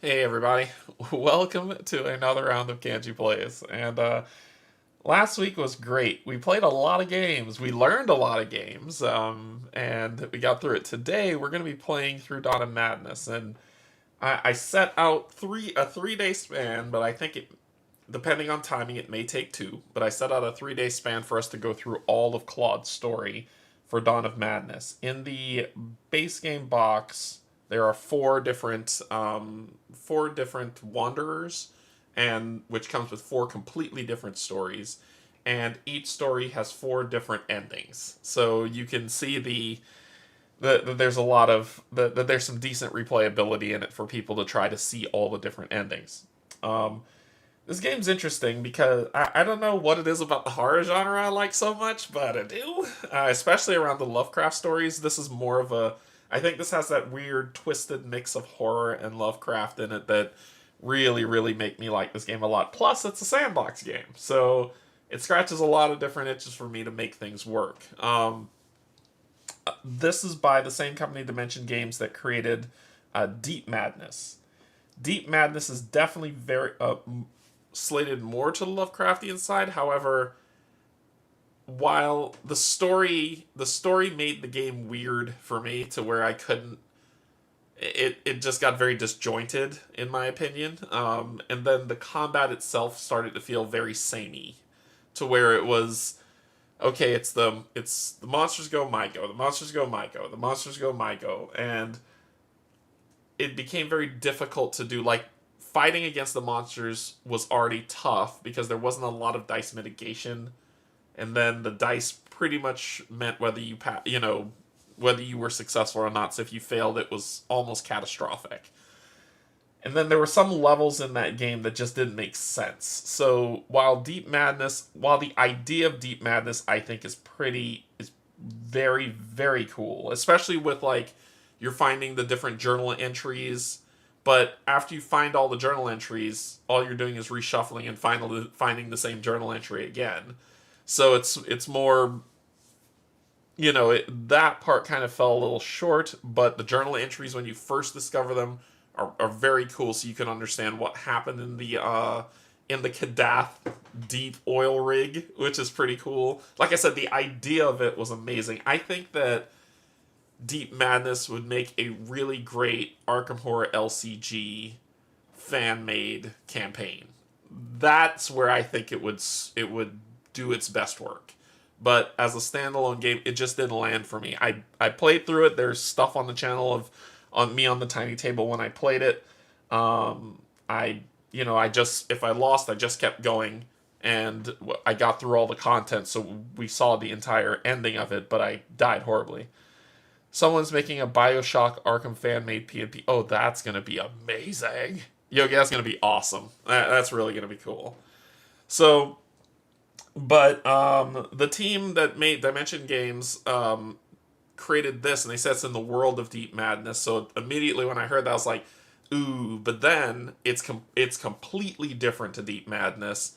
Hey everybody, welcome to another round of Canje Plays, and Last week was great. We played a lot of games. We learned a lot of games, and we got through it. Today, we're going to be playing through Dawn of Madness, and I set out 3 day span, but I think it, depending on timing, it may take two. But I set out a 3 day span for us to go through all of Claude's story for Dawn of Madness. In the base game box, there are four different wanderers, and which comes with four completely different stories, and each story has four different endings. So you can see there's a lot of there's some decent replayability in it for people to try to see all the different endings. Um, this game's interesting because I don't know what it is about the horror genre I like so much, but I do. Especially around the Lovecraft stories. This is more of a. I think this has that weird, twisted mix of horror and Lovecraft in it that really, really make me like this game a lot. Plus, it's a sandbox game, so it scratches a lot of different itches for me to make things work. This is by the same company, Dimension Games, that created Deep Madness. Deep Madness is definitely very slated more to the Lovecraftian side. However, while the story made the game weird for me to where I couldn't. It just got very disjointed in my opinion, and then the combat itself started to feel very samey, to where it was okay. It's the monsters go my go, the monsters go my go, the monsters go my go, and it became very difficult to do. Like, fighting against the monsters was already tough because there wasn't a lot of dice mitigation, and then the dice pretty much meant whether you were successful or not. So if you failed, it was almost catastrophic. And then there were some levels in that game that just didn't make sense. So while the idea of Deep Madness I think is very, very cool, especially with like you're finding the different journal entries. But after you find all the journal entries, all you're doing is reshuffling and finally finding the same journal entry again. So it's more, that part kind of fell a little short, but the journal entries when you first discover them are very cool, so you can understand what happened in the Kadath deep oil rig, which is pretty cool. Like I said, the idea of it was amazing. I think that Deep Madness would make a really great Arkham Horror LCG fan made campaign. That's where I think it would do its best work. But as a standalone game, it just didn't land for me. I played through it. There's stuff on the channel of on me on the tiny table when I played it. I just if I lost, I just kept going, and I got through all the content, so we saw the entire ending of it. But I died horribly. Someone's making a Bioshock Arkham fan made PNP. Oh, that's gonna be amazing. Yo, that's gonna be awesome. That's really gonna be cool. So, but the team that made Dimension Games created this, and they said it's in the world of Deep Madness. So immediately when I heard that, I was like, ooh. But then it's completely different to Deep Madness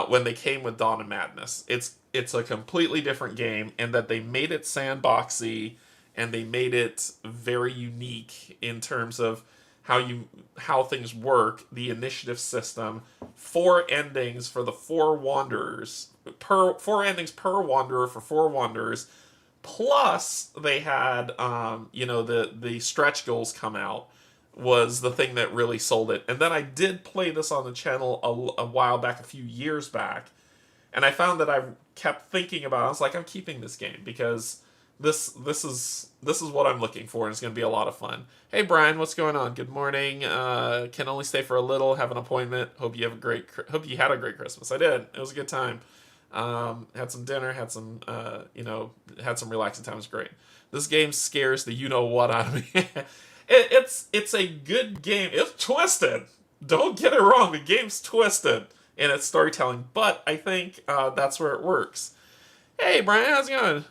when they came with Dawn of Madness. It's a completely different game in that they made it sandboxy, and they made it very unique in terms of how things work, the initiative system, four endings for the four wanderers, four endings per wanderer for four wanderers, plus they had the stretch goals come out, was the thing that really sold it. And then I did play this on the channel a while back, a few years back, and I found that I kept thinking about it. I was like, I'm keeping this game because this is what I'm looking for, and it's going to be a lot of fun. Hey Brian, what's going on? Good morning. Can only stay for a little. Have an appointment. Hope you had a great Christmas. I did. It was a good time. Had some dinner. Had some relaxing time. It was great. This game scares the you know what out of me. It's a good game. It's twisted. Don't get it wrong. The game's twisted in its storytelling, but I think that's where it works. Hey Brian, how's it going?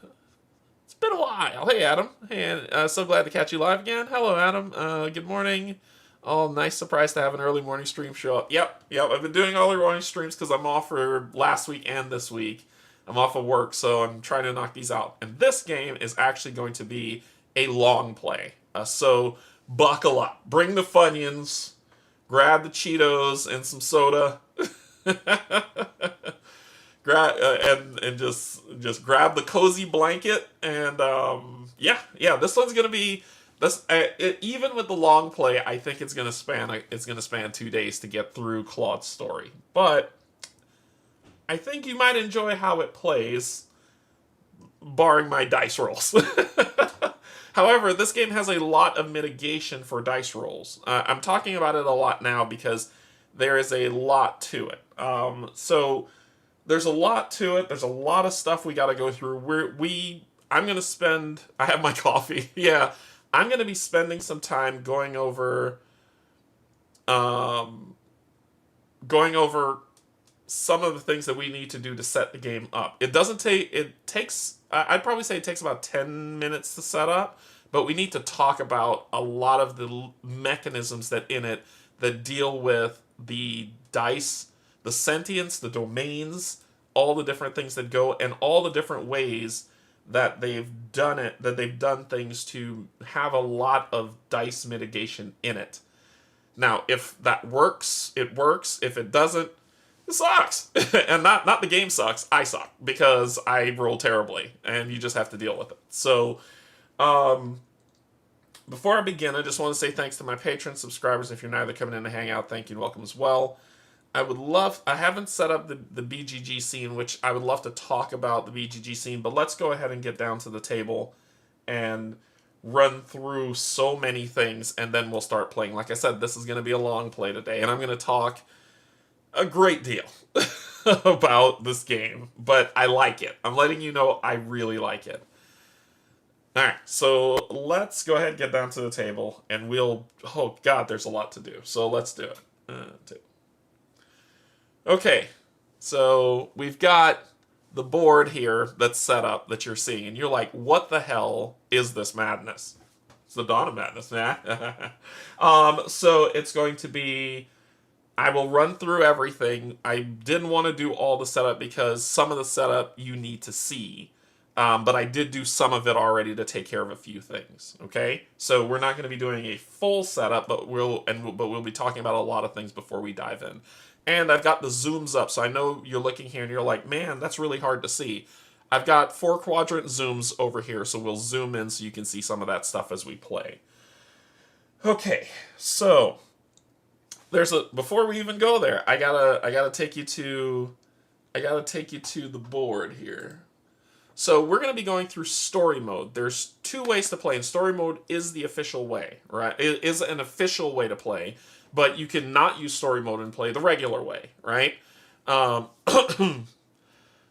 Been a while. Hey, Adam. Hey, so glad to catch you live again. Hello, Adam. Good morning. Oh, nice surprise to have an early morning stream show up. Yep. I've been doing early morning streams because I'm off for last week and this week. I'm off of work, so I'm trying to knock these out. And this game is actually going to be a long play. So buckle up. Bring the Funyuns. Grab the Cheetos and some soda. and just grab the cozy blanket and yeah, this one's gonna be this even with the long play. I think it's gonna span 2 days to get through Claude's story, but I think you might enjoy how it plays, barring my dice rolls. However, this game has a lot of mitigation for dice rolls. I'm talking about it a lot now because there is a lot to it. So there's a lot to it. There's a lot of stuff we got to go through. I'm gonna spend. I have my coffee. Yeah, I'm gonna be spending some time um, going over some of the things that we need to do to set the game up. It doesn't take. It takes. I'd probably say it takes about 10 minutes to set up, but we need to talk about a lot of the mechanisms that in it that deal with the dice, the sentience, the domains, all the different things that go, and all the different ways that they've done things to have a lot of dice mitigation in it. Now, if that works, it works. If it doesn't, it sucks. And not the game sucks, I suck, because I roll terribly, and you just have to deal with it. So, before I begin, I just want to say thanks to my patron subscribers. If you're neither coming in to hang out, thank you and welcome as well. I haven't set up the BGG scene, which I would love to talk about the BGG scene, but let's go ahead and get down to the table and run through so many things, and then we'll start playing. Like I said, this is going to be a long play today, and I'm going to talk a great deal about this game, but I like it. I'm letting you know I really like it. Alright, so let's go ahead and get down to the table, and oh god, there's a lot to do, so let's do it. Okay, so we've got the board here that's set up that you're seeing, and you're like, what the hell is this madness? It's the dawn of madness, man. So it's going to be, I will run through everything. I didn't want to do all the setup because some of the setup you need to see. But I did do some of it already to take care of a few things, okay? So we're not going to be doing a full setup, but we'll be talking about a lot of things before we dive in. And I've got the zooms up, so I know you're looking here and you're like, man, that's really hard to see. I've got 4-quadrant zooms over here, so we'll zoom in so you can see some of that stuff as we play. Okay, so before we even go there, I gotta take you to the board here. So we're going to be going through story mode. There's 2 ways to play, and story mode is the official way, right? It is an official way to play, but you can not use story mode and play the regular way, right?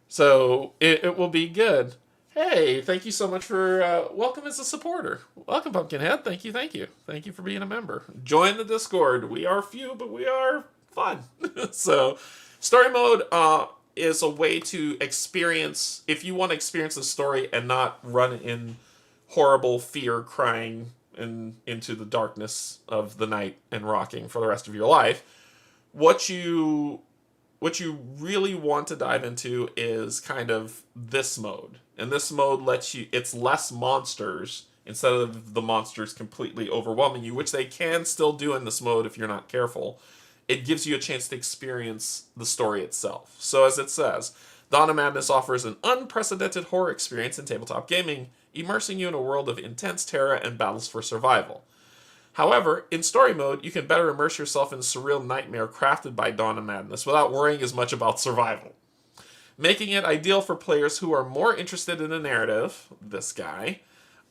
So it will be good. Hey, thank you so much for welcome as a supporter. Welcome, Pumpkinhead. Thank you. Thank you for being a member. Join the Discord. We are few, but we are fun. So story mode is a way to experience, if you want to experience the story and not run in horrible fear, crying into the darkness of the night and rocking for the rest of your life. What you really want to dive into is kind of this mode. And this mode it's less monsters instead of the monsters completely overwhelming you, which they can still do in this mode if you're not careful. It gives you a chance to experience the story itself. So as it says, Dawn of Madness offers an unprecedented horror experience in tabletop gaming, immersing you in a world of intense terror and battles for survival. However, in story mode, you can better immerse yourself in a surreal nightmare crafted by Dawn of Madness without worrying as much about survival, making it ideal for players who are more interested in a narrative, this guy,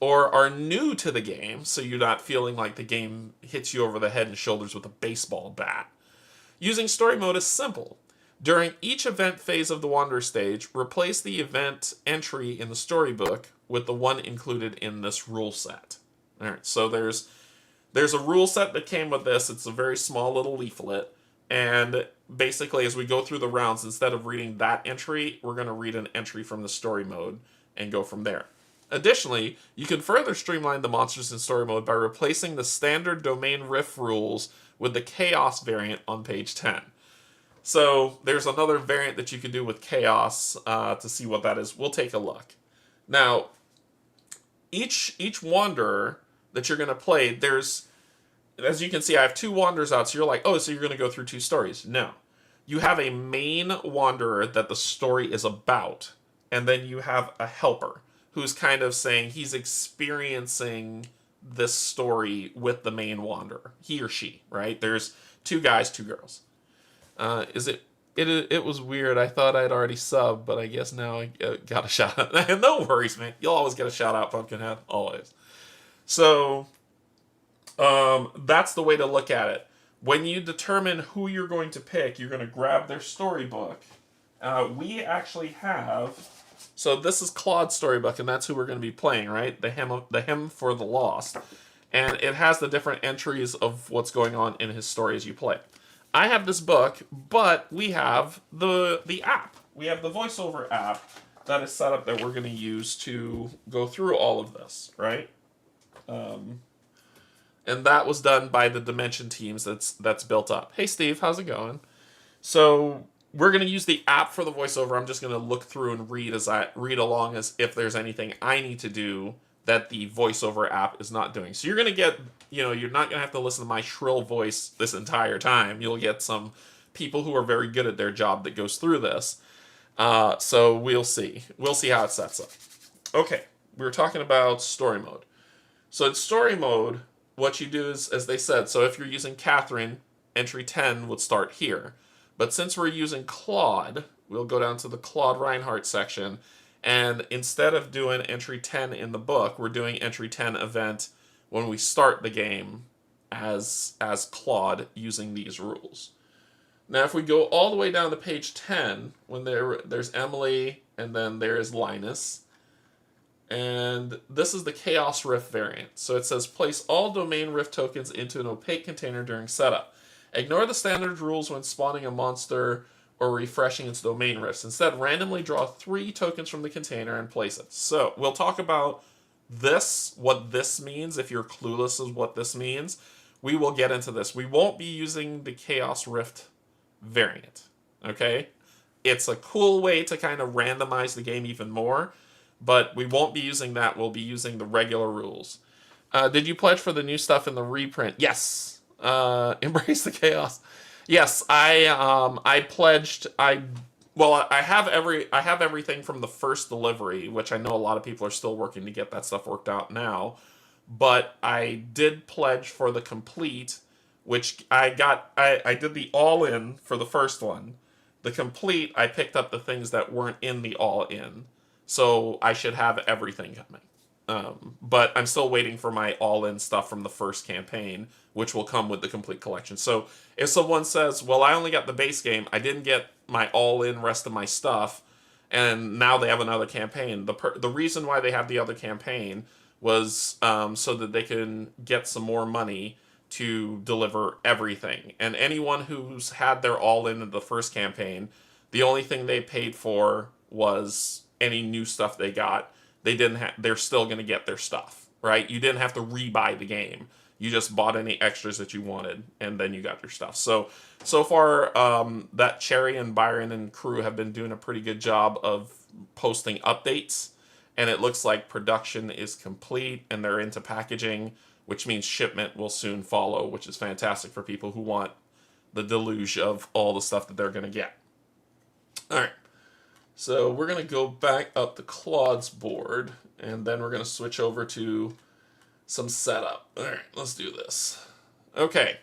or are new to the game, so you're not feeling like the game hits you over the head and shoulders with a baseball bat. Using story mode is simple. During each event phase of the Wanderer stage, replace the event entry in the storybook with the one included in this rule set. Alright, so there's a rule set that came with this. It's a very small little leaflet. And basically, as we go through the rounds, instead of reading that entry, we're going to read an entry from the story mode and go from there. Additionally, you can further streamline the monsters in story mode by replacing the standard domain riff rules with the chaos variant on page 10. So there's another variant that you can do with chaos to see what that is. We'll take a look. Now, each wanderer that you're going to play, there's, as you can see, I have 2 wanderers out, so you're like, oh, so you're going to go through 2 stories. No. you have a main wanderer that the story is about, and then you have a helper who's kind of saying he's experiencing this story with the main wanderer, he or she, right? There's 2 guys, 2 girls. It was weird. I thought I'd already subbed, but I guess now I got a shout out. No worries, man. You'll always get a shout out, Pumpkinhead. Always. So, that's the way to look at it. When you determine who you're going to pick, you're going to grab their storybook. We actually have... So this is Claude's storybook, and that's who we're going to be playing, right? The hymn for the lost. And it has the different entries of what's going on in his story as you play. I have this book, but we have the app. We have the voiceover app that is set up that we're going to use to go through all of this, right? And that was done by the Dimension teams that's built up. Hey, Steve, how's it going? So we're going to use the app for the voiceover. I'm just going to look through and read along as if there's anything I need to do that the voiceover app is not doing. So you're going to get, you're not going to have to listen to my shrill voice this entire time. You'll get some people who are very good at their job that goes through this. So we'll see. We'll see how it sets up. Okay, we were talking about story mode. So in story mode, what you do is, as they said, so if you're using Catherine, entry 10 would start here. But since we're using Claude, we'll go down to the Claude Reinhardt section, and instead of doing entry 10 in the book, we're doing entry 10 event when we start the game as Claude using these rules. Now if we go all the way down to page 10, when there's Emily and then there is Linus, and this is the Chaos Rift variant. So it says place all domain rift tokens into an opaque container during setup. Ignore the standard rules when spawning a monster or refreshing its domain rifts. Instead, randomly draw 3 tokens from the container and place it. So we'll talk about this, what this means. If you're clueless as what this means, we will get into this. We won't be using the Chaos Rift variant, okay? It's a cool way to kind of randomize the game even more, but we won't be using that. We'll be using the regular rules. Did you pledge for the new stuff in the reprint? Yes. Embrace the chaos. Yes, I pledged. I have everything from the first delivery, which I know a lot of people are still working to get that stuff worked out now. But I did pledge for the complete, which I got. I did the all-in for the first one. The complete, I picked up the things that weren't in the all-in, so I should have everything coming. But I'm still waiting for my all-in stuff from the first campaign, which will come with the complete collection. So if someone says, well, I only got the base game, I didn't get my all-in rest of my stuff, and now they have another campaign. The reason why they have the other campaign was so that they can get some more money to deliver everything. And anyone who's had their all-in the first campaign, the only thing they paid for was any new stuff they got. They're still going to get their stuff, right? You didn't have to rebuy the game. You just bought any extras that you wanted, and then you got your stuff. So far, that Cherry and Byron and crew have been doing a pretty good job of posting updates, and it looks like production is complete, and they're into packaging, which means shipment will soon follow, which is fantastic for people who want the deluge of all the stuff that they're going to get. All right. So we're going to go back up to Claude's board, and then we're going to switch over to some setup. All right, let's do this. Okay.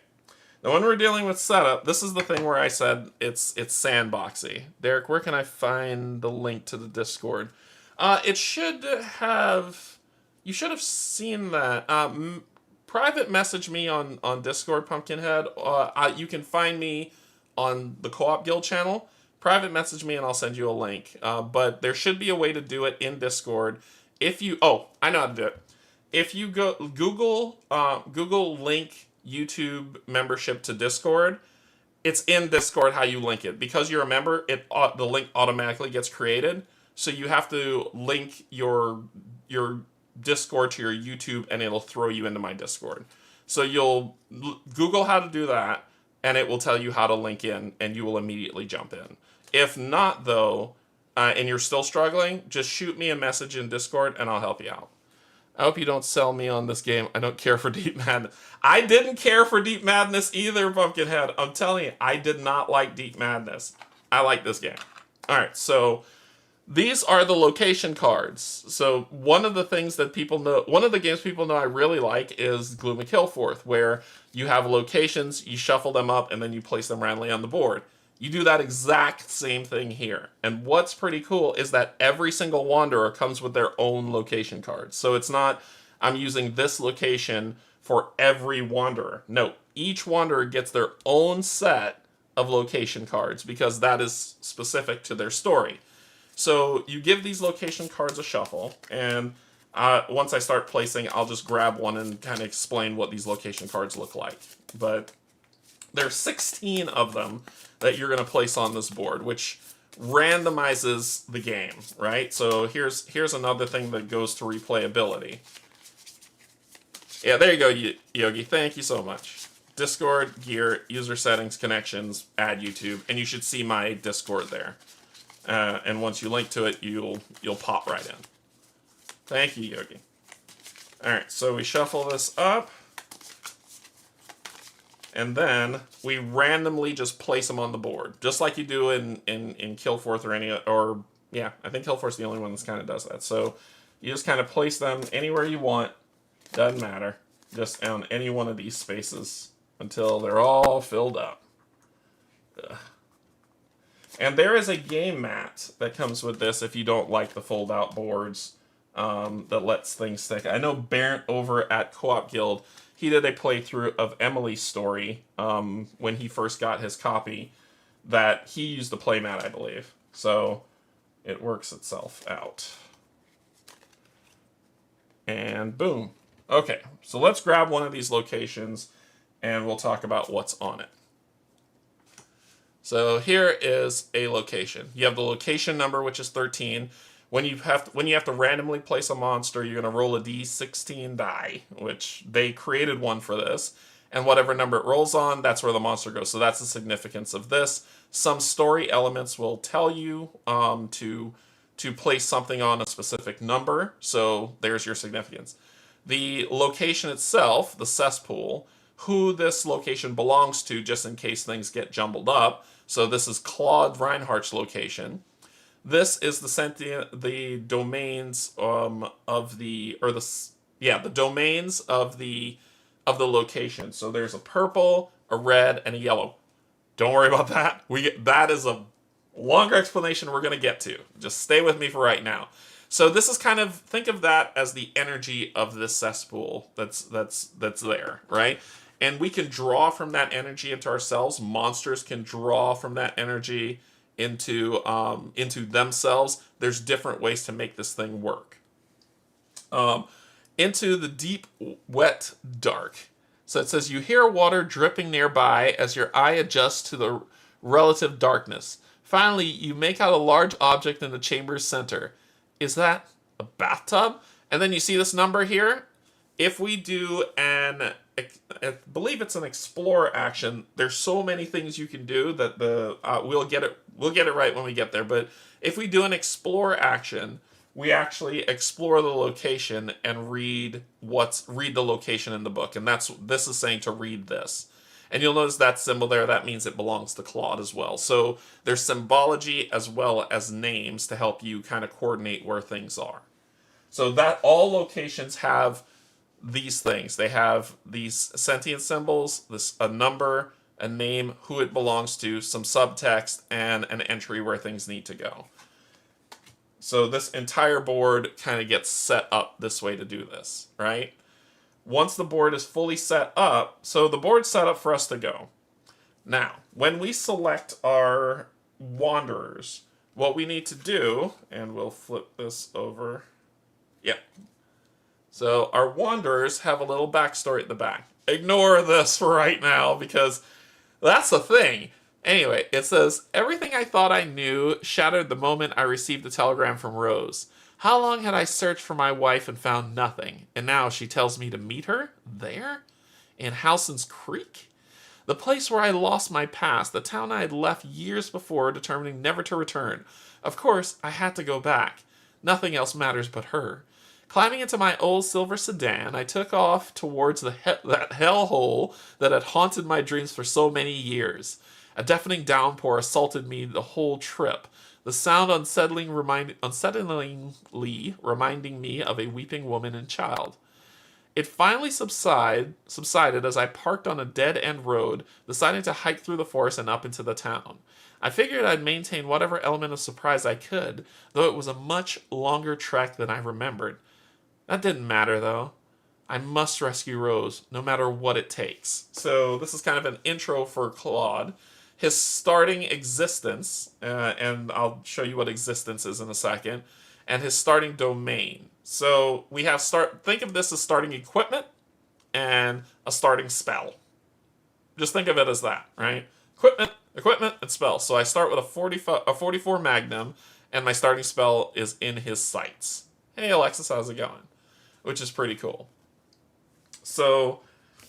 Now when we're dealing with setup, this is the thing where I said it's sandboxy. Derek, where can I find the link to the Discord? It should have... You should have seen that. Private message me on Discord, Pumpkinhead. You can find me on the Co-op Guild channel. Private message me and I'll send you a link. But there should be a way to do it in Discord. If you... Oh, I know how to do it. If you go Google link YouTube membership to Discord, it's in Discord how you link it. Because you're a member, the link automatically gets created. So you have to link your Discord to your YouTube and it'll throw you into my Discord. So you'll Google how to do that and it will tell you how to link in and you will immediately jump in. If not though, and you're still struggling, just shoot me a message in Discord and I'll help you out. I hope you don't sell me on this game. I don't care for Deep Madness. I didn't care for Deep Madness either, Pumpkinhead. I'm telling you, I did not like Deep Madness. I like this game. Alright, so these are the location cards. So one of the things that people know, one of the games people know I really like is Gloom and Killforth, where you have locations, you shuffle them up, and then you place them randomly on the board. You do that exact same thing here. And what's pretty cool is that every single Wanderer comes with their own location cards. So it's not, I'm using this location for every Wanderer. No, each Wanderer gets their own set of location cards because that is specific to their story. So you give these location cards a shuffle, and once I start placing, I'll just grab one and kind of explain what these location cards look like. But there's 16 of them that you're going to place on this board, which randomizes the game, right? So here's another thing that goes to replayability. Yeah, there you go, Yogi. Thank you so much. Discord, gear, user settings, connections, add YouTube, and you should see my Discord there. And once you link to it, you'll pop right in. Thank you, Yogi. All right, so we shuffle this up. And then we randomly just place them on the board, just like you do in Killforth yeah, I think Killforth's the only one that kind of does that. So you just kind of place them anywhere you want, doesn't matter, just on any one of these spaces until they're all filled up. Ugh. And there is a game mat that comes with this if you don't like the fold-out boards that lets things stick. I know Barrett over at Co-op Guild, he did a playthrough of Emily's story when he first got his copy that he used the playmat, I believe. So it works itself out. And boom. Okay, so let's grab one of these locations and we'll talk about what's on it. So here is a location. You have the location number, which is 13. When you have to randomly place a monster, you're going to roll a d16 die, which they created one for this. And whatever number it rolls on, that's where the monster goes. So that's the significance of this. Some story elements will tell you to place something on a specific number. So there's your significance. The location itself, the cesspool, who this location belongs to, just in case things get jumbled up. So this is Claude Reinhardt's location. This is the domains the domains of the location. So there's a purple, a red, and a yellow. Don't worry about that. That is a longer explanation we're going to get to. Just stay with me for right now. So this is kind of, think of that as the energy of this cesspool that's there, right? And we can draw from that energy into ourselves. Monsters can draw from that energy into themselves. There's different ways to make this thing work. Into the deep, wet dark. So it says, you hear water dripping nearby as your eye adjusts to the relative darkness. Finally, you make out a large object in the chamber's center. Is that a bathtub? And then you see this number here. If we do I believe it's an explore action, there's so many things you can do that we'll get it right when we get there. But if we do an explore action, we actually explore the location and read the location in the book. And this is saying to read this. And you'll notice that symbol there, that means it belongs to Claude as well. So there's symbology as well as names to help you kind of coordinate where things are. So that all locations have these things. They have these sentient symbols, a number, a name, who it belongs to, some subtext, and an entry where things need to go. So this entire board kind of gets set up this way to do this, right? Once the board is fully set up, so the board's set up for us to go. Now, when we select our wanderers, what we need to do, and we'll flip this over. Yep. So our wanderers have a little backstory at the back. Ignore this for right now because that's the thing. Anyway, it says, everything I thought I knew shattered the moment I received a telegram from Rose. How long had I searched for my wife and found nothing? And now she tells me to meet her? There? In Howson's Creek? The place where I lost my past, the town I had left years before, determining never to return. Of course, I had to go back. Nothing else matters but her. Climbing into my old silver sedan, I took off towards that hellhole that had haunted my dreams for so many years. A deafening downpour assaulted me the whole trip, the sound unsettlingly reminding me of a weeping woman and child. It finally subsided as I parked on a dead-end road, deciding to hike through the forest and up into the town. I figured I'd maintain whatever element of surprise I could, though it was a much longer trek than I remembered. That didn't matter, though. I must rescue Rose, no matter what it takes. So this is kind of an intro for Claude. His starting existence, and I'll show you what existence is in a second, and his starting domain. So we have think of this as starting equipment and a starting spell. Just think of it as that, right? Equipment, and spell. So I start with a 44 Magnum, and my starting spell is in his sights. Hey Alexis, how's it going? Which is pretty cool. So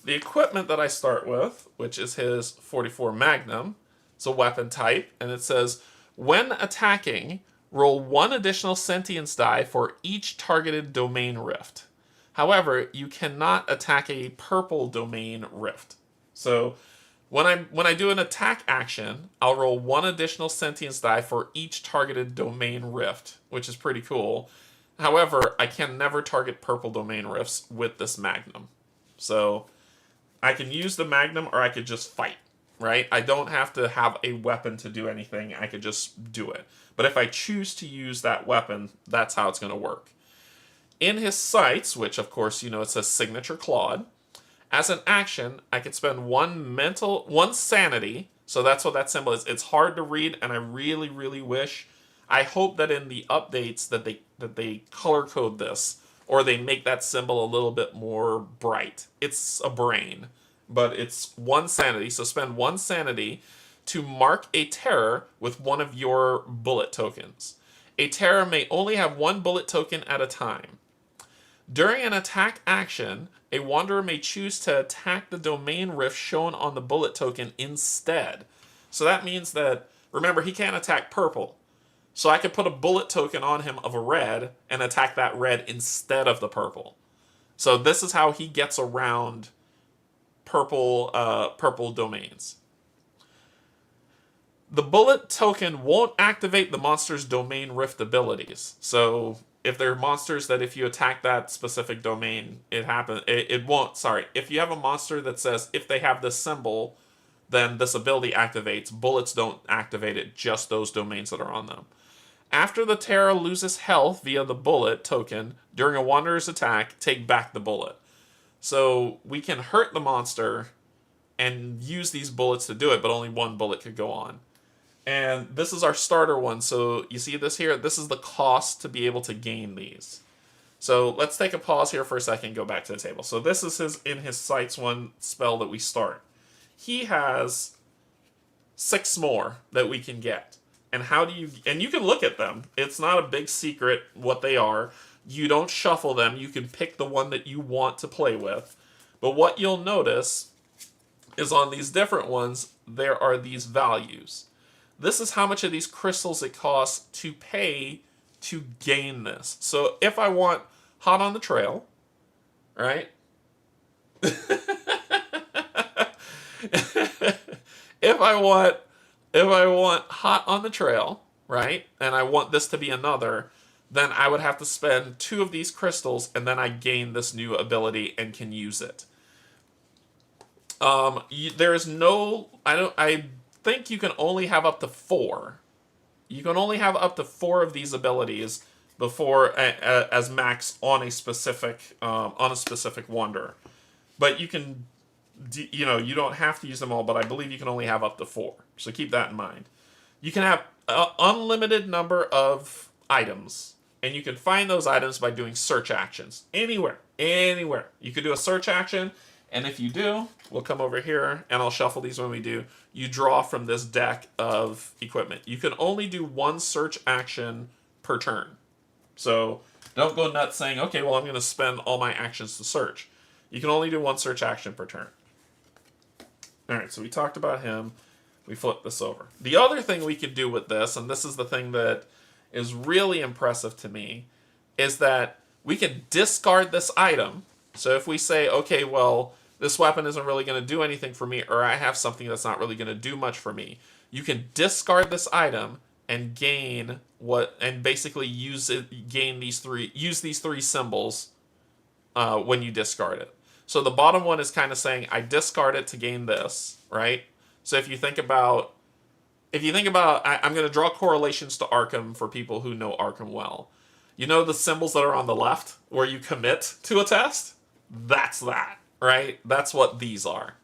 the equipment that I start with, which is his 44 Magnum, it's a weapon type, and it says, when attacking, roll 1 additional sentience die for each targeted domain rift. However, you cannot attack a purple domain rift. So when I do an attack action, I'll roll 1 additional sentience die for each targeted domain rift, which is pretty cool. However, I can never target purple domain rifts with this Magnum. So I can use the Magnum or I could just fight, right? I don't have to have a weapon to do anything. I could just do it. But if I choose to use that weapon, that's how it's going to work. In his sights, which of course, it says signature Claude, as an action, I could spend 1 sanity. So that's what that symbol is. It's hard to read, and I really, really wish. I hope that in the updates that they color code this, or they make that symbol a little bit more bright. It's a brain, but it's 1 sanity. So spend 1 sanity to mark a terror with one of your bullet tokens. A terror may only have 1 bullet token at a time. During an attack action, a wanderer may choose to attack the domain rift shown on the bullet token instead. So that means that, remember, he can't attack purple. So I could put a bullet token on him of a red and attack that red instead of the purple. So this is how he gets around purple domains. The bullet token won't activate the monster's domain rift abilities. So if there are monsters that if you attack that specific domain, it won't. Sorry. If you have a monster that says if they have this symbol, then this ability activates. Bullets don't activate it, just those domains that are on them. After the terror loses health via the bullet token, during a wanderer's attack, take back the bullet. So we can hurt the monster and use these bullets to do it, but only 1 bullet could go on. And this is our starter one, so you see this here? This is the cost to be able to gain these. So let's take a pause here for a second and go back to the table. So this is in his sights 1 spell that we start. He has 6 more that we can get. And you can look at them. It's not a big secret what they are. You don't shuffle them. You can pick the one that you want to play with. But what you'll notice is on these different ones, there are these values. This is how much of these crystals it costs to pay to gain this. So if I want hot on the trail, right? If I want hot on the trail, right, and I want this to be another, then I would have to spend 2 of these crystals, and then I gain this new ability and can use it. There is no, I think you can only have up to 4. You can only have up to 4 of these abilities before as max on a specific wanderer. But you can, you don't have to use them all, but I believe you can only have up to 4. So keep that in mind. You can have an unlimited number of items, and you can find those items by doing search actions. Anywhere. You could do a search action, and if you do, we'll come over here, and I'll shuffle these when we do. You draw from this deck of equipment. You can only do 1 search action per turn. So don't go nuts saying, okay, well, I'm going to spend all my actions to search. You can only do 1 search action per turn. All right, so we talked about him. We flip this over. The other thing we could do with this, and this is the thing that is really impressive to me, is that we can discard this item. So if we say, okay, well, this weapon isn't really going to do anything for me, or I have something that's not really going to do much for me, you can discard this item and gain and basically use these three symbols when you discard it. So the bottom one is kind of saying, I discard it to gain this, right? So if you think about, I'm going to draw correlations to Arkham for people who know Arkham well. You know the symbols that are on the left where you commit to a test? That's that, right? That's what these are.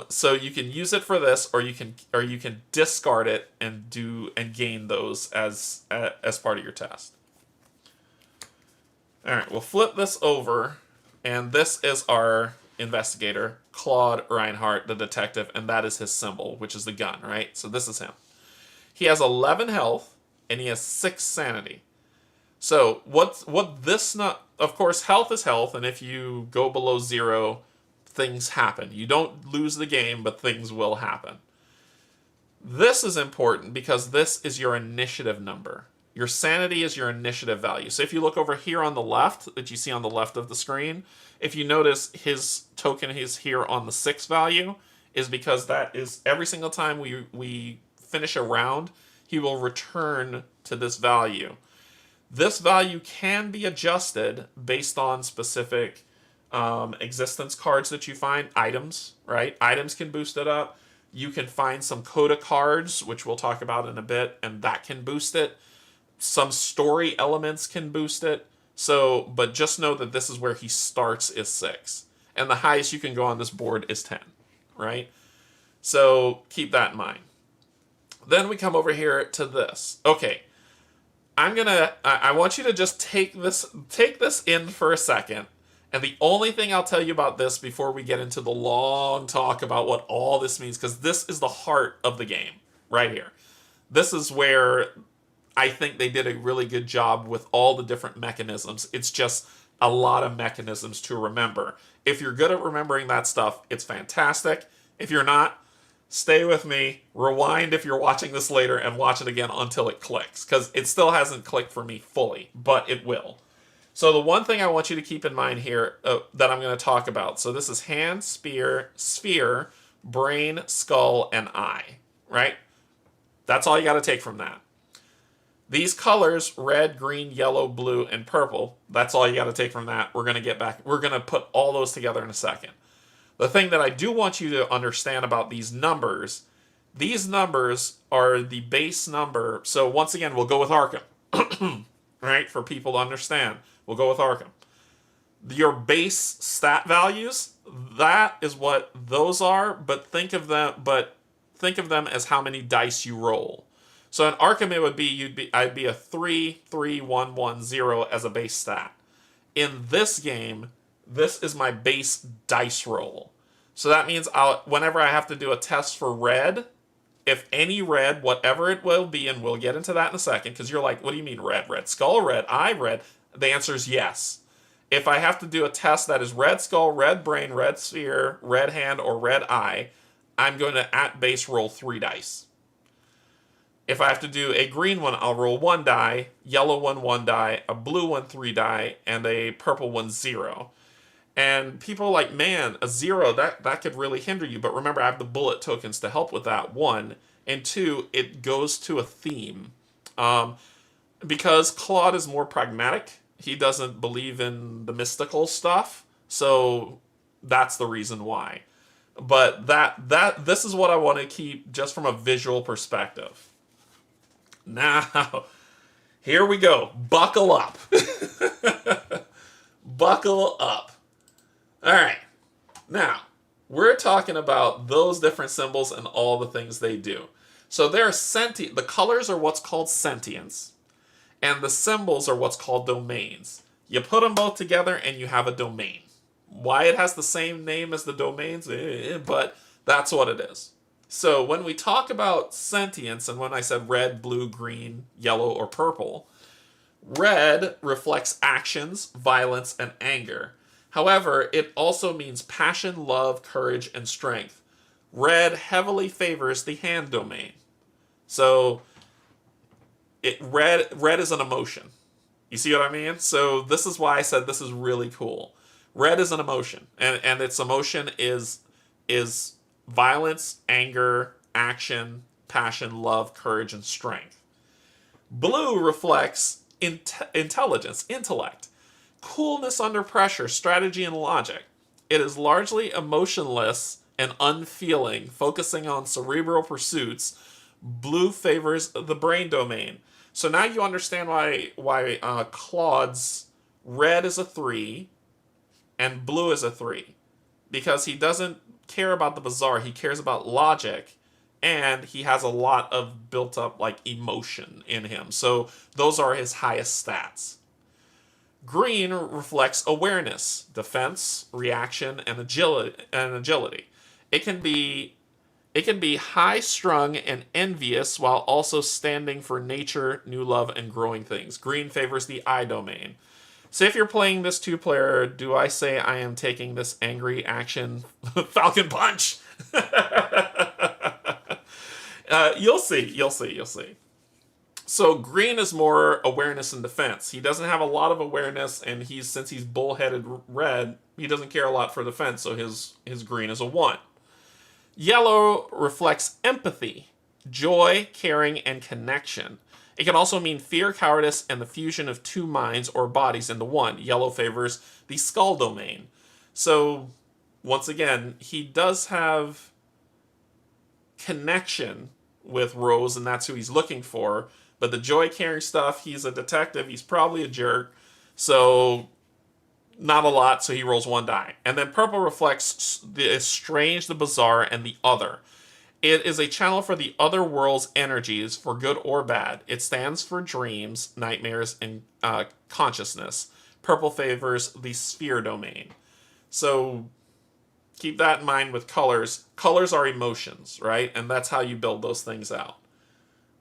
So you can use it for this, or you can discard it and gain those as part of your test. All right, we'll flip this over, and this is our investigator, Claude Reinhardt, the detective, and that is his symbol, which is the gun, right? So this is him. He has 11 health, and he has 6 sanity. So of course, health is health, and if you go below 0, things happen. You don't lose the game, but things will happen. This is important because this is your initiative number. Your sanity is your initiative value. So if you look over here on the left, that you see on the left of the screen, if you notice his token is here on the 6 value, is because that is every single time we finish a round, he will return to this value. This value can be adjusted based on specific existence cards that you find, items, right? Items can boost it up. You can find some coda cards, which we'll talk about in a bit, and that can boost it. Some story elements can boost it. So, but just know that this is where he starts is 6. And the highest you can go on this board is 10, right? So keep that in mind. Then we come over here to this. Okay, I want you to just take this in for a second. And the only thing I'll tell you about this before we get into the long talk about what all this means, because this is the heart of the game, right here. This is where I think they did a really good job with all the different mechanisms. It's just a lot of mechanisms to remember. If you're good at remembering that stuff, it's fantastic. If you're not, stay with me, rewind if you're watching this later, and watch it again until it clicks, because it still hasn't clicked for me fully, but it will. So the one thing I want you to keep in mind here that I'm going to talk about, so this is hand, spear, sphere, brain, skull, and eye, right? That's all you got to take from that. These colors, red, green, yellow, blue, and purple, that's all you got to take from that. We're going to put all those together in a second. The thing that I do want you to understand about these numbers are the base number. So once again, we'll go with Arkham, right? For people to understand, we'll go with Arkham. Your base stat values, that is what those are, but think of them as how many dice you roll. So in Arkham, it would be I'd be a 3, 3, 1, 1, 0 as a base stat. In this game, this is my base dice roll. So that means whenever I have to do a test for red, if any red, whatever it will be, and we'll get into that in a second, because you're like, what do you mean red? Red skull, red eye, red? The answer is yes. If I have to do a test that is red skull, red brain, red sphere, red hand, or red eye, I'm going to at base roll 3 dice. If I have to do a green one, I'll roll 1 die, yellow one 1 die, a blue one 3 die, and a purple one 0. And people are like, man, a 0, that could really hinder you. But remember, I have the bullet tokens to help with that, 1. And 2, it goes to a theme. Because Claude is more pragmatic, he doesn't believe in the mystical stuff. So that's the reason why. But this is what I want to keep just from a visual perspective. Now, here we go. Buckle up. Buckle up. All right. Now, we're talking about those different symbols and all the things they do. So they're sentient. The colors are what's called sentience, and the symbols are what's called domains. You put them both together and you have a domain. Why it has the same name as the domains, but that's what it is. So when we talk about sentience, and when I said red, blue, green, yellow, or purple, red reflects actions, violence, and anger. However, it also means passion, love, courage, and strength. Red heavily favors the hand domain. So red is an emotion. You see what I mean? So this is why I said this is really cool. Red is an emotion, and its emotion is violence, anger, action, passion, love, courage, and strength. Blue reflects intelligence, intellect, coolness under pressure, strategy, and logic. It is largely emotionless and unfeeling, focusing on cerebral pursuits. Blue favors the brain domain. So now you understand why Claude's red is a 3 and blue is a 3. Because he doesn't care about the bizarre, he cares about logic, and he has a lot of built up like emotion in him. So those are his highest stats. Green reflects awareness, defense, reaction, and agility. It can be high strung and envious while also standing for nature, new love, and growing things. Green favors the I domain. So if you're playing this 2-player, do I say I am taking this angry action Falcon Punch? You'll see. So green is more awareness and defense. He doesn't have a lot of awareness, and since he's bullheaded red, he doesn't care a lot for defense, so his green is a 1. Yellow reflects empathy, joy, caring, and connection. It can also mean fear, cowardice, and the fusion of 2 minds or bodies into 1. Yellow favors the skull domain. So, once again, he does have connection with Rose, and that's who he's looking for. But the joy, caring stuff, he's a detective, he's probably a jerk. So, not a lot, so he rolls 1 die. And then purple reflects the strange, the bizarre, and the other. It is a channel for the other world's energies, for good or bad. It stands for dreams, nightmares, and consciousness. Purple favors the sphere domain. So keep that in mind with colors. Colors are emotions, right? And that's how you build those things out.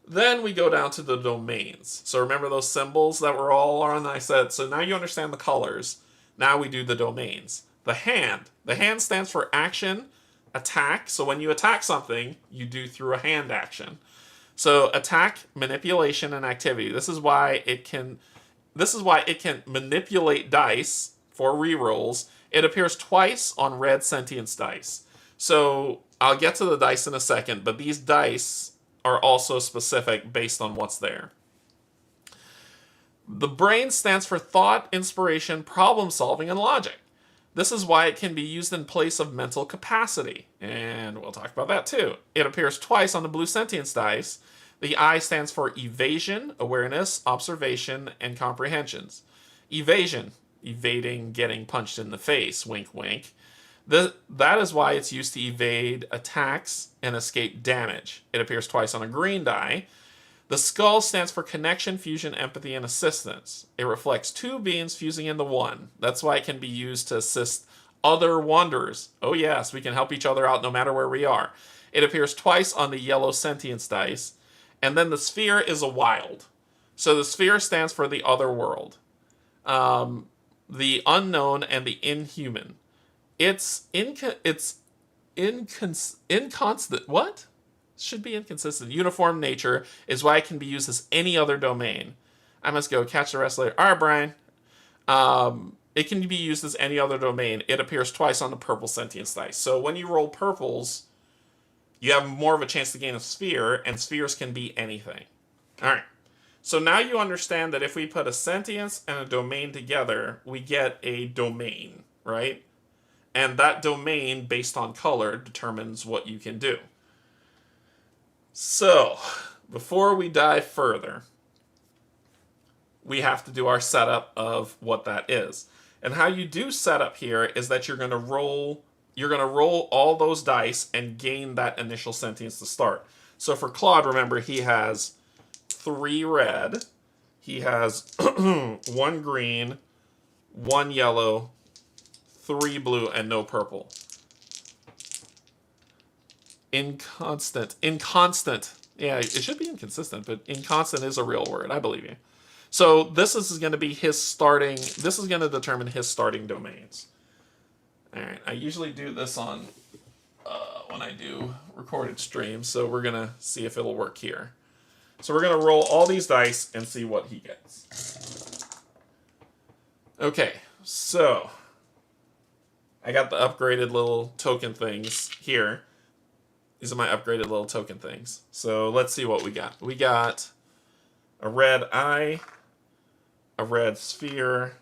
Then we go down to the domains. So remember those symbols that were all on? I said, so now you understand the colors. Now we do the domains. The hand. The hand stands for action, attack. So when you attack something, you do through a hand action. So attack, manipulation, and activity. This is why it can manipulate dice for rerolls. It appears twice on red sentience dice. So I'll get to the dice in a second, but these dice are also specific based on what's there. The brain stands for thought, inspiration, problem solving, and logic. This is why it can be used in place of mental capacity, and we'll talk about that too. It appears twice on the blue sentience dice. The I stands for evasion, awareness, observation, and comprehensions. Evasion, evading getting punched in the face, wink wink. That is why it's used to evade attacks and escape damage. It appears twice on a green die. The skull stands for connection, fusion, empathy, and assistance. It reflects 2 beings fusing into 1. That's why it can be used to assist other wanderers. Oh yes, we can help each other out no matter where we are. It appears twice on the yellow sentience dice. And then the sphere is a wild. So the sphere stands for the other world. The unknown and the inhuman. It's inconstant. What? Should be inconsistent. Uniform nature is why it can be used as any other domain. I must go catch the rest later. All right, Brian. It can be used as any other domain. It appears twice on the purple sentience dice. So when you roll purples, you have more of a chance to gain a sphere, and spheres can be anything. All right. So now you understand that if we put a sentience and a domain together, we get a domain, right? And that domain, based on color, determines what you can do. So, before we dive further, we have to do our setup of what that is. And how you do setup here is that you're going to roll all those dice and gain that initial sentience to start. So for Claude, remember, he has 3 red, he has 1 green, 1 yellow, 3 blue, and no purple. Inconstant. Yeah, it should be inconsistent, but inconstant is a real word. I believe you. So this is going to be his starting. This is going to determine his starting domains. All right. I usually do this on when I do recorded streams, so we're going to see if it'll work here. So we're going to roll all these dice and see what he gets. Okay, so I got the upgraded little token things here. These are my upgraded little token things. So let's see what we got. We got a red eye, a red sphere,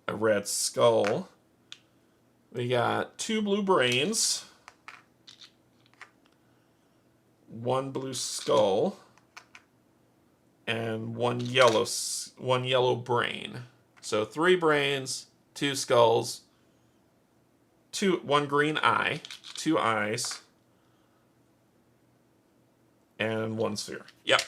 a red skull. We got 2 blue brains, 1 blue skull, and one yellow brain. So 3 brains, 2 skulls, 1 green eye, 2 eyes, and 1 sphere. Yep.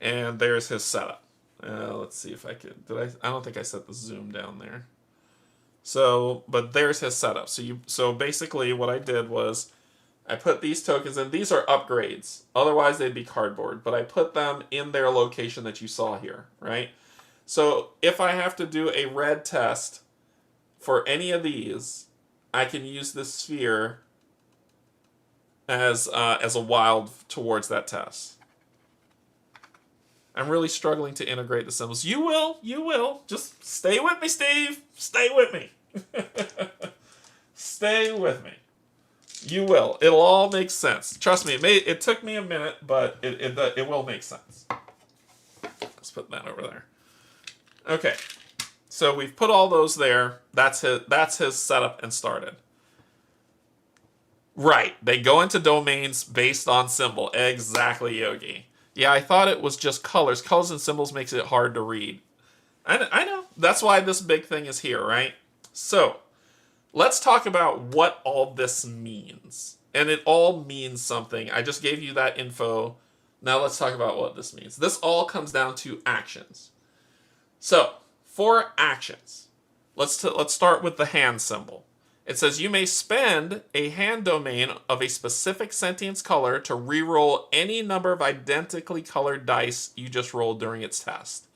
And there's his setup. Let's see if I could. I don't think I set the zoom down there. So, but there's his setup. So basically what I did was I put these tokens in. These are upgrades. Otherwise they'd be cardboard, but I put them in their location that you saw here, right? So if I have to do a red test for any of these, I can use this sphere as a wild towards that test. I'm really struggling to integrate the symbols. You will. Just stay with me, Steve. Stay with me. Stay with me. You will. It'll all make sense. Trust me. It took me a minute, but it will make sense. Let's put that over there. Okay. So we've put all those there. That's his setup and started. Right. They go into domains based on symbol. Exactly, Yogi. Yeah, I thought it was just colors. Colors and symbols makes it hard to read. I know. That's why this big thing is here, right? So, let's talk about what all this means. And it all means something. I just gave you that info. Now let's talk about what this means. This all comes down to actions. So, for actions, let's start with the hand symbol. It says you may spend a hand domain of a specific sentience color to reroll any number of identically colored dice you just rolled during its test.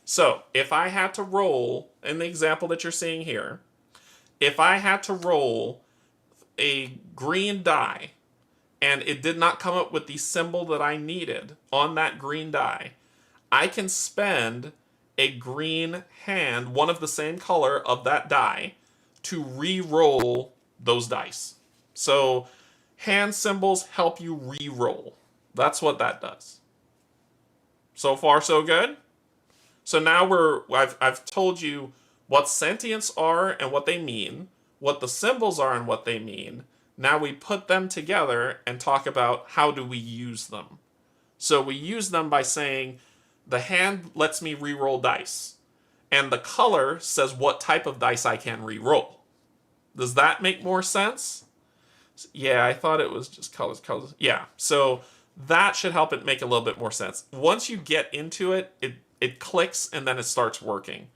So, if I had to roll, in the example that you're seeing here, if I had to roll a green die and it did not come up with the symbol that I needed on that green die, I can spend a green hand, one of the same color of that die, to re-roll those dice. So hand symbols help you re-roll. That's what that does. So far, so good? So now I've told you what sentients are and what they mean, what the symbols are and what they mean. Now we put them together and talk about how do we use them. So we use them by saying the hand lets me re-roll dice. And the color says what type of dice I can re-roll. Does that make more sense? Yeah, I thought it was just colors. Yeah, so that should help it make a little bit more sense. Once you get into it, it clicks and then it starts working.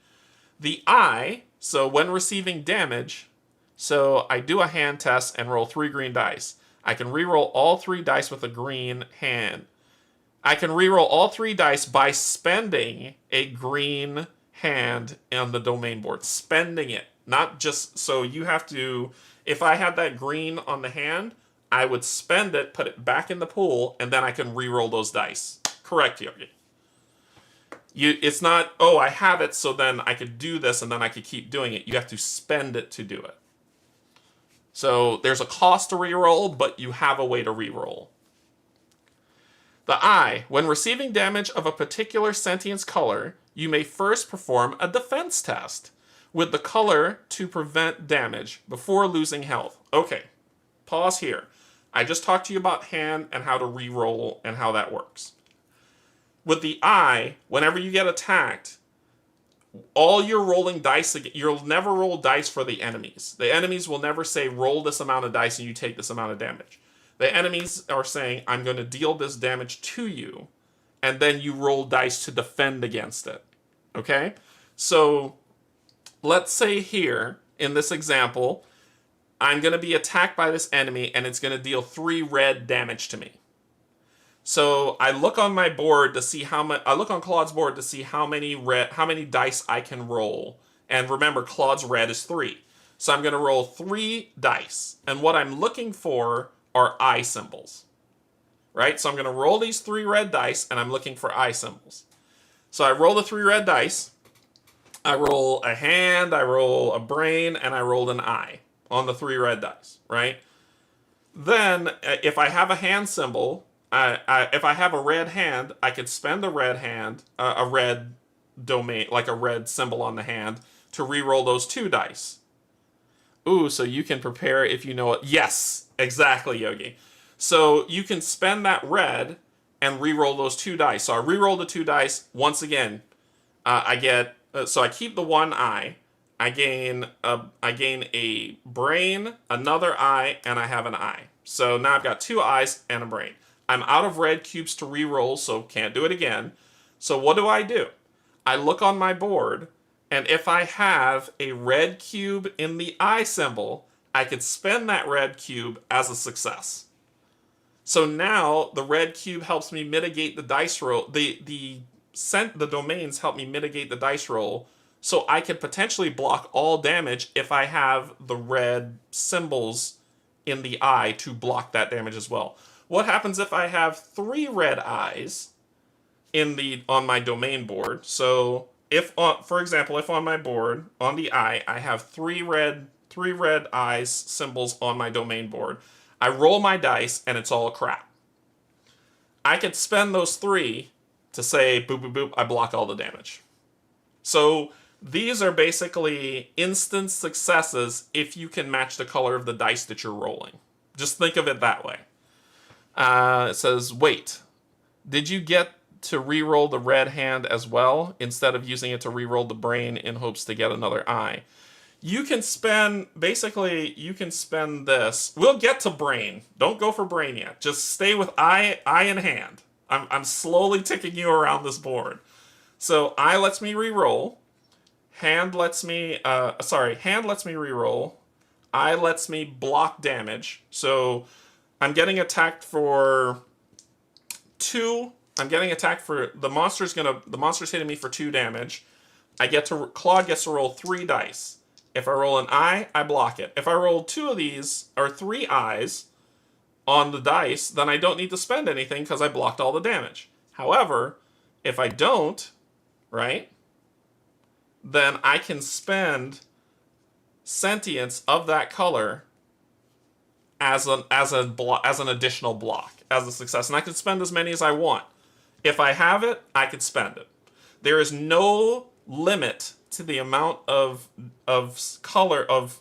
The eye, so when receiving damage, so I do a hand test and roll 3 green dice. I can re-roll all 3 dice with a green hand. I can re-roll all 3 dice by spending a green hand on the domain board. Spending it. Not just, so you have to, if I had that green on the hand, I would spend it, put it back in the pool, and then I can re-roll those dice. Correct, Yogi. It's not, oh, I have it, so then I could do this, and then I could keep doing it. You have to spend it to do it. So there's a cost to re-roll, but you have a way to re-roll. The eye. When receiving damage of a particular sentience color, you may first perform a defense test with the color to prevent damage before losing health. Okay, pause here. I just talked to you about hand and how to re-roll and how that works. With the eye, whenever you get attacked, all you're rolling dice, you'll never roll dice for the enemies. The enemies will never say, roll this amount of dice and you take this amount of damage. The enemies are saying, I'm going to deal this damage to you, and then you roll dice to defend against it. Okay? So, let's say here, in this example, I'm going to be attacked by this enemy, and it's going to deal 3 red damage to me. So I look on my board to see how much. I look on Claude's board to see how many dice I can roll. And remember, Claude's red is 3. So I'm going to roll 3 dice. And what I'm looking for are eye symbols. Right? So I'm going to roll these 3 red dice, and I'm looking for eye symbols. So I roll the 3 red dice, I roll a hand, I roll a brain, and I rolled an eye on the 3 red dice, right? Then, if I have a hand symbol, if I have a red hand, I could spend a red hand, a red domain, like a red symbol on the hand, to re-roll those 2 dice. Ooh, so you can prepare if you know it. Yes, exactly, Yogi. So you can spend that red and re-roll those 2 dice. So I re-roll the 2 dice. Once again, I get, so I keep the 1 eye. I gain a brain, another eye, and I have an eye. So now I've got 2 eyes and a brain. I'm out of red cubes to re-roll, so can't do it again. So what do? I look on my board, and if I have a red cube in the eye symbol, I could spend that red cube as a success. So now the red cube helps me mitigate the dice roll. The domains help me mitigate the dice roll, so I could potentially block all damage if I have the red symbols in the eye to block that damage as well. What happens if I have 3 red eyes on my domain board? So for example, if on my board on the eye I have 3 red eyes symbols on my domain board, I roll my dice and it's all crap. I could spend those 3 to say boop boop boop, I block all the damage. So these are basically instant successes if you can match the color of the dice that you're rolling. Just think of it that way. It says, wait, did you get to re-roll the red hand as well instead of using it to re-roll the brain in hopes to get another eye? You can spend this. We'll get to brain. Don't go for brain yet. Just stay with eye and hand. I'm slowly ticking you around this board. So eye lets me re-roll. Hand lets me re-roll. Eye lets me block damage. So I'm getting attacked for 2. I'm getting attacked for the monster's hitting me for 2 damage. Claude gets to roll 3 dice. If I roll an eye, I block it. If I roll 2 of these or 3 eyes on the dice, then I don't need to spend anything because I blocked all the damage. However, if I don't, right, then I can spend sentience of that color as an additional block, as a success. And I can spend as many as I want. If I have it, I can spend it. There is no limit to the amount of color of,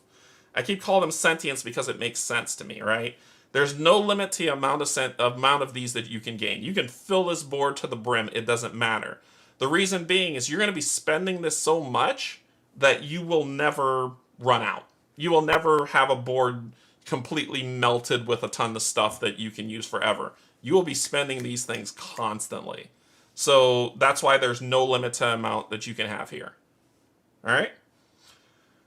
I keep calling them sentience because it makes sense to me, right? There's no limit to the amount of these that you can gain. You can fill this board to the brim, it doesn't matter. The reason being is you're going to be spending this so much that you will never run out. You will never have a board completely melted with a ton of stuff that you can use forever. You will be spending these things constantly. So that's why there's no limit to amount that you can have here. All right?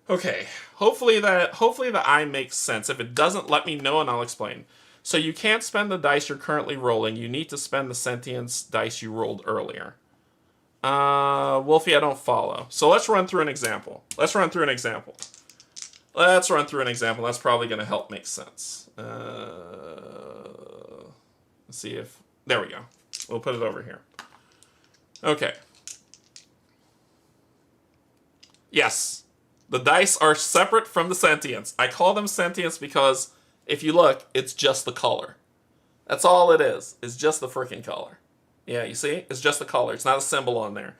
Okay. Hopefully the eye makes sense. If it doesn't, let me know and I'll explain. So you can't spend the dice you're currently rolling. You need to spend the sentience dice you rolled earlier. Wolfie, I don't follow. So let's run through an example. Let's run through an example. That's probably going to help make sense. Let's see if... There we go. We'll put it over here. Okay. Yes. The dice are separate from the sentience. I call them sentience because if you look, it's just the color. That's all it is. It's just the freaking color. Yeah, you see? It's just the color. It's not a symbol on there.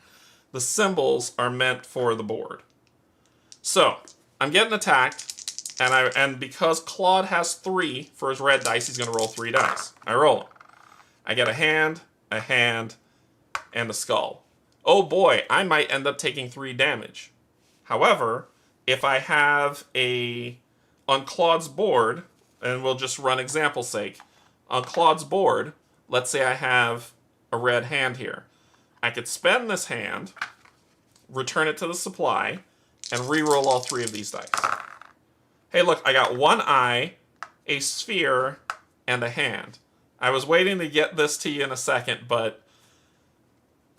The symbols are meant for the board. So, I'm getting attacked, and because Claude has 3 for his red dice, he's going to roll 3 dice. I roll them. I get a hand, and a skull. Oh boy, I might end up taking 3 damage. However, if I have on Claude's board, and we'll just run example's sake, on Claude's board, let's say I have a red hand here. I could spend this hand, return it to the supply, and re-roll all 3 of these dice. Hey look, I got 1 eye, a sphere, and a hand. I was waiting to get this to you in a second, but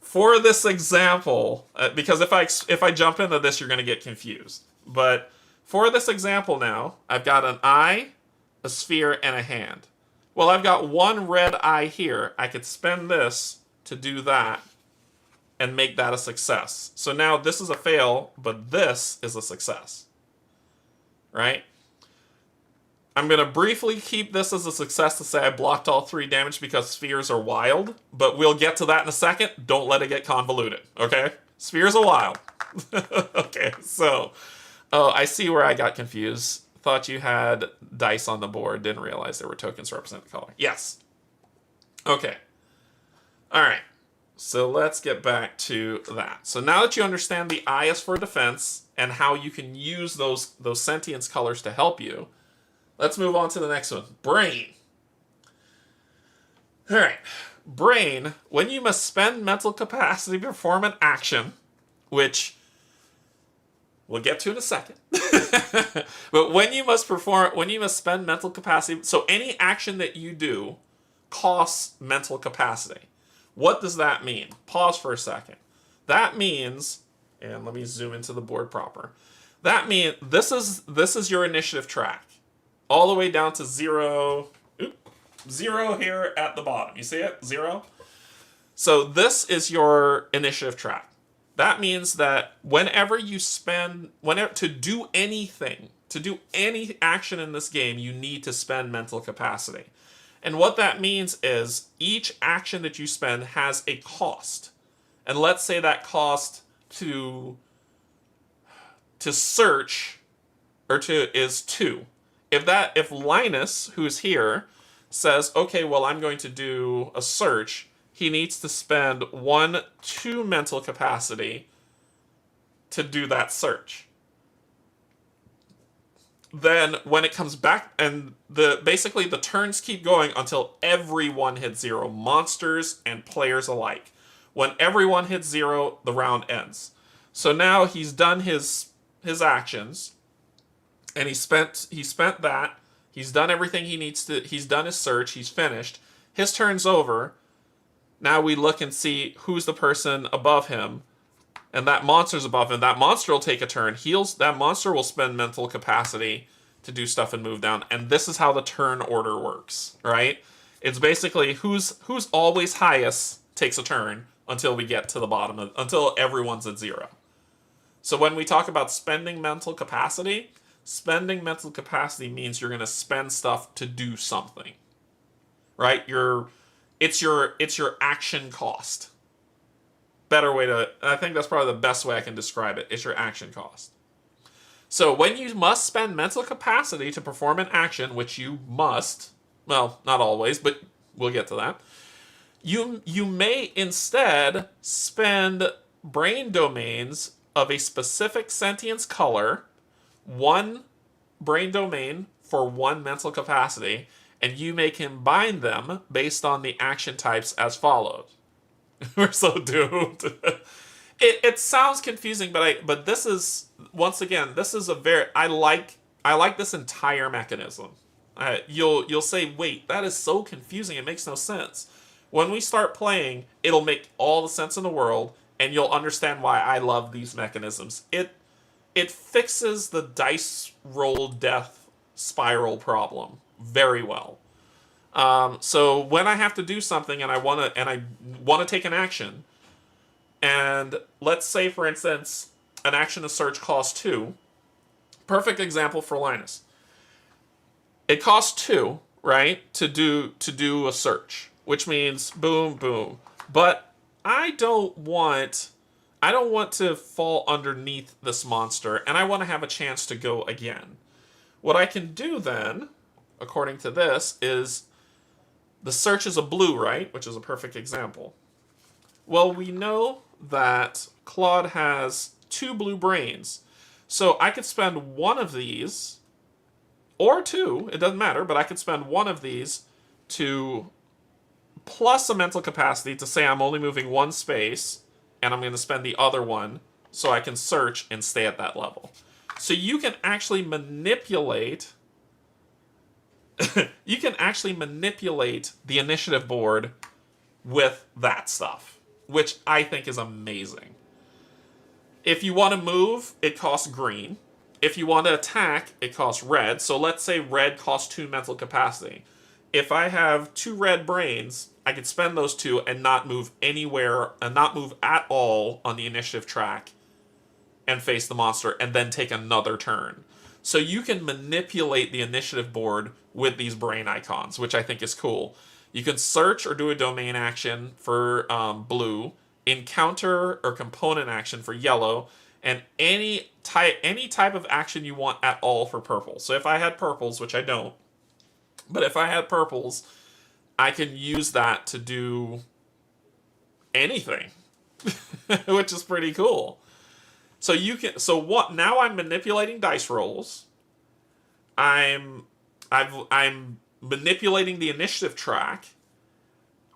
for this example, because if I jump into this, you're going to get confused. But for this example now, I've got an eye, a sphere, and a hand. Well, I've got 1 red eye here. I could spend this to do that. and make that a success. So now this is a fail, but this is a success. Right? I'm going to briefly keep this as a success to say I blocked all 3 damage because spheres are wild, but we'll get to that in a second. Don't let it get convoluted, okay? Spheres are wild. Okay, so... Oh, I see where I got confused. Thought you had dice on the board. Didn't realize there were tokens representing color. Yes. Okay. Alright. So let's get back to that. So now that you understand the eye is for defense and how you can use those sentience colors to help you, let's move on to the next one. Brain. Alright. Brain, when you must spend mental capacity to perform an action, which we'll get to in a second. But when you must spend mental capacity, so any action that you do costs mental capacity. What does that mean? Pause for a second. That means, and let me zoom into the board proper. That means this is your initiative track. All the way down to 0. Zero here at the bottom. You see it? 0. So this is your initiative track. That means that whenever to do anything, to do any action in this game, you need to spend mental capacity. And what that means is each action that you spend has a cost. And let's say that cost to search is 2. If Linus, who's here, says, okay, well, I'm going to do a search, he needs to spend 2 mental capacity to do that search. Then when it comes back, and basically the turns keep going until everyone hits 0, monsters and players alike. When everyone hits 0, the round ends. So now he's done his actions, and he spent that. He's done everything he needs to. He's done his search. He's finished. His turn's over. Now we look and see who's the person above him, and that monster's above him. That monster will take a turn. That monster will spend mental capacity to do stuff and move down. And this is how the turn order works, right? It's basically who's always highest takes a turn until we get to the bottom, until everyone's at 0. So when we talk about spending mental capacity means you're going to spend stuff to do something, right? It's your action cost. I think that's probably the best way I can describe it. It's your action cost. So when you must spend mental capacity to perform an action, which you must, well, not always, but we'll get to that, you may instead spend brain domains of a specific sentience color, 1 brain domain for 1 mental capacity, and you may combine them based on the action types as follows. We're so doomed. It sounds confusing, but this is, once again, this is I like this entire mechanism. You'll say, wait, that is so confusing, it makes no sense. When we start playing, it'll make all the sense in the world, and you'll understand why I love these mechanisms. It fixes the dice roll death spiral problem very well. So when I have to do something and I want to take an action, and let's say, for instance, an action to search costs 2. Perfect example for Linus. It costs 2, right, to do a search, which means boom, boom. But I don't want to fall underneath this monster, and I want to have a chance to go again. What I can do then, according to this, is the search is a blue, right? Which is a perfect example. Well, we know that Claude has 2 blue brains. So I could spend 1 of these, or 2, it doesn't matter, but I could spend 1 of these to plus a mental capacity to say I'm only moving 1 space, and I'm going to spend the other 1 so I can search and stay at that level. So you can actually manipulate the initiative board with that stuff, which I think is amazing. If you want to move, it costs green. If you want to attack, it costs red. So let's say red costs 2 mental capacity. If I have 2 red brains, I could spend those 2 and not move anywhere, and not move at all on the initiative track and face the monster, and then take another turn. So you can manipulate the initiative board with these brain icons, which I think is cool. You can search or do a domain action for blue, encounter or component action for yellow, and any type of action you want at all for purple. So if I had purples, which I don't, but if I had purples, I can use that to do anything, which is pretty cool. So what? Now I'm manipulating dice rolls. I'm manipulating the initiative track.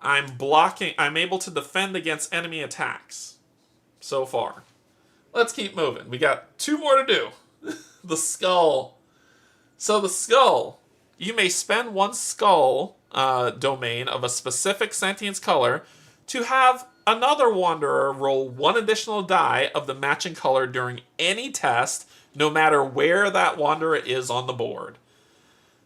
I'm able to defend against enemy attacks. So far, let's keep moving. We got 2 more to do. The skull. So the skull. You may spend 1 skull domain of a specific sentience color to have another wanderer roll 1 additional die of the matching color during any test, no matter where that wanderer is on the board.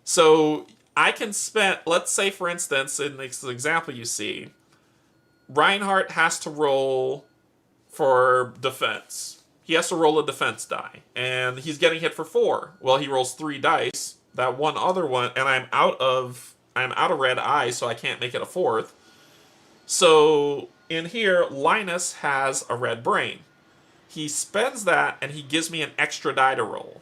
So I can spend, let's say for instance, in this example you see, Reinhardt has to roll for defense. He has to roll a defense die, and he's getting hit for 4. Well, he rolls 3 dice. That one other one, and I'm out of red eye, so I can't make it a 4th. So in here, Linus has a red brain. He spends that, and he gives me an extra die to roll.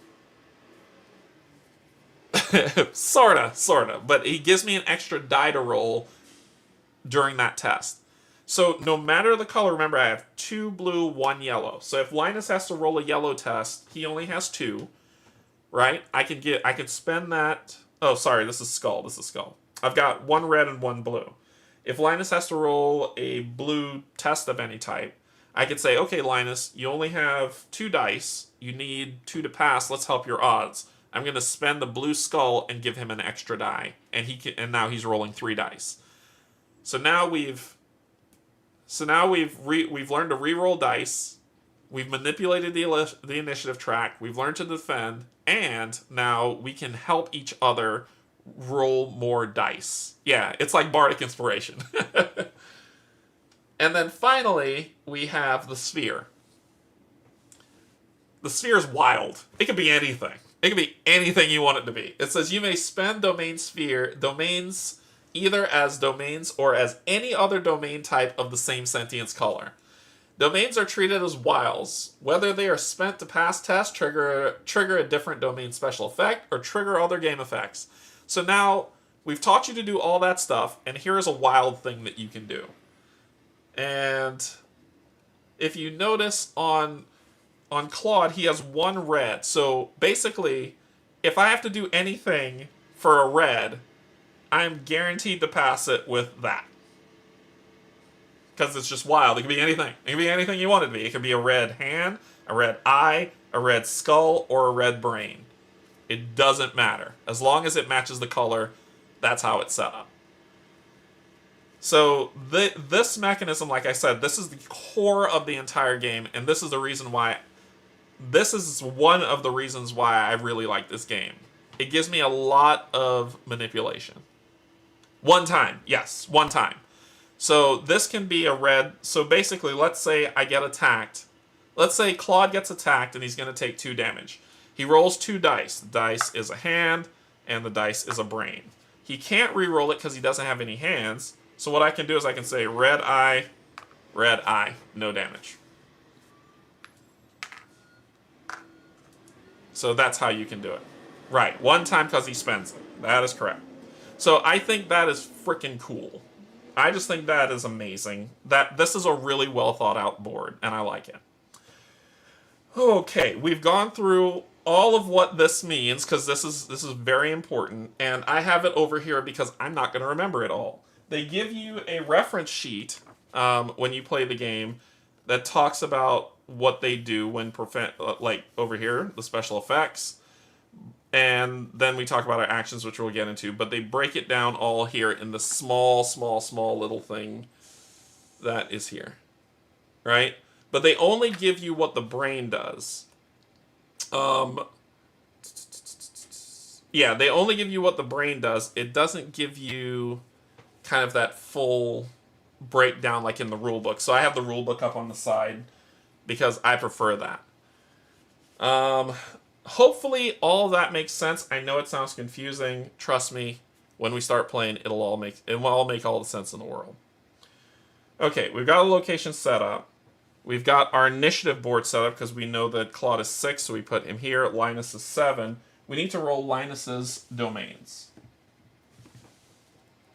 sorta, but he gives me an extra die to roll during that test. So no matter the color, remember I have 2 blue, 1 yellow. So if Linus has to roll a yellow test, he only has 2, right? I can spend that. Oh, sorry, this is skull. I've got 1 red and 1 blue. If Linus has to roll a blue test of any type, I could say, okay, Linus, you only have 2 dice. You need 2 to pass. Let's help your odds. I'm going to spend the blue skull and give him an extra die, and now he's rolling 3 dice. So now we've learned to re-roll dice. We've manipulated the initiative track. We've learned to defend, and now we can help each other roll more dice. Yeah, it's like bardic inspiration. And then finally, we have the sphere. The sphere is wild. It could be anything. It could be anything you want it to be. It says you may spend domains either as domains or as any other domain type of the same sentience color. Domains are treated as wilds. Whether they are spent to pass tests, trigger a different domain special effect, or trigger other game effects. So now, we've taught you to do all that stuff, and here is a wild thing that you can do. And if you notice on Claude, he has 1 red. So basically, if I have to do anything for a red, I'm guaranteed to pass it with that. Because it's just wild. It can be anything. It can be anything you want it to be. It can be a red hand, a red eye, a red skull, or a red brain. It doesn't matter. As long as it matches the color, that's how it's set up. So this mechanism, like I said, this is the core of the entire game, and this is the reason why. This is one of the reasons why I really like this game. It gives me a lot of manipulation. 1 time, yes, 1 time. So this can be a red. So basically, let's say I get attacked. Let's say Claude gets attacked and he's going to take 2 damage. He rolls 2 dice. The dice is a hand and the dice is a brain. He can't re-roll it because he doesn't have any hands. So what I can do is I can say red eye, no damage. So that's how you can do it. Right, 1 time because he spends it. That is correct. So I think that is freaking cool. I just think that is amazing. That this is a really well thought out board, and I like it. Okay, we've gone through all of what this means because this is very important, and I have it over here because I'm not going to remember it all. They give you a reference sheet when you play the game that talks about what they do when like over here, the special effects. And then we talk about our actions, which we'll get into. But they break it down all here in the small little thing that is here. Right? But they only give you what the brain does. Yeah, they only give you what the brain does. It doesn't give you kind of that full breakdown like in the rule book. So I have the rule book up on the side because I prefer that. Hopefully all of that makes sense. I know it sounds confusing. Trust me, when we start playing, it will all make all the sense in the world. Okay, we've got a location set up. We've got our initiative board set up because we know that Claude is 6, so we put him here. Linus is 7. We need to roll Linus's domains.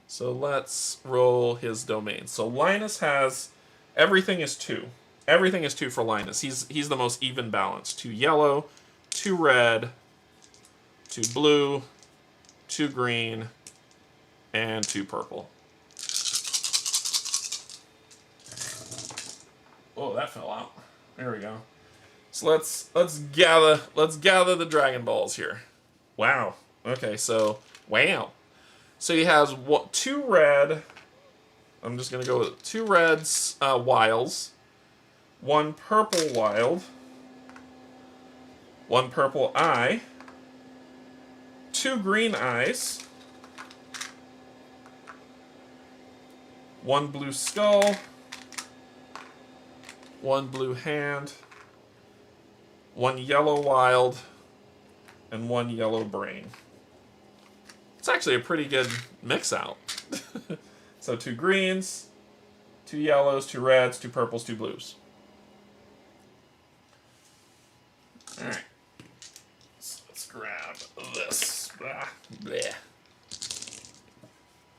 So let's roll his domains. So Linus has, everything is 2. Everything is 2 for Linus. He's the most even balanced. 2 yellow, 2 red, 2 blue, 2 green, and 2 purple. Oh, that fell out. There we go. So let's gather the Dragon Balls here. Wow. Okay, so wow. So he has 2 red. I'm just gonna go with 2 reds wilds, 1 purple wild, 1 purple eye, 2 green eyes, 1 blue skull, 1 blue hand, 1 yellow wild, and 1 yellow brain. It's actually a pretty good mix out. So 2 greens, 2 yellows, 2 reds, 2 purples, 2 blues. Alright. So let's grab this. Bleh.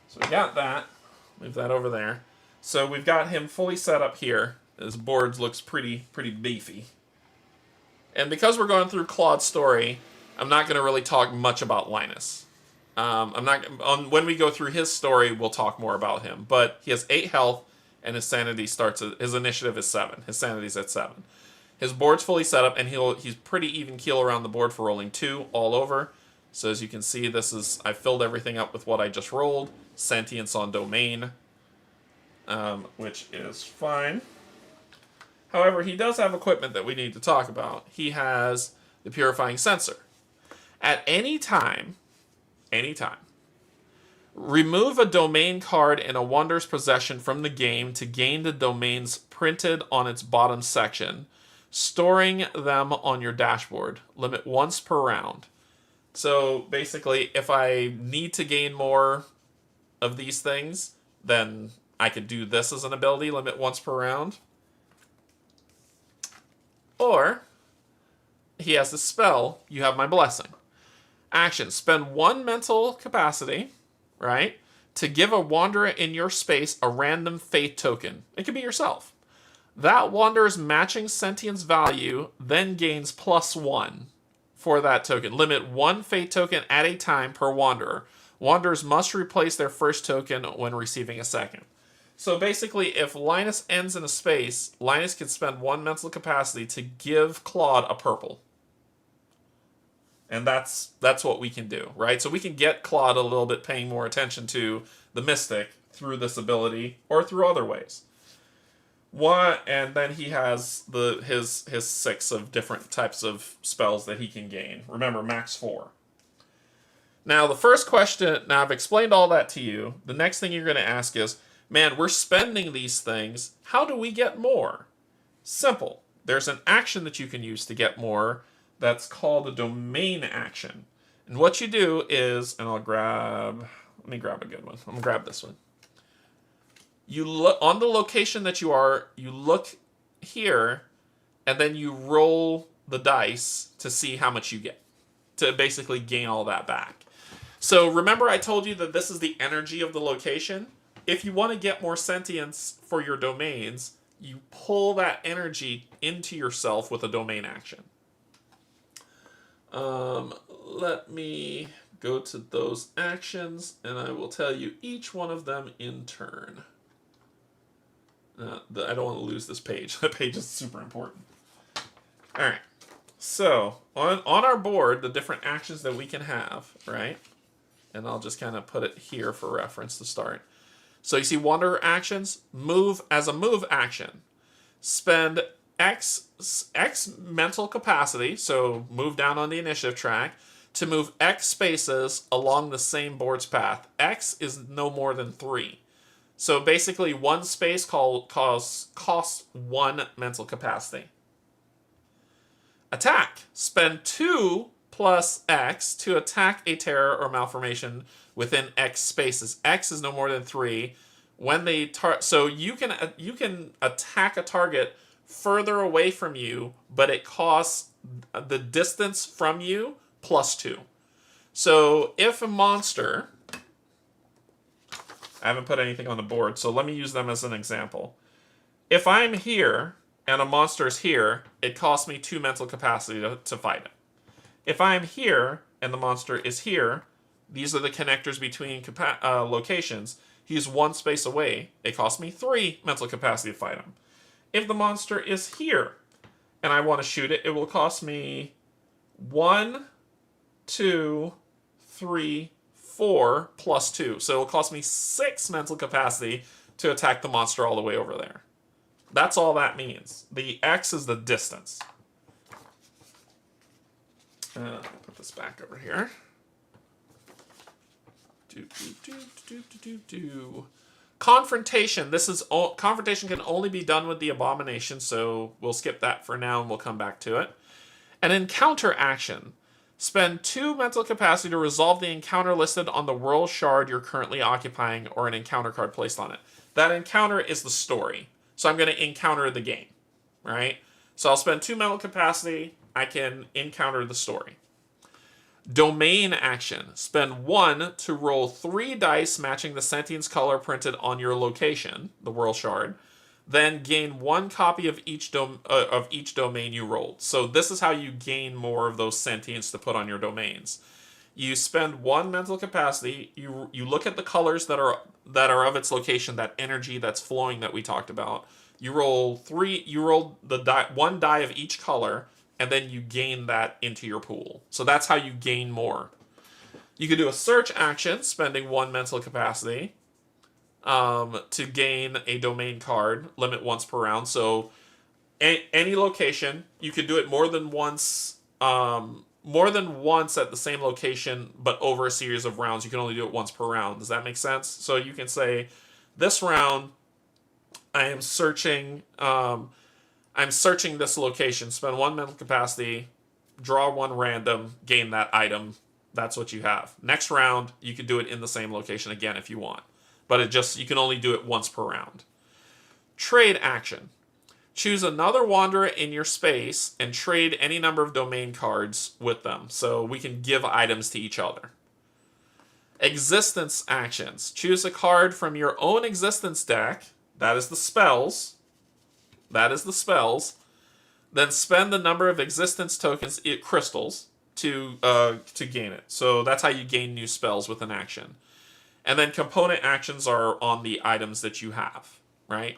So we got that. Move that over there. So we've got him fully set up here. His board looks pretty beefy. And because we're going through Claude's story, I'm not going to really talk much about Linus. When we go through his story, we'll talk more about him. But he has 8 health, and his sanity his initiative is 7. His sanity's at 7. His board's fully set up, and he's pretty even keel around the board for rolling 2 all over. So as you can see, I filled everything up with what I just rolled. Sentience on domain, which is fine. However, he does have equipment that we need to talk about. He has the purifying sensor. At any time, remove a domain card in a wanderer's possession from the game to gain the domains printed on its bottom section, storing them on your dashboard. Limit once per round. So basically, if I need to gain more of these things, then I could do this as an ability, limit once per round. Or, he has the spell, You Have My Blessing. Action, spend 1 mental capacity, right, to give a wanderer in your space a random fate token. It could be yourself. That wanderer's matching sentience value then gains +1 for that token. Limit 1 fate token at a time per wanderer. Wanderers must replace their first token when receiving a second. So basically, if Linus ends in a space, Linus can spend 1 mental capacity to give Claude a purple. And that's what we can do, right? So we can get Claude a little bit paying more attention to the mystic through this ability or through other ways. And then he has his 6 of different types of spells that he can gain. Remember, max 4. Now, the first question, now I've explained all that to you. The next thing you're going to ask is, man, we're spending these things. How do we get more? Simple. There's an action that you can use to get more that's called a domain action. And what you do is, and let me grab a good one. I'm going to grab this one. You look on the location that you are, you look here, and then you roll the dice to see how much you get, to basically gain all that back. So remember I told you that this is the energy of the location? If you want to get more sentience for your domains, you pull that energy into yourself with a domain action. Let me go to those actions, and I will tell you each one of them in turn. I don't want to lose this page. That page is super important. Alright. So, on our board, the different actions that we can have, right? And I'll just kind of put it here for reference to start. So you see Wanderer actions. Move as a move action. Spend X mental capacity, so move down on the initiative track, to move X spaces along the same board's path. X is no more than 3. So basically, one space costs 1 mental capacity. Attack. Spend 2 plus X to attack a terror or malformation within X spaces. X is no more than 3. When they so you can attack a target further away from you, but it costs the distance from you plus 2. So if a monster, I haven't put anything on the board, so let me use them as an example. If I'm here and a monster is here, it costs me 2 mental capacity to fight it. If I'm here and the monster is here, these are the connectors between locations. He's 1 space away. It costs me 3 mental capacity to fight him. If the monster is here and I want to shoot it, it will cost me 1, 2, 3, 4 plus 2. So it will cost me 6 mental capacity to attack the monster all the way over there. That's all that means. The X is the distance. Put this back over here. Confrontation. Confrontation can only be done with the abomination, so we'll skip that for now and we'll come back to it. An encounter action. Spend 2 mental capacity to resolve the encounter listed on the world shard you're currently occupying or an encounter card placed on it. That encounter is the story. So I'm going to encounter the game, right? So I'll spend 2 mental capacity. I can encounter the story. Domain action. Spend 1 to roll 3 dice matching the sentience color printed on your location, the world shard. Then gain 1 copy of each domain you rolled. So this is how you gain more of those sentience to put on your domains. You spend 1 mental capacity. You look at the colors that are of its location, that energy that's flowing that we talked about. You roll 3. You roll the 1 die of each color, and then you gain that into your pool. So that's how you gain more. You could do a search action, spending 1 mental capacity to gain a domain card, limit once per round. So any location, you could do it more than once at the same location, but over a series of rounds. You can only do it once per round. Does that make sense? So you can say, this round, I am searching this location. Spend 1 mental capacity, draw 1 random, gain that item. That's what you have. Next round, you can do it in the same location again if you want. But you can only do it once per round. Trade action. Choose another wanderer in your space and trade any number of domain cards with them. So we can give items to each other. Existence actions. Choose a card from your own existence deck. That is the spells. Then spend the number of existence tokens, crystals, to gain it. So that's how you gain new spells with an action. And then component actions are on the items that you have, right?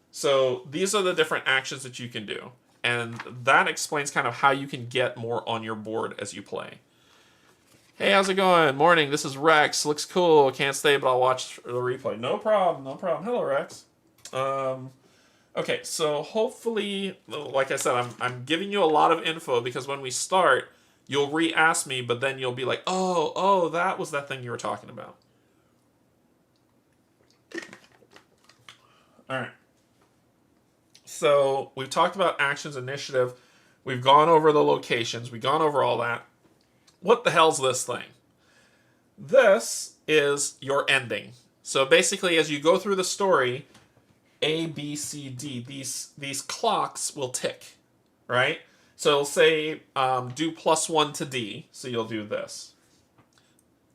So these are the different actions that you can do. And that explains kind of how you can get more on your board as you play. Hey, how's it going? Morning, this is Rex. Looks cool. Can't stay, but I'll watch the replay. No problem. Hello, Rex. Okay, so hopefully, like I said, I'm giving you a lot of info because when we start, you'll re-ask me, but then you'll be like, oh, that was that thing you were talking about. All right. So we've talked about actions, initiative. We've gone over the locations. We've gone over all that. What the hell's this thing? This is your ending. So basically, as you go through the story, A, B, C, D, these clocks will tick, right? So it'll say do +1 to D, so you'll do this.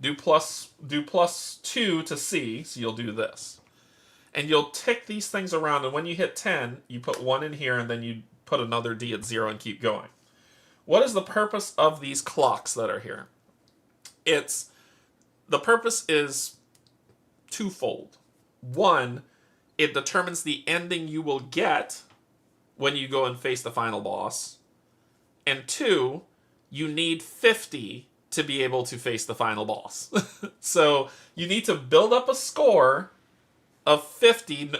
Do plus 2 to C, so you'll do this. And you'll tick these things around, and when you hit 10, you put 1 in here, and then you put another D at 0 and keep going. What is the purpose of these clocks that are here? The purpose is twofold. 1, it determines the ending you will get when you go and face the final boss. And 2, you need 50 to be able to face the final boss. So you need to build up a score of 50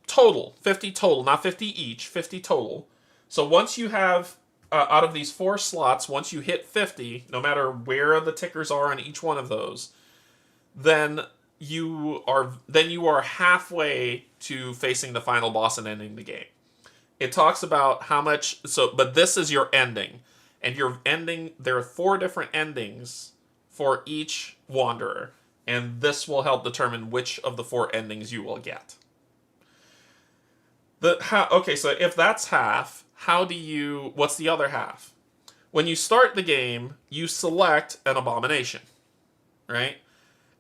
total. 50 total, not 50 each, 50 total. So once you have out of these 4 slots, once you hit 50, no matter where the tickers are on each one of those, then you are halfway to facing the final boss and ending the game. It talks about how much, but this is your ending. And your ending, there are 4 different endings for each wanderer. And this will help determine which of the 4 endings you will get. Okay, so if that's half, what's the other half? When you start the game, you select an abomination, right?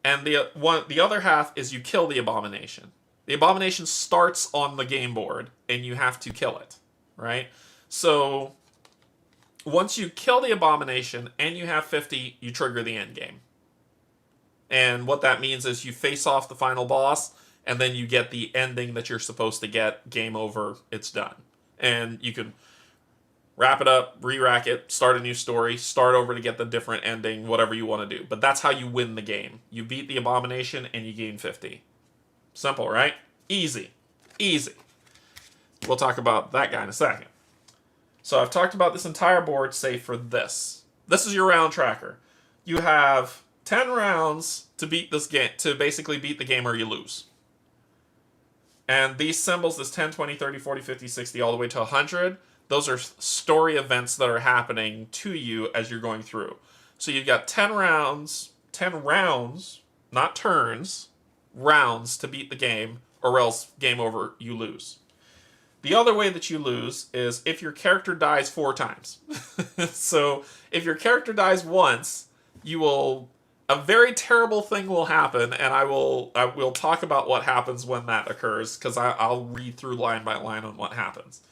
And the other half is you kill the abomination. The abomination starts on the game board, and you have to kill it, right? So once you kill the abomination and you have 50, you trigger the end game. And what that means is you face off the final boss, and then you get the ending that you're supposed to get. Game over, it's done. And you can wrap it up, re-rack it, start a new story, start over to get the different ending, whatever you want to do. But that's how you win the game. You beat the abomination and you gain 50. Simple, right? Easy. Easy. We'll talk about that guy in a second. So I've talked about this entire board, save for this. This is your round tracker. You have 10 rounds to beat this game, to basically beat the game or you lose. And these symbols, this 10, 20, 30, 40, 50, 60, all the way to 100, those are story events that are happening to you as you're going through. So you've got 10 rounds, not turns, rounds to beat the game, or else game over, you lose. The other way that you lose is if your character dies 4 times. So if your character dies once, a very terrible thing will happen, and I will talk about what happens when that occurs, because I'll read through line by line on what happens.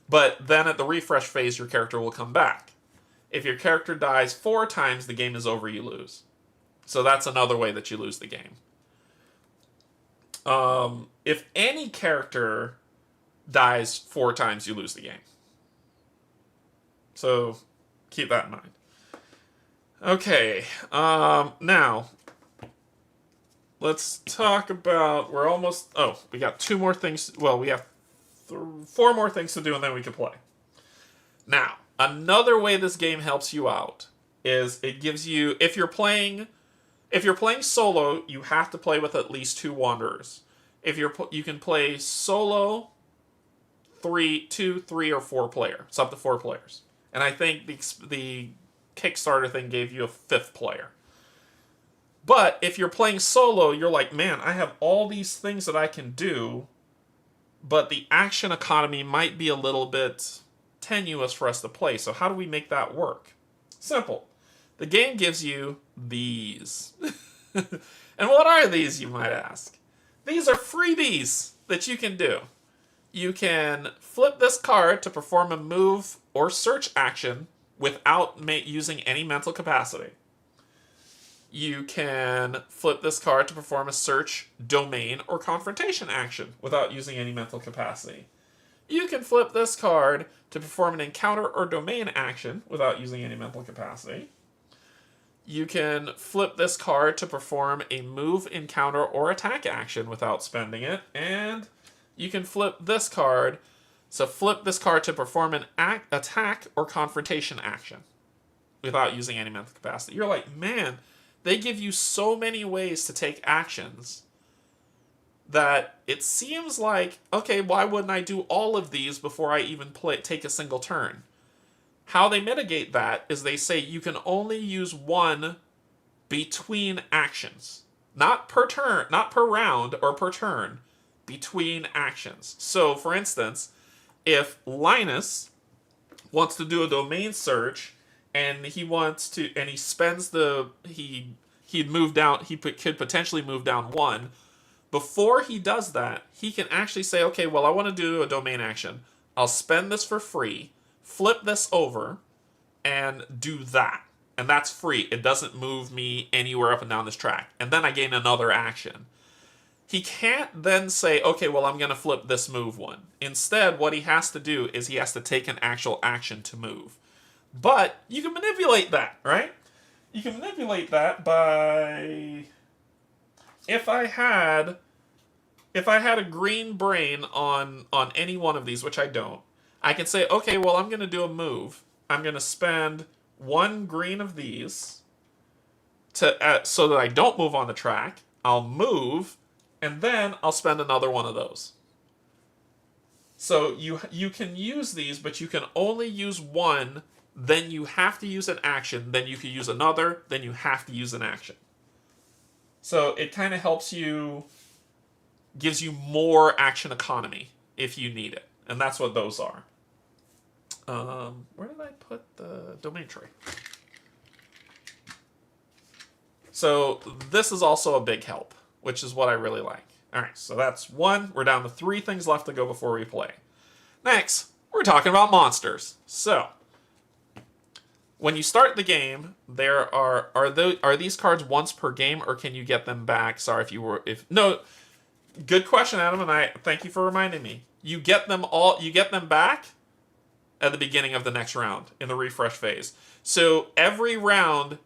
But then at the refresh phase, your character will come back. If your character dies 4 times, the game is over, you lose. So that's another way that you lose the game. If any character dies 4 times, you lose the game. So keep that in mind. Okay, now let's talk about, we got 2 more things, well, we have 4 more things to do and then we can play. Now, another way this game helps you out is it gives you, if you're playing solo, you have to play with at least 2 wanderers. You can play solo 2, 3, or 4 player. It's up to 4 players. And I think the Kickstarter thing gave you a 5th player. But if you're playing solo, you're like, man, I have all these things that I can do, but the action economy might be a little bit tenuous for us to play. So how do we make that work? Simple. The game gives you these. And what are these, you might ask? These are freebies that you can do. You can flip this card to perform a move or search action without using any mental capacity. You can flip this card to perform a search, domain, or confrontation action without using any mental capacity. You can flip this card to perform an encounter or domain action without using any mental capacity. You can flip this card to perform a move, encounter, or attack action without spending it. And you can flip this card to perform an attack or confrontation action without using any mental capacity. You're like, man, they give you so many ways to take actions that it seems like, okay, why wouldn't I do all of these before I even take a single turn? How they mitigate that is they say you can only use 1 between actions. Not per turn, not per round or per turn, between actions. So, for instance, if Linus wants to do a domain search and he spends he'd move down, he could potentially move down 1. Before he does that, he can actually say, okay, well, I want to do a domain action. I'll spend this for free, flip this over, and do that. And that's free. It doesn't move me anywhere up and down this track. And then I gain another action. He can't then say, okay, well, I'm going to flip this move 1. Instead, what he has to do is he has to take an actual action to move. But you can manipulate that, right? You can manipulate that by... If I had a green brain on any one of these, which I don't, I can say, okay, well, I'm going to do a move. I'm going to spend 1 green of these to so that I don't move on the track. I'll move, and then I'll spend another one of those. So you can use these, but you can only use one, then you have to use an action, then you can use another, then you have to use an action. So it kind of helps you, gives you more action economy if you need it. And that's what those are. Where did I put the domain tree? So this is also a big help, which is what I really like. Alright, so that's 1. We're down to 3 things left to go before we play. Next, we're talking about monsters. So, when you start the game, there are these cards once per game, or can you get them back? Sorry no, good question, Adam, and I thank you for reminding me. You get them back at the beginning of the next round in the refresh phase. So every round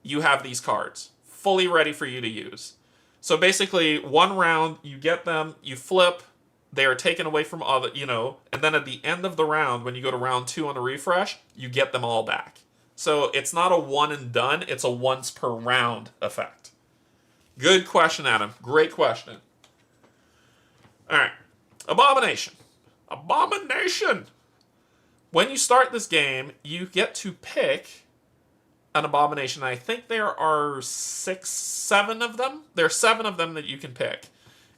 you have these cards fully ready for you to use. So basically, 1 round you get them, you flip, they are taken away from other, and then at the end of the round, when you go to round 2 on the refresh, you get them all back. So it's not a one and done, it's a once per round effect. Good question, Adam. Great question. Alright. Abomination. Abomination! When you start this game, you get to pick an abomination. I think there are 7 of them. There are 7 of them that you can pick.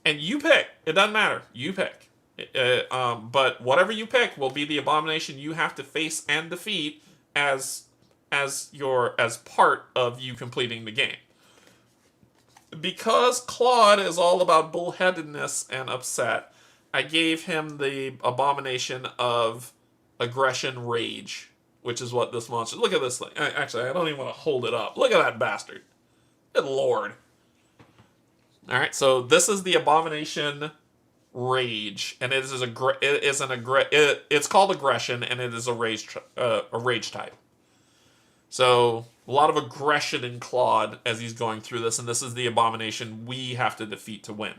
And you pick. It doesn't matter. You pick. But whatever you pick will be the abomination you have to face and defeat as part of you completing the game. Because Claude is all about bullheadedness and upset, I gave him the abomination of aggression rage, which is what this monster... Look at this thing. Actually, I don't even want to hold it up. Look at that bastard. Good lord. Alright, so this is the abomination rage, and it's called aggression, and it is a rage type. So, a lot of aggression in Claude as he's going through this, and this is the abomination we have to defeat to win.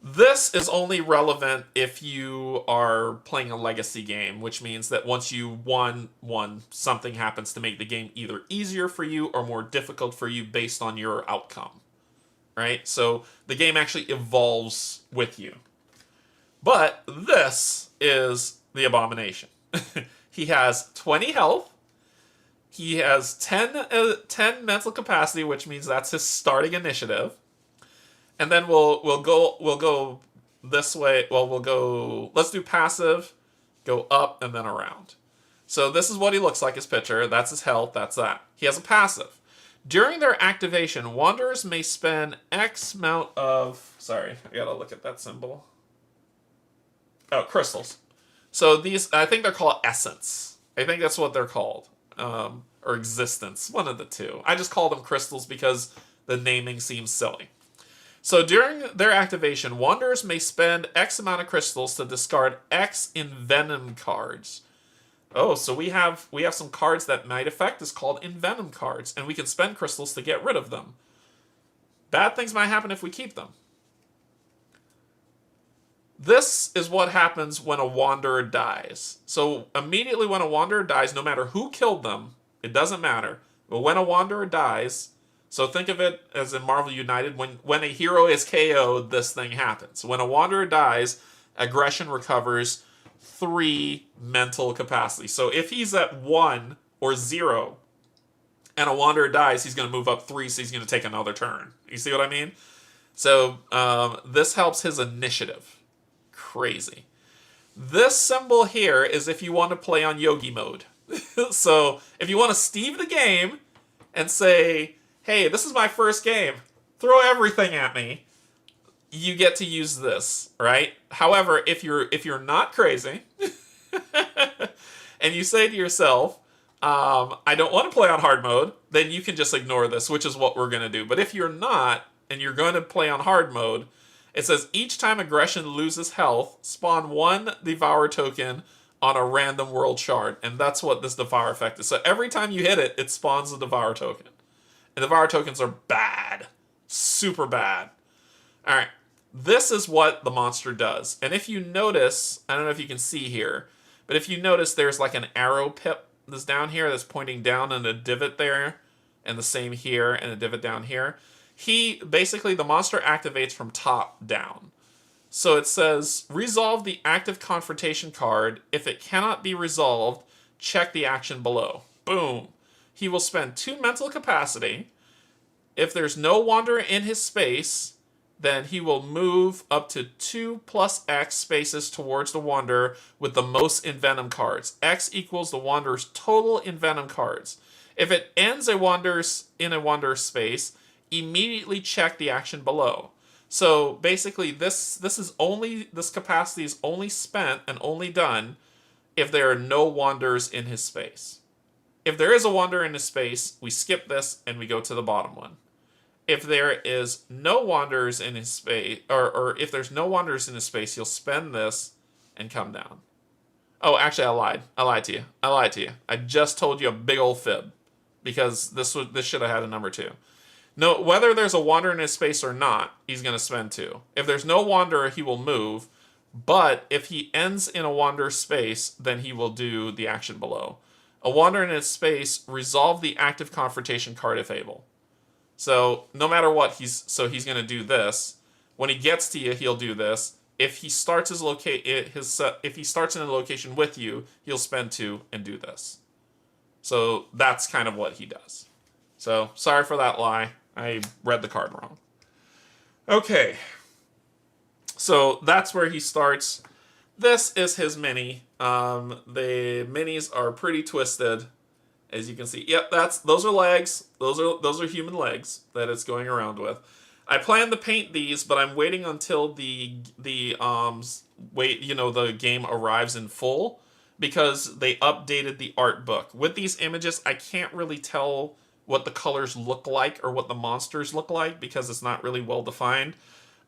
This is only relevant if you are playing a legacy game, which means that once you won one, something happens to make the game either easier for you or more difficult for you based on your outcome. Right? So the game actually evolves with you. But this is the abomination. He has 20 health. He has 10 mental capacity, which means that's his starting initiative. And then we'll go this way. Well, let's do passive, go up, and then around. So this is what he looks like, his picture. That's his health, that's that. He has a passive. During their activation, wanderers may spend X amount of... Sorry, I gotta look at that symbol. Oh, crystals. So these, I think they're called essence. I think that's what they're called. Or existence, one of the two. I just call them crystals because the naming seems silly. So during their activation, wanderers may spend X amount of crystals to discard X envenom cards. Oh, so we have some cards that might affect us called envenom cards, and we can spend crystals to get rid of them. Bad things might happen if we keep them. This is what happens when a wanderer dies. So immediately when a wanderer dies, no matter who killed them, it doesn't matter. But when a wanderer dies... So think of it as in Marvel United, when a hero is KO'd, this thing happens. When a wanderer dies, aggression recovers 3 mental capacity. So if he's at 1 or 0, and a wanderer dies, he's going to move up 3, so he's going to take another turn. You see what I mean? So this helps his initiative. Crazy. This symbol here is if you want to play on Yogi mode. So if you want to Steve the game and say... Hey, this is my first game. Throw everything at me. You get to use this, right? However, if you're not crazy, and you say to yourself, I don't want to play on hard mode, then you can just ignore this, which is what we're going to do. But if you're not, and you're going to play on hard mode, it says each time aggression loses health, spawn 1 Devour token on a random world shard. And that's what this Devour effect is. So every time you hit it, it spawns a Devour token. And Devour tokens are bad. Super bad. Alright. This is what the monster does. And if you notice, I don't know if you can see here, But if you notice, there's like an arrow pip that's down here that's pointing down and a divot there, and the same here and a divot down here. The monster activates from top down. So it says, resolve the active confrontation card. If it cannot be resolved, check the action below. Boom. He will spend 2 mental capacity. If there's no wanderer in his space, then he will move up to 2 plus X spaces towards the wanderer with the most envenom cards. X equals the wanderer's total envenom cards. If it ends in a wanderer space, immediately check the action below. So basically, this capacity is only spent and only done if there are no wanderers in his space. If there is a wanderer in his space, we skip this and we go to the bottom one. If there is no wanderers in his space, or if there's no wanderers in his space, you'll spend this and come down. Oh, actually, I lied. I lied to you. I just told you a big old fib, because this should have had a number 2. No, whether there's a wanderer in his space or not, he's going to spend 2. If there's no wanderer, he will move. But if he ends in a wanderer space, then he will do the action below. A wanderer in his space, resolve the active confrontation card if able. So no matter what, he's going to do this. When he gets to you, he'll do this. If he starts if he starts in a location with you, he'll spend 2 and do this. So that's kind of what he does. So sorry for that lie. I read the card wrong. Okay. So that's where he starts. This is his mini. The minis are pretty twisted, as you can see. Yep, those are legs. Those are human legs that it's going around with. I plan to paint these, but I'm waiting until the game arrives in full, because they updated the art book. With these images, I can't really tell what the colors look like or what the monsters look like, because it's not really well defined.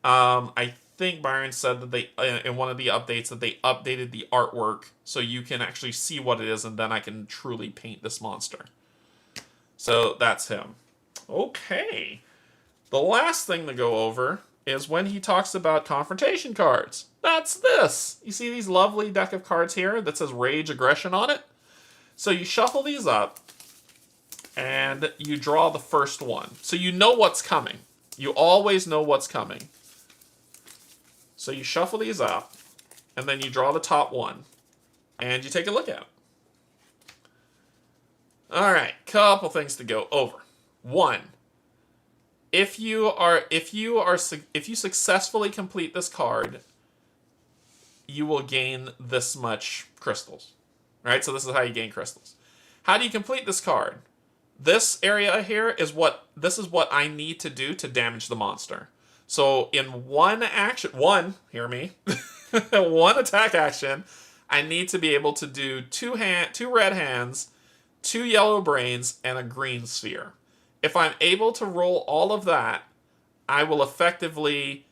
I think Byron said that they, in one of the updates, that they updated the artwork so you can actually see what it is, and then I can truly paint this monster. So that's him. Okay. The last thing to go over is when he talks about confrontation cards. That's this. You see these lovely deck of cards here that says Rage Aggression on it? So you shuffle these up, and you draw the first one. So you know what's coming. You always know what's coming. So you shuffle these up, and then you draw the top one, and you take a look at it. All right, couple things to go over. 1, if you successfully complete this card, you will gain this much crystals. All right, so this is how you gain crystals. How do you complete this card? This area here is what I need to do to damage the monster. So in one attack action, I need to be able to do 2 red hands, 2 yellow brains, and a green sphere. If I'm able to roll all of that, I will effectively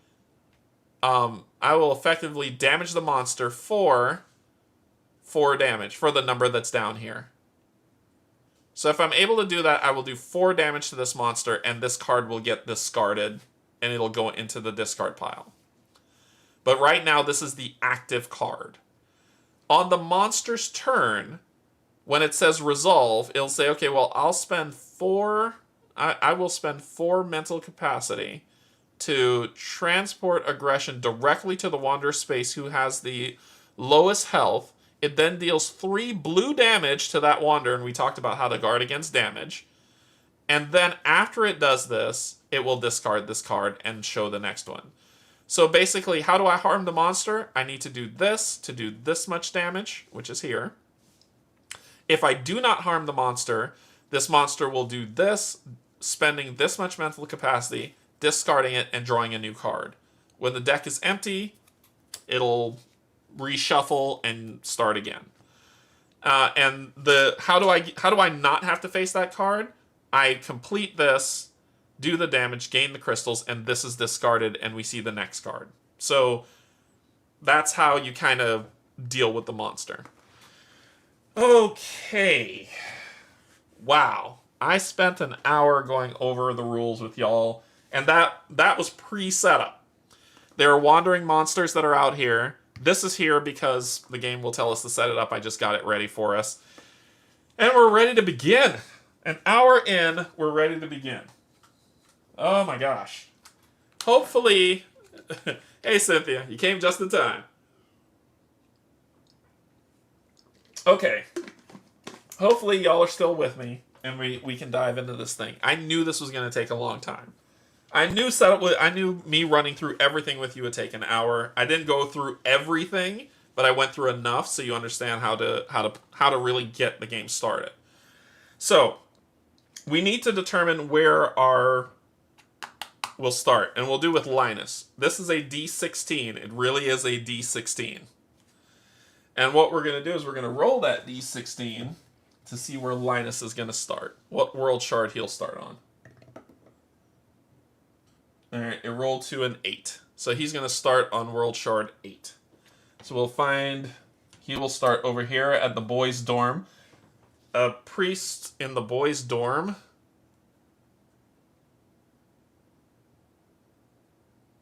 damage the monster for 4 damage for the number that's down here. So if I'm able to do that, I will do 4 damage to this monster, and this card will get discarded, and it'll go into the discard pile. But right now, this is the active card. On the monster's turn, when it says resolve, it'll say, okay, well, I'll spend 4... I will spend 4 mental capacity to transport aggression directly to the Wanderer space, who has the lowest health. It then deals 3 blue damage to that Wanderer, and we talked about how to guard against damage. And then after it does this, it will discard this card and show the next one. So basically, how do I harm the monster? I need to do this to do this much damage, which is here. If I do not harm the monster, this monster will do this, spending this much mental capacity, discarding it, and drawing a new card. When the deck is empty, it'll reshuffle and start again. And how do I not have to face that card? I complete this, do the damage, gain the crystals, and this is discarded, and we see the next card. So that's how you kind of deal with the monster. Okay. Wow. I spent an hour going over the rules with y'all, and that was pre-setup. There are wandering monsters that are out here. This is here because the game will tell us to set it up. I just got it ready for us. And we're ready to begin. An hour in, we're ready to begin. Oh my gosh. Hopefully... Hey, Cynthia, you came just in time. Okay. Hopefully y'all are still with me, and we can dive into this thing. I knew this was going to take a long time. I knew me running through everything with you would take an hour. I didn't go through everything, but I went through enough so you understand how to really get the game started. So, we need to determine where we'll start, and we'll do with Linus. This is a D16. It really is a D16. And what we're going to do is we're going to roll that D16 to see where Linus is going to start. What world shard he'll start on. Alright, it rolled to an 8. So he's going to start on world shard 8. So we'll find... He will start over here at the boys' dorm. A priest in the boys' dorm.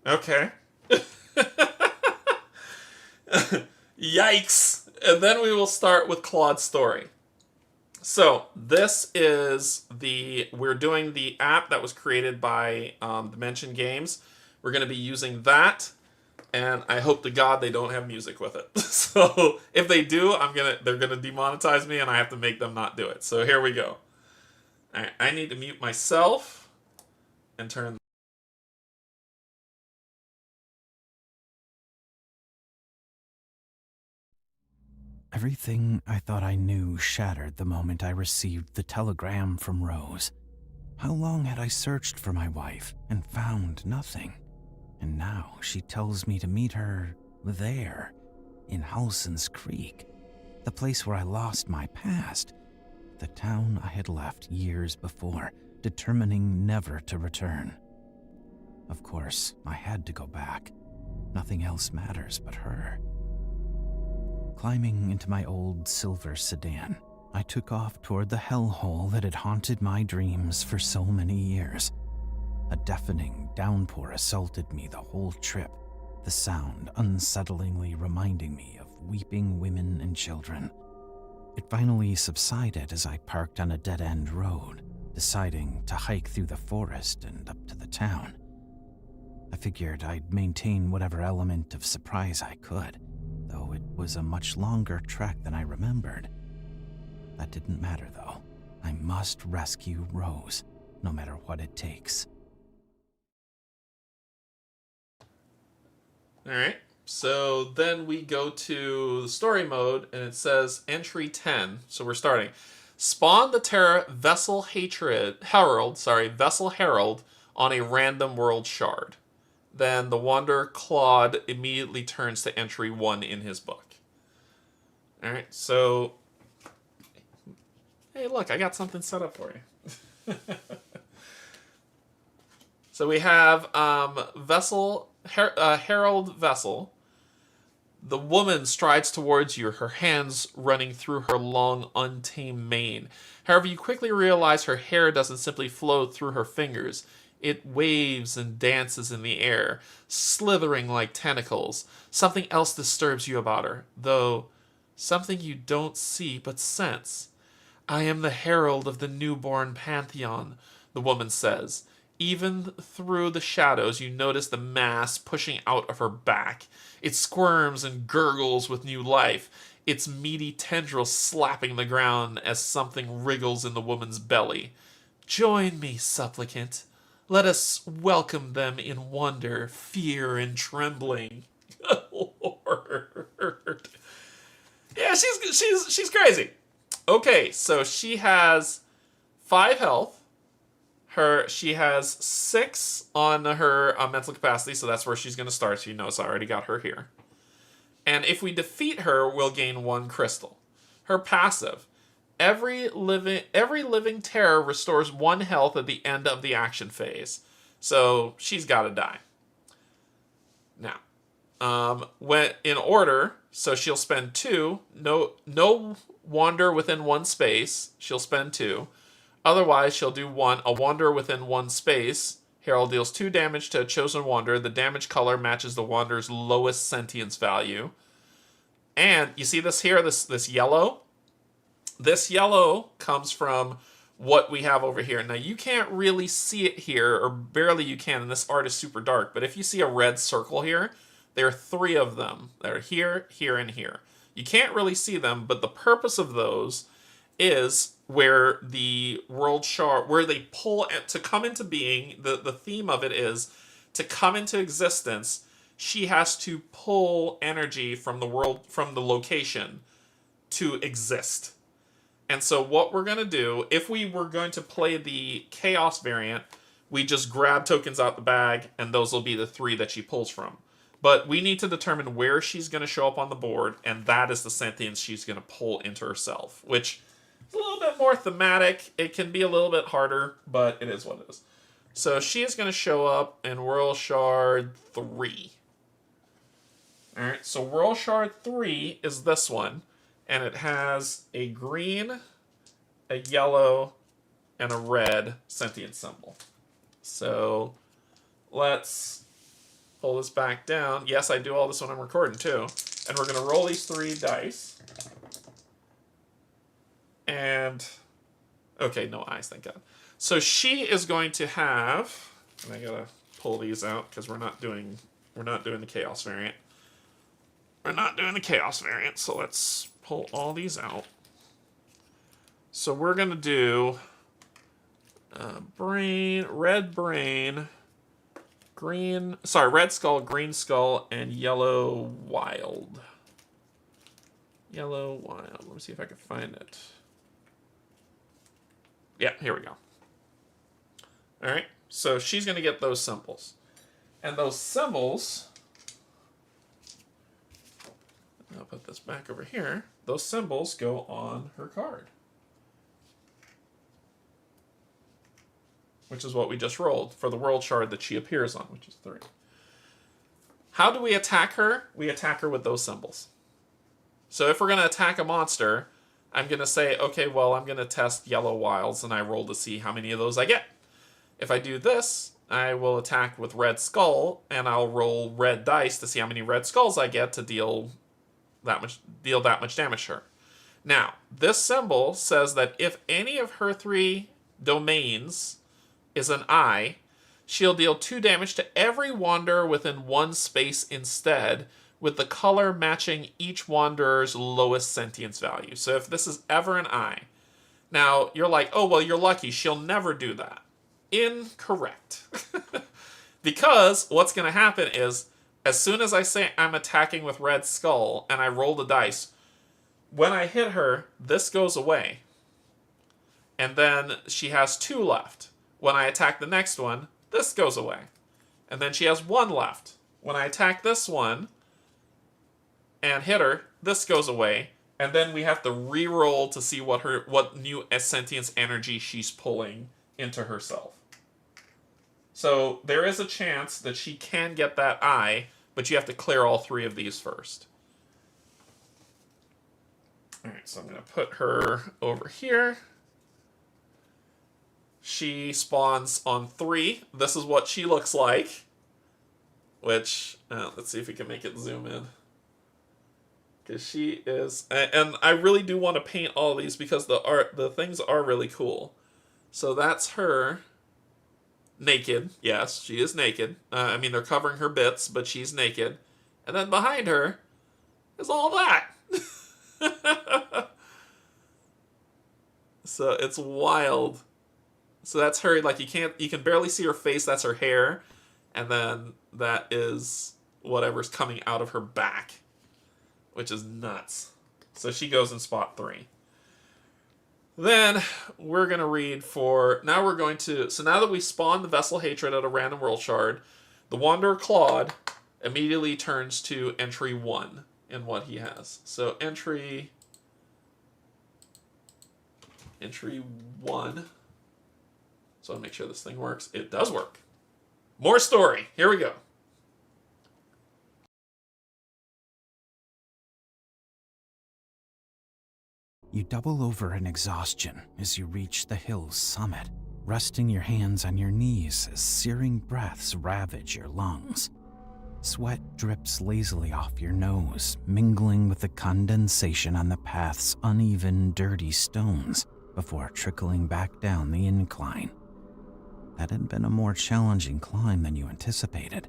Okay. Yikes. And then we will start with Claude's story. So, this is we're doing the app that was created by Dimension Games. We're going to be using that, and I hope to God they don't have music with it. So, if they do, they're going to demonetize me, and I have to make them not do it. So, here we go. All right, I need to mute myself and turn... Everything I thought I knew shattered the moment I received the telegram from Rose. How long had I searched for my wife and found nothing? And now she tells me to meet her there, in Halson's Creek, the place where I lost my past, the town I had left years before, determining never to return. Of course, I had to go back. Nothing else matters but her. Climbing into my old silver sedan, I took off toward the hellhole that had haunted my dreams for so many years. A deafening downpour assaulted me the whole trip, the sound unsettlingly reminding me of weeping women and children. It finally subsided as I parked on a dead-end road, deciding to hike through the forest and up to the town. I figured I'd maintain whatever element of surprise I could, though it was a much longer trek than I remembered. That didn't matter, though. I must rescue Rose, no matter what it takes. Alright, so then we go to the story mode, and it says entry 10. So we're starting. Spawn the Terra Vessel Herald on a random world shard. Then the Wanderer Claude immediately turns to entry 1 in his book. Alright, so... Hey, look, I got something set up for you. So we have Herald Vessel. The woman strides towards you, her hands running through her long, untamed mane. However, you quickly realize her hair doesn't simply flow through her fingers. It waves and dances in the air, slithering like tentacles. Something else disturbs you about her, though something you don't see but sense. I am the herald of the newborn pantheon, the woman says. Even through the shadows, you notice the mass pushing out of her back. It squirms and gurgles with new life, its meaty tendrils slapping the ground as something wriggles in the woman's belly. Join me, supplicant. Let us welcome them in wonder, fear, and trembling. Lord. Yeah, she's crazy. Okay, so she has 5 health. She has 6 on her mental capacity, so that's where she's going to start. So you notice I already got her here. And if we defeat her, we'll gain 1 crystal. Her passive. Every living terror restores 1 health at the end of the action phase. So she's got to die. Now, when in order, so she'll spend 2. No wander within 1 space. She'll spend 2. Otherwise, she'll do a wander within 1 space. Herald deals 2 damage to a chosen wanderer. The damage color matches the wanderer's lowest sentience value. And you see this here, this yellow? This yellow comes from what we have over here. Now, you can't really see it here, or barely you can, and this art is super dark. But if you see a red circle here, there are 3 of them. They're here, here, and here. You can't really see them, but the purpose of those is where the world shard, where they pull it to come into being. The theme of it is to come into existence. She has to pull energy from the world, from the location, to exist. And so what we're going to do, if we were going to play the chaos variant, we just grab tokens out the bag, and those will be the 3 that she pulls from. But we need to determine where she's going to show up on the board, and that is the sentience she's going to pull into herself, which is a little bit more thematic. It can be a little bit harder, but it is what it is. So she is going to show up in World Shard 3. Alright, so World Shard 3 is this one, and it has a green, a yellow, and a red sentient symbol. So let's pull this back down. Yes, I do all this when I'm recording too. And we're going to roll these 3 dice. And, okay, no eyes, thank God. So she is going to have, and I gotta pull these out because we're not doing the chaos variant. We're not doing the chaos variant, so let's pull all these out. So we're gonna do red skull, green skull, and yellow wild. Yellow wild. Let me see if I can find it. Yeah, here we go. All right, so she's gonna get those symbols, and those symbols. I'll put this back over here. Those symbols go on her card, which is what we just rolled for the world shard that she appears on, which is 3. How do we attack her? We attack her with those symbols. So if we're going to attack a monster, I'm going to say, okay, well, I'm going to test yellow wilds, and I roll to see how many of those I get. If I do this, I will attack with red skull, and I'll roll red dice to see how many red skulls I get to deal that much damage to her. Now, this symbol says that if any of her 3 domains is an eye, she'll deal 2 damage to every wanderer within 1 space instead, with the color matching each wanderer's lowest sentience value. So if this is ever an eye, now you're like, oh, well, you're lucky. She'll never do that. Incorrect. Because what's going to happen is, as soon as I say I'm attacking with red skull and I roll the dice, when I hit her, this goes away. And then she has 2 left. When I attack the next one, this goes away. And then she has 1 left. When I attack this one and hit her, this goes away. And then we have to re-roll to see what new sentience energy she's pulling into herself. So there is a chance that she can get that eye, but you have to clear all 3 of these first. Alright, so I'm going to put her over here. She spawns on 3. This is what she looks like. Which, let's see if we can make it zoom in. Because she is... And I really do want to paint all these because the things are really cool. So that's her. Naked. Yes, she is naked. I mean, they're covering her bits, but she's naked. And then behind her is all that. So it's wild. So that's her. Like, you can barely see her face. That's her hair. And then that is whatever's coming out of her back, which is nuts. So she goes in spot 3. Then we're going to read for... Now we're going to... So now that we spawn the Vessel Hatred out of random world shard, the Wanderer Claude immediately turns to entry 1 in what he has. So entry 1. So I'll make sure this thing works. It does work. More story. Here we go. You double over in exhaustion as you reach the hill's summit, resting your hands on your knees as searing breaths ravage your lungs. Sweat drips lazily off your nose, mingling with the condensation on the path's uneven, dirty stones before trickling back down the incline. That had been a more challenging climb than you anticipated.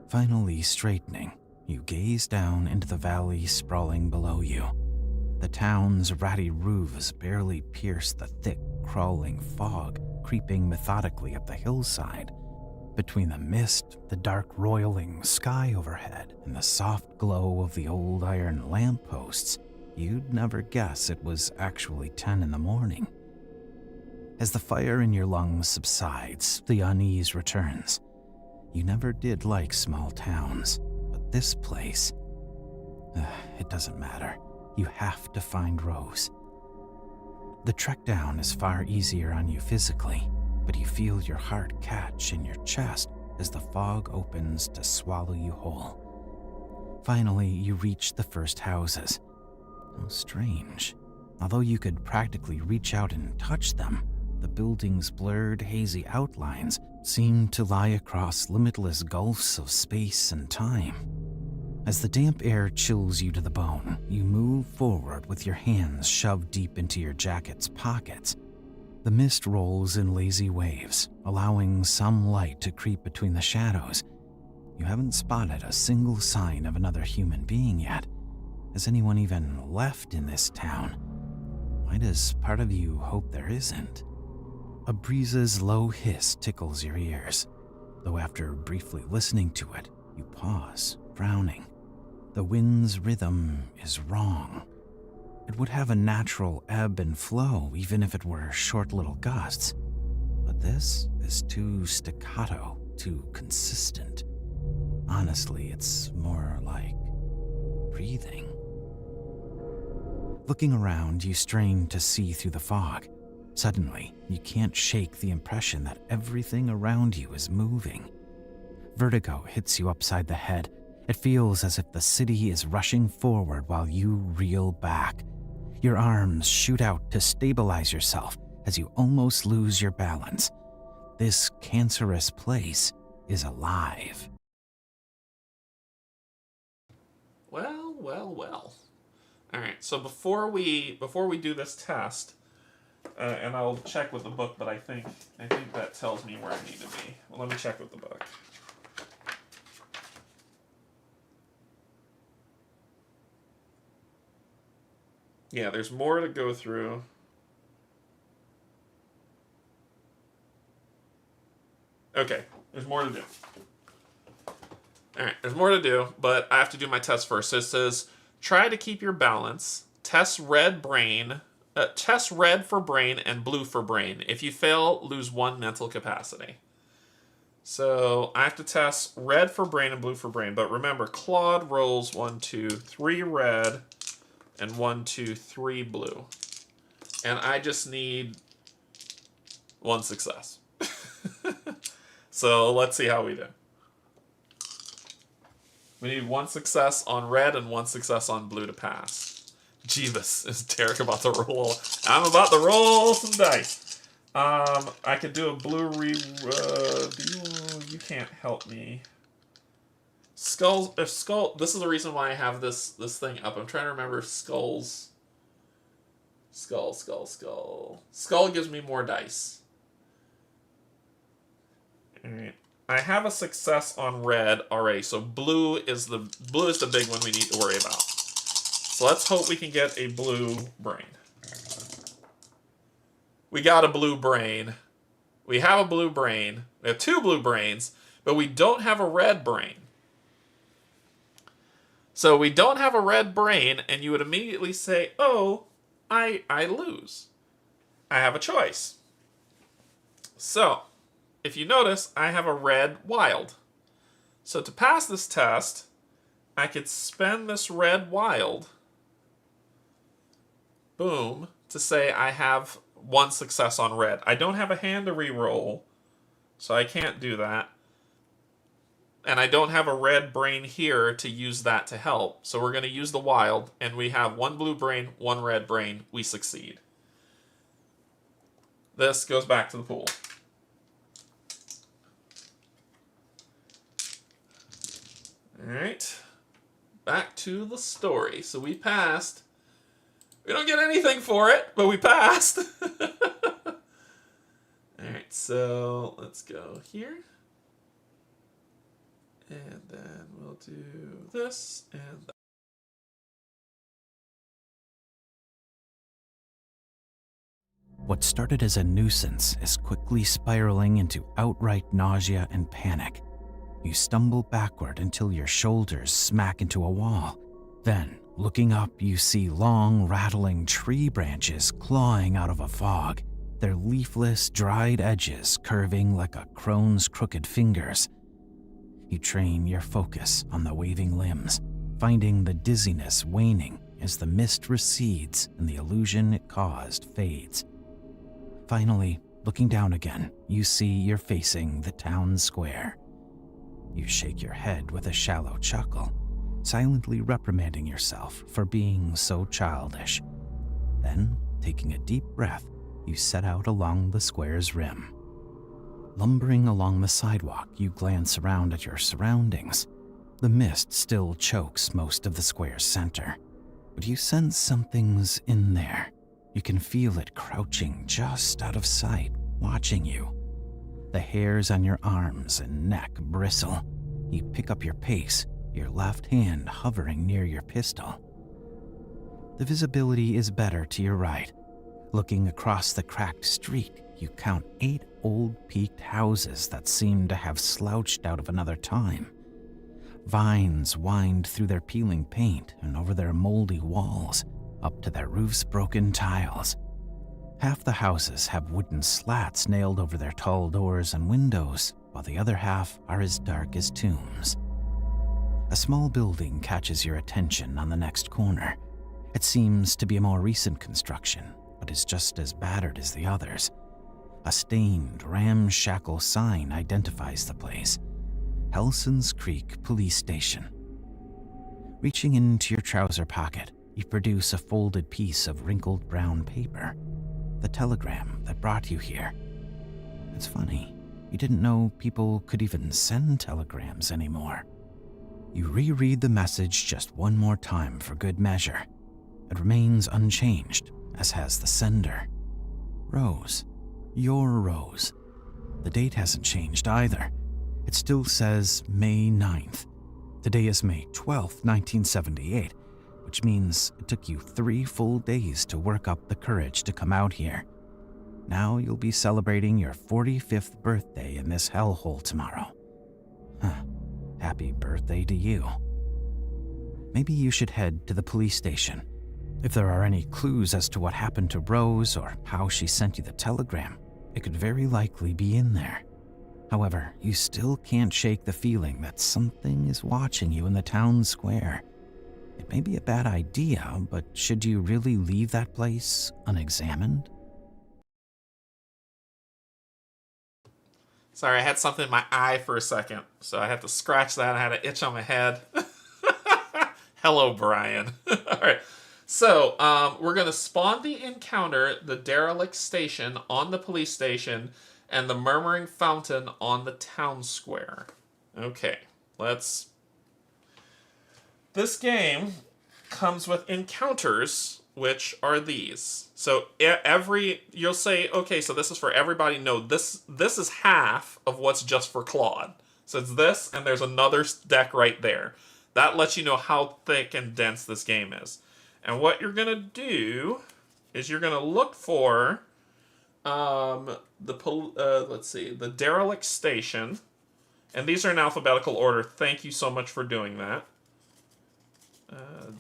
Finally straightening, you gaze down into the valley sprawling below you. The town's ratty roofs barely pierce the thick, crawling fog creeping methodically up the hillside. Between the mist, the dark roiling sky overhead, and the soft glow of the old iron lampposts, you'd never guess it was actually 10 in the morning. As the fire in your lungs subsides, the unease returns. You never did like small towns, but this place... it doesn't matter. You have to find Rose. The trek down is far easier on you physically, but you feel your heart catch in your chest as the fog opens to swallow you whole. Finally, you reach the first houses. How strange. Although you could practically reach out and touch them, the buildings' blurred, hazy outlines seem to lie across limitless gulfs of space and time. As the damp air chills you to the bone, you move forward with your hands shoved deep into your jacket's pockets. The mist rolls in lazy waves, allowing some light to creep between the shadows. You haven't spotted a single sign of another human being yet. Has anyone even left in this town? Why does part of you hope there isn't? A breeze's low hiss tickles your ears, though after briefly listening to it, you pause, frowning. The wind's rhythm is wrong. It would have a natural ebb and flow even if it were short little gusts. But this is too staccato, too consistent. Honestly, it's more like breathing. Looking around, you strain to see through the fog. Suddenly, you can't shake the impression that everything around you is moving. Vertigo hits you upside the head. It feels as if the city is rushing forward while you reel back. Your arms shoot out to stabilize yourself as you almost lose your balance. This cancerous place is alive. Well, well, well. All right. So before we do this test, and I'll check with the book, but I think that tells me where I need to be. Well, let me check with the book. Yeah, there's more to go through. Okay, there's more to do. Alright, there's more to do, but I have to do my test first. So it says, try to keep your balance. Test red for brain and blue for brain. If you fail, lose 1 mental capacity. So I have to test red for brain and blue for brain. But remember, Claude rolls 1, 2, 3 red and 1, 2, 3 blue. And I just need 1 success. So let's see how we do. We need 1 success on red and 1 success on blue to pass. Jeebus, is Derek about to roll? I'm about to roll some dice. I could do a blue you can't help me. Skulls, if Skull, this is the reason why I have this thing up. I'm trying to remember if Skull gives me more dice. Alright. I have a success on red already, so blue is the big one we need to worry about. So let's hope we can get a blue brain. We got a blue brain. We have a blue brain. We have 2 blue brains, but we don't have a red brain. So we don't have a red brain, and you would immediately say, oh, I lose. I have a choice. So, if you notice, I have a red wild. So to pass this test, I could spend this red wild, boom, to say I have 1 success on red. I don't have a hand to re-roll, so I can't do that. And I don't have a red brain here to use that to help. So we're going to use the wild, and we have 1 blue brain, 1 red brain. We succeed. This goes back to the pool. to the story. So we passed. We don't get anything for it, but we passed. Alright, so let's go here. And then we'll do this and that. What started as a nuisance is quickly spiraling into outright nausea and panic. You stumble backward until your shoulders smack into a wall. Then, looking up, you see long, rattling tree branches clawing out of a fog, their leafless, dried edges curving like a crone's crooked fingers. You train your focus on the waving limbs, finding the dizziness waning as the mist recedes and the illusion it caused fades. Finally, looking down again, you see you're facing the town square. You shake your head with a shallow chuckle, silently reprimanding yourself for being so childish. Then, taking a deep breath, you set out along the square's rim. Lumbering along the sidewalk, you glance around at your surroundings. The mist still chokes most of the square's center, but you sense something's in there. You can feel it crouching just out of sight, watching you. The hairs on your arms and neck bristle. You pick up your pace, your left hand hovering near your pistol. The visibility is better to your right. Looking across the cracked street, you count 8 old peaked houses that seem to have slouched out of another time. Vines wind through their peeling paint and over their moldy walls, up to their roof's broken tiles. Half the houses have wooden slats nailed over their tall doors and windows, while the other half are as dark as tombs. A small building catches your attention on the next corner. It seems to be a more recent construction, but is just as battered as the others. A stained, ramshackle sign identifies the place: Helson's Creek Police Station. Reaching into your trouser pocket, you produce a folded piece of wrinkled brown paper. The telegram that brought you here. It's funny, you didn't know people could even send telegrams anymore. You reread the message just one more time for good measure. It remains unchanged, as has the sender. Rose. Your Rose. The date hasn't changed either. It still says May 9th. Today is May 12th, 1978. Which means it took you 3 full days to work up the courage to come out here. Now you'll be celebrating your 45th birthday in this hellhole tomorrow. Huh. Happy birthday to you. Maybe you should head to the police station. If there are any clues as to what happened to Rose or how she sent you the telegram, it could very likely be in there. However, you still can't shake the feeling that something is watching you in the town square. It may be a bad idea, but should you really leave that place unexamined? Sorry, I had something in my eye for a second, so I had to scratch that. I had an itch on my head. Hello, Brian. All right. So, we're going to spawn the encounter, the derelict station on the police station, and the murmuring fountain on the town square. Okay, let's... This game comes with encounters, which are these. So you'll say, okay, so this is for everybody. No, this is half of what's just for Claude. So it's this, and there's another deck right there. That lets you know how thick and dense this game is. And what you're gonna do is you're gonna look for the derelict station, and these are in alphabetical order. Thank you so much for doing that.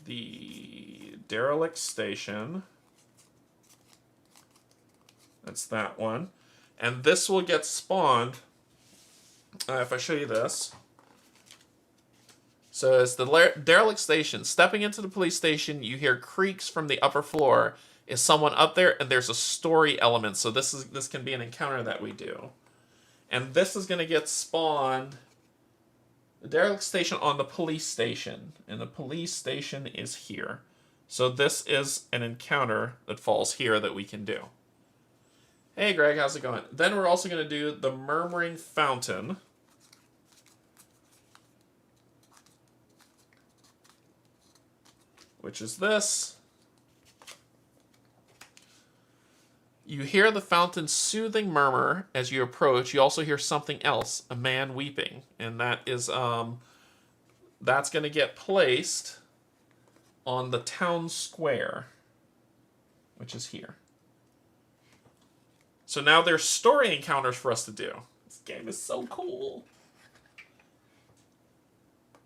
The derelict station. That's that one. And this will get spawned if I show you this. So it's the derelict station. Stepping into the police station, you hear creaks from the upper floor. Is someone up there? And there's a story element. So this can be an encounter that we do. And this is going to get spawned... The derelict station on the police station. And the police station is here. So this is an encounter that falls here that we can do. Hey Greg, how's it going? Then we're also going to do the murmuring fountain. which is this. You hear the fountain's soothing murmur as you approach. You also hear something else, a man weeping. And that is, that's going to get placed on the town square, which is here. So now there's story encounters for us to do. This game is so cool.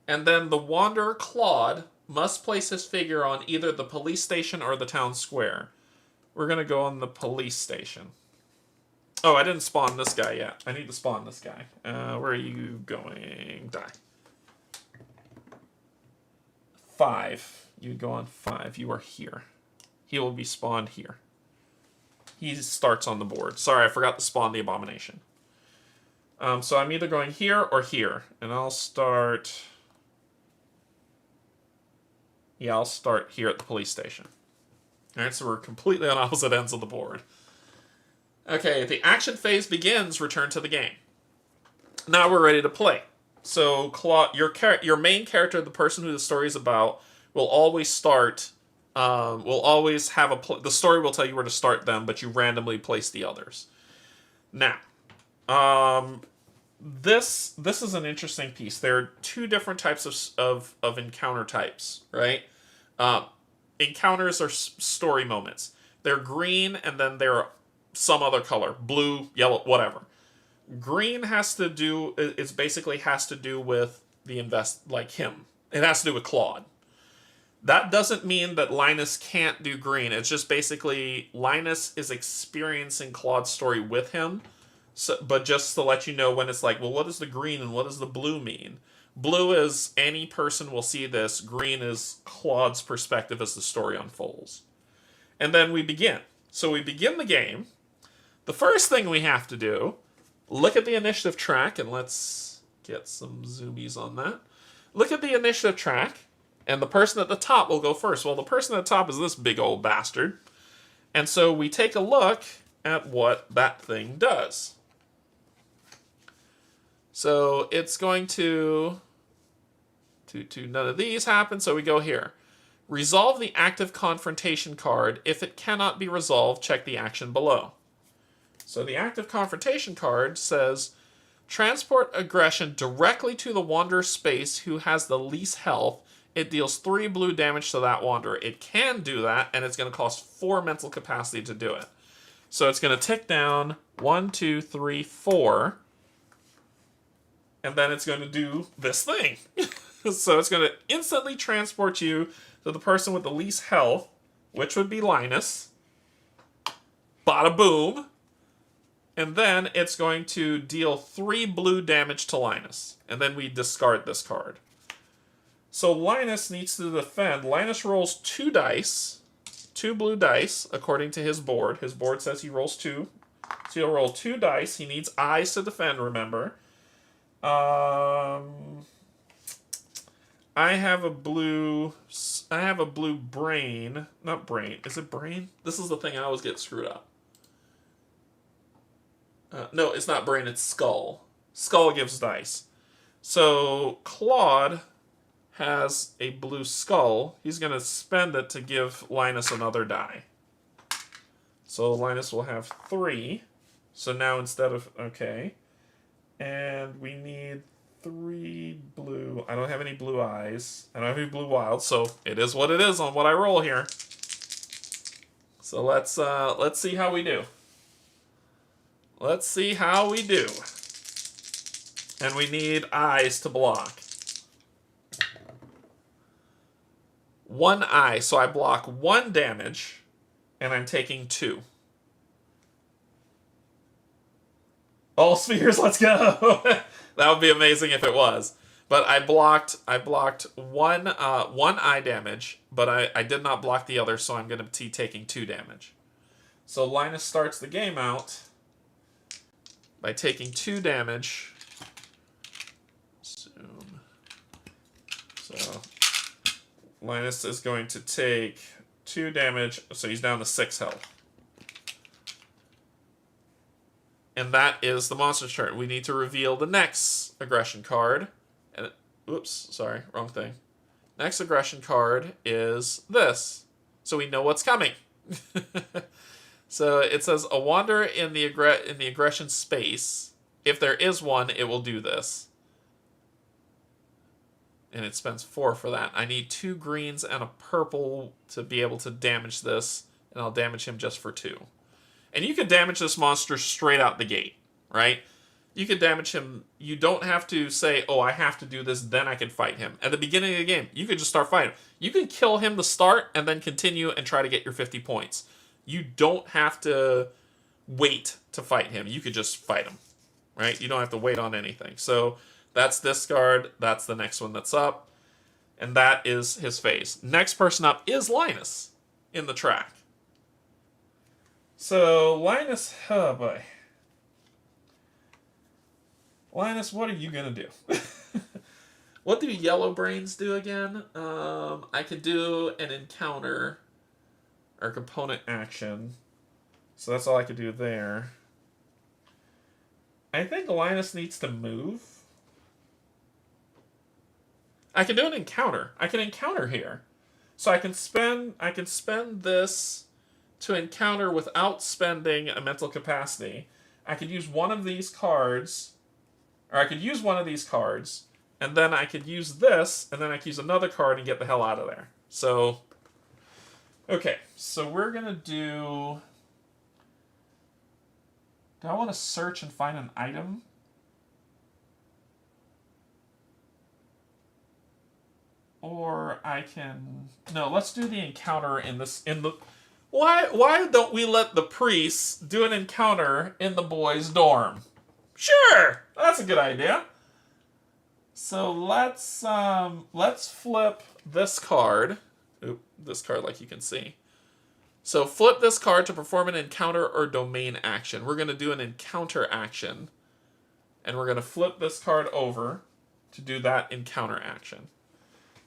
And then the wanderer Claude must place his figure on either the police station or the town square. We're going to go on the police station. Oh, I didn't spawn this guy yet. I need to spawn this guy. Where are you going? Die. 5. You go on 5. You are here. He will be spawned here. He starts on the board. Sorry, I forgot to spawn the abomination. So I'm either going here or here. And I'll start... Yeah, I'll start here at the police station. Alright, so we're completely on opposite ends of the board. Okay, the action phase begins. Return to the game. Now we're ready to play. So, Claude, your main character, the person who the story is about, will always start... will always have the story will tell you where to start them, but you randomly place the others. Now, this is an interesting piece. There are 2 different types of encounter types, right? Encounters are story moments. They're green, and then they're some other color, blue, yellow, whatever. Green basically has to do with the him. It has to do with Claude. That doesn't mean that Linus can't do green. It's just basically Linus is experiencing Claude's story with him. So, but just to let you know when it's like, well, what does the green and what does the blue mean? Blue is any person will see this. Green is Claude's perspective as the story unfolds. And then we begin. So we begin the game. The first thing we have to do, look at the initiative track, and let's get some zoomies on that. Look at the initiative track. And the person at the top will go first. Well, the person at the top is this big old bastard. And so we take a look at what that thing does. So it's going to none of these happen, so we go here. Resolve the active confrontation card. If it cannot be resolved, check the action below. So the active confrontation card says, transport aggression directly to the wanderer's space who has the least health. It deals 3 blue damage to that wanderer. It can do that, and it's going to cost 4 mental capacity to do it. So it's going to tick down 1, 2, 3, 4. And then it's going to do this thing. So it's going to instantly transport you to the person with the least health, which would be Linus. Bada boom. And then it's going to deal 3 blue damage to Linus. And then we discard this card. So Linus needs to defend. Linus rolls 2 dice. 2 blue dice, according to his board. His board says he rolls 2. So he'll roll 2 dice. He needs eyes to defend, remember. I have a blue brain. Not brain. Is it brain? This is the thing I always get screwed up. No, it's not brain, it's skull. Skull gives dice. So Claude has a blue skull. He's going to spend it to give Linus another die. So Linus will have 3. So now instead of... Okay. And we need 3 blue. I don't have any blue eyes. I don't have any blue wilds, so it is what it is on what I roll here. So let's see how we do. Let's see how we do. And we need eyes to block. 1 eye, so I block 1 damage, and I'm taking 2. All spheres, let's go! That would be amazing if it was. But I blocked 1 eye damage, but I did not block the other, so I'm going to be taking 2 damage. So Linus starts the game out by taking 2 damage. Zoom. So Linus is going to take 2 damage, so he's down to 6 health. And that is the monster's turn. We need to reveal the next aggression card. And oops, sorry, wrong thing. Next aggression card is this. So we know what's coming. So it says a wander in the aggression space. If there is one, it will do this. And it spends 4 for that. I need 2 greens and a purple to be able to damage this, and I'll damage him just for 2. And you can damage this monster straight out the gate, right? You can damage him. You don't have to say, oh, I have to do this, then I can fight him. At the beginning of the game, you could just start fighting. You can kill him to start and then continue and try to get your 50 points. You don't have to wait to fight him. You could just fight him, right? You don't have to wait on anything. So that's this card. That's the next one that's up. And that is his phase. Next person up is Linus in the track. So Linus, oh boy. Linus, what are you going to do? What do yellow brains do again? I could do an encounter or component action. So that's all I could do there. I think Linus needs to move. I can do an encounter. I can encounter here. So I can spend this to encounter without spending a mental capacity. I could use one of these cards. Or I could use one of these cards, and then I could use this, and then I could use another card and get the hell out of there. So, okay, so we're going to do... Do I want to search and find an item? Or I can... No, let's do the encounter in this... Why don't we let the priests do an encounter in the boys' dorm? Sure, that's a good idea. So let's flip this card. Oop, this card, like you can see. So flip this card to perform an encounter or domain action. We're going to do an encounter action, and we're going to flip this card over to do that encounter action.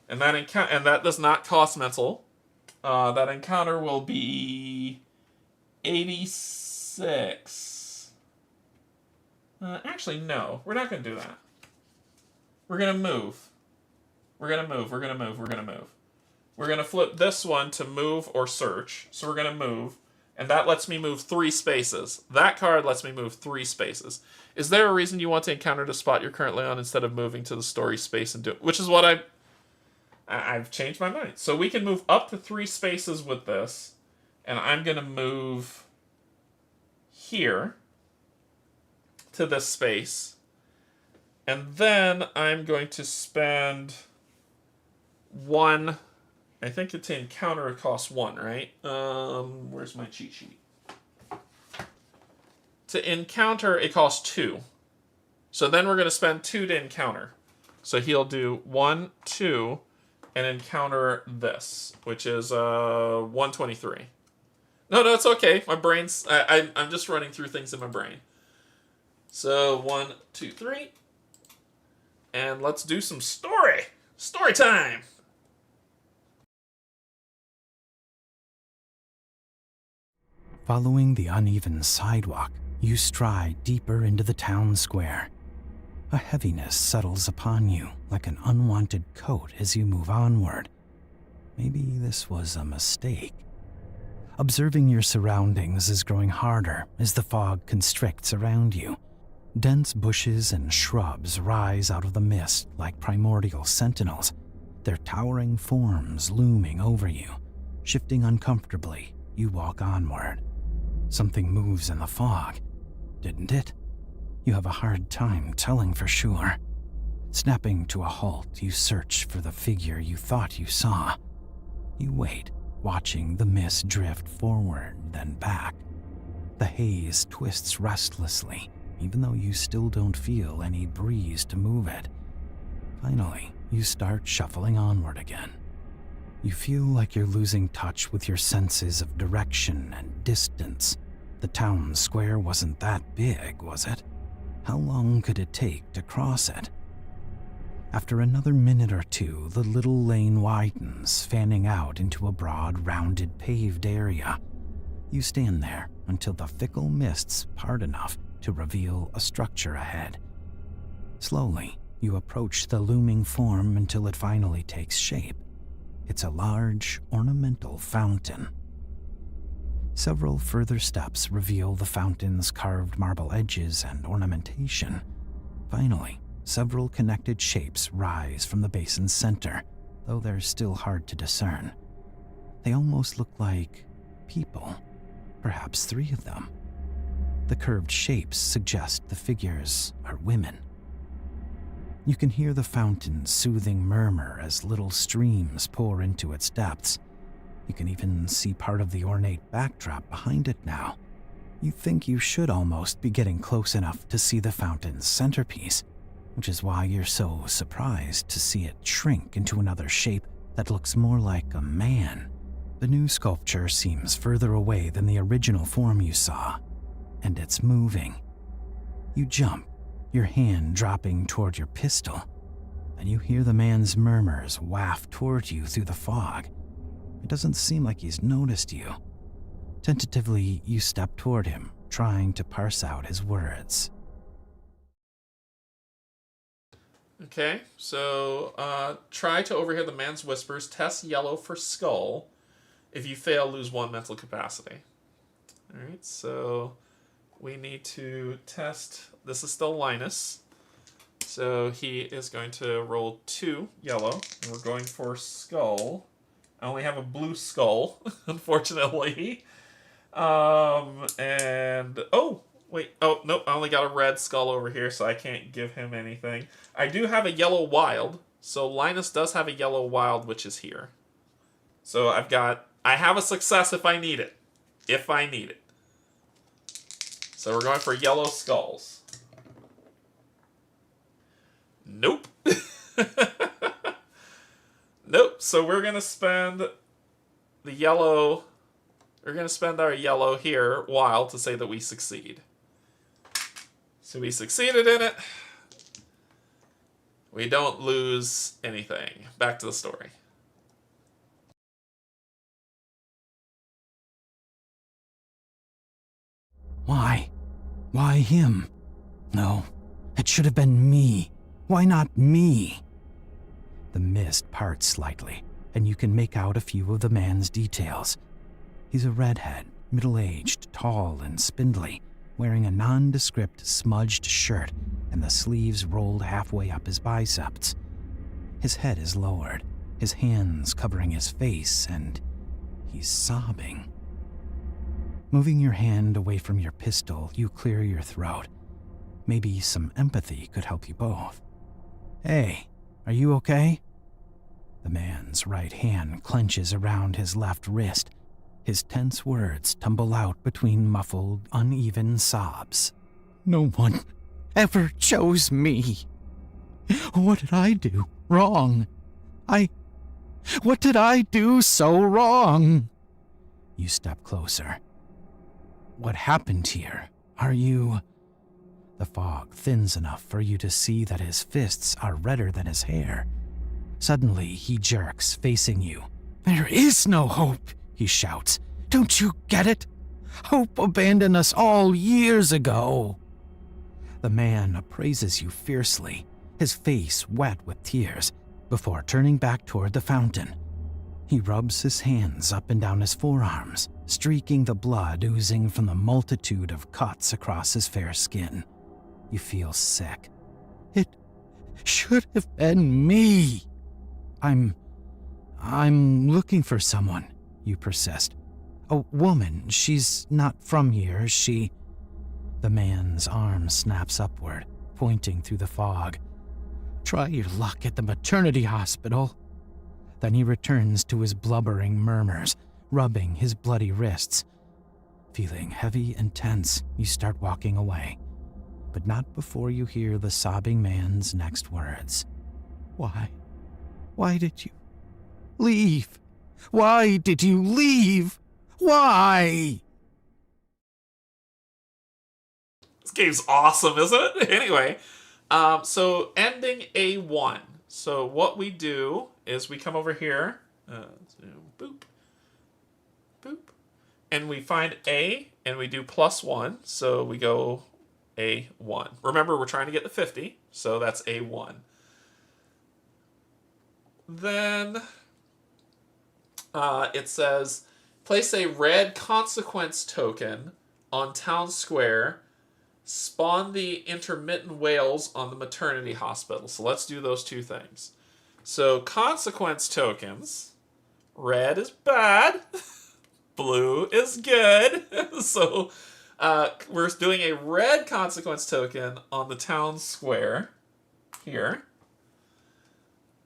And that does not cost mental. That encounter will be 86. Actually, no. We're not going to do that. We're going to move. We're going to move. We're going to move. We're going to move. We're going to flip this one to move or search. So we're going to move. And that lets me move 3 spaces. That card lets me move 3 spaces. Is there a reason you want to encounter the spot you're currently on instead of moving to the story space and do it? Which is what I've changed my mind. So we can move up to 3 spaces with this. And I'm going to move here to this space, and then I'm going to spend 1. I think to encounter it costs 1, right? Where's my cheat sheet? To encounter it costs 2. So then we're going to spend 2 to encounter. So he'll do 1, 2, and encounter this, which is 123. No, it's okay. My brain's I'm just running through things in my brain. So 1, 2, 3. And let's do some story. Story time. Following the uneven sidewalk, you stride deeper into the town square. A heaviness settles upon you like an unwanted coat as you move onward. Maybe this was a mistake. Observing your surroundings is growing harder as the fog constricts around you. Dense bushes and shrubs rise out of the mist like primordial sentinels, their towering forms looming over you. Shifting uncomfortably, you walk onward. Something moves in the fog, didn't it? You have a hard time telling for sure. Snapping to a halt, you search for the figure you thought you saw. You wait, watching the mist drift forward, then back. The haze twists restlessly, even though you still don't feel any breeze to move it. Finally, you start shuffling onward again. You feel like you're losing touch with your senses of direction and distance. The town square wasn't that big, was it? How long could it take to cross it? After another minute or two, the little lane widens, fanning out into a broad, rounded, paved area. You stand there until the fickle mists part enough to reveal a structure ahead. Slowly, You approach the looming form until it finally takes shape. It's a large, ornamental fountain. Several further steps reveal the fountain's carved marble edges and ornamentation. Finally, several connected shapes rise from the basin's center, though they're still hard to discern. They almost look like people, perhaps 3 of them. The curved shapes suggest the figures are women. You can hear the fountain's soothing murmur as little streams pour into its depths. You can even see part of the ornate backdrop behind it now. You think you should almost be getting close enough to see the fountain's centerpiece, which is why you're so surprised to see it shrink into another shape that looks more like a man. The new sculpture seems further away than the original form you saw, and it's moving. You jump, your hand dropping toward your pistol, and you hear the man's murmurs waft toward you through the fog. It doesn't seem like he's noticed you. Tentatively, you step toward him, trying to parse out his words. Okay, so try to overhear the man's whispers. Test yellow for skull. If you fail, lose 1 mental capacity. Alright, so we need to test. This is still Linus. So he is going to roll 2 yellow. And we're going for skull. I only have a blue skull, unfortunately. And oh, wait. Oh, nope. I only got a red skull over here, so I can't give him anything. I do have a yellow wild. So Linus does have a yellow wild, which is here. So I have a success if I need it. If I need it. So we're going for yellow skulls. Nope. Nope. So we're going to spend the yellow. We're going to spend our yellow here, wild, to say that we succeed. So we succeeded in it. We don't lose anything. Back to the story. Why? Why him? No, it should have been me. Why not me? The mist parts slightly, and you can make out a few of the man's details. He's a redhead, middle-aged, tall and spindly, wearing a nondescript smudged shirt and the sleeves rolled halfway up his biceps. His head is lowered, his hands covering his face, and he's sobbing. Moving your hand away from your pistol, you clear your throat. Maybe some empathy could help you both. Hey, are you okay? The man's right hand clenches around his left wrist. His tense words tumble out between muffled, uneven sobs. No one ever chose me. What did I do wrong? What did I do so wrong? You step closer. What happened here? Are you... The fog thins enough for you to see that his fists are redder than his hair. Suddenly, he jerks, facing you. There is no hope, he shouts. Don't you get it? Hope abandoned us all years ago. The man appraises you fiercely, his face wet with tears, before turning back toward the fountain. He rubs his hands up and down his forearms, streaking the blood oozing from the multitude of cuts across his fair skin. You feel sick. It should have been me. I'm looking for someone, you persist. A woman. She's not from here. The man's arm snaps upward, pointing through the fog. Try your luck at the maternity hospital. Then he returns to his blubbering murmurs, rubbing his bloody wrists. Feeling heavy and tense, you start walking away. But not before you hear the sobbing man's next words. Why? Why did you leave? Why did you leave? Why? This game's awesome, isn't it? Anyway, so ending A1. So what we do is we come over here, boop, boop, and we find A, and we do +1. So we go A1. Remember, we're trying to get to 50, so that's A1. Then it says, place a red consequence token on town square, spawn the intermittent wails on the maternity hospital. So let's do those two things. So consequence tokens, red is bad, blue is good. So we're doing a red consequence token on the town square here.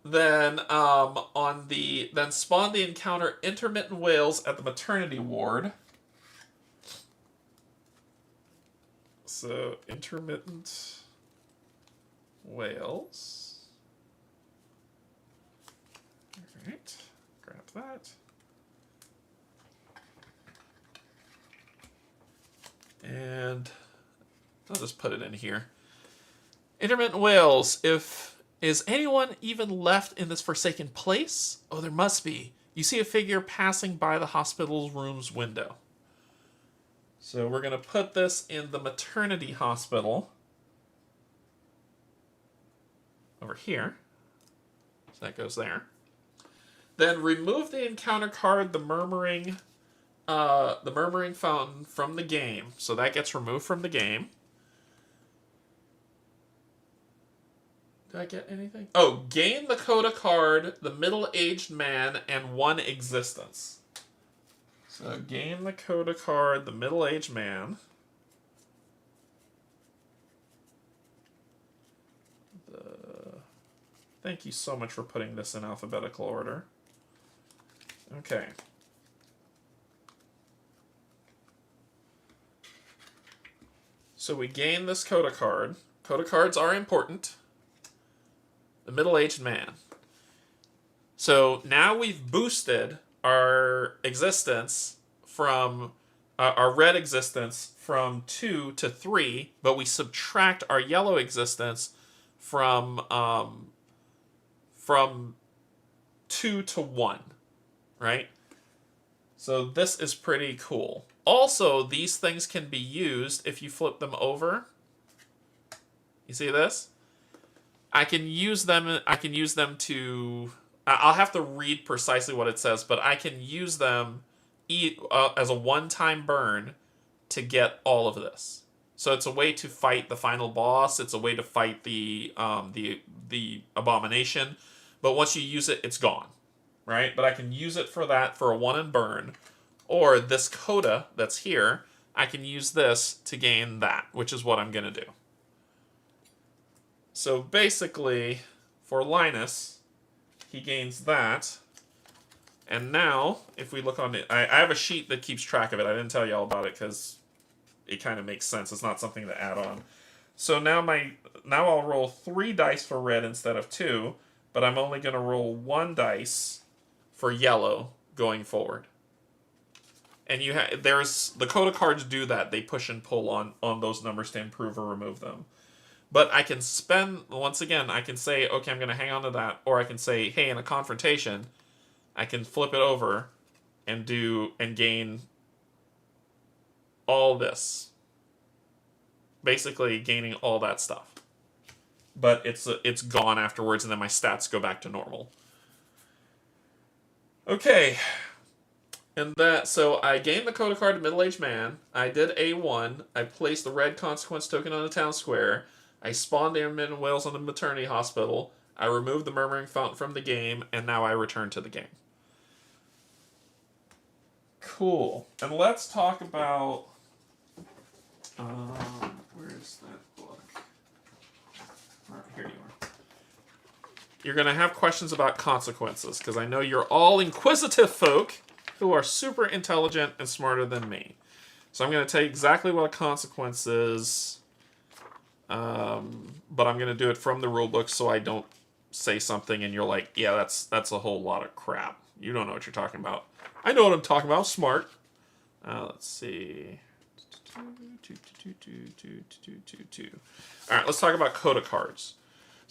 Then then spawn the encounter intermittent wails at the maternity ward. So intermittent wails. All right, grab that. And I'll just put it in here. Intermittent wails. Is anyone even left in this forsaken place? Oh, there must be. You see a figure passing by the hospital's room's window. So we're going to put this in the maternity hospital. Over here. So that goes there. Then remove the encounter card, the murmuring fountain from the game. So that gets removed from the game. Did I get anything? Oh, gain the coda card, the middle-aged man, and 1 existence. So gain the coda card, the middle-aged man. Thank you so much for putting this in alphabetical order. Okay. So we gain this coda card. Coda cards are important. The middle-aged man. So now we've boosted our existence from our red existence from 2 to 3, but we subtract our yellow existence from 2 to 1, right? So this is pretty cool. Also, these things can be used if you flip them over. You see this? I can use them to... I'll have to read precisely what it says, but I can use them as a one-time burn to get all of this. So it's a way to fight the final boss. It's a way to fight the abomination. But once you use it, it's gone, right? But I can use it for that, for a one and burn. Or this coda that's here, I can use this to gain that, which is what I'm going to do. So basically, for Linus, he gains that. And now, if we look on it, I have a sheet that keeps track of it. I didn't tell you all about it because it kind of makes sense. It's not something to add on. So now I'll roll 3 dice for red instead of 2, but I'm only going to roll 1 dice for yellow going forward. And there's the coda cards do that. They push and pull on those numbers to improve or remove them. But I can spend, once again, I can say, okay, I'm going to hang on to that. Or I can say, hey, in a confrontation, I can flip it over and gain all this. Basically gaining all that stuff. But it's gone afterwards, and then my stats go back to normal. Okay. And so I gained the coda card to middle-aged man. I did A1. I placed the red consequence token on the town square. I spawned the intermittent wails on the maternity hospital. I removed the murmuring fountain from the game, and now I return to the game. Cool. And let's talk about... where's that book? All right, here you are. You're going to have questions about consequences, because I know you're all inquisitive folk who are super intelligent and smarter than me. So I'm going to tell you exactly what a consequence is, but I'm going to do it from the rulebook so I don't say something and you're like, yeah, that's a whole lot of crap. You don't know what you're talking about. I know what I'm talking about. Smart. Let's see. All right, let's talk about coda cards.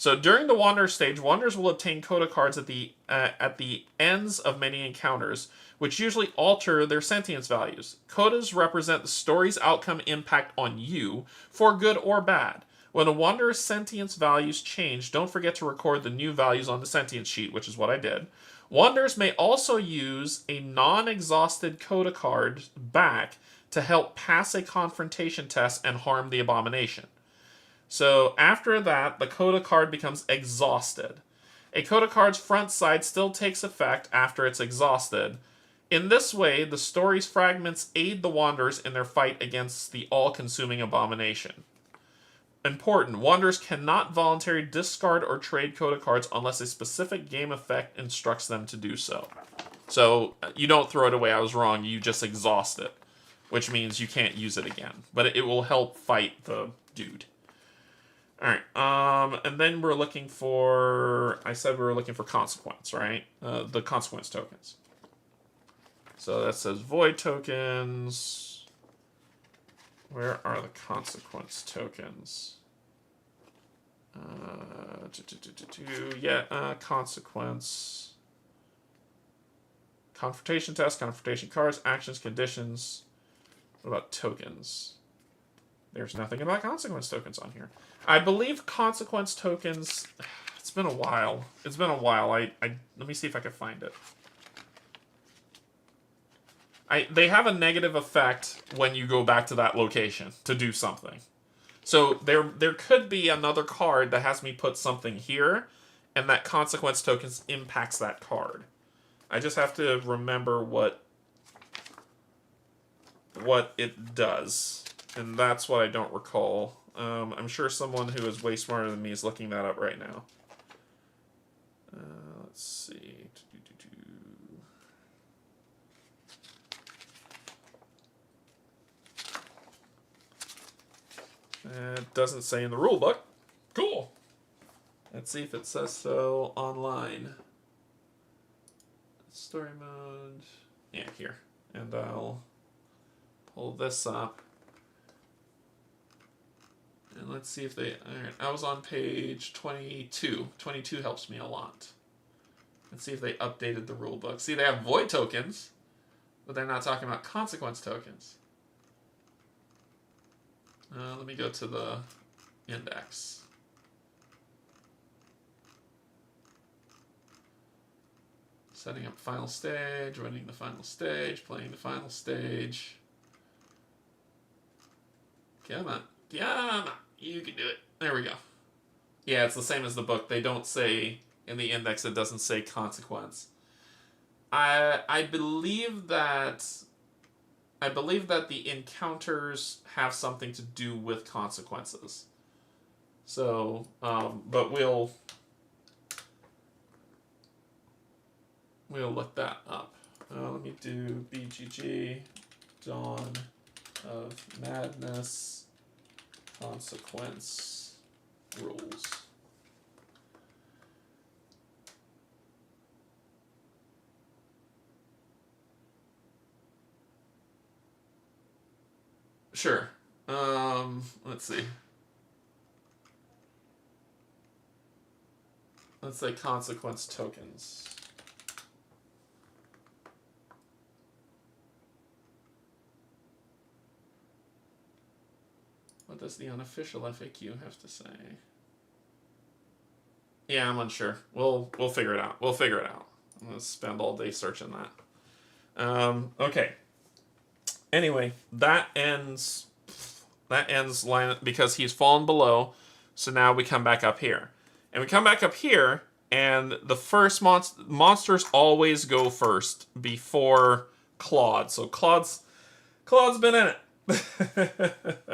So during the Wanderer stage, Wanderers will obtain coda cards at the ends of many encounters, which usually alter their sentience values. Codas represent the story's outcome impact on you, for good or bad. When a Wanderer's sentience values change, don't forget to record the new values on the sentience sheet, which is what I did. Wanderers may also use a non-exhausted coda card back to help pass a confrontation test and harm the abomination. So after that, the coda card becomes exhausted. A coda card's front side still takes effect after it's exhausted. In this way, the story's fragments aid the Wanderers in their fight against the all-consuming abomination. Important, Wanderers cannot voluntarily discard or trade coda cards unless a specific game effect instructs them to do so. So, you don't throw it away, I was wrong, you just exhaust it. Which means you can't use it again. But it will help fight the dude. Alright, and then we're looking for... I said we were looking for consequence, right? The consequence tokens. So that says void tokens. Where are the consequence tokens? Consequence. Confrontation test, confrontation cards, actions, conditions. What about tokens? There's nothing about consequence tokens on here. I believe consequence tokens... It's been a while. It's been a while. Let me see if I can find it. They have a negative effect when you go back to that location to do something. So there could be another card that has me put something here, and that consequence tokens impacts that card. I just have to remember what it does. And that's what I don't recall. I'm sure someone who is way smarter than me is looking that up right now. Let's see. It doesn't say in the rule book. Cool. Let's see if it says so online. Story mode. Yeah, here. And I'll pull this up. And let's see if they... Alright, I was on page 22. 22 helps me a lot. Let's see if they updated the rulebook. See, they have void tokens, but they're not talking about consequence tokens. Let me go to the index. Setting up final stage, running the final stage, playing the final stage. Come on. Yeah, you can do it. There we go. Yeah, it's the same as the book. They don't say, in the index, it doesn't say consequence. I believe that the encounters have something to do with consequences. So, but we'll look that up. Let me do BGG, Dawn of Madness. Consequence rules. Sure. Let's see. Let's say consequence tokens. What does the unofficial FAQ have to say? Yeah, I'm unsure. We'll figure it out. We'll figure it out. I'm gonna spend all day searching that. Okay. Anyway, that ends line because he's fallen below. So now we come back up here, and we come back up here, and the first monsters always go first before Claude. So Claude's been in it.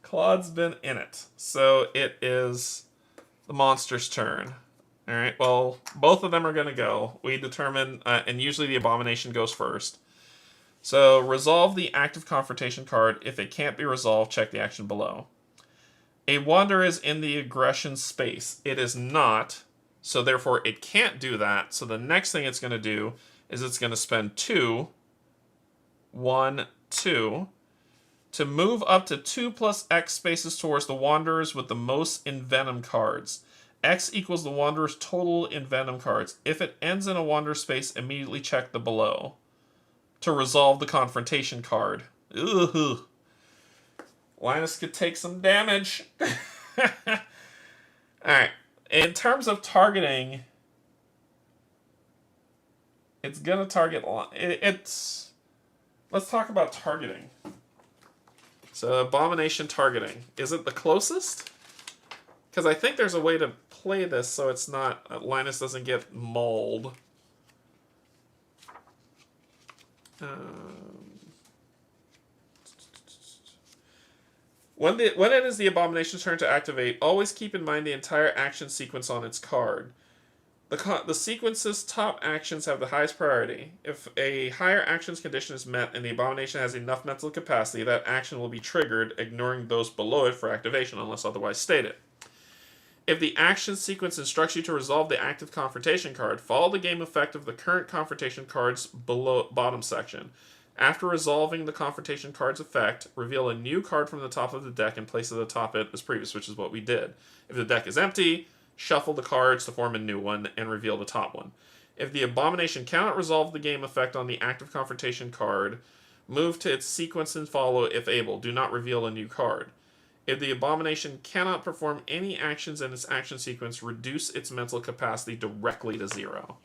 Claude's been in it. So it is the monster's turn. Alright, well, both of them are going to go. We determine, and usually the abomination goes first. So resolve the active confrontation card. If it can't be resolved, check the action below. A wanderer is in the aggression space. It is not, so therefore it can't do that. So the next thing it's going to do is it's going to spend 2, 1, 2, to move up to 2 plus X spaces towards the wanderers with the most envenom cards. X equals the Wanderer's total in Venom cards. If it ends in a Wander space, immediately check the below to resolve the confrontation card. Ugh. Linus could take some damage. Alright. In terms of targeting, it's going to target... Let's talk about targeting. So, Abomination targeting. Is it the closest? Because I think there's a way to play this so it's not... Linus doesn't get mauled. When it is the Abomination's turn to activate, always keep in mind the entire action sequence on its card. The sequence's top actions have the highest priority. If a higher actions condition is met and the Abomination has enough mental capacity, that action will be triggered, ignoring those below it for activation unless otherwise stated. If the action sequence instructs you to resolve the active confrontation card, follow the game effect of the current confrontation card's bottom section. After resolving the confrontation card's effect, reveal a new card from the top of the deck and place it atop it as previous, which is what we did. If the deck is empty, shuffle the cards to form a new one and reveal the top one. If the Abomination cannot resolve the game effect on the active confrontation card, move to its sequence and follow if able. Do not reveal a new card. If the Abomination cannot perform any actions in its action sequence, reduce its mental capacity directly to 0.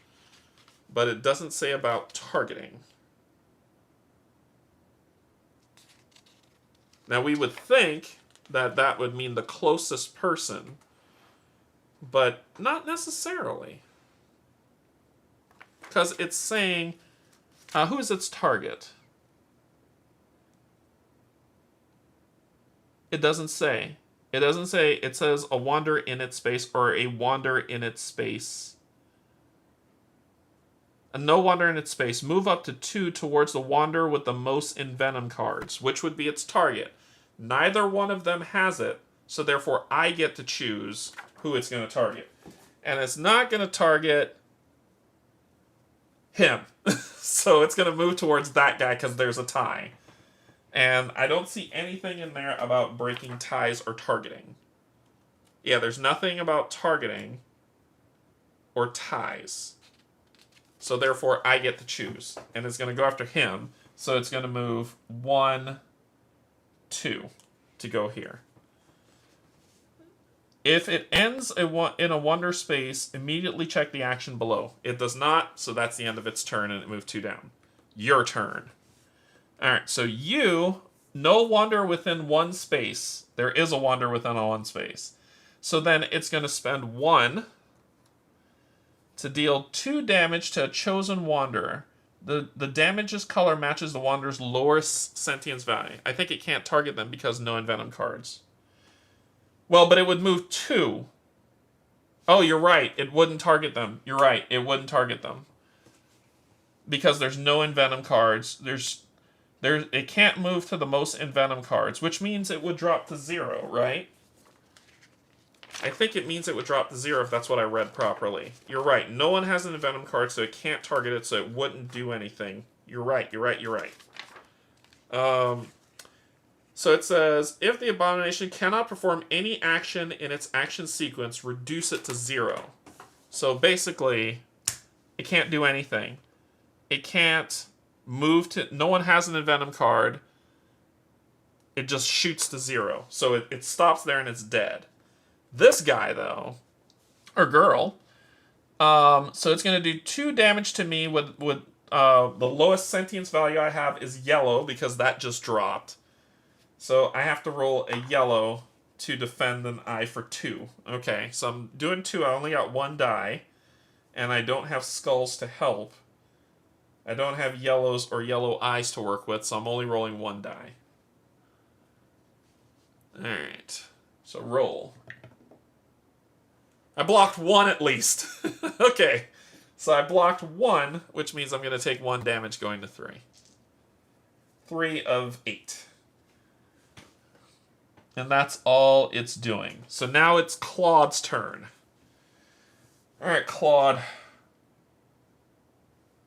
But it doesn't say about targeting. Now we would think that that would mean the closest person, but not necessarily. Because it's saying, who is its target? It doesn't say. It doesn't say. It says a wander in its space or a wander in its space. A no wander in its space. Move up to 2 towards the wander with the most envenom cards, which would be its target. Neither one of them has it, so therefore I get to choose who it's going to target. And it's not going to target him. So it's going to move towards that guy because there's a tie. And I don't see anything in there about breaking ties or targeting. Yeah, there's nothing about targeting or ties. So therefore, I get to choose. And it's going to go after him. So it's going to move 1, 2 to go here. If it ends in a wonder space, immediately check the action below. It does not, so that's the end of its turn, and it moved 2 down. Your turn. Alright, so no wander within 1 space. There is a wander within a 1 space. So then it's going to spend 1 to deal 2 damage to a chosen wanderer. The damage's color matches the wanderer's lowest sentience value. I think it can't target them because no envenom cards. Well, but it would move 2. Oh, you're right. It wouldn't target them. You're right. It wouldn't target them. Because there's no envenom cards. It can't move to the most envenom cards, which means it would drop to 0, right? I think it means it would drop to 0 if that's what I read properly. You're right. No one has an envenom card, so it can't target it, so it wouldn't do anything. You're right. So it says, if the Abomination cannot perform any action in its action sequence, reduce it to 0. So basically, it can't do anything. It can't move to... No one has an envenom card. It just shoots to 0. So it stops there and it's dead. This guy, though, or girl, so it's going to do 2 damage to me with the lowest sentience value I have is yellow because that just dropped. So I have to roll a yellow to defend an eye for 2. Okay, so I'm doing 2. I only got 1 die, and I don't have skulls to help. I don't have yellows or yellow eyes to work with, so I'm only rolling 1 die. Alright, so roll. I blocked 1 at least. Okay, so I blocked 1, which means I'm going to take 1 damage going to 3. 3 of 8. And that's all it's doing. So now it's Claude's turn. Alright, Claude.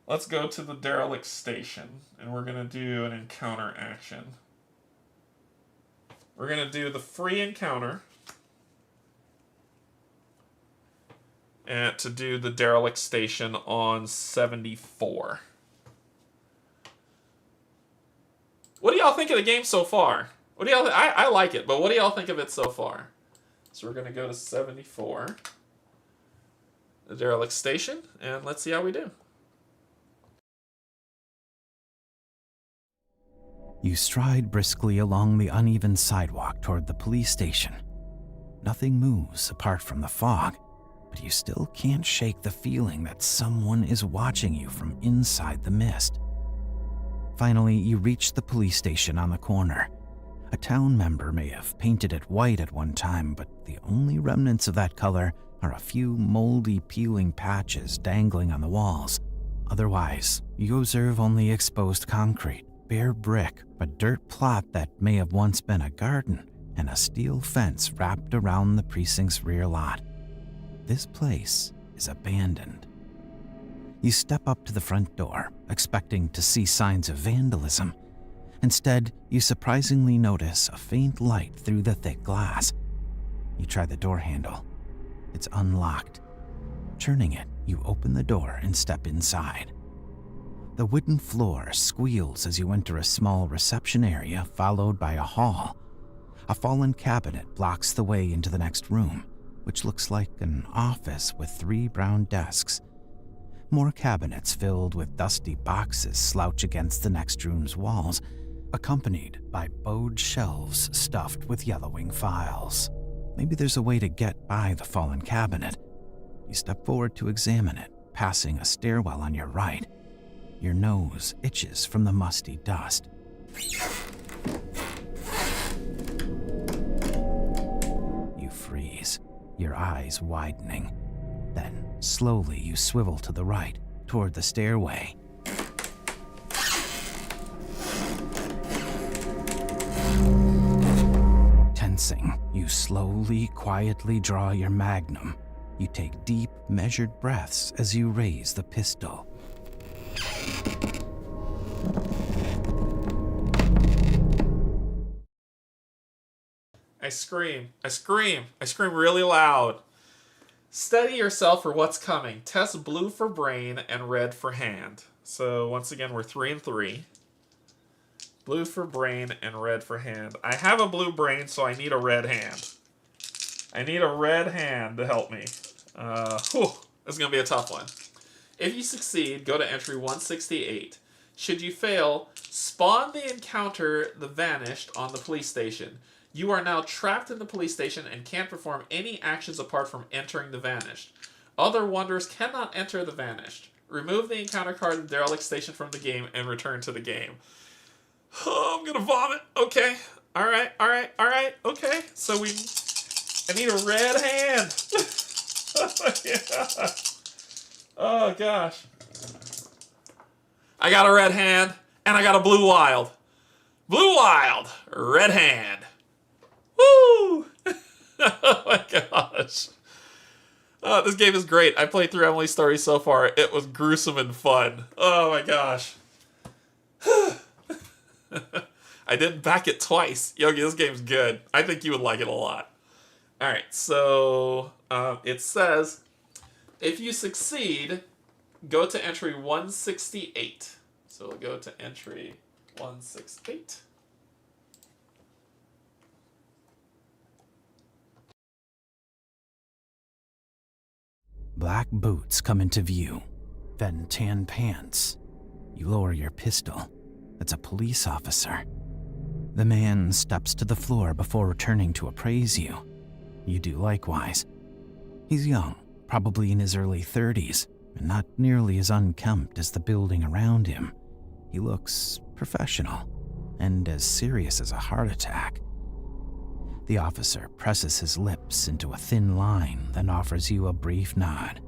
Let's go to the derelict station. And we're going to do an encounter action. We're going to do the free encounter. and to do the derelict station on 74. What do y'all think of the game so far? What do y'all? I like it, but what do y'all think of it so far? So we're gonna go to 74, the derelict station, and let's see how we do. You stride briskly along the uneven sidewalk toward the police station. Nothing moves apart from the fog, but you still can't shake the feeling that someone is watching you from inside the mist. Finally, you reach the police station on the corner. A town member may have painted it white at one time, but the only remnants of that color are a few moldy, peeling patches dangling on the walls. Otherwise, you observe only exposed concrete, bare brick, a dirt plot that may have once been a garden, and a steel fence wrapped around the precinct's rear lot. This place is abandoned. You step up to the front door, expecting to see signs of vandalism. Instead, you surprisingly notice a faint light through the thick glass. You try the door handle. It's unlocked. Turning it, you open the door and step inside. The wooden floor squeals as you enter a small reception area followed by a hall. A fallen cabinet blocks the way into the next room, which looks like an office with 3 brown desks. More cabinets filled with dusty boxes slouch against the next room's walls, accompanied by bowed shelves stuffed with yellowing files. Maybe there's a way to get by the fallen cabinet. You step forward to examine it, passing a stairwell on your right. Your nose itches from the musty dust. You freeze, your eyes widening. Then, slowly, you swivel to the right, toward the stairway. Tensing, you slowly, quietly draw your magnum. You take deep, measured breaths as you raise the pistol. I scream. I scream. I scream really loud. Steady yourself for what's coming. Test blue for brain and red for hand. So once again, we're 3 and 3. Blue for brain and red for hand. I have a blue brain, so I need a red hand. I need a red hand to help me. This is going to be a tough one. If you succeed, go to entry 168. Should you fail, spawn the encounter the vanished on the police station. You are now trapped in the police station and can't perform any actions apart from entering the vanished. Other wanderers cannot enter the vanished. Remove the encounter card in the derelict station from the game and return to the game. Oh, I'm gonna vomit. Okay. Alright. Okay. So I need a red hand. Yeah. Oh, gosh. I got a red hand, and I got a blue wild. Blue wild. Red hand. Woo! Oh, my gosh. This game is great. I played through Emily's story so far. It was gruesome and fun. Oh, my gosh. I didn't back it twice. Yogi, this game's good. I think you would like it a lot. Alright, so it says, if you succeed, go to entry 168. So we'll go to entry 168. Black boots come into view, then tan pants. You lower your pistol. It's a police officer. The man steps to the floor before returning to appraise you. You do likewise. He's young, probably in his early 30s, and not nearly as unkempt as the building around him. He looks professional, and as serious as a heart attack. The officer presses his lips into a thin line, then offers you a brief nod.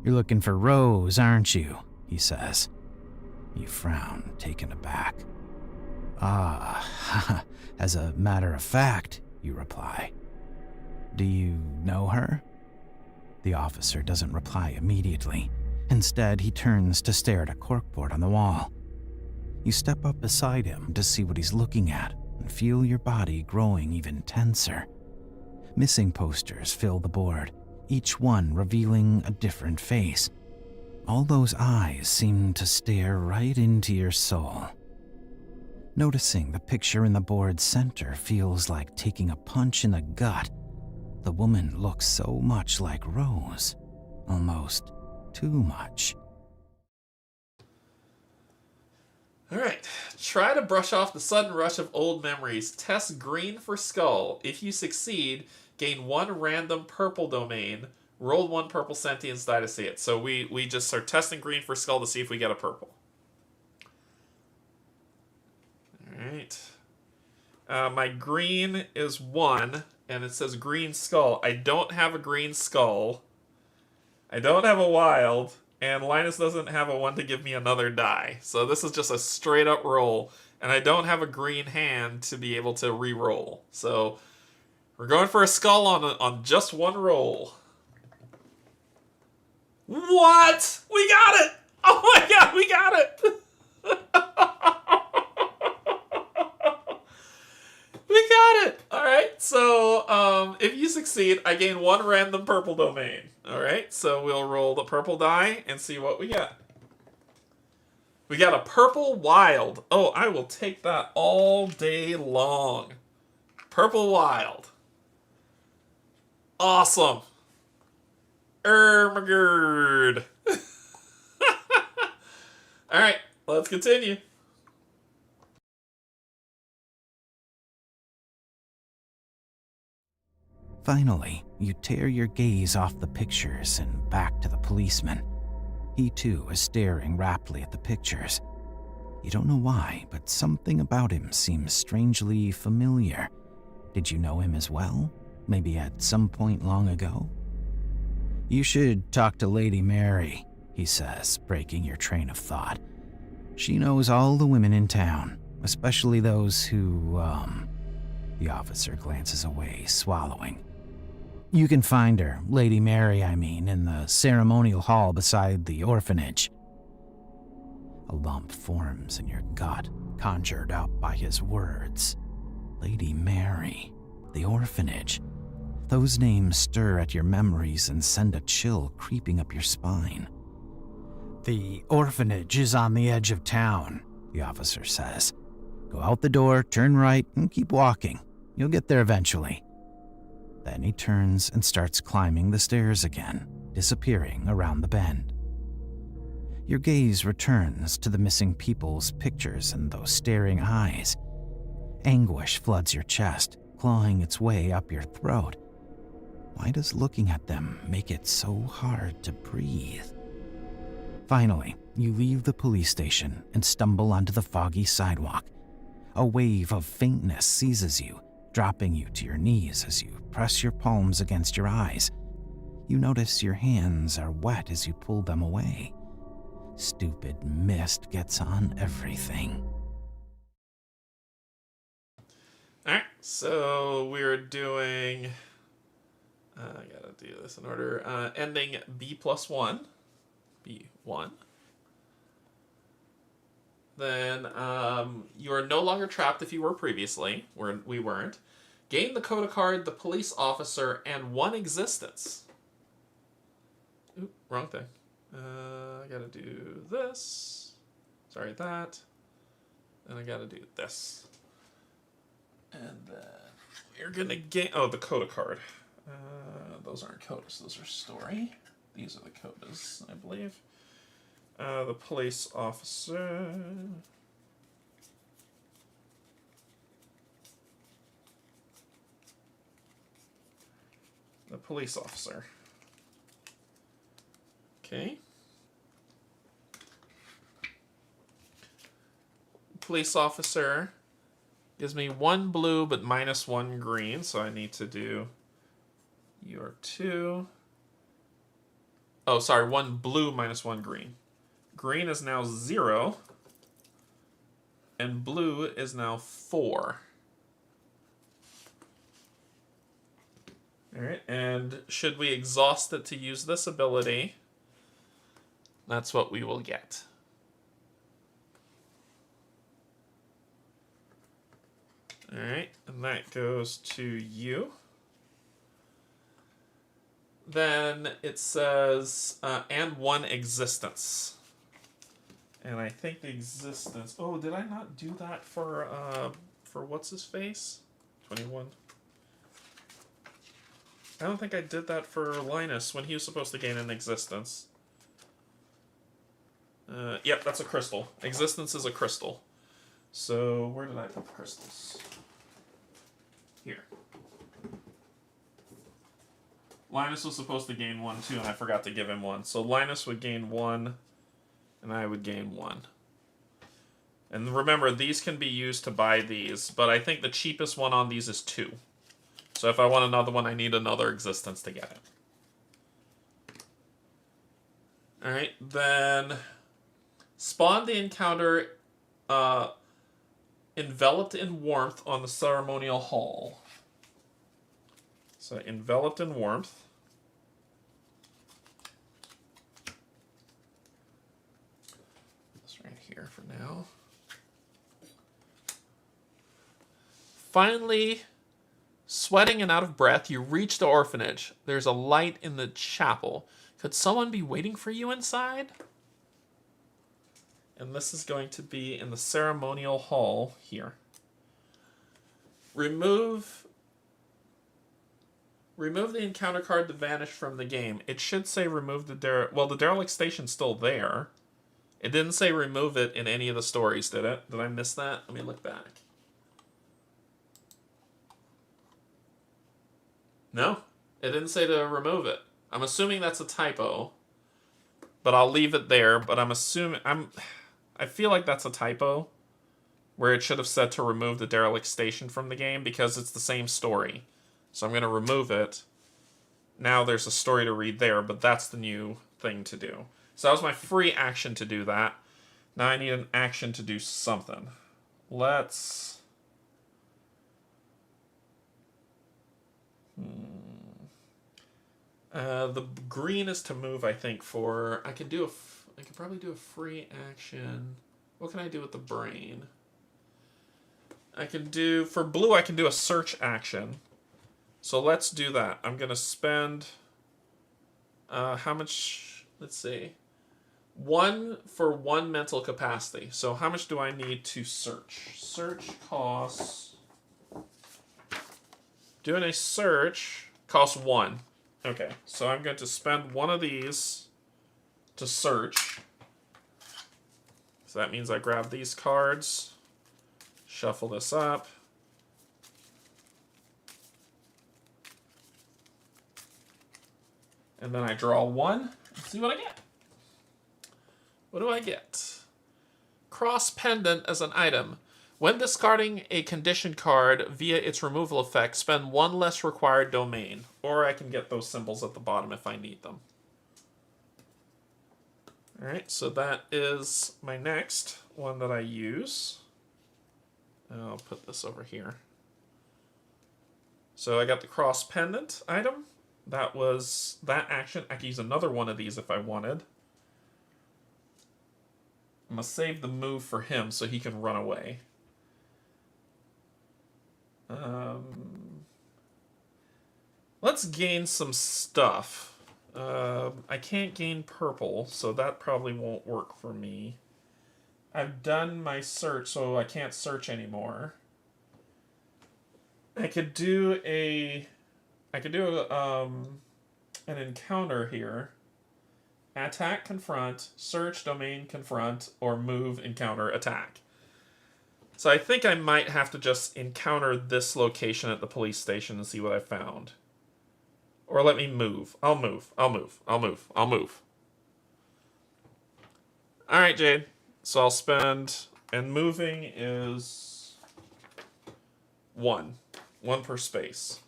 "You're looking for Rose, aren't you?" he says. You frown, taken aback. "Ah, as a matter of fact," you reply. "Do you know her?" The officer doesn't reply immediately. Instead, he turns to stare at a corkboard on the wall. You step up beside him to see what he's looking at and feel your body growing even tenser. Missing posters fill the board, each one revealing a different face. All those eyes seem to stare right into your soul. Noticing the picture in the board's center feels like taking a punch in the gut. The woman looks so much like Rose, almost too much. Alright, try to brush off the sudden rush of old memories. Test green for skull. If you succeed, gain one random purple domain. Roll one purple sentience die to see it. So we just are testing green for skull to see if we get a purple. Alright. My green is 1, and it says green skull. I don't have a green skull. I don't have a wild. And Linus doesn't have a 1 to give me another die. So this is just a straight up roll. And I don't have a green hand to be able to re-roll. So we're going for a skull on just one roll. What? We got it! Oh my god, we got it! We got it! Alright, so if you succeed, I gain one random purple domain. Alright, so we'll roll the purple die and see what we get. We got a purple wild. Oh, I will take that all day long. Purple wild. Awesome. Ermagerd. Alright, let's continue. Finally, you tear your gaze off the pictures and back to the policeman. He too is staring raptly at the pictures. You don't know why, but something about him seems strangely familiar. Did you know him as well? Maybe at some point long ago? You should talk to Lady Mary, he says, breaking your train of thought. She knows all the women in town, especially those who, The officer glances away, swallowing. You can find her, Lady Mary, I mean, in the ceremonial hall beside the orphanage. A lump forms in your gut, conjured up by his words. Lady Mary, the orphanage. Those names stir at your memories and send a chill creeping up your spine. The orphanage is on the edge of town, the officer says. Go out the door, turn right, and keep walking. You'll get there eventually. Then he turns and starts climbing the stairs again, disappearing around the bend. Your gaze returns to the missing people's pictures and those staring eyes. Anguish floods your chest, clawing its way up your throat. Why does looking at them make it so hard to breathe? Finally, you leave the police station and stumble onto the foggy sidewalk. A wave of faintness seizes you, dropping you to your knees as you press your palms against your eyes. You notice your hands are wet as you pull them away. Stupid mist gets on everything. Alright, so we're doing... I gotta do this in order. Ending B+1. B1. Then you are no longer trapped if you were previously. We weren't. Gain the coda card, the police officer, and one existence. Oop, wrong thing. I gotta do this. Sorry, that. And I gotta do this. And then we're gonna gain... Oh, the coda card. Those aren't codas, those are story. These are the codas, I believe. The police officer. The police officer. Okay. Police officer gives me 1 blue but -1 green, so I need to do your 2. Oh, sorry, 1 blue -1 green. Green is now 0, and blue is now 4. Alright, and should we exhaust it to use this ability, that's what we will get. Alright, and that goes to you. then it says, and one existence. And I think the existence... Oh, did I not do that for what's his face? 21. I don't think I did that for Linus when he was supposed to gain an existence. Yep, that's a crystal. Existence is a crystal. So, where did I put the crystals? Here. Linus was supposed to gain one too, and I forgot to give him one. So Linus would gain one, and I would gain one. And remember, these can be used to buy these, but I think the cheapest one on these is 2. So if I want another one, I need another existence to get it. Alright, then spawn the encounter enveloped in warmth on the ceremonial hall. So enveloped in warmth. This right here for now. Finally, sweating and out of breath, you reach the orphanage. There's a light in the chapel. Could someone be waiting for you inside? And this is going to be in the ceremonial hall here. Remove the encounter card to vanish from the game. It should say remove the the derelict station's still there. It didn't say remove it in any of the stories, did it? Did I miss that? Let me look back. No, it didn't say to remove it. I'm assuming that's a typo, but I'll leave it there. But I feel like that's a typo, where it should have said to remove the derelict station from the game because it's the same story. So I'm going to remove it. Now there's a story to read there, but that's the new thing to do. So that was my free action to do that. Now I need an action to do something. Let's... the green is to move, I think, for... I could probably do a free action. What can I do with the brain? For blue, I can do a search action. So let's do that. I'm going to spend... how much... Let's see. 1 for 1 mental capacity. So how much do I need to search? Search costs... Doing a search costs 1. Okay, so I'm going to spend 1 of these to search. So that means I grab these cards, shuffle this up. And then I draw 1 and see what I get. What do I get? Cross pendant as an item. When discarding a condition card via its removal effect, spend 1 less required domain. Or I can get those symbols at the bottom if I need them. Alright, so that is my next one that I use. I'll put this over here. So I got the cross pendant item. That was that action. I could use another one of these if I wanted. I'm going to save the move for him so he can run away. Let's gain some stuff. I can't gain purple, so that probably won't work for me. I've done my search, so I can't search anymore. I could do an encounter here. Attack, confront, search, domain, confront, or move, encounter, attack. So I think I might have to just encounter this location at the police station and see what I found. Or let me move. I'll move. Alright, Jade. So I'll spend... And moving is... 1. 1 per space.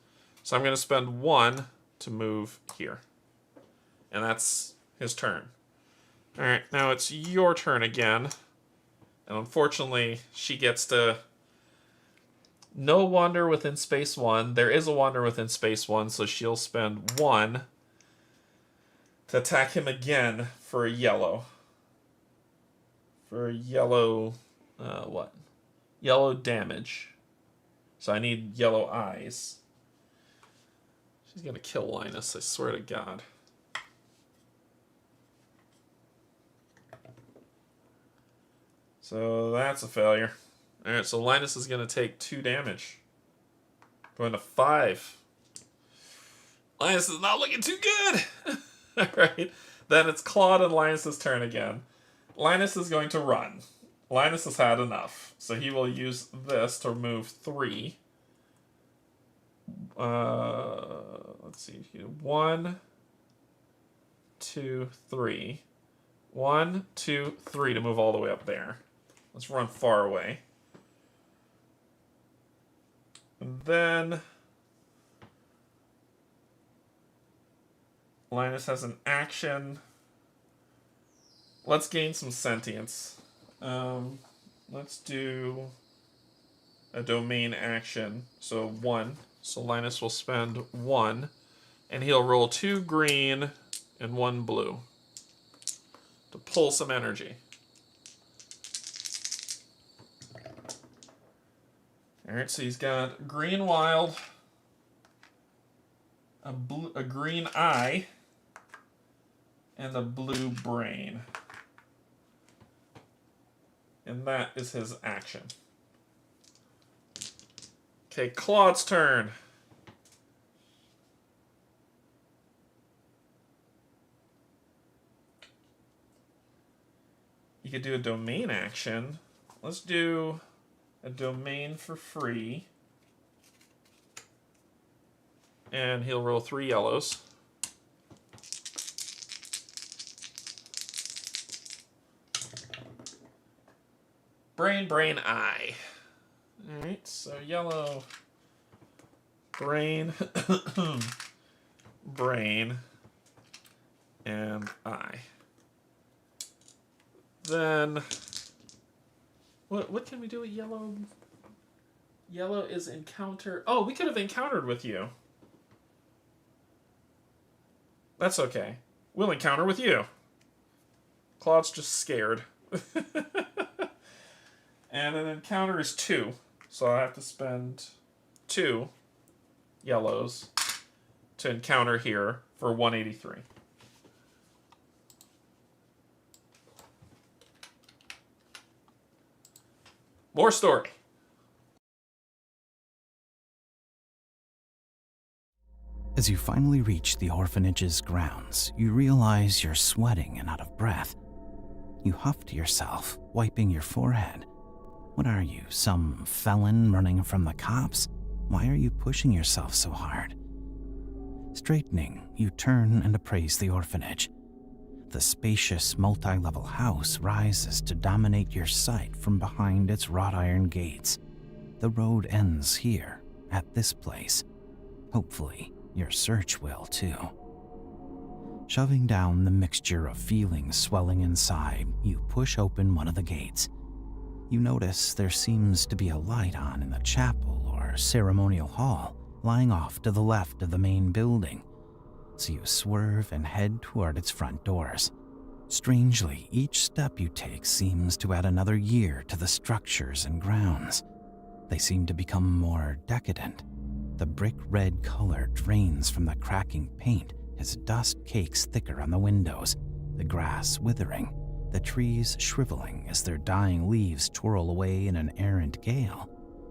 So I'm going to spend 1 to move here. And that's his turn. Alright, now it's your turn again. And unfortunately, she gets to... No wander within space 1. There is a wander within space 1, so she'll spend 1 to attack him again for a yellow. For a yellow... what? Yellow damage. So I need yellow eyes. He's gonna kill Linus, I swear to God. So that's a failure. Alright, so Linus is gonna take 2 damage. Going to 5. Linus is not looking too good! Alright, then it's Claude and Linus' turn again. Linus is going to run. Linus has had enough, so he will use this to remove 3. Let's see. 1, 2, 3. 1, 2, 3 to move all the way up there. Let's run far away. And then Linus has an action. Let's gain some sentience. Let's do a domain action. So 1. So Linus will spend 1. And he'll roll 2 green and 1 blue to pull some energy. Alright, so he's got green wild, a green eye, and a blue brain. And that is his action. Okay, Claude's turn. You could do a domain action. Let's do a domain for free. And he'll roll 3 yellows. Brain, brain, eye. Alright, so yellow, brain, brain, and eye. Then, what can we do with yellow? Yellow is encounter. Oh, we could have encountered with you. That's okay. We'll encounter with you. Claude's just scared. And an encounter is 2. So I have to spend 2 yellows to encounter here for 183. More story. As you finally reach the orphanage's grounds, you realize you're sweating and out of breath. You huff to yourself, wiping your forehead. What are you, some felon running from the cops? Why are you pushing yourself so hard? Straightening, you turn and appraise the orphanage. The spacious, multi-level house rises to dominate your sight from behind its wrought iron gates. The road ends here, at this place. Hopefully, your search will too. Shoving down the mixture of feelings swelling inside, you push open one of the gates. You notice there seems to be a light on in the chapel or ceremonial hall, lying off to the left of the main building. So you swerve and head toward its front doors. Strangely, each step you take seems to add another year to the structures and grounds. They seem to become more decadent. The brick red color drains from the cracking paint as dust cakes thicker on the windows, the grass withering, the trees shriveling as their dying leaves twirl away in an errant gale.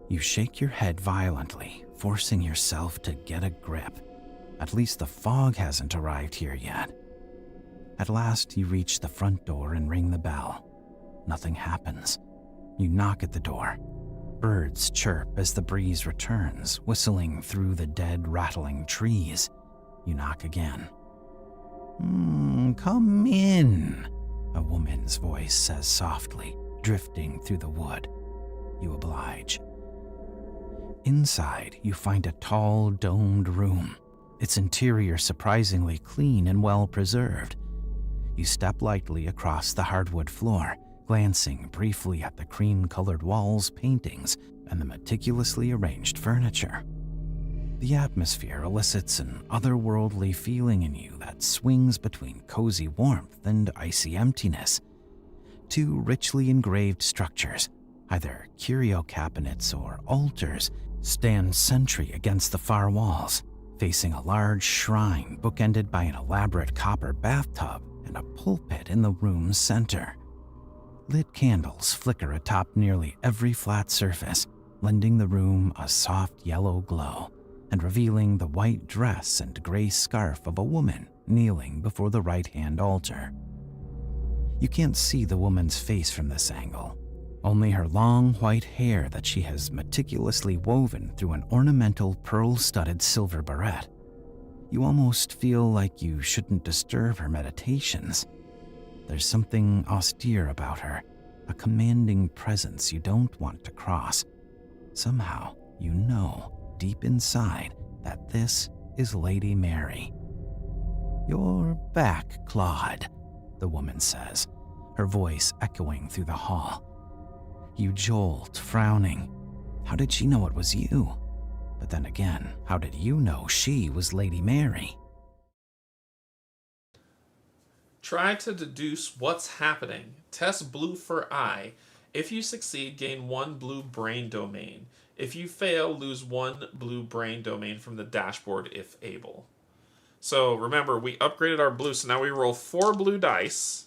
You shake your head violently, forcing yourself to get a grip. At least the fog hasn't arrived here yet. At last, you reach the front door and ring the bell. Nothing happens. You knock at the door. Birds chirp as the breeze returns, whistling through the dead, rattling trees. You knock again. Come in, a woman's voice says softly, drifting through the wood. You oblige. Inside, you find a tall, domed room, its interior surprisingly clean and well preserved. You step lightly across the hardwood floor, glancing briefly at the cream-colored walls, paintings, and the meticulously arranged furniture. The atmosphere elicits an otherworldly feeling in you that swings between cozy warmth and icy emptiness. 2 richly engraved structures, either curio cabinets or altars, stand sentry against the far walls, facing a large shrine bookended by an elaborate copper bathtub and a pulpit in the room's center. Lit candles flicker atop nearly every flat surface, lending the room a soft yellow glow and revealing the white dress and gray scarf of a woman kneeling before the right-hand altar. You can't see the woman's face from this angle, only her long white hair that she has meticulously woven through an ornamental pearl-studded silver barrette. You almost feel like you shouldn't disturb her meditations. There's something austere about her, a commanding presence you don't want to cross. Somehow, you know deep inside that this is Lady Mary. "You're back, Claude," the woman says, her voice echoing through the hall. You jolt, frowning. How did she know it was you? But then again, how did you know she was Lady Mary? Try to deduce what's happening. Test blue for eye. If you succeed, gain 1 blue brain domain. If you fail, lose 1 blue brain domain from the dashboard if able. So remember, we upgraded our blue, so now we roll 4 blue dice,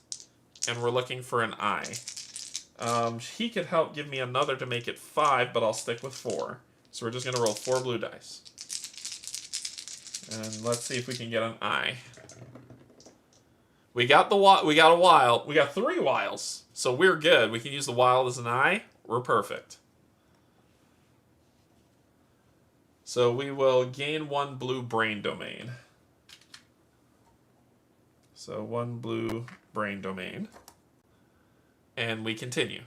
and we're looking for an eye. He could help give me another to make it 5, but I'll stick with 4. So we're just going to roll 4 blue dice. And let's see if we can get an eye. We got a wild. We got 3 wilds. So we're good. We can use the wild as an eye. We're perfect. So we will gain 1 blue brain domain. So 1 blue brain domain. And we continue.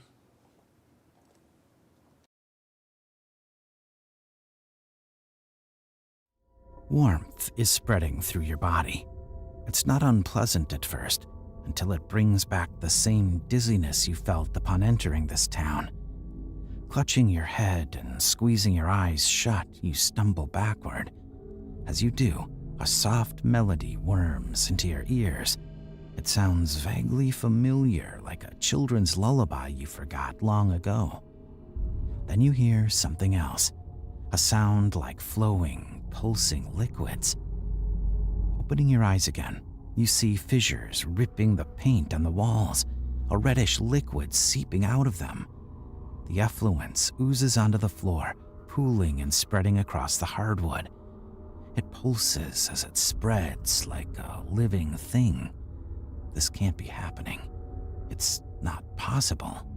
Warmth is spreading through your body. It's not unpleasant at first, until it brings back the same dizziness you felt upon entering this town. Clutching your head and squeezing your eyes shut, you stumble backward. As you do, a soft melody worms into your ears. It sounds vaguely familiar, like a children's lullaby you forgot long ago. Then you hear something else, a sound like flowing, pulsing liquids. Opening your eyes again, you see fissures ripping the paint on the walls, a reddish liquid seeping out of them. The effluence oozes onto the floor, pooling and spreading across the hardwood. It pulses as it spreads like a living thing. This can't be happening. It's not possible.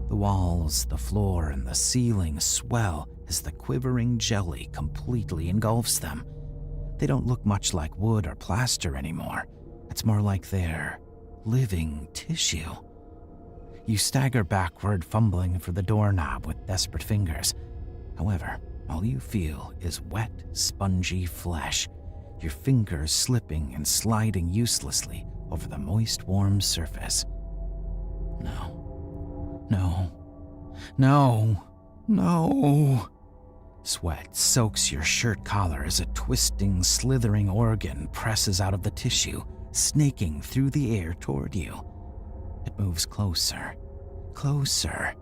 The walls, the floor, and the ceiling swell as the quivering jelly completely engulfs them. They don't look much like wood or plaster anymore. It's more like they're living tissue. You stagger backward, fumbling for the doorknob with desperate fingers. However, all you feel is wet, spongy flesh, your fingers slipping and sliding uselessly over the moist, warm surface. No. No. No. No. Sweat soaks your shirt collar as a twisting, slithering organ presses out of the tissue, snaking through the air toward you. It moves closer. Closer.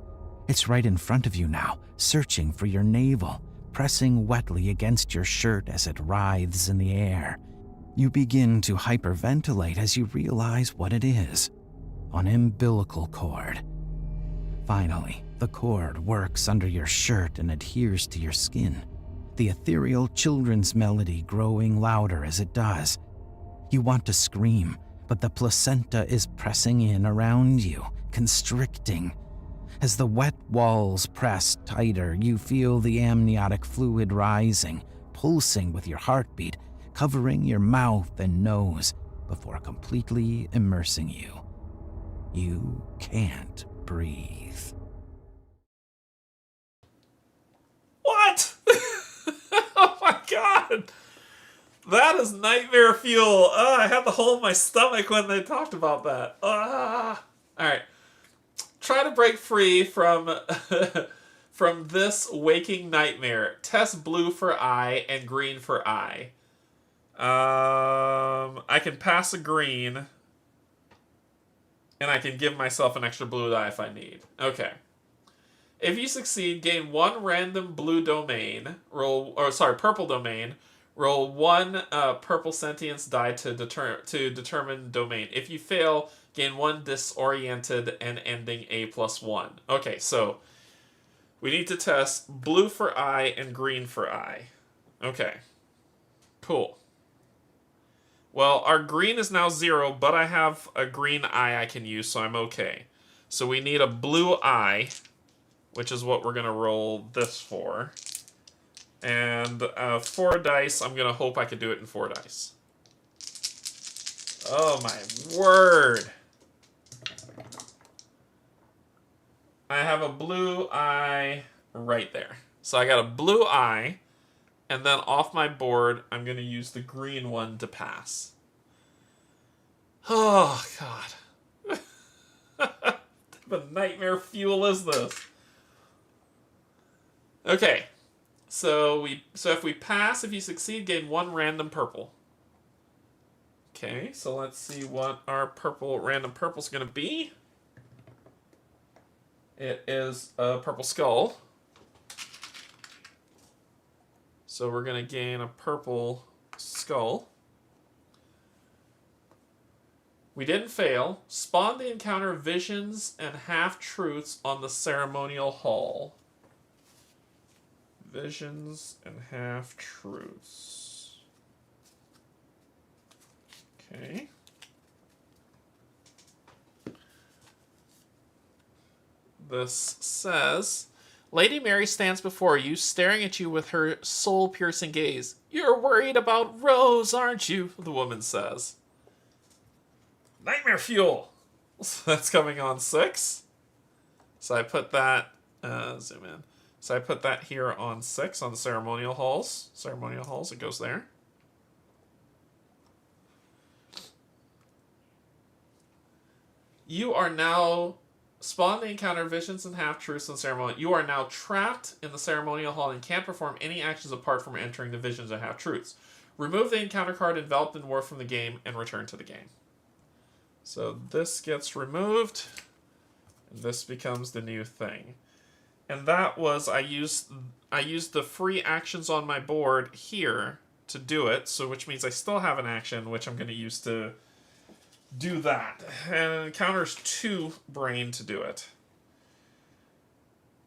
It's right in front of you now, searching for your navel, pressing wetly against your shirt as it writhes in the air. You begin to hyperventilate as you realize what it is. An umbilical cord. Finally, the cord works under your shirt and adheres to your skin, the ethereal children's melody growing louder as it does. You want to scream, but the placenta is pressing in around you, constricting. As the wet walls press tighter, you feel the amniotic fluid rising, pulsing with your heartbeat, covering your mouth and nose before completely immersing you. You can't breathe. What? Oh my god! That is nightmare fuel. I had the hole in my stomach when they talked about that. Alright. Try to break free from from this waking nightmare. Test blue for eye and green for eye. I can pass a green. And I can give myself an extra blue die if I need. Okay. If you succeed, gain 1 random blue domain. Purple domain. Roll one purple sentience die to determine domain. If you fail, gain one disoriented and ending A+1. Okay, so we need to test blue for eye and green for eye. Okay, cool. Well, our green is now 0, but I have a green eye I can use, so I'm okay. So we need a blue eye, which is what we're going to roll this for. And 4 dice, I'm going to hope I can do it in 4 dice. Oh my word. I have a blue eye right there. So I got a blue eye, and then off my board, I'm going to use the green one to pass. Oh, God. What type of nightmare fuel is this? Okay. So if we pass, if you succeed, gain 1 random purple. Okay, so let's see what our random purple is going to be. It is a purple skull. So we're going to gain a purple skull. We didn't fail. Spawn the encounter visions and half-truths on the ceremonial hall. Visions and half-truths. Okay. This says, Lady Mary stands before you, staring at you with her soul-piercing gaze. You're worried about Rose, aren't you? The woman says. Nightmare fuel! So that's coming on 6. So I put that, zoom in. So I put that here on 6 on the ceremonial halls. Ceremonial halls, it goes there. You are now spawn the encounter visions and half-truths in the ceremony. You are now trapped in the ceremonial hall and can't perform any actions apart from entering the visions and half-truths. Remove the encounter card enveloped in war from the game and return to the game. So this gets removed. And this becomes the new thing. And that was, I used the free actions on my board here to do it, so which means I still have an action, which I'm going to use to do that. And it encounters 2 brain to do it.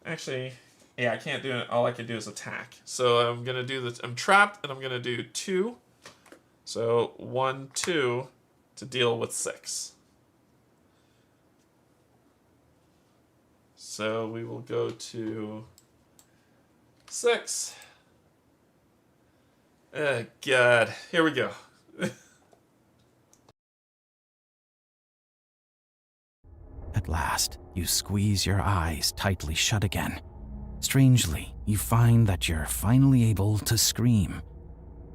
Actually, yeah, I can't do it. All I can do is attack. So I'm going to do this. I'm trapped, and I'm going to do 2. So 1, 2 to deal with 6. So we will go to 6. Oh, God. Here we go. At last, you squeeze your eyes tightly shut again. Strangely, you find that you're finally able to scream.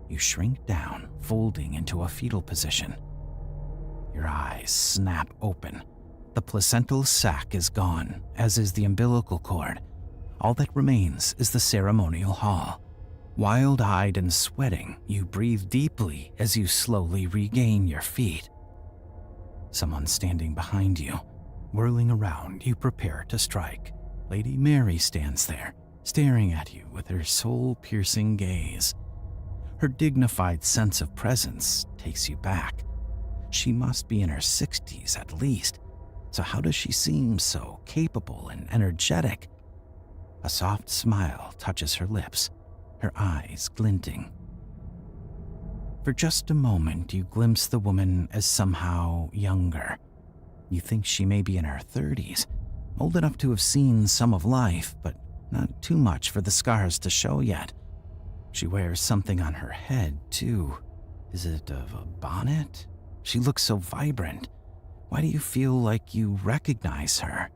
You shrink down, folding into a fetal position. Your eyes snap open. The placental sac is gone, as is the umbilical cord. All that remains is the ceremonial hall. Wild-eyed and sweating, you breathe deeply as you slowly regain your feet. Someone standing behind you. Whirling around, you prepare to strike. Lady Mary stands there, staring at you with her soul-piercing gaze. Her dignified sense of presence takes you back. She must be in her 60s at least. So how does she seem so capable and energetic? A soft smile touches her lips, her eyes glinting. For just a moment, you glimpse the woman as somehow younger. You think she may be in her 30s, old enough to have seen some of life, but not too much for the scars to show yet. She wears something on her head, too. Is it of a bonnet? She looks so vibrant. Why do you feel like you recognize her?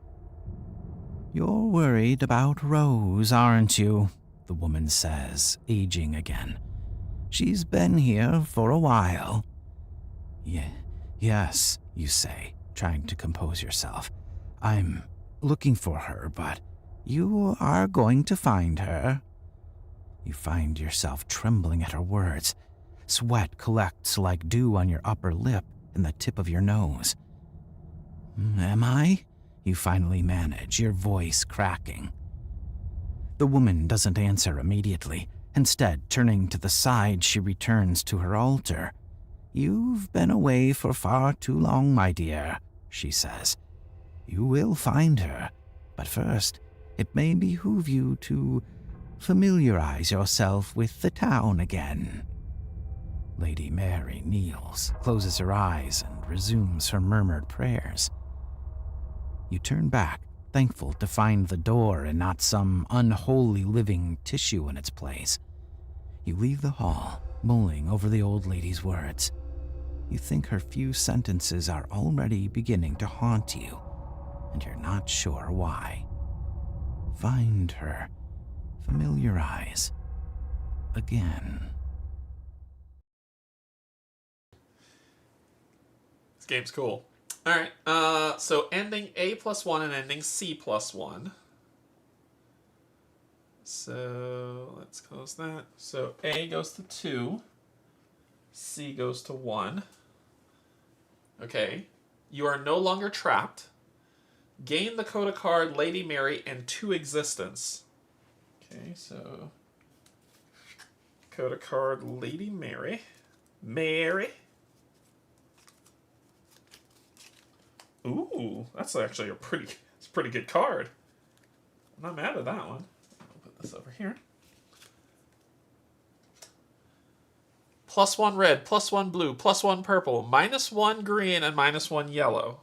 You're worried about Rose, aren't you? The woman says, aging again. She's been here for a while. Yes, you say, trying to compose yourself. I'm looking for her, but you are going to find her. You find yourself trembling at her words. Sweat collects like dew on your upper lip and the tip of your nose. Am I? You finally manage, your voice cracking. The woman doesn't answer immediately. Instead, turning to the side, she returns to her altar. "You've been away for far too long, my dear," she says. "You will find her, but first, it may behoove you to familiarize yourself with the town again." Lady Mary kneels, closes her eyes, and resumes her murmured prayers. You turn back, thankful to find the door and not some unholy living tissue in its place. You leave the hall, mulling over the old lady's words. You think her few sentences are already beginning to haunt you, and you're not sure why. Find her. Familiarize. Again. This game's cool. Alright, so ending A+1 and ending C+1. So let's close that. So A goes to 2. C goes to 1. Okay. You are no longer trapped. Gain the coda card Lady Mary and 2 existence. Okay, so coda card Lady Mary. Mary. Ooh, that's actually it's a pretty good card. I'm not mad at that one. I'll put this over here. +1 red, +1 blue, +1 purple, -1 green, and -1 yellow.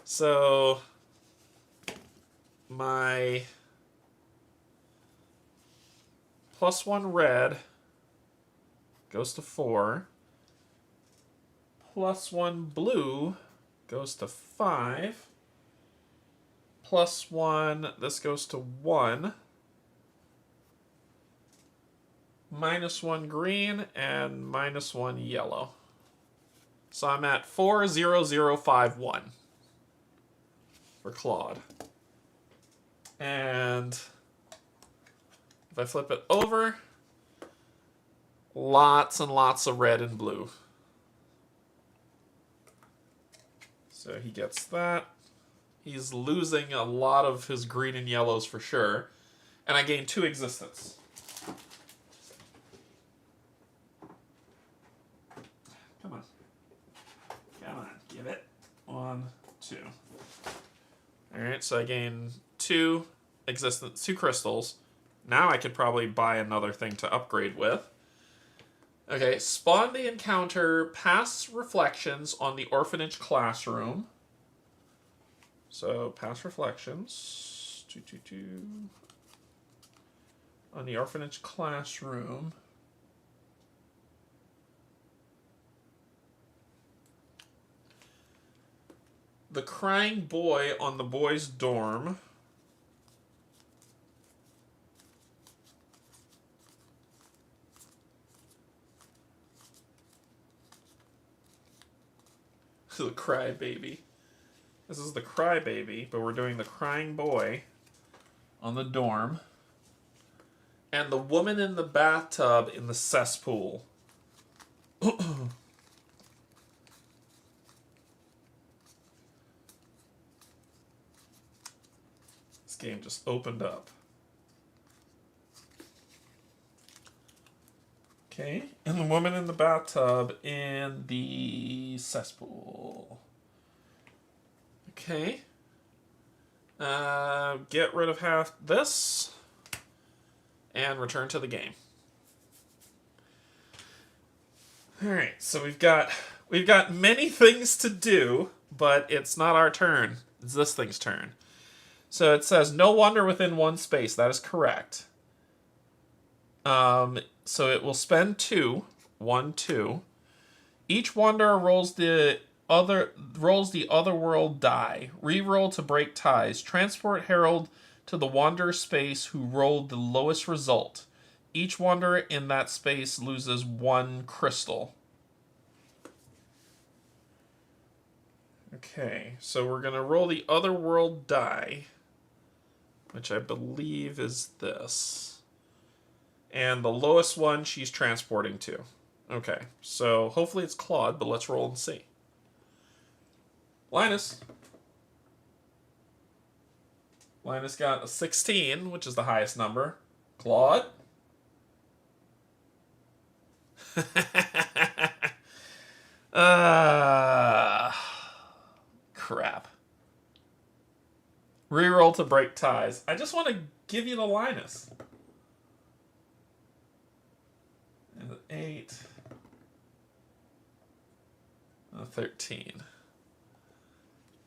So my +1 red goes to 4. +1 blue goes to 5. +1, this goes to 1. -1 green and -1 yellow. So I'm at 40051 for Claude. And if I flip it over, lots and lots of red and blue. So he gets that. He's losing a lot of his green and yellows for sure. And I gain 2 existence. Come on. Come on. Give it. 1, 2. Alright, so I gain 2 existence, 2 crystals. Now I could probably buy another thing to upgrade with. Okay, spawn the encounter past reflections on the orphanage classroom. So, past reflections. On the orphanage classroom. The crying boy on the boys' dorm. The crybaby. This is the crybaby, but we're doing the crying boy on the dorm. And the woman in the bathtub in the cesspool. This game just opened up. Okay, and the woman in the bathtub in the cesspool. Okay. Get rid of half this. And return to the game. Alright, so we've got many things to do, but it's not our turn. It's this thing's turn. So it says no wander within 1 space. That is correct. So it will spend 2. 1, 2. Each wanderer rolls the other world die. Reroll to break ties. Transport Herald to the wanderer space who rolled the lowest result. Each wanderer in that space loses 1 crystal. Okay, so we're going to roll the other world die, which I believe is this. And the lowest one she's transporting to. Okay, so hopefully it's Claude, but let's roll and see. Linus. Linus got a 16, which is the highest number. Claude. Crap. Reroll to break ties. I just want to give you the Linus. And an 8. And a 13.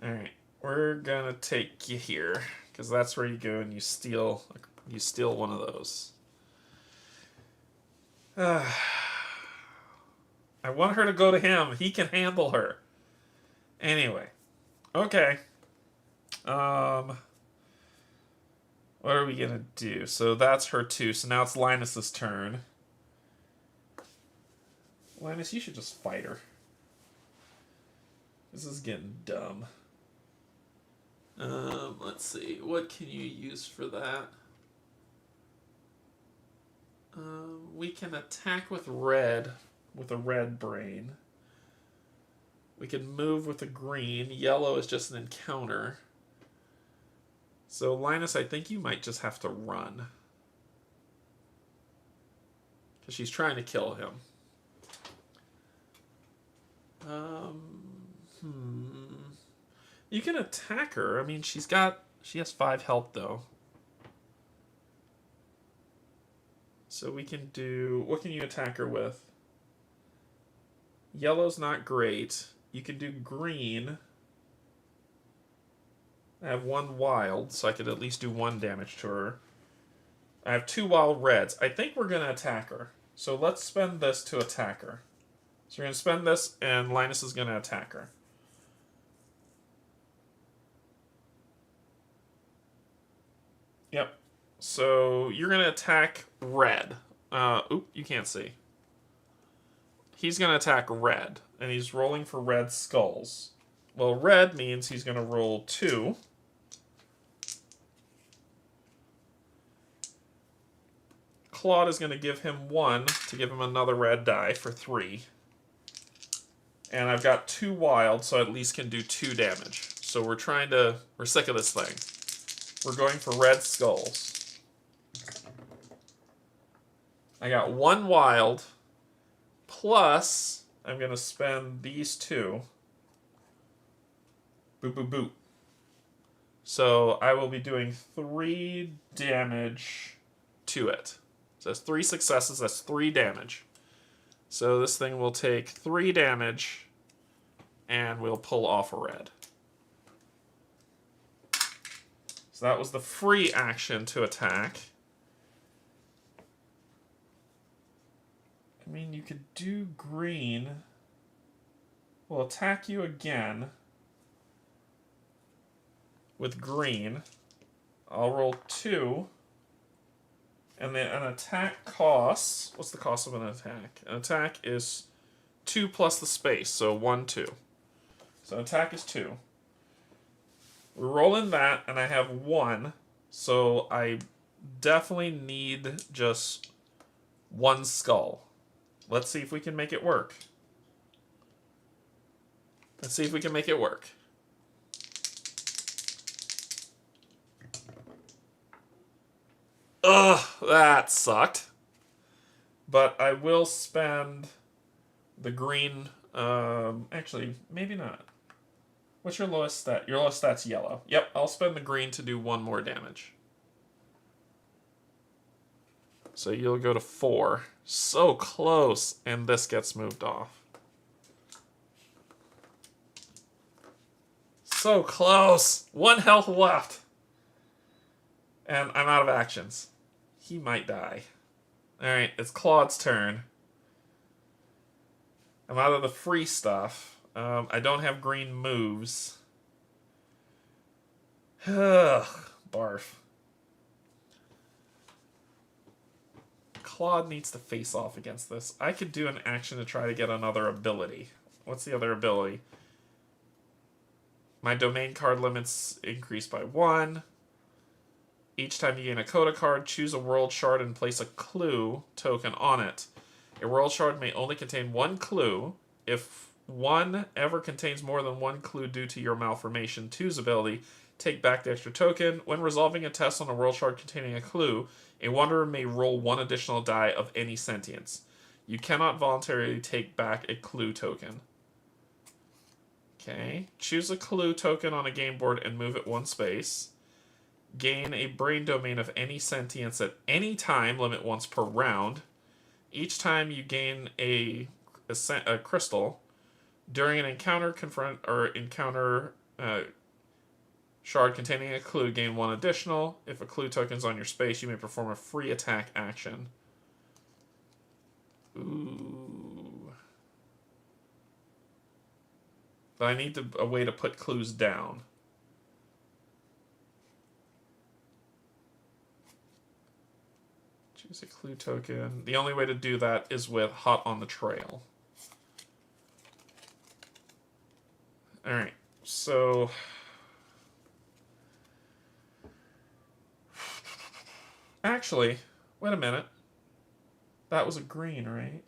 Alright. We're gonna take you here. Because that's where you go and you steal one of those. I want her to go to him. He can handle her. Anyway. Okay. What are we gonna do? So that's her 2. So now it's Linus's turn. Linus, you should just fight her. This is getting dumb. Let's see. What can you use for that? We can attack with red, with a red brain. We can move with a green. Yellow is just an encounter. So, Linus, I think you might just have to run. Because she's trying to kill him. You can attack her. I mean, she has 5 health, though. So we can do... What can you attack her with? Yellow's not great. You can do green. I have 1 wild, so I could at least do 1 damage to her. I have 2 wild reds. I think we're going to attack her. So let's spend this to attack her. So we're going to spend this, and Linus is going to attack her. Yep. So you're going to attack red. You can't see. He's going to attack red, and he's rolling for red skulls. Well, red means he's going to roll 2. Claude is going to give him 1 to give him another red die for 3. And I've got 2 wild, so I at least can do 2 damage. So we're sick of this thing. We're going for red skulls. I got 1 wild, plus I'm going to spend these 2. Boop, boop, boop. So I will be doing 3 damage to it. So that's 3 successes, that's 3 damage. So this thing will take 3 damage, and we'll pull off a red. So that was the free action to attack. I mean, you could do green. We'll attack you again with green. I'll roll 2. And then an attack costs... What's the cost of an attack? An attack is 2 plus the space, so 1, 2. So attack is 2. We're rolling that, and I have 1. So I definitely need just 1 skull. Let's see if we can make it work. Let's see if we can make it work. Ugh, that sucked. But I will spend the green... actually, maybe not. What's your lowest stat? Your lowest stat's yellow. Yep, I'll spend the green to do 1 more damage. So you'll go to 4. So close, and this gets moved off. So close! 1 health left. And I'm out of actions. He might die. Alright, it's Claude's turn. I'm out of the free stuff. I don't have green moves. Ugh, barf. Claude needs to face off against this. I could do an action to try to get another ability. What's the other ability? My domain card limits increase by 1. Each time you gain a coda card, choose a world shard and place a clue token on it. A world shard may only contain 1 clue. If one ever contains more than 1 clue due to your malformation 2's ability, take back the extra token. When resolving a test on a world shard containing a clue, a wanderer may roll 1 additional die of any sentience. You cannot voluntarily take back a clue token. Okay. Choose a clue token on a game board and move it one space. Gain a brain domain of any sentience at any time, limit once per round. Each time you gain a crystal, during an encounter, confront or encounter shard containing a clue, gain one additional. If a clue token's on your space, you may perform a free attack action. Ooh. But I need a way to put clues down. Choose a clue token. The only way to do that is with Hot on the Trail. Alright, so... Actually, wait a minute. That was a green, right?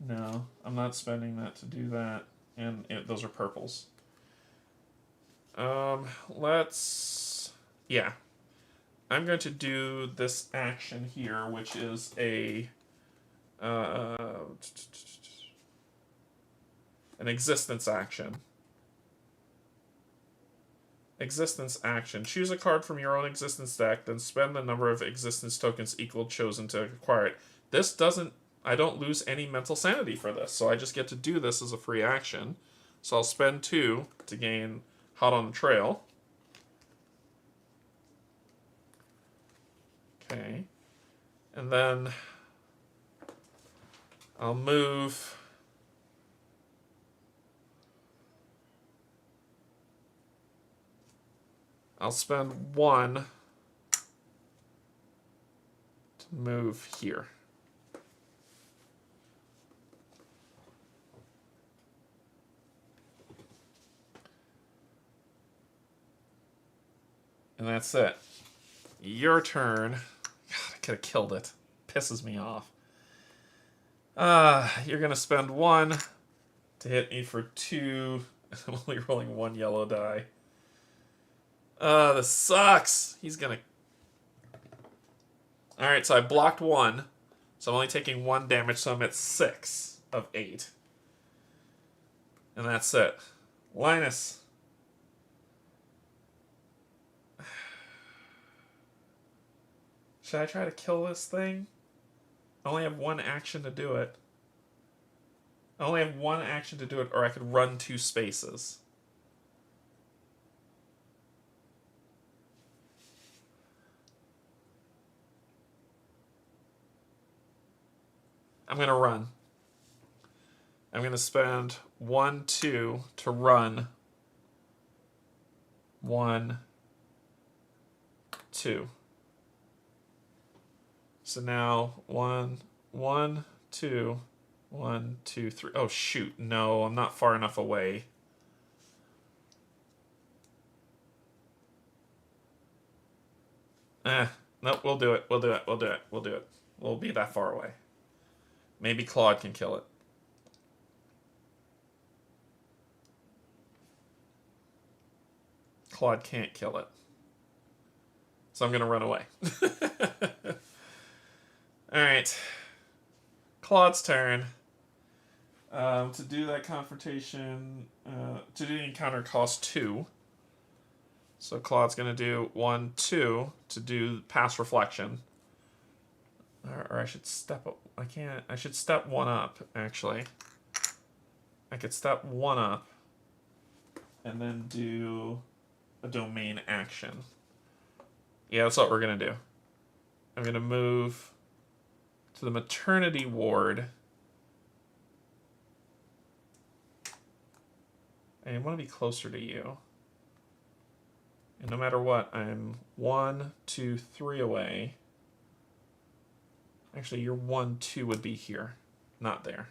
No, I'm not spending that to do that. And those are purples. Let's... Yeah. I'm going to do this action here, which is an existence action. Existence action. Choose a card from your own existence deck, then spend the number of existence tokens equal chosen to acquire it. This doesn't... I don't lose any mental sanity for this, so I just get to do this as a free action. So I'll spend 2 to gain Hot on the Trail. Okay. And then I'll move... I'll spend 1 to move here. And that's it. Your turn. God, I could have killed it. Pisses me off. You're going to spend 1 to hit me for 2. I'm only rolling 1 yellow die. This sucks. He's going to... Alright, so I blocked 1. So I'm only taking 1 damage, so I'm at 6 of 8. And that's it. Linus. Should I try to kill this thing? I only have 1 action to do it. I only have 1 action to do it, or I could run 2 spaces. I'm going to run. I'm going to spend 1, 2 to run. 1, 2. So now 1, 1, 2, 1, 2, 3. Oh shoot! No, I'm not far enough away. Nope. We'll do it. We'll do it. We'll do it. We'll do it. We'll be that far away. Maybe Claude can kill it. Claude can't kill it. So I'm going to run away. Alright. Claude's turn. To do that confrontation, to do the encounter costs 2. So Claude's going to do 1, 2 to do past reflection. Or I should step up. I can't. I should step 1 up, actually. I could step 1 up and then do a domain action. Yeah, that's what we're going to do. I'm going to move to the maternity ward. I want to be closer to you. And no matter what, I'm 1, 2, 3 away. Actually, your 1, 2 would be here, not there.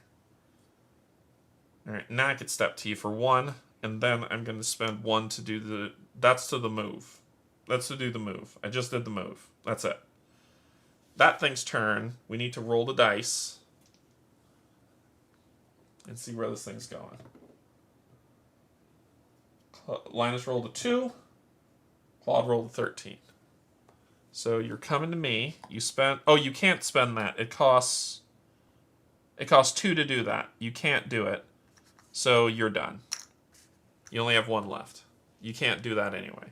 Alright, now I could step to you for 1, and then I'm going to spend 1 to do the... That's to the move. That's to do the move. I just did the move. That's it. That thing's turn. We need to roll the dice. And see where this thing's going. Linus rolled a 2. Claude rolled a 13. So you're coming to me. You spent... Oh, you can't spend that. It costs 2 to do that. You can't do it. So you're done. You only have 1 left. You can't do that anyway.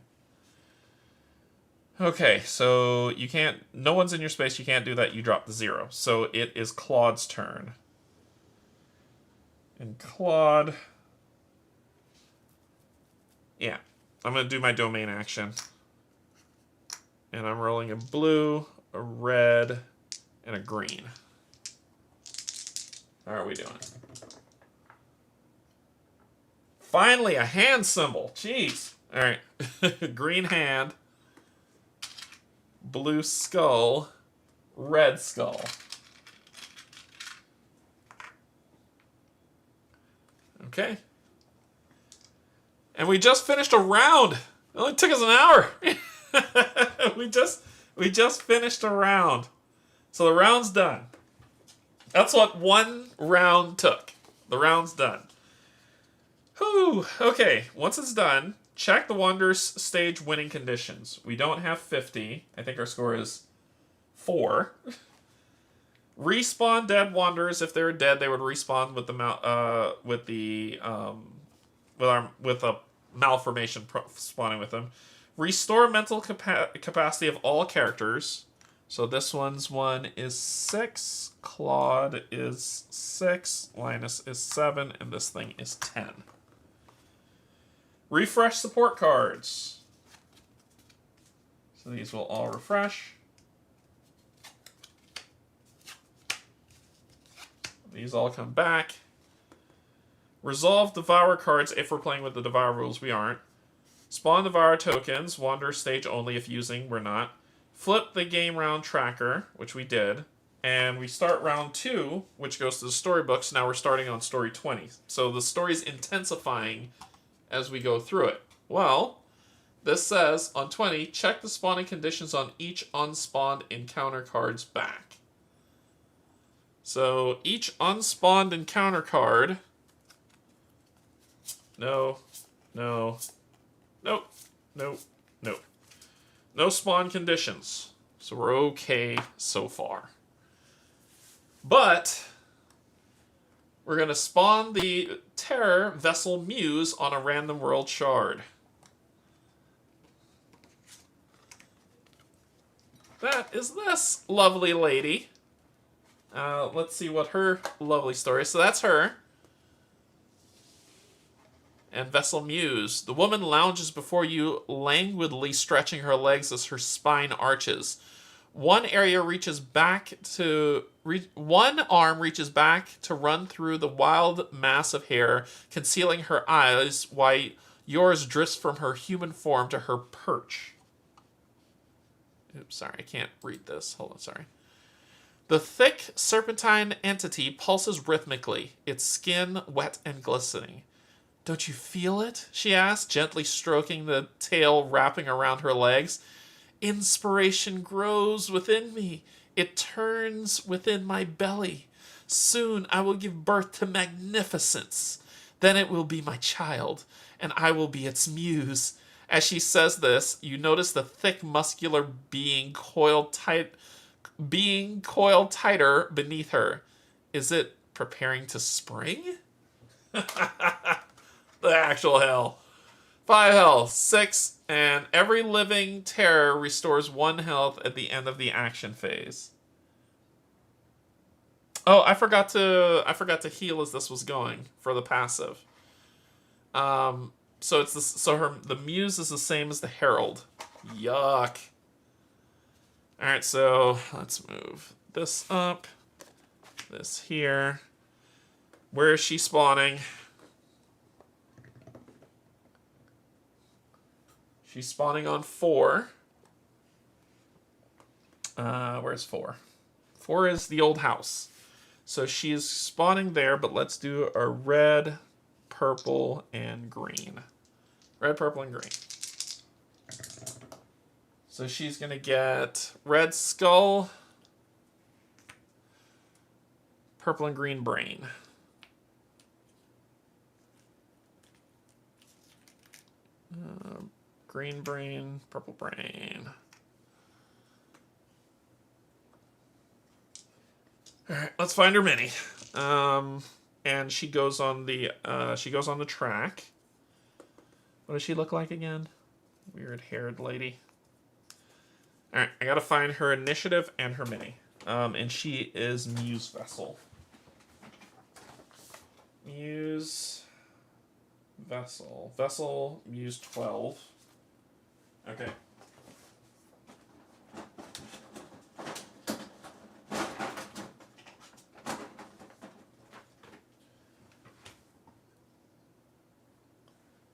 Okay, so you can't... No one's in your space. You can't do that. You drop the 0. So it is Claude's turn. And Claude... Yeah. I'm going to do my domain action. And I'm rolling a blue, a red, and a green. How are we doing? Finally, a hand symbol. Jeez. All right. Green hand. Blue skull. Red skull. Okay. And we just finished a round. It only took us an hour. we just finished a round. So the round's done. That's what 1 round took. The round's done. Whew. Okay, once it's done, check the Wanderer's stage winning conditions. We don't have 50. I think our score is 4. Respawn dead Wanderers. If they were dead, they would respawn with a malformation spawning with them. Restore mental capacity of all characters. So this one is 6. Claude is 6. Linus is 7. And this thing is 10. Refresh support cards. So these will all refresh. These all come back. Resolve Devour cards if we're playing with the Devour rules. We aren't. Spawn Devour tokens. Wander stage only if using. We're not. Flip the game round tracker, which we did. And we start round 2, which goes to the storybooks. Now we're starting on story 20. So the story's intensifying as we go through it. Well, this says, on 20, check the spawning conditions on each unspawned encounter card's back. So each unspawned encounter card... No. Nope. No spawn conditions. So we're okay so far. But we're going to spawn the Terror Vessel Muse on a random world shard. That is this lovely lady. Let's see what her lovely story is. So that's her. And Vessel Muse. The woman lounges before you, languidly stretching her legs as her spine arches. One arm reaches back to run through the wild mass of hair, concealing her eyes, while yours drifts from her human form to her perch. Oops, sorry, I can't read this. Hold on, sorry. The thick, serpentine entity pulses rhythmically, its skin wet and glistening. Don't you feel it? She asked, gently stroking the tail wrapping around her legs. Inspiration grows within me. It turns within my belly. Soon I will give birth to magnificence. Then it will be my child, and I will be its muse. As she says this, you notice the thick, muscular being coiled tighter beneath her. Is it preparing to spring? The actual hell. 5 health, 6, and every living terror restores 1 health at the end of the action phase. Oh, I forgot to heal as this was going for the passive. So it's this, the muse is the same as the herald. Yuck. All right, so let's move this up. This here. Where is she spawning? She's spawning on 4. Where's 4? 4 is the old house. So she's spawning there, but let's do a red, purple, and green. Red, purple, and green. So she's going to get red skull, purple and green brain. Green brain, purple brain. Alright, let's find her mini. And she goes on the track. What does she look like again? Weird haired lady. Alright, I gotta find her initiative and her mini. And she is Muse Vessel. Muse Vessel. Vessel Muse 12. Okay.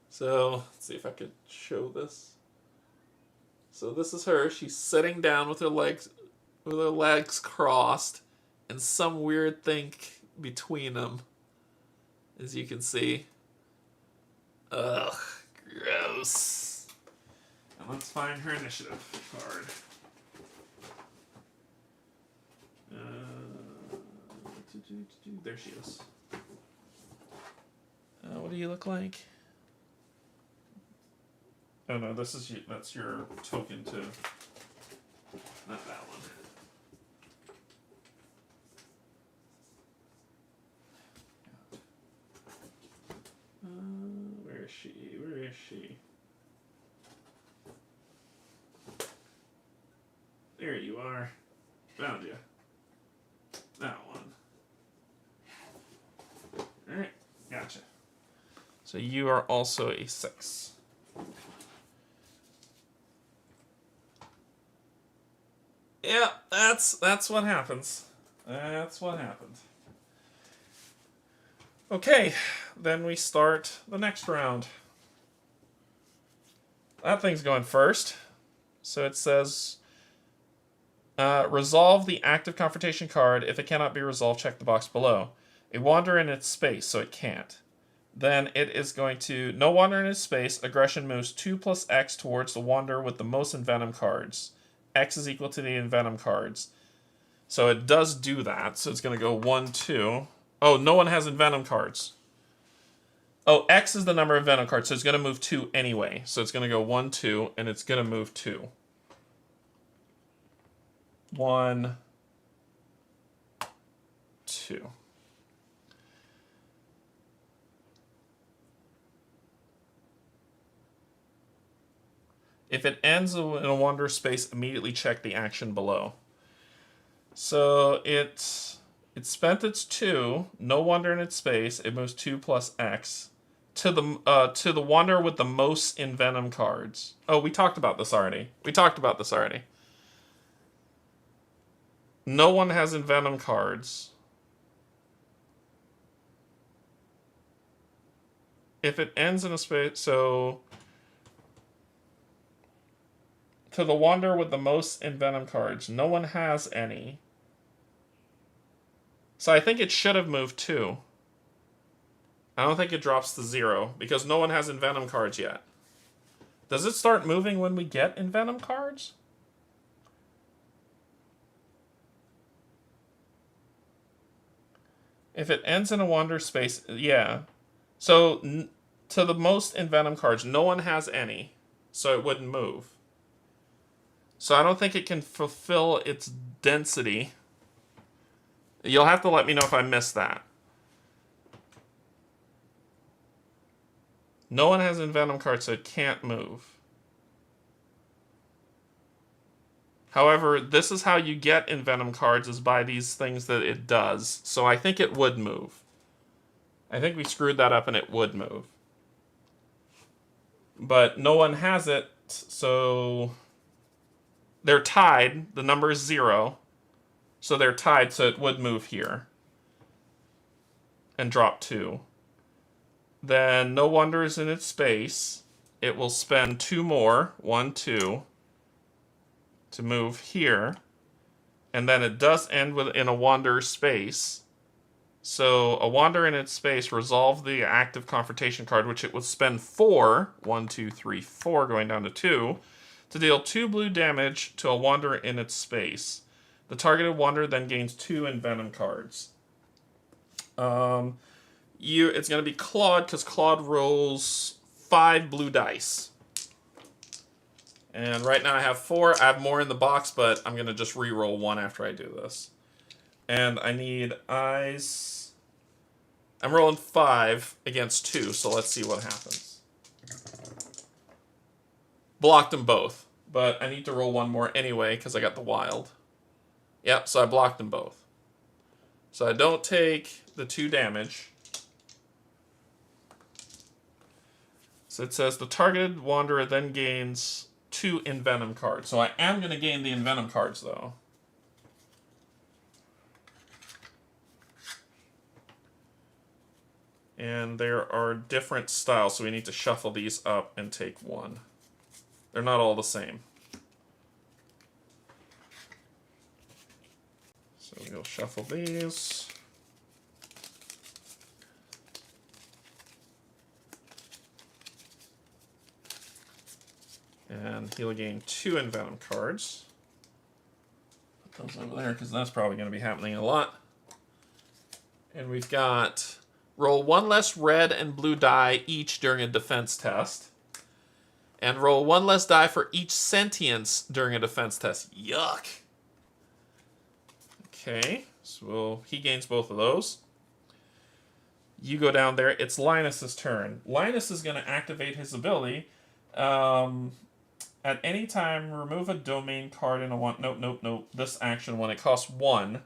So, let's see if I could show this. So this is her. She's sitting down with her legs crossed, and some weird thing between them, as you can see. Ugh, gross. And let's find her initiative card. There she is. What do you look like? Oh no, that's your token too. Not that one. Where is she? Where is she? There you are. Found you. That one. Alright, gotcha. So you are also a 6. Yeah, that's what happens. That's what happened. Okay, then we start the next round. That thing's going first. So it says, resolve the active confrontation card. If it cannot be resolved, check the box below. A wander in its space, so it can't. Then it is going to, no wander in its space, aggression moves 2 plus X towards the wander with the most envenom cards. X is equal to the envenom cards. So it does do that. So it's going to go 1, 2. Oh, no one has envenom cards. Oh, X is the number of envenom cards, so it's going to move 2 anyway. So it's going to go 1, 2, and it's going to move 2. 1, 2. If it ends in a wander space, immediately check the action below. So it spent its 2, no wander in its space. It moves 2 plus X to the wander with the most envenom cards. Oh, we talked about this already. No one has envenom cards. If it ends in a space, so to the wander with the most envenom cards. No one has any. So I think it should have moved 2. I don't think it drops to 0 because no one has envenom cards yet. Does it start moving when we get envenom cards? If it ends in a wander space, yeah. So to the most envenom cards, no one has any, so it wouldn't move. So I don't think it can fulfill its density. You'll have to let me know if I missed that. No one has envenom cards, so it can't move. However, this is how you get envenom cards, is by these things that it does. So I think it would move. I think we screwed that up and it would move. But no one has it, so they're tied. The number is 0. So they're tied, so it would move here. And drop 2. Then no wonder is in its space. It will spend 2 more, 1, 2, to move here. And then it does end in a wander space. So a wander in its space, resolve the active confrontation card, which it would spend 4, 1, 2, 3, 4, going down to 2, to deal 2 blue damage to a wander in its space. The targeted wander then gains 2 envenom cards. It's going to be Claude, because Claude rolls 5 blue dice. And right now I have 4. I have more in the box, but I'm going to just re-roll 1 after I do this. And I need eyes. I'm rolling 5 against 2, so let's see what happens. Blocked them both, but I need to roll one more anyway because I got the wild. Yep, so I blocked them both. So I don't take the 2 damage. So it says the targeted wanderer then gains 2 envenom cards. So I am going to gain the envenom cards, though. And there are different styles, so we need to shuffle these up and take one. They're not all the same. So we'll shuffle these. And he'll gain 2 envenom cards. Put those over there because that's probably going to be happening a lot. And we've got roll 1 less red and blue die each during a defense test. And roll 1 less die for each sentience during a defense test. Yuck. Okay, so he gains both of those. You go down there. It's Linus's turn. Linus is going to activate his ability. At any time, remove a domain card in a one. Nope. This action, when it costs 1,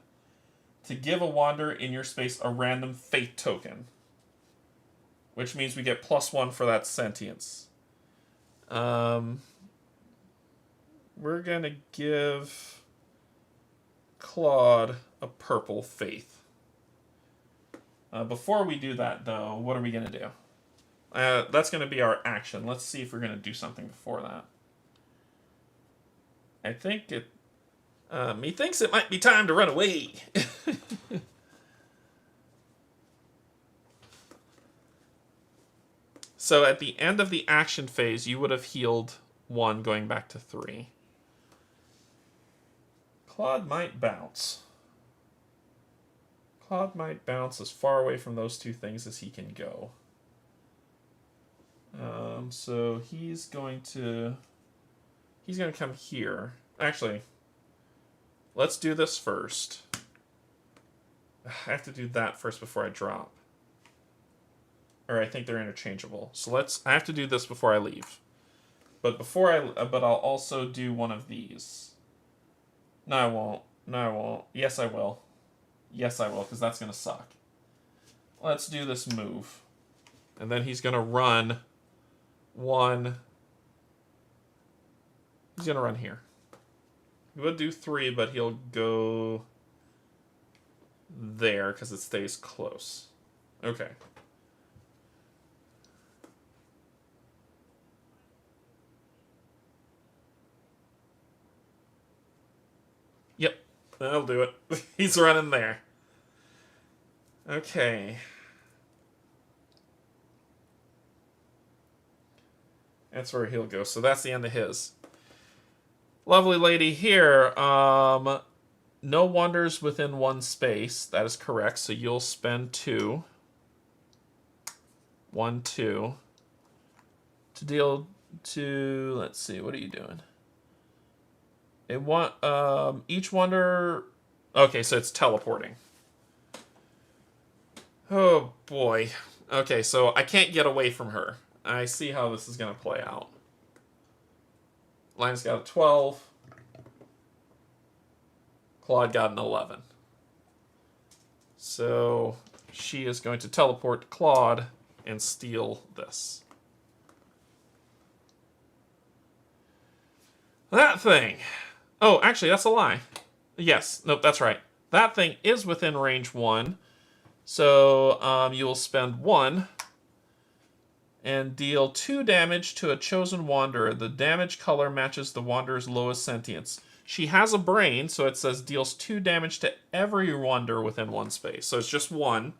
to give a wanderer in your space a random fate token, which means we get +1 for that sentience. We're gonna give Claude a purple faith. Before we do that, though, what are we gonna do? That's gonna be our action. Let's see if we're gonna do something before that. I think it. Methinks it might be time to run away. So at the end of the action phase, you would have healed 1, going back to 3. Claude might bounce. Claude might bounce as far away from those 2 things as he can go. So he's going to come here. Actually, let's do this first. I have to do that first before I drop. Or I think they're interchangeable. So I have to do this before I leave. But I'll also do one of these. No, I won't. Yes, I will. Because that's going to suck. Let's do this move. And then he's going to run 1. He's going to run here. He would do 3, but he'll go there because it stays close. Okay. Yep, that'll do it. He's running there. Okay. That's where he'll go. So that's the end of his. Lovely lady here. No wonders within 1 space. That is correct. So you'll spend 2. 1, 2. To deal to... Let's see. What are you doing? Each wonder... Okay, so it's teleporting. Oh, boy. Okay, so I can't get away from her. I see how this is going to play out. Linus got a 12. Claude got an 11. So she is going to teleport Claude and steal this. That thing. Oh, actually, that's a lie. Yes. Nope, that's right. That thing is within range 1. So you will spend 1 and deal 2 damage to a chosen wanderer. The damage color matches the wanderer's lowest sentience. She has a brain, so it says deals 2 damage to every wanderer within 1 space. So it's just 1.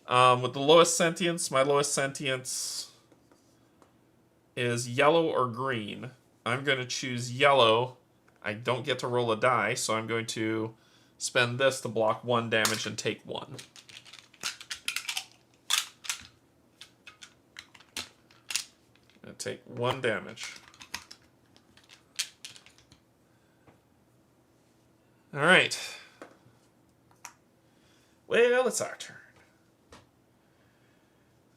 With the lowest sentience, my lowest sentience is yellow or green. I'm going to choose yellow. I don't get to roll a die, so I'm going to spend this to block 1 damage and take 1. And take 1 damage. Alright. Well, it's our turn.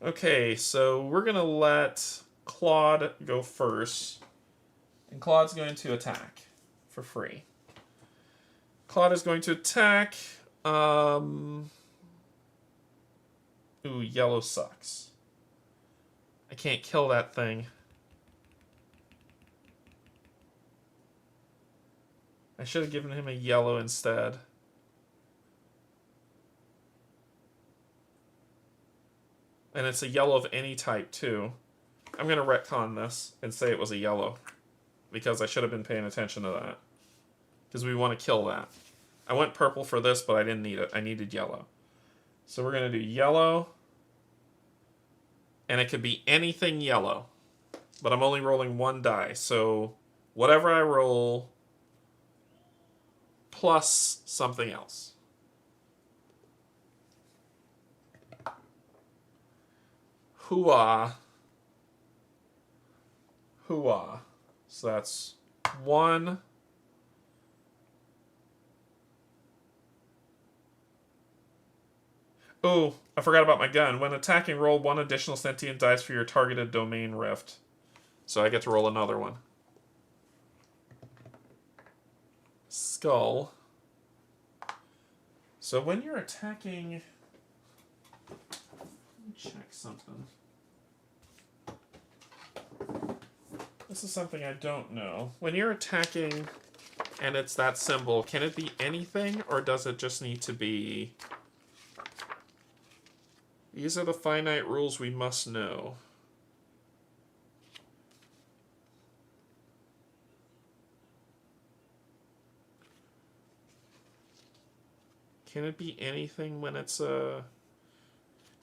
Okay, so we're going to let Claude go first. And Claude's going to attack for free. Claude is going to attack. Ooh, yellow sucks. I can't kill that thing. I should have given him a yellow instead. And it's a yellow of any type, too. I'm going to retcon this and say it was a yellow. Because I should have been paying attention to that. Because we want to kill that. I went purple for this, but I didn't need it. I needed yellow. So we're going to do yellow. And it could be anything yellow. But I'm only rolling one die. So whatever I roll, plus something else. Hooah. Hooah. So that's 1. Oh, I forgot about my gun. When attacking, roll 1 additional sentient dice for your targeted domain rift. So I get to roll another one. Skull. So when you're attacking... Let me check something. This is something I don't know. When you're attacking and it's that symbol, can it be anything or does it just need to be... These are the finite rules we must know. Can it be anything when it's a...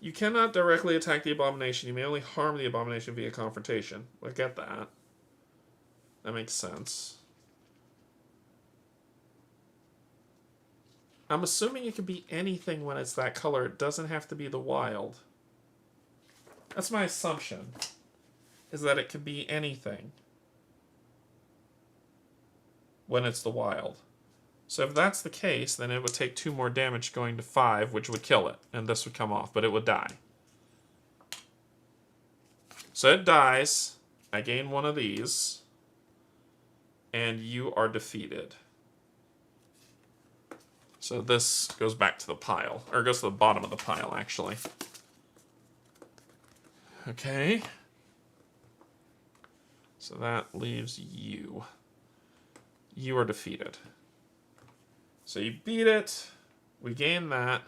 You cannot directly attack the abomination. You may only harm the abomination via confrontation. I get that. That makes sense. I'm assuming it could be anything when it's that color. It doesn't have to be the wild. That's my assumption. Is that it could be anything when it's the wild. So if that's the case, then it would take 2 more damage going to 5, which would kill it. And this would come off, but it would die. So it dies. I gain 1 of these. And you are defeated. So this goes back to the pile. Or goes to the bottom of the pile, actually. Okay. So that leaves you. You are defeated. So you beat it. We gain that.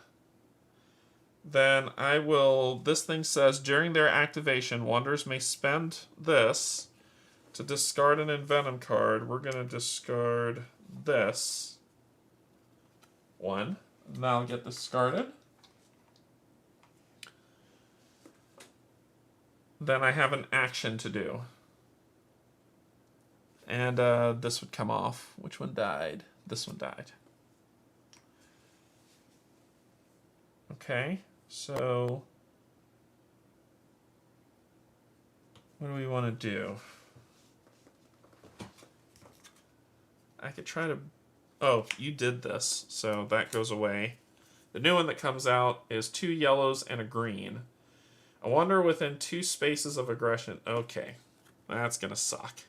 Then I will... This thing says, during their activation, Wanderers may spend this to discard an Envenom card. We're going to discard this 1. And that'll get discarded. Then I have an action to do. And this would come off. Which one died? This one died. Okay, so what do we want to do? I could try to... Oh, you did this, so that goes away. The new one that comes out is 2 yellows and a green. A wanderer within 2 spaces of aggression. Okay, that's gonna suck.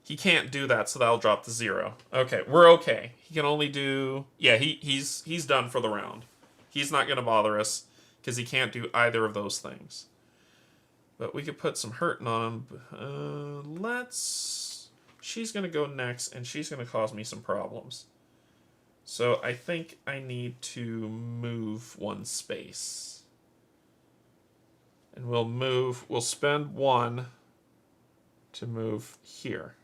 He can't do that, so that'll drop to 0. Okay, we're okay. He can only do... Yeah, he's done for the round. He's not going to bother us, because he can't do either of those things. But we could put some hurting on him. Let's... She's going to go next, and she's going to cause me some problems. So I think I need to move 1 space. And we'll spend 1 to move here.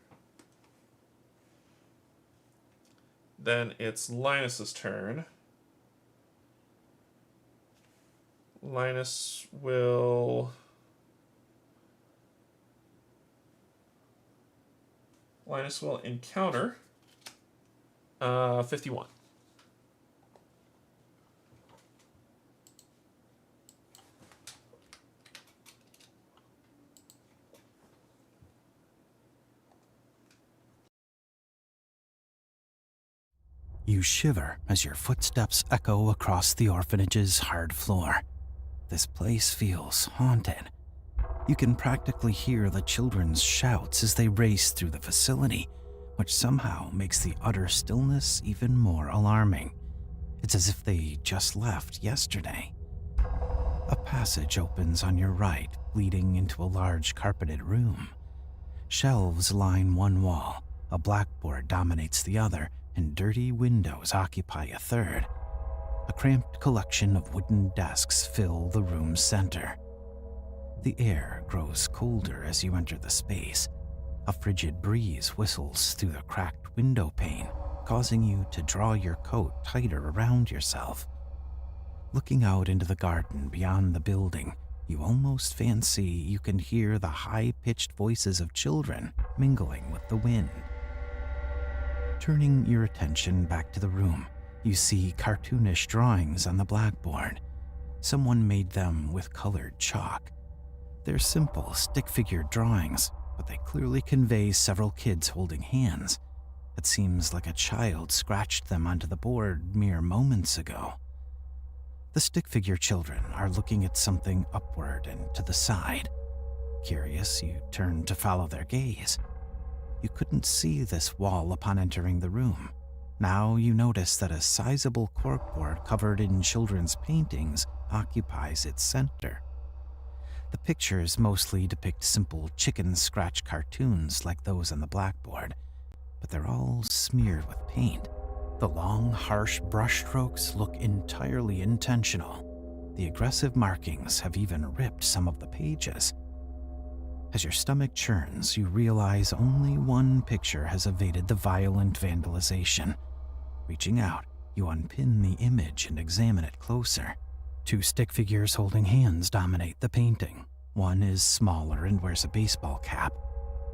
Then it's Linus's turn. Linus will encounter 51. You shiver as your footsteps echo across the orphanage's hard floor. This place feels haunted. You can practically hear the children's shouts as they race through the facility, which somehow makes the utter stillness even more alarming. It's as if they just left yesterday. A passage opens on your right, leading into a large carpeted room. Shelves line one wall, a blackboard dominates the other, and dirty windows occupy a third. A cramped collection of wooden desks fill the room's center. The air grows colder as you enter the space. A frigid breeze whistles through the cracked window pane, causing you to draw your coat tighter around yourself. Looking out into the garden beyond the building, you almost fancy you can hear the high-pitched voices of children mingling with the wind. Turning your attention back to the room, you see cartoonish drawings on the blackboard. Someone made them with colored chalk. They're simple, stick-figure drawings, but they clearly convey several kids holding hands. It seems like a child scratched them onto the board mere moments ago. The stick-figure children are looking at something upward and to the side. Curious, you turn to follow their gaze. You couldn't see this wall upon entering the room. Now you notice that a sizable corkboard covered in children's paintings occupies its center. The pictures mostly depict simple chicken scratch cartoons like those on the blackboard, but they're all smeared with paint. The long, harsh brushstrokes look entirely intentional. The aggressive markings have even ripped some of the pages. As your stomach churns, you realize only one picture has evaded the violent vandalization. Reaching out, you unpin the image and examine it closer. Two stick figures holding hands dominate the painting. One is smaller and wears a baseball cap.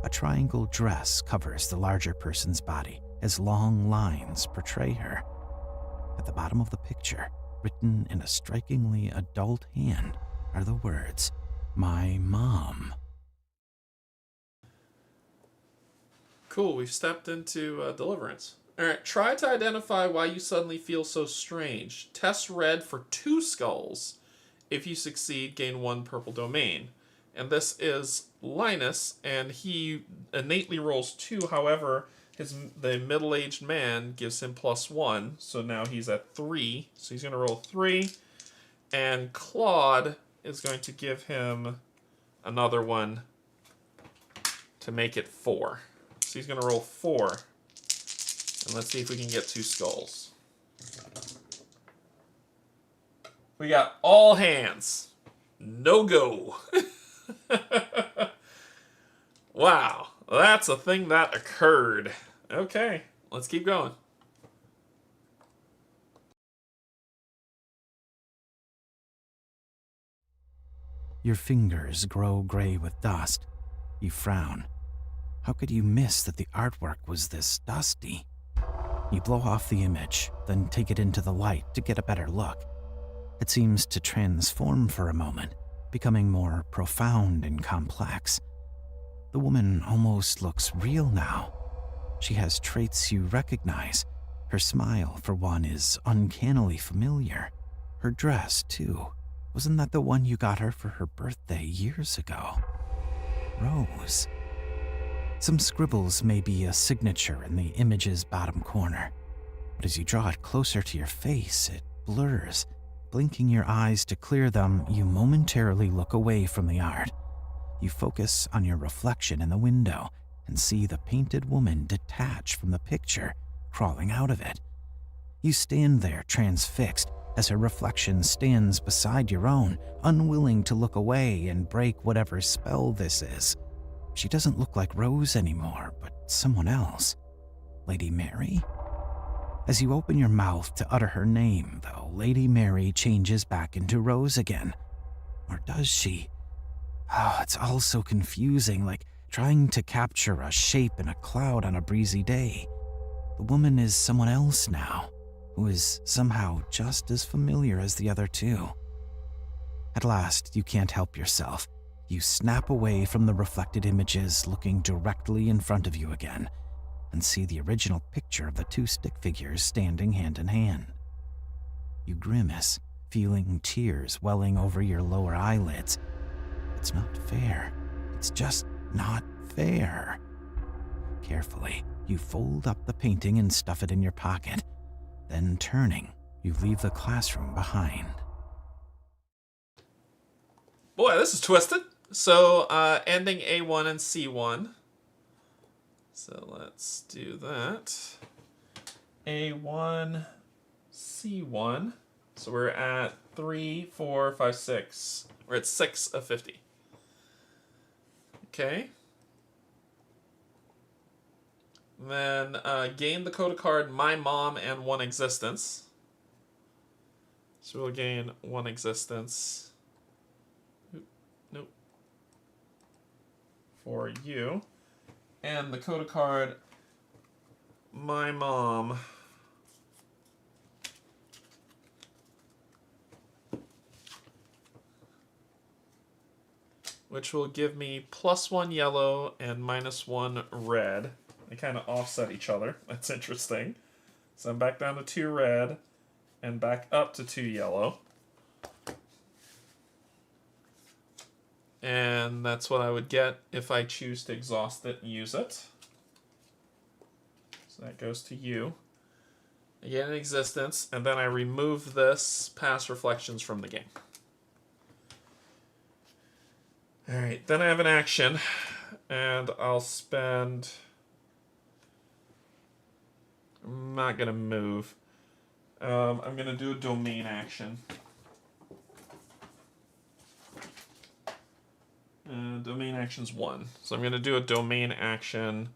A triangle dress covers the larger person's body as long lines portray her. At the bottom of the picture, written in a strikingly adult hand, are the words, "My mom." Cool, we've stepped into deliverance. Alright, try to identify why you suddenly feel so strange. Test red for 2 skulls. If you succeed, gain 1 purple domain. And this is Linus, and he innately rolls 2. However, the middle-aged man gives him +1, so now he's at 3. So he's going to roll 3. And Claude is going to give him another one to make it 4. So he's going to roll 4. And let's see if we can get 2 skulls. We got all hands. No go. Wow. That's a thing that occurred. Okay. Let's keep going. Your fingers grow gray with dust. You frown. How could you miss that the artwork was this dusty? You blow off the image, then take it into the light to get a better look. It seems to transform for a moment, becoming more profound and complex. The woman almost looks real now. She has traits you recognize. Her smile, for one, is uncannily familiar. Her dress, too. Wasn't that the one you got her for her birthday years ago? Rose. Some scribbles may be a signature in the image's bottom corner, but as you draw it closer to your face, it blurs. Blinking your eyes to clear them, you momentarily look away from the art. You focus on your reflection in the window and see the painted woman detach from the picture, crawling out of it. You stand there transfixed as her reflection stands beside your own, unwilling to look away and break whatever spell this is. She doesn't look like Rose anymore, but someone else. Lady Mary? As you open your mouth to utter her name, though, Lady Mary changes back into Rose again. Or does she? Oh, it's all so confusing, like trying to capture a shape in a cloud on a breezy day. The woman is someone else now, who is somehow just as familiar as the other two. At last, you can't help yourself. You snap away from the reflected images, looking directly in front of you again. and see the original picture of the two stick figures standing hand in hand. You grimace, feeling tears welling over your lower eyelids. It's not fair. It's just not fair. Carefully, you fold up the painting and stuff it in your pocket. Then turning, you leave the classroom behind. Boy, this is twisted. So, ending A1 and C1. So let's do that. A1, C1. So we're at 3, 4, 5, 6. We're at 6 of 50. Okay. Then gain the coda card My Mom and 1 existence. So we'll gain 1 existence. Nope. For you. And the coda card My Mom. Which will give me +1 yellow and -1 red. They kind of offset each other. That's interesting. So I'm back down to 2 red and back up to 2 yellow. And that's what I would get if I choose to exhaust it and use it. So that goes to you. I get an existence, and then I remove this past reflections from the game. Alright, then I have an action, and I'll spend... I'm not going to move. I'm going to do a domain action. Domain action's 1. So I'm going to do a domain action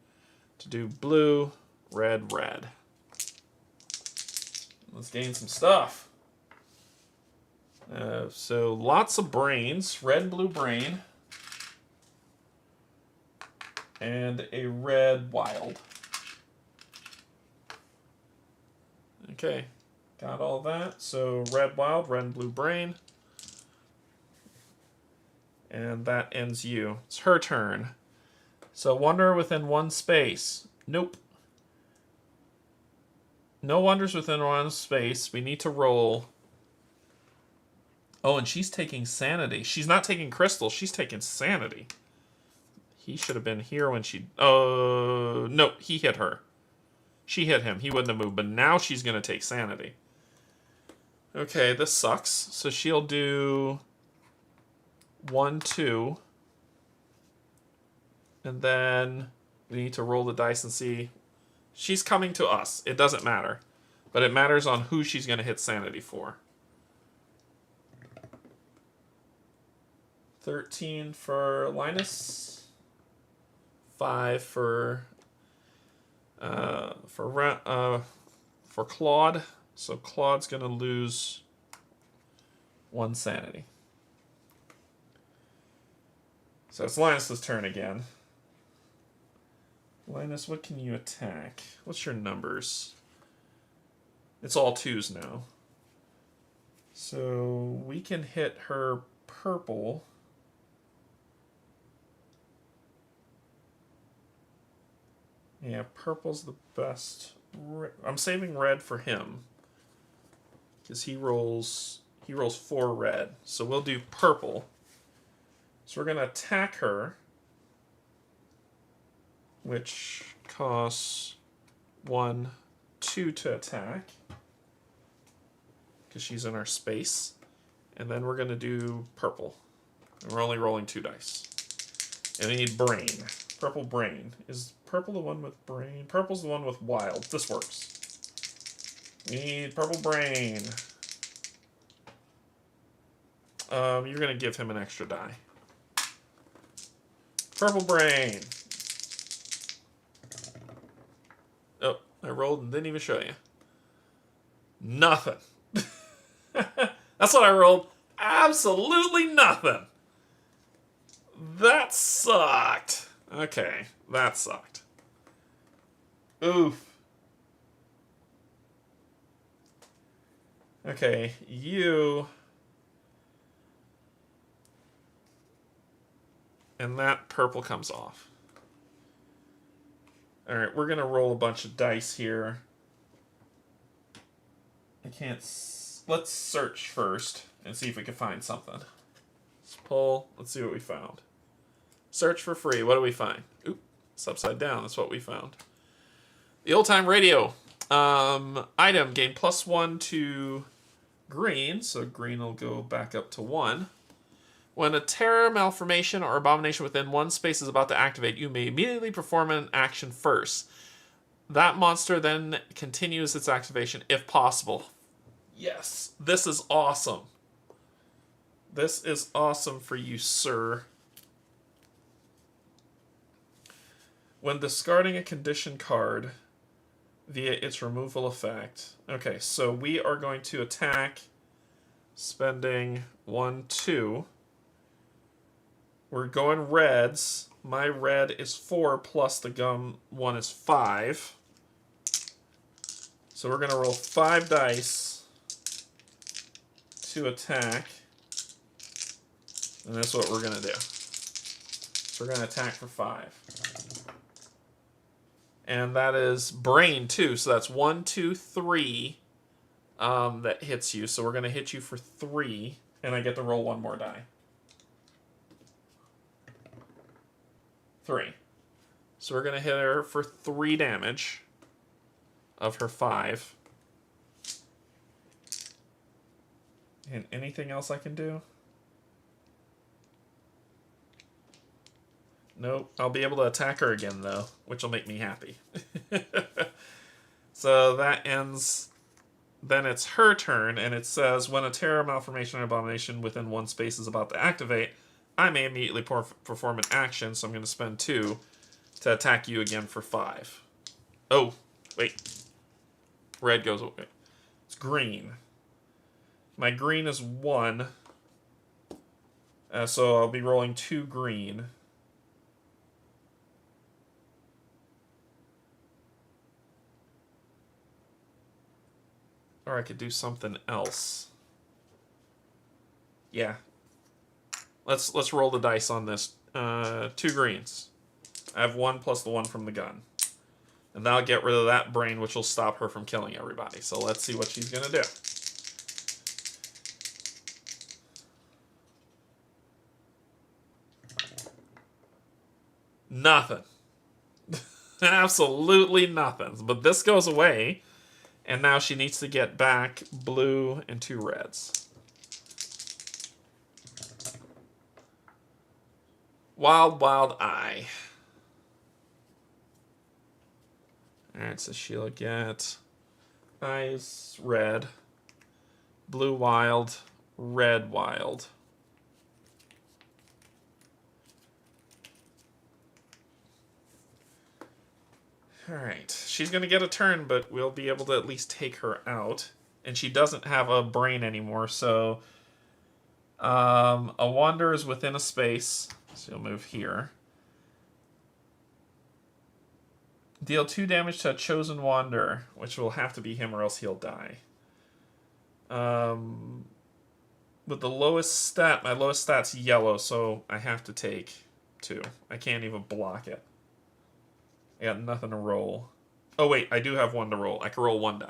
to do blue, red, red. Let's gain some stuff. So lots of brains. Red, blue brain. And a red wild. Okay. Got all that. So red wild, red and blue brain. And that ends you. It's her turn. So wander within 1 space. Nope. No wonders within 1 space. We need to roll. Oh, and she's taking sanity. She's not taking crystal. She's taking sanity. He should have been here when she... Oh, no. He hit her. She hit him. He wouldn't have moved. But now she's going to take sanity. Okay, this sucks. So she'll do... 1, 2. And then we need to roll the dice and see. She's coming to us. It doesn't matter. But it matters on who she's going to hit sanity for. 13 for Linus. 5 for Claude. So Claude's going to lose 1 sanity. So it's Linus' turn again. Linus, what can you attack? What's your numbers? It's all 2s now. So we can hit her purple. Yeah, purple's the best. I'm saving red for him. Because he rolls 4 red. So we'll do purple. So we're going to attack her, which costs 1, 2 to attack, because she's in our space. And then we're going to do purple. And we're only rolling 2 dice. And we need brain. Purple brain. Is purple the one with brain? Purple's the one with wild. This works. We need purple brain. You're going to give him an extra die. Purple brain. Oh, I rolled and didn't even show you. Nothing. That's what I rolled. Absolutely nothing. That sucked. Okay, that sucked. Oof. Okay, you... And that purple comes off. Alright, we're going to roll a bunch of dice here. I can't... Let's search first and see if we can find something. Let's pull. Let's see what we found. Search for free. What do we find? Oop, it's upside down. That's what we found. The old-time radio. Item, gain +1 to green, so green will go back up to 1. When a terror, malformation, or abomination within one space is about to activate, you may immediately perform an action first. That monster then continues its activation if possible. Yes, this is awesome. This is awesome for you, sir. When discarding a condition card via its removal effect. Okay, so we are going to attack, spending 1, 2. We're going reds. My red is 4 plus the gum one is 5. So we're going to roll 5 dice to attack. And that's what we're going to do. So we're going to attack for 5. And that is brain, too. So that's 1, 2, 3 that hits you. So we're going to hit you for 3. And I get to roll 1 more die. 3. So we're going to hit her for 3 damage of her 5. And anything else I can do? Nope. I'll be able to attack her again, though, which will make me happy. So that ends. Then it's her turn, and it says, when a terror, malformation, or abomination within one space is about to activate, I may immediately perform an action, so I'm going to spend 2 to attack you again for 5. Oh, wait. Red goes away. It's green. My green is 1. So I'll be rolling 2 green. Or I could do something else. Yeah. Let's roll the dice on this. 2 greens. I have 1 plus the 1 from the gun. And that'll get rid of that brain, which will stop her from killing everybody. So let's see what she's going to do. Nothing. Absolutely nothing. But this goes away. And now she needs to get back blue and 2 reds. Wild, wild eye. Alright, so she'll get eyes red, blue wild, red wild. Alright, she's going to get a turn, but we'll be able to at least take her out. And she doesn't have a brain anymore, so a wander is within a space. So you'll move here. Deal 2 damage to a chosen wander, which will have to be him or else he'll die. With the lowest stat, my lowest stat's yellow, so I have to take 2. I can't even block it. I got nothing to roll. Oh wait, I do have 1 to roll. I can roll 1 die.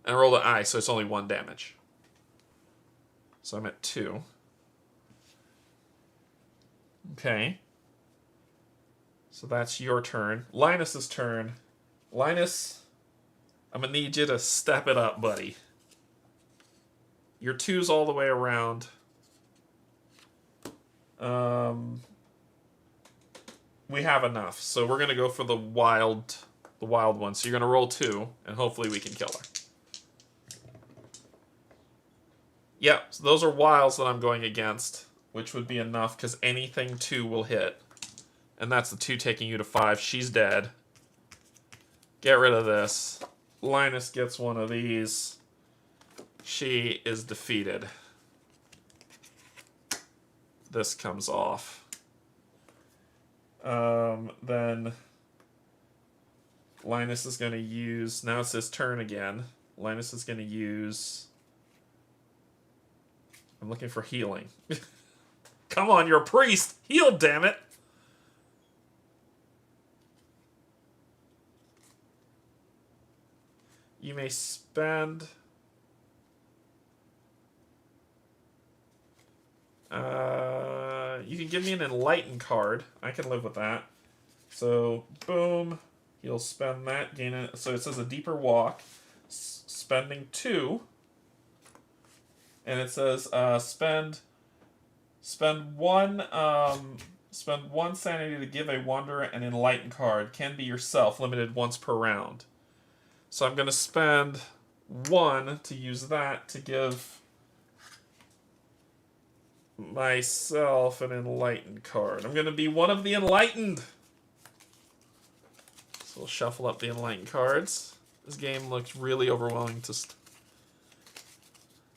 And I roll the eye, so it's only 1 damage. So I'm at 2. Okay. So that's your turn. Linus's turn. Linus, I'm going to need you to step it up, buddy. Your 2's all the way around. We have enough. So we're going to go for the wild one. So you're going to roll 2, and hopefully we can kill her. Yep, so those are wilds that I'm going against, which would be enough, because anything 2 will hit. And that's the 2 taking you to 5. She's dead. Get rid of this. Linus gets one of these. She is defeated. This comes off. Then Linus is going to use... Now it's his turn again. Linus is going to use... I'm looking for healing. Come on, you're a priest! Heal, damn it! You may spend... you can give me an enlighten card. I can live with that. So, boom. You'll spend that. Gain it. So it says a deeper walk. Spending 2. And it says spend 1 sanity to give a wanderer an enlighten card. Can be yourself, limited once per round. So I'm going to spend 1 to use that to give myself an enlightened card. I'm going to be one of the enlightened. So we'll shuffle up the enlightened cards. This game looks really overwhelming to...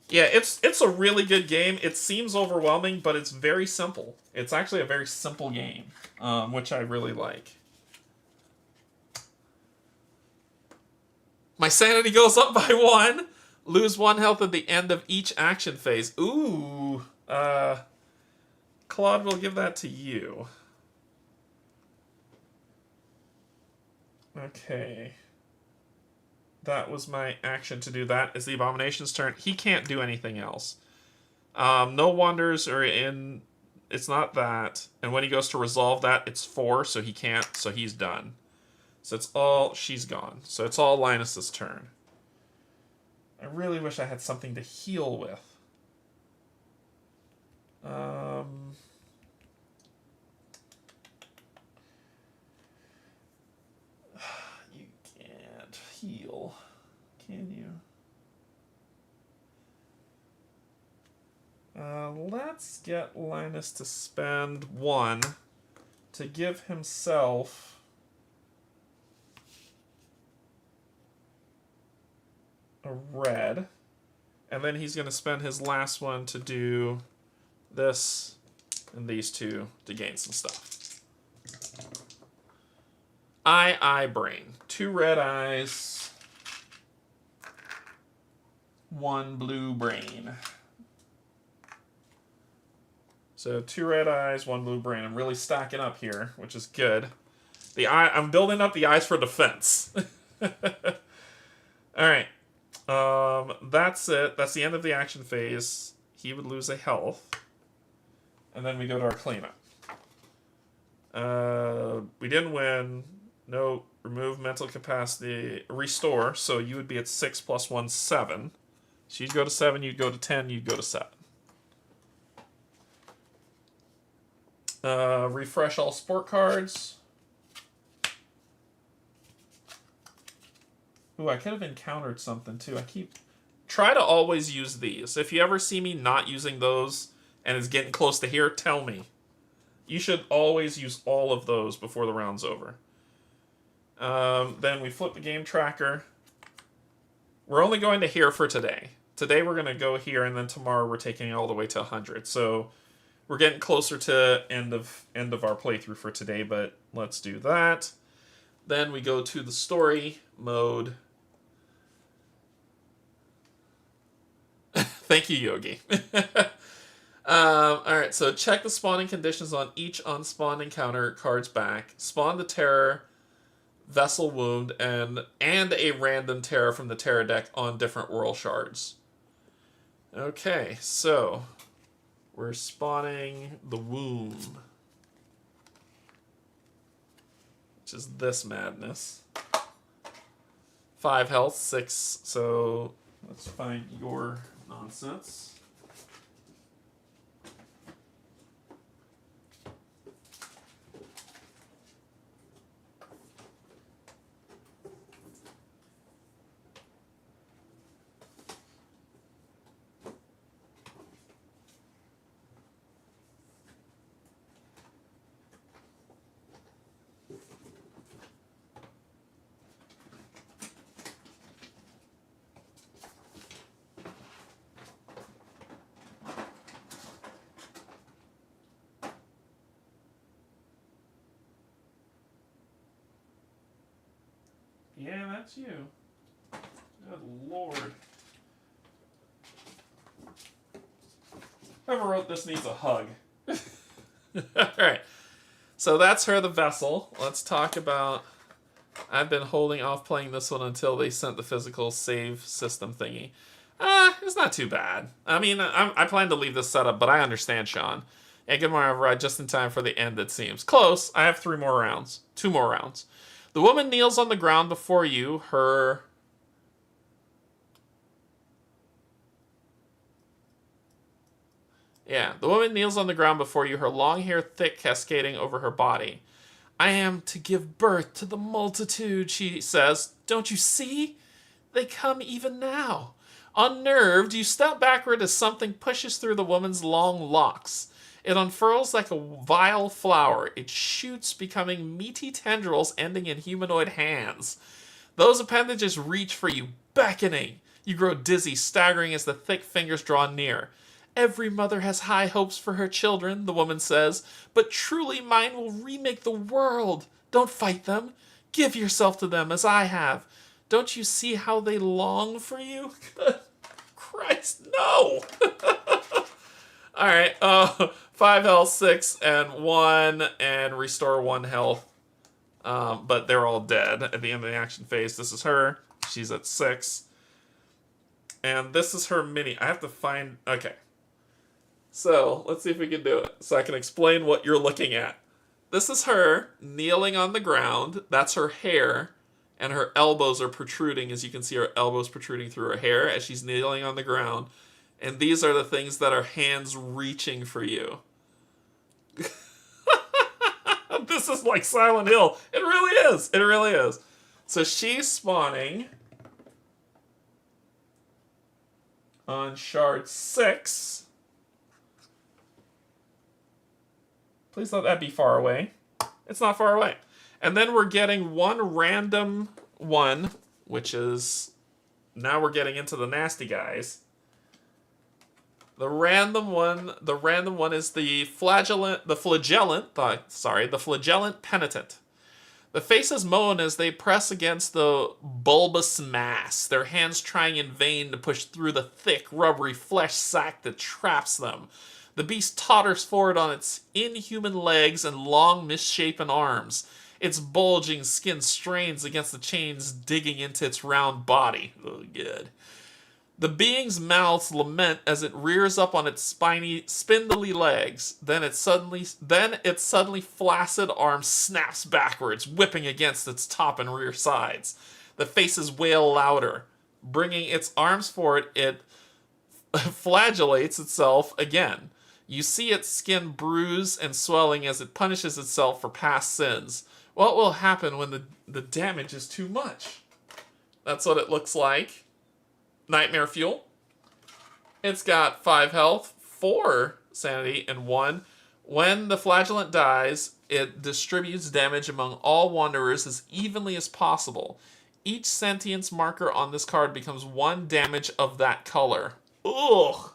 Yeah, it's a really good game. It seems overwhelming, but it's very simple. It's actually a very simple game, which I really like. My sanity goes up by 1. Lose 1 health at the end of each action phase. Ooh. Claude will give that to you. Okay. That was my action to do that. It's the Abomination's turn. He can't do anything else. No wonders are in... It's not that. And when he goes to resolve that, it's 4, so he can't. So he's done. So it's all... She's gone. So it's all Linus's turn. I really wish I had something to heal with. You can't heal, can you? Let's get Linus to spend 1 to give himself a red, and then he's going to spend his last one to do this and these 2 to gain some stuff. Eye, brain. 2 red eyes, 1 blue brain. So 2 red eyes, 1 blue brain. I'm really stacking up here, which is good. I'm building up the eyes for defense. Alright. That's it. That's the end of the action phase. He would lose a health. And then we go to our cleanup. We didn't win. No, remove mental capacity. Restore. So you would be at 6 plus 1, 7. So you'd go to 7, you'd go to 10, you'd go to 7. Refresh all sport cards. Ooh, I could have encountered something too. Try to always use these. If you ever see me not using those and it's getting close to here, tell me. You should always use all of those before the round's over. Then we flip the game tracker. We're only going to here for today. Today we're going to go here, and then tomorrow we're taking it all the way to 100. So we're getting closer to end of our playthrough for today, but let's do that. Then we go to the story mode. Thank you, Yogi. Alright, so check the spawning conditions on each unspawned encounter card's back. Spawn the terror, vessel wound, and a random terror from the terror deck on different world shards. Okay, so we're spawning the womb, which is this madness. 5 health, 6, so let's find your nonsense. Yeah, that's you. Good Lord. Whoever wrote this needs a hug. Alright. So that's her, the vessel. Let's talk about I've been holding off playing this one until they sent the physical save system thingy. It's not too bad. I mean, I plan to leave this setup, but I understand, Sean. And good morning, override, just in time for the end, it seems. Close. I have 3 more rounds. 2 more rounds. The woman kneels on the ground before you, her... Yeah, the woman kneels on the ground before you, her long hair thick cascading over her body. I am to give birth to the multitude, she says. Don't you see? They come even now. Unnerved, you step backward as something pushes through the woman's long locks. It unfurls like a vile flower. It shoots, becoming meaty tendrils ending in humanoid hands. Those appendages reach for you, beckoning. You grow dizzy, staggering as the thick fingers draw near. Every mother has high hopes for her children, the woman says, but truly mine will remake the world. Don't fight them. Give yourself to them as I have. Don't you see how they long for you? Christ, no! Alright, 5 health, 6, and 1, and restore 1 health. But they're all dead at the end of the action phase. This is her. She's at 6. And this is her mini. I have to find... Okay. So, let's see if we can do it. So I can explain what you're looking at. This is her kneeling on the ground. That's her hair. And her elbows are protruding, as you can see her elbows protruding through her hair as she's kneeling on the ground. And these are the things that are hands reaching for you. This is like Silent Hill. It really is. It really is. So she's spawning on shard 6. Please let that be far away. It's not far away. And then we're getting one random one, which is... Now we're getting into the nasty guys. The random one is the flagellant penitent. The faces moan as they press against the bulbous mass, their hands trying in vain to push through the thick, rubbery flesh sack that traps them. The beast totters forward on its inhuman legs and long, misshapen arms. Its bulging skin strains against the chains digging into its round body. Oh, good. The being's mouths lament as it rears up on its spindly legs. Then its suddenly flaccid arm snaps backwards, whipping against its top and rear sides. The faces wail louder. Bringing its arms forward, it flagellates itself again. You see its skin bruise and swelling as it punishes itself for past sins. What will happen when the damage is too much? That's what it looks like. Nightmare Fuel. It's got 5 health, 4 sanity, and 1. When the flagellant dies, it distributes damage among all wanderers as evenly as possible. Each sentience marker on this card becomes 1 damage of that color. Ugh!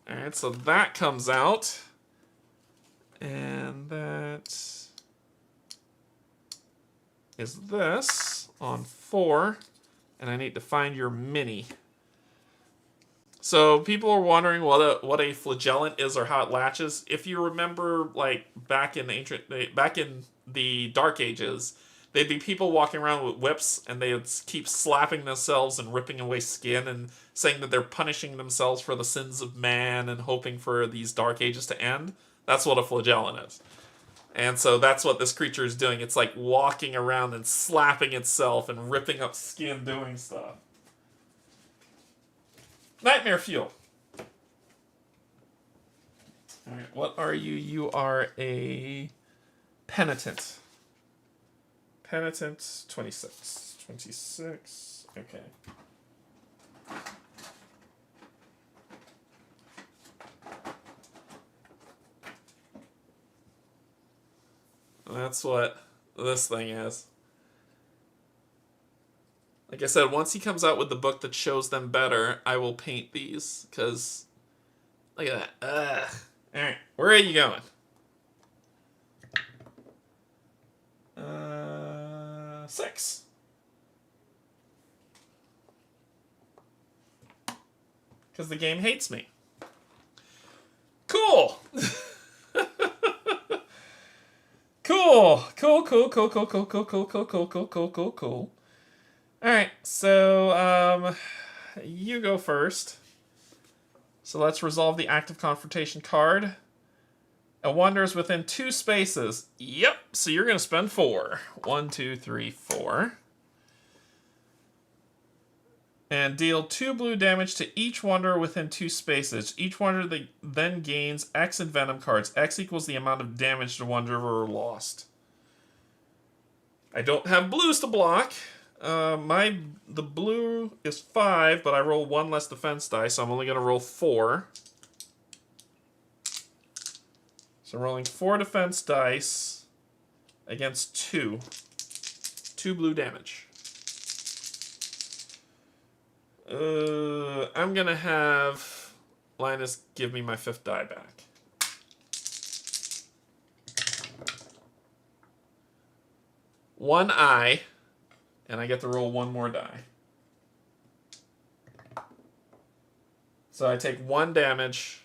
Alright, so that comes out. And that is this on 4. And I need to find your mini. So people are wondering what a flagellant is or how it latches. If you remember, like back in the Dark Ages, there'd be people walking around with whips, and they would keep slapping themselves and ripping away skin and saying that they're punishing themselves for the sins of man and hoping for these Dark Ages to end. That's what a flagellant is. And so that's what this creature is doing. It's like walking around and slapping itself and ripping up skin doing stuff. Nightmare Fuel. Alright, what are you? You are a penitent. Penitent 26. 26. Okay. That's what this thing is. Like I said, once he comes out with the book that shows them better, I will paint these. Because, look at that. Ugh. Alright, where are you going? 6. Because the game hates me. Cool! Cool. Cool. Alright, so, you go first. So let's resolve the active confrontation card. A wanderer is within 2 spaces. Yep, so you're going to spend 4. 1, 2, 3, 4. And deal 2 blue damage to each wanderer within 2 spaces. Each wanderer then gains X in venom cards. X equals the amount of damage the wanderer lost. I don't have blues to block. The blue is 5, but I roll 1 less defense die, so I'm only going to roll 4. So I'm rolling 4 defense dice against 2. 2 blue damage. I'm going to have Linus give me my 5th die back. One eye, and I get to roll 1 more die. So I take 1 damage,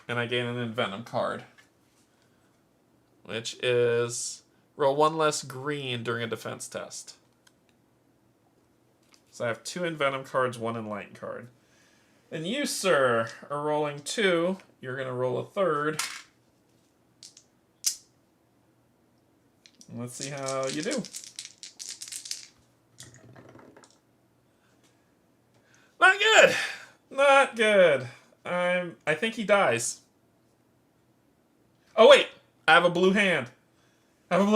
and I gain an envenom card, which is roll 1 less green during a defense test. So I have 2 envenom cards, 1 enlighten card. And you, sir, are rolling 2. You're going to roll a 3rd. Let's see how you do. Not good. Not good. I think he dies. Oh wait, I have a blue hand. I'm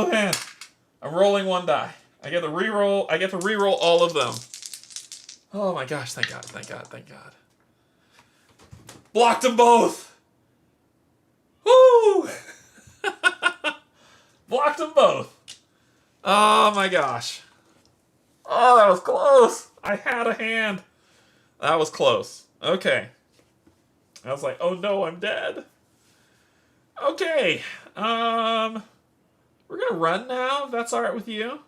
rolling 1 die. I get to reroll all of them. Oh my gosh, thank God. Blocked them both. Woo! Blocked them both. Oh my gosh. Oh, that was close. I had a hand. That was close. Okay. I was like, oh no, I'm dead. Okay. We're gonna run now, if that's alright with you.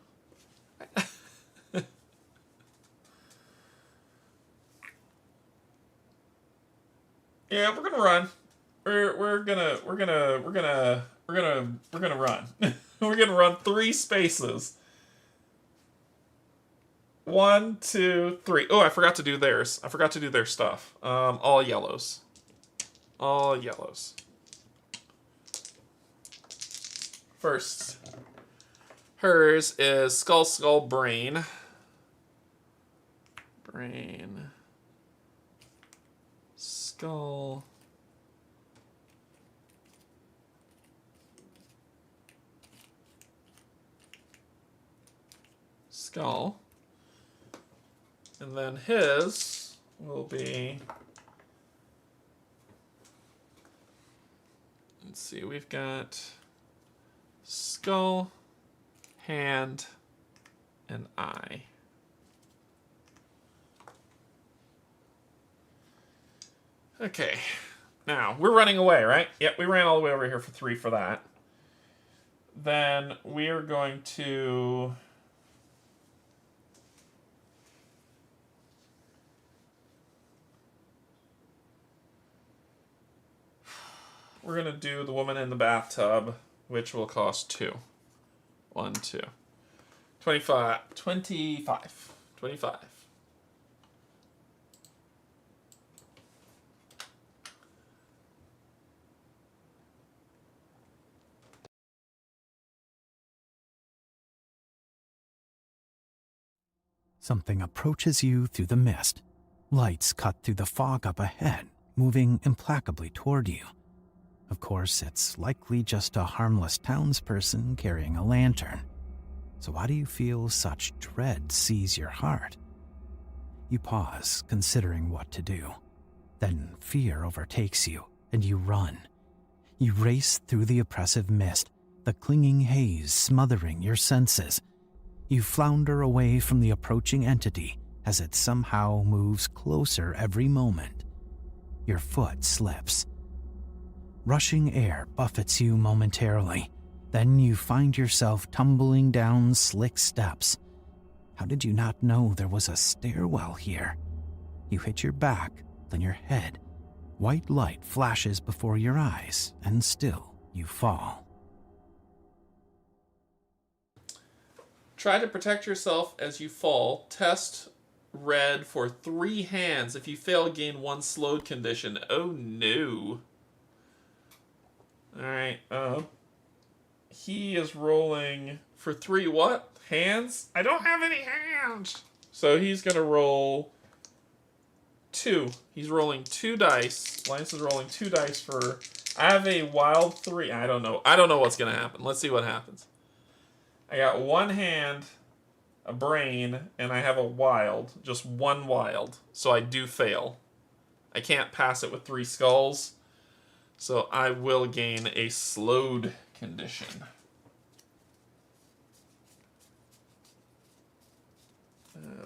Yeah, we're gonna run. We're gonna run. We're gonna run 3 spaces. 1, 2, 3. Oh, I forgot to do theirs. I forgot to do their stuff. All yellows. All yellows. First, hers is skull, brain. Brain. Skull. Skull. And then his will be... Let's see, we've got skull, hand, and eye. Okay, now we're running away, right? Yep, we ran all the way over here for 3 for that. Then we are going to... We're going to do the woman in the bathtub, which will cost 2. 1, 2. 25. Something approaches you through the mist. Lights cut through the fog up ahead, moving implacably toward you. Of course, it's likely just a harmless townsperson carrying a lantern. So why do you feel such dread seize your heart? You pause, considering what to do. Then fear overtakes you, and you run. You race through the oppressive mist, the clinging haze smothering your senses. You flounder away from the approaching entity as it somehow moves closer every moment. Your foot slips. Rushing air buffets you momentarily. Then you find yourself tumbling down slick steps. How did you not know there was a stairwell here? You hit your back, then your head. White light flashes before your eyes, and still you fall. Try to protect yourself as you fall. Test red for 3 hands. If you fail, gain 1 slowed condition. Oh no. Alright, he is rolling for 3 what? Hands? I don't have any hands. So he's gonna roll 2. He's rolling 2 dice. Linus is rolling 2 dice for... I have a wild 3. I don't know. I don't know what's gonna happen. Let's see what happens. I got 1 hand, a brain, and I have a wild. Just 1 wild. So I do fail. I can't pass it with 3 skulls. So I will gain a slowed condition.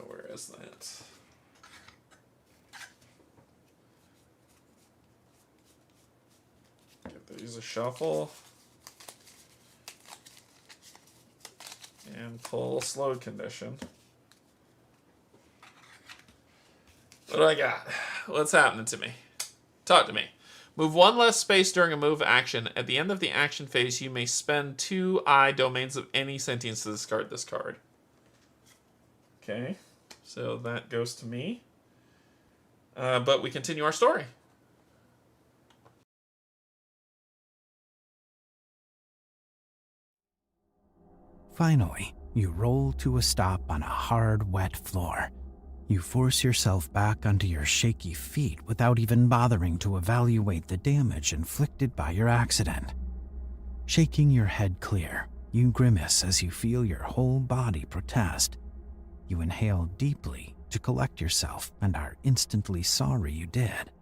Where is that? Get these a shuffle. And pull slowed condition. What do I got? What's happening to me? Talk to me. Move 1 less space during a move action. At the end of the action phase, you may spend 2 domains of any sentience to discard this card. Okay, so that goes to me. But we continue our story. Finally, you roll to a stop on a hard, wet floor. You force yourself back onto your shaky feet without even bothering to evaluate the damage inflicted by your accident. Shaking your head clear, you grimace as you feel your whole body protest. You inhale deeply to collect yourself and are instantly sorry you did.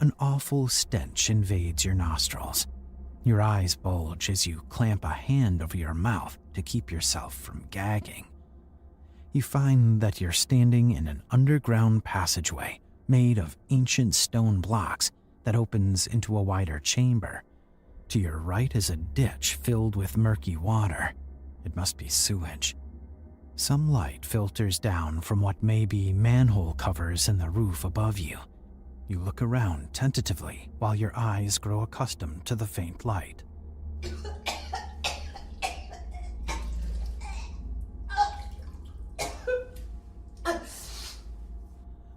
An awful stench invades your nostrils. Your eyes bulge as you clamp a hand over your mouth to keep yourself from gagging. You find that you're standing in an underground passageway made of ancient stone blocks that opens into a wider chamber. To your right is a ditch filled with murky water. It must be sewage. Some light filters down from what may be manhole covers in the roof above you. You look around tentatively while your eyes grow accustomed to the faint light.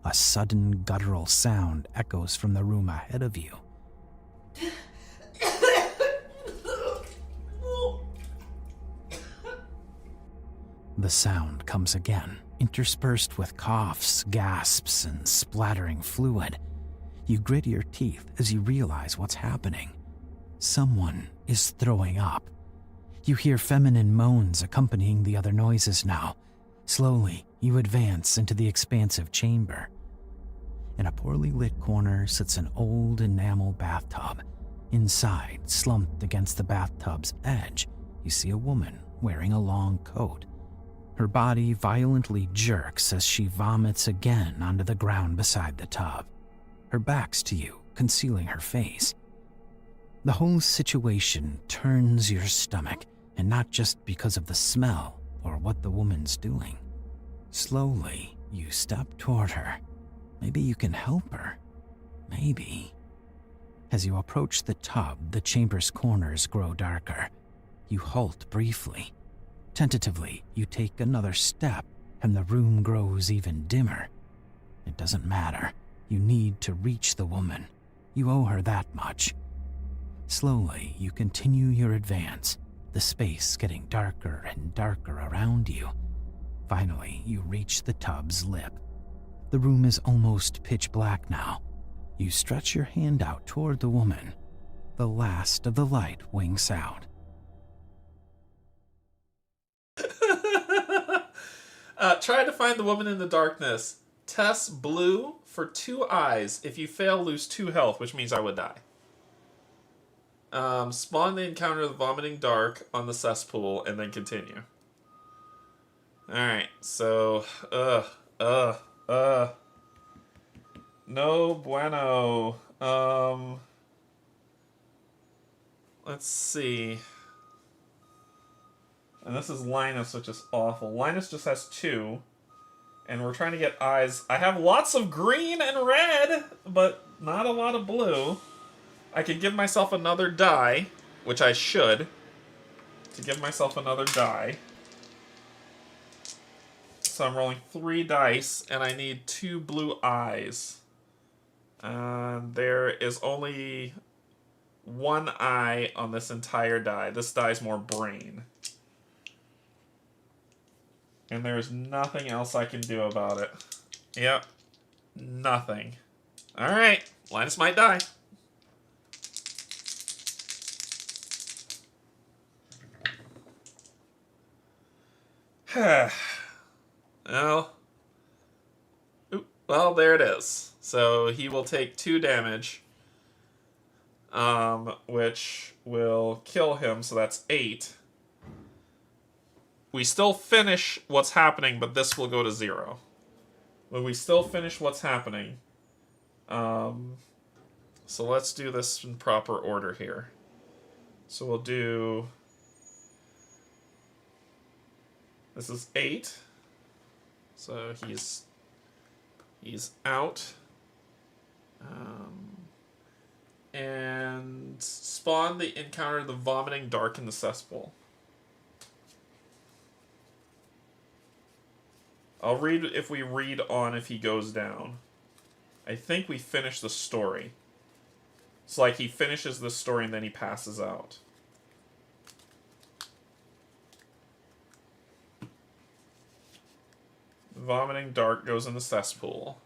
A sudden guttural sound echoes from the room ahead of you. The sound comes again, interspersed with coughs, gasps, and splattering fluid. You grit your teeth as you realize what's happening. Someone is throwing up. You hear feminine moans accompanying the other noises now. Slowly, you advance into the expansive chamber. In a poorly lit corner sits an old enamel bathtub. Inside, slumped against the bathtub's edge, you see a woman wearing a long coat. Her body violently jerks as she vomits again onto the ground beside the tub. Her back's to you, concealing her face. The whole situation turns your stomach, and not just because of the smell or what the woman's doing. Slowly, you step toward her. Maybe you can help her. Maybe. As you approach the tub, the chamber's corners grow darker. You halt briefly. Tentatively, you take another step, and the room grows even dimmer. It doesn't matter. You need to reach the woman. You owe her that much. Slowly, you continue your advance, the space getting darker and darker around you. Finally, you reach the tub's lip. The room is almost pitch black now. You stretch your hand out toward the woman. The last of the light winks out. Try to find the woman in the darkness. Test blue for 2 eyes. If you fail, lose 2 health, which means I would die. Spawn the encounter the vomiting dark on the cesspool, and then continue. Alright, so, no bueno. Let's see. And this is Linus, which is awful. Linus just has 2. And we're trying to get eyes. I have lots of green and red, but not a lot of blue. I could give myself another die, which I should. To give myself another die. So I'm rolling 3 dice, and I need 2 blue eyes. There is only 1 eye on this entire die. This die's more brain. And there's nothing else I can do about it. Yep. Nothing. Alright. Linus might die. Well, there it is. So he will take 2 damage, which will kill him, so that's 8. We still finish what's happening, but this will go to 0. But we still finish what's happening. So let's do this in proper order here. So we'll do... This is 8. So he's out. And spawn the encounter the vomiting dark in the cesspool. I'll read if we read on if he goes down. I think we finish the story. It's like he finishes the story and then he passes out. Vomiting dark goes in the cesspool.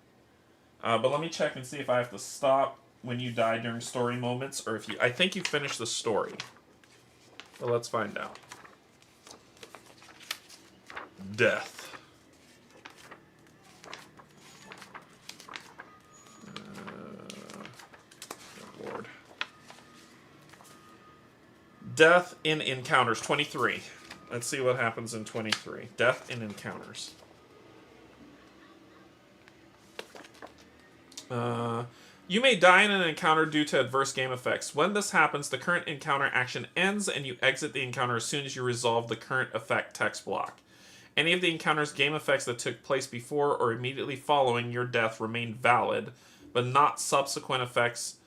But let me check and see if I have to stop when you die during story moments, or if you... I think you finish the story. But let's find out. Death. Lord. Death in encounters, 23. Let's see what happens in 23. Death in encounters. You may die in an encounter due to adverse game effects. When this happens, the current encounter action ends and you exit the encounter as soon as you resolve the current effect text block. Any of the encounter's game effects that took place before or immediately following your death remain valid, but no subsequent effects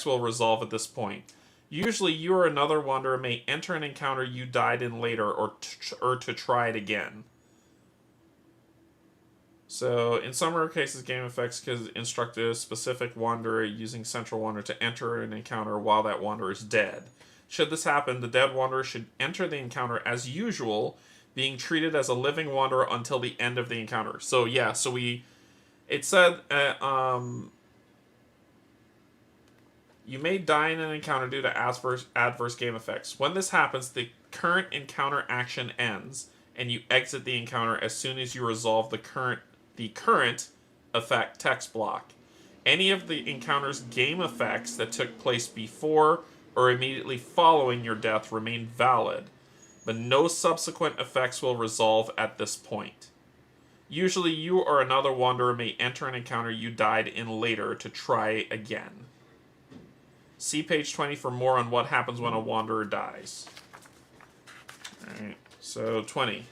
will resolve at this point. Usually, you or another wanderer may enter an encounter you died in later or to try it again. So, in some rare cases, game effects can instruct a specific wanderer using Central Wanderer to enter an encounter while that wanderer is dead. Should this happen, the dead wanderer should enter the encounter as usual, being treated as a living wanderer until the end of the encounter. So, yeah, so it said, you may die in an encounter due to adverse game effects. When this happens, the current encounter action ends, and you exit the encounter as soon as you resolve the current effect text block. Any of the encounter's game effects that took place before or immediately following your death remain valid, but no subsequent effects will resolve at this point. Usually you or another wanderer may enter an encounter you died in later to try again. See page 20 for more on what happens when a wanderer dies. Alright, so 20.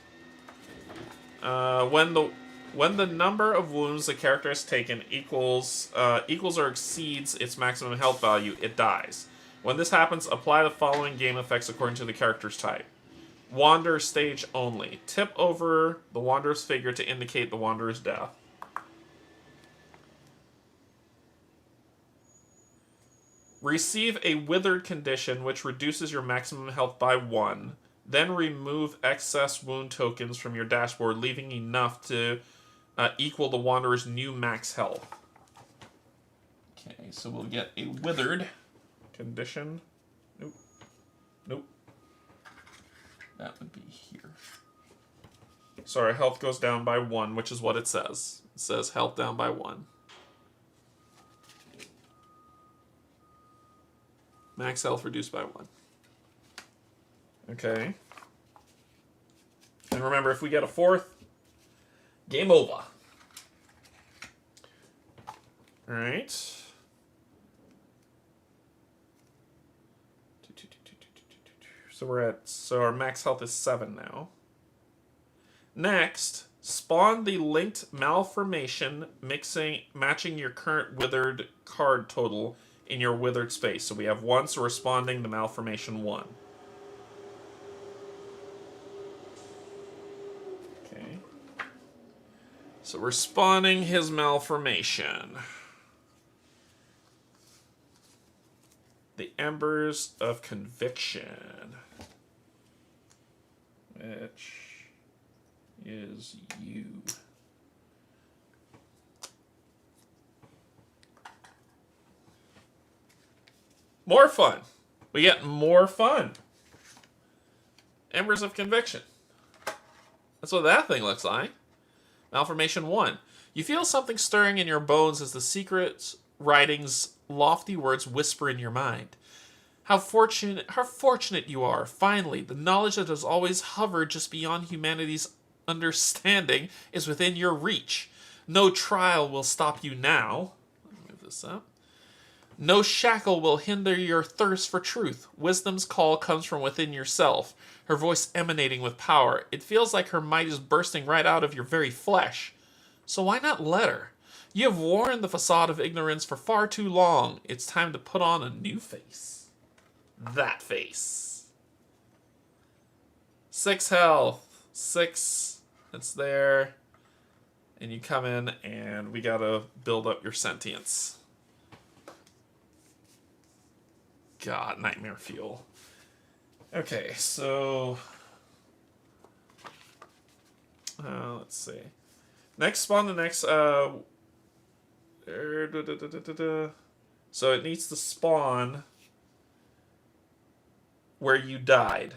When the number of wounds the character has taken equals or exceeds its maximum health value, it dies. When this happens, apply the following game effects according to the character's type. Wander stage only. Tip over the wanderer's figure to indicate the wanderer's death. Receive a withered condition which reduces your maximum health by 1. Then remove excess wound tokens from your dashboard, leaving enough to equal the wanderer's new max health. Okay, so we'll get a withered condition. Nope. Nope. That would be here. Sorry, health goes down by 1, which is what it says. It says health down by 1. Max health reduced by 1. Okay. And remember, if we get a 4th, game over. Alright. So our max health is 7 now. Next, spawn the linked malformation matching your current withered card total in your withered space. So we have 1, so we're spawning the malformation 1. Okay. So we're spawning his malformation. The embers of conviction. Which is you. More fun. We get more fun. Embers of conviction. That's what that thing looks like. Malformation 1. You feel something stirring in your bones as the secret writing's lofty words whisper in your mind. How fortunate you are. Finally, the knowledge that has always hovered just beyond humanity's understanding is within your reach. No trial will stop you now. Let me move this up. No shackle will hinder your thirst for truth. Wisdom's call comes from within yourself, her voice emanating with power. It feels like her might is bursting right out of your very flesh. So why not let her? You have worn the facade of ignorance for far too long. It's time to put on a new face. That face. 6 health. 6. It's there. And you come in and we gotta build up your sentience. God, nightmare fuel. Okay, so let's see. Next spawn the next so it needs to spawn where you died.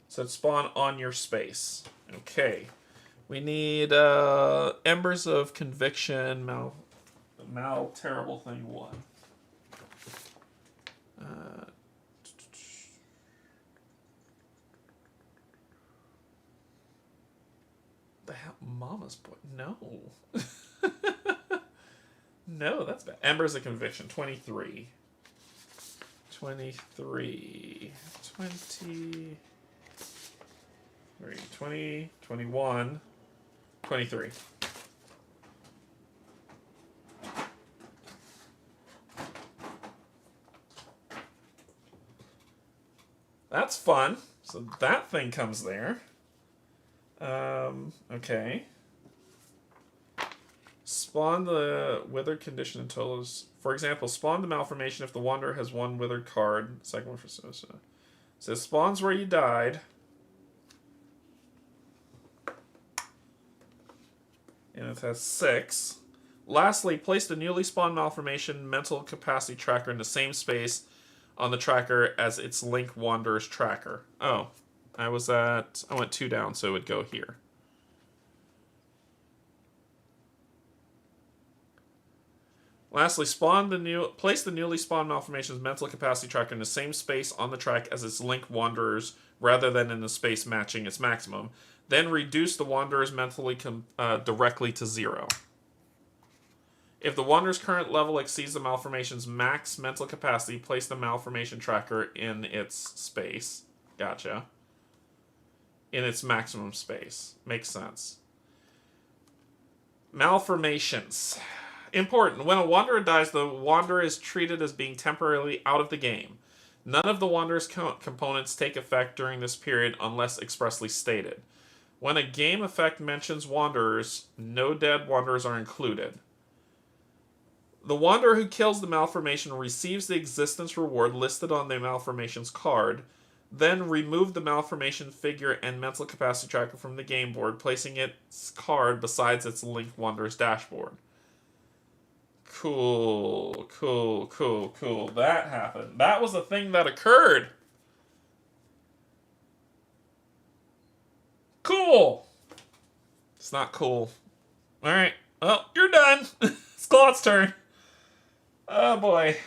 So it spawn on your space. Okay. We need embers of conviction, mal terrible thing 1. The hell, Mama's boy? No. No, that's bad. Embers of conviction, 23. 23. 20. 20. 21. 23. That's fun. So that thing comes there. Okay. Spawn the withered condition until is, for example, spawn the malformation if the wanderer has 1 withered card. Second one for so. So it spawns where you died. And it has 6. Lastly, place the newly spawned malformation mental capacity tracker in the same space on the tracker as its link wanderer's tracker. Oh, I went 2 down, so it would go here. Lastly, place the newly spawned malformation's mental capacity tracker in the same space on the track as its link wanderer's, rather than in the space matching its maximum. Then reduce the wanderer's mentally directly to 0. If the wanderer's current level exceeds the malformation's max mental capacity, place the malformation tracker in its space. Gotcha. In its maximum space. Makes sense. Malformations. Important. When a wanderer dies, the wanderer is treated as being temporarily out of the game. None of the wanderer's components take effect during this period unless expressly stated. When a game effect mentions wanderers, no dead wanderers are included. The wanderer who kills the malformation receives the existence reward listed on the malformation's card. Then remove the malformation figure and mental capacity tracker from the game board, placing its card besides its linked wanderer's dashboard. Cool, cool, cool, cool. That happened. That was a thing that occurred. Cool. It's not cool. Alright. Well, you're done. It's Claude's turn. Oh boy.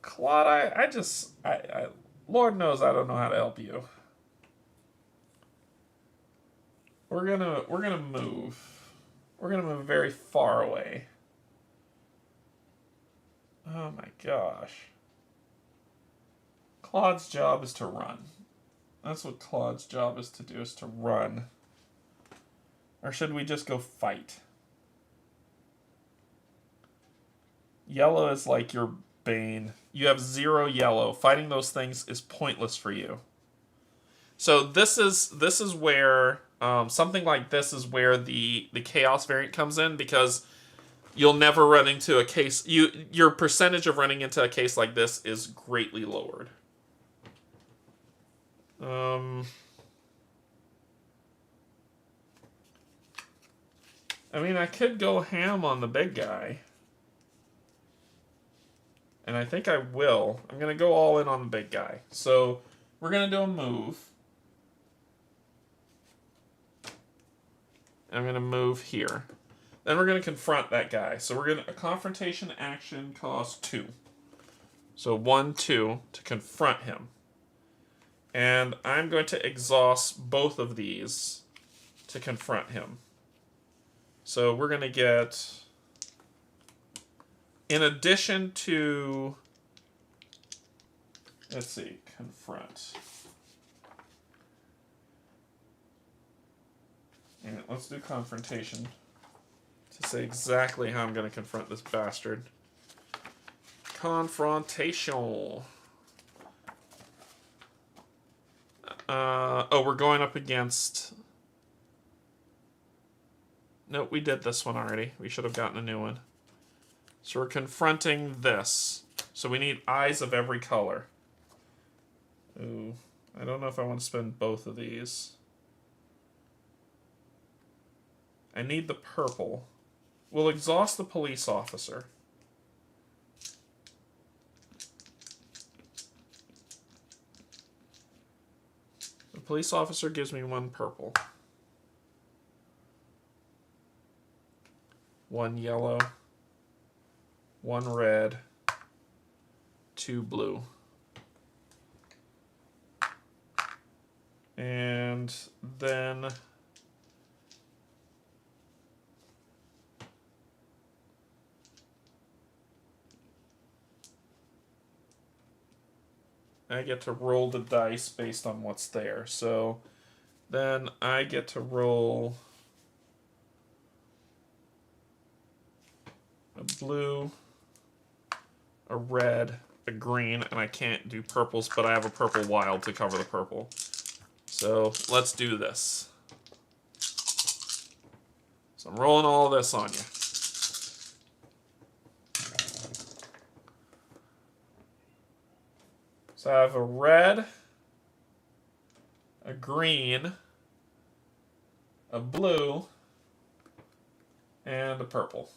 Claude, I Lord knows I don't know how to help you. We're gonna move. We're gonna move very far away. Oh my gosh. Claude's job is to run. That's what Claude's job is to do, is to run. Or should we just go fight? Yellow is like your bane. You have 0 yellow. Fighting those things is pointless for you. So this is where something like this is where the chaos variant comes in, because you'll never run into a case. Your percentage of running into a case like this is greatly lowered. I mean, I could go ham on the big guy. And I think I will. I'm going to go all in on the big guy. So we're going to do a move. I'm going to move here. Then we're going to confront that guy. So we're going to... A confrontation action costs 2. So 1, 2 to confront him. And I'm going to exhaust both of these to confront him. So we're going to get... In addition to... Let's see. Confront. And let's do confrontation to say exactly how I'm going to confront this bastard. Confrontation. Oh, we're going up against... Nope, we did this one already. We should have gotten a new one. So we're confronting this. So we need eyes of every color. Ooh, I don't know if I want to spend both of these. I need the purple. We'll exhaust the police officer. The police officer gives me 1 purple. 1 yellow. 1 red. 2 blue. And then... I get to roll the dice based on what's there. So then I get to roll a blue, a red, a green, and I can't do purples, but I have a purple wild to cover the purple. So let's do this. So I'm rolling all this on you. So I have a red, a green, a blue, and a purple.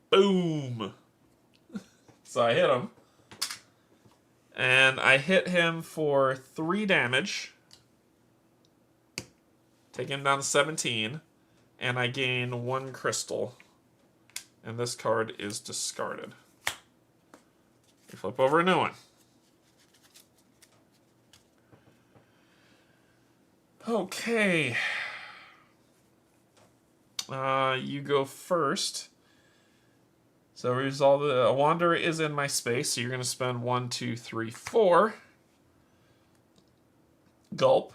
Boom! So I hit him. And I hit him for 3 damage. Take him down to 17. And I gain 1 crystal. And this card is discarded. We flip over a new one. Okay. You go first. So resolve a wanderer is in my space, so you're going to spend 1, 2, 3, 4. Gulp.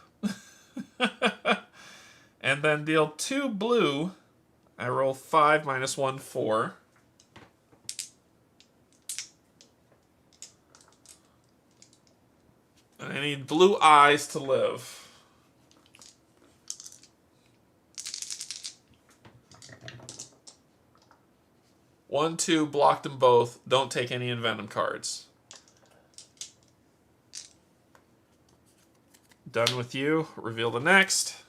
And then deal 2 blue. I roll 5 minus 1, 4. And I need blue eyes to live. One, 2, blocked them both. Don't take any Envenom cards. Done with you. Reveal the next.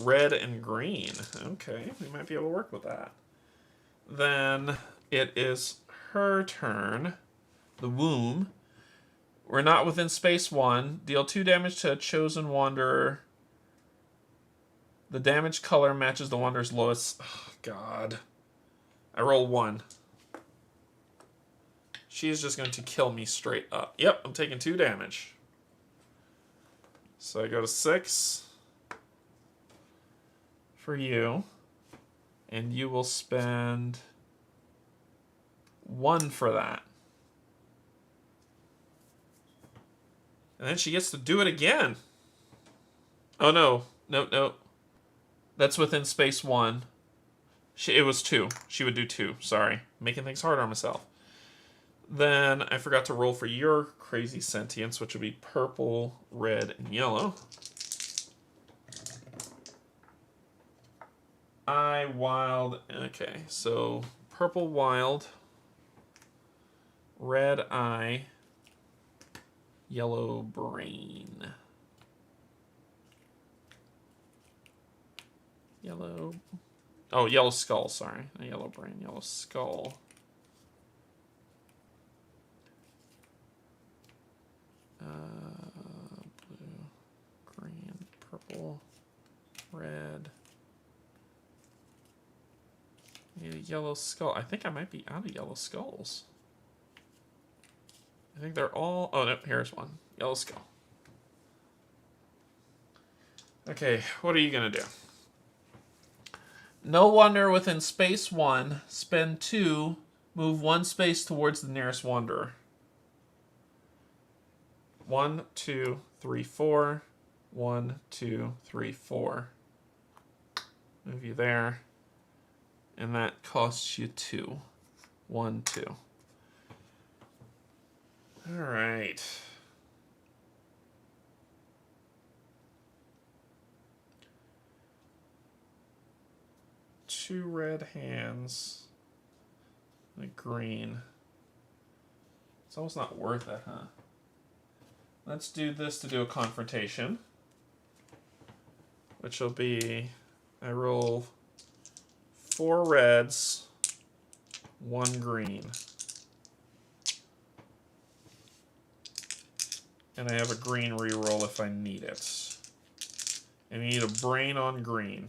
Red and green. Okay, we might be able to work with that. Then it is her turn. The womb. We're not within space 1. Deal 2 damage to a chosen wanderer. The damage color matches the wanderer's lowest. Oh, God. I roll 1. She's just going to kill me straight up. Yep, I'm taking 2 damage. So I go to 6 for you. And you will spend 1 for that. And then she gets to do it again. Oh, no. No. That's within space 1. It was 2. She would do 2. Sorry. Making things harder on myself. Then I forgot to roll for your crazy sentience, which would be purple, red, and yellow. I wild. Okay, so purple wild, red eye, yellow brain. Yellow. Oh, yellow skull, sorry. Not yellow brain, yellow skull. Blue, green, purple, red. Need a yellow skull. I think I might be out of yellow skulls. I think they're all... Oh, no, here's one. Yellow skull. Okay, what are you going to do? No wonder within space 1, spend 2, move 1 space towards the nearest wanderer. 1, 2, 3, 4. 1, 2, 3, 4. Move you there. And that costs you 2. 1, 2. Alright. Two red hands. And a green. It's almost not worth it, huh? Let's do this to do a confrontation. Which will be... I roll 4 reds, 1 green. And I have a green reroll if I need it. And you need a brain on green.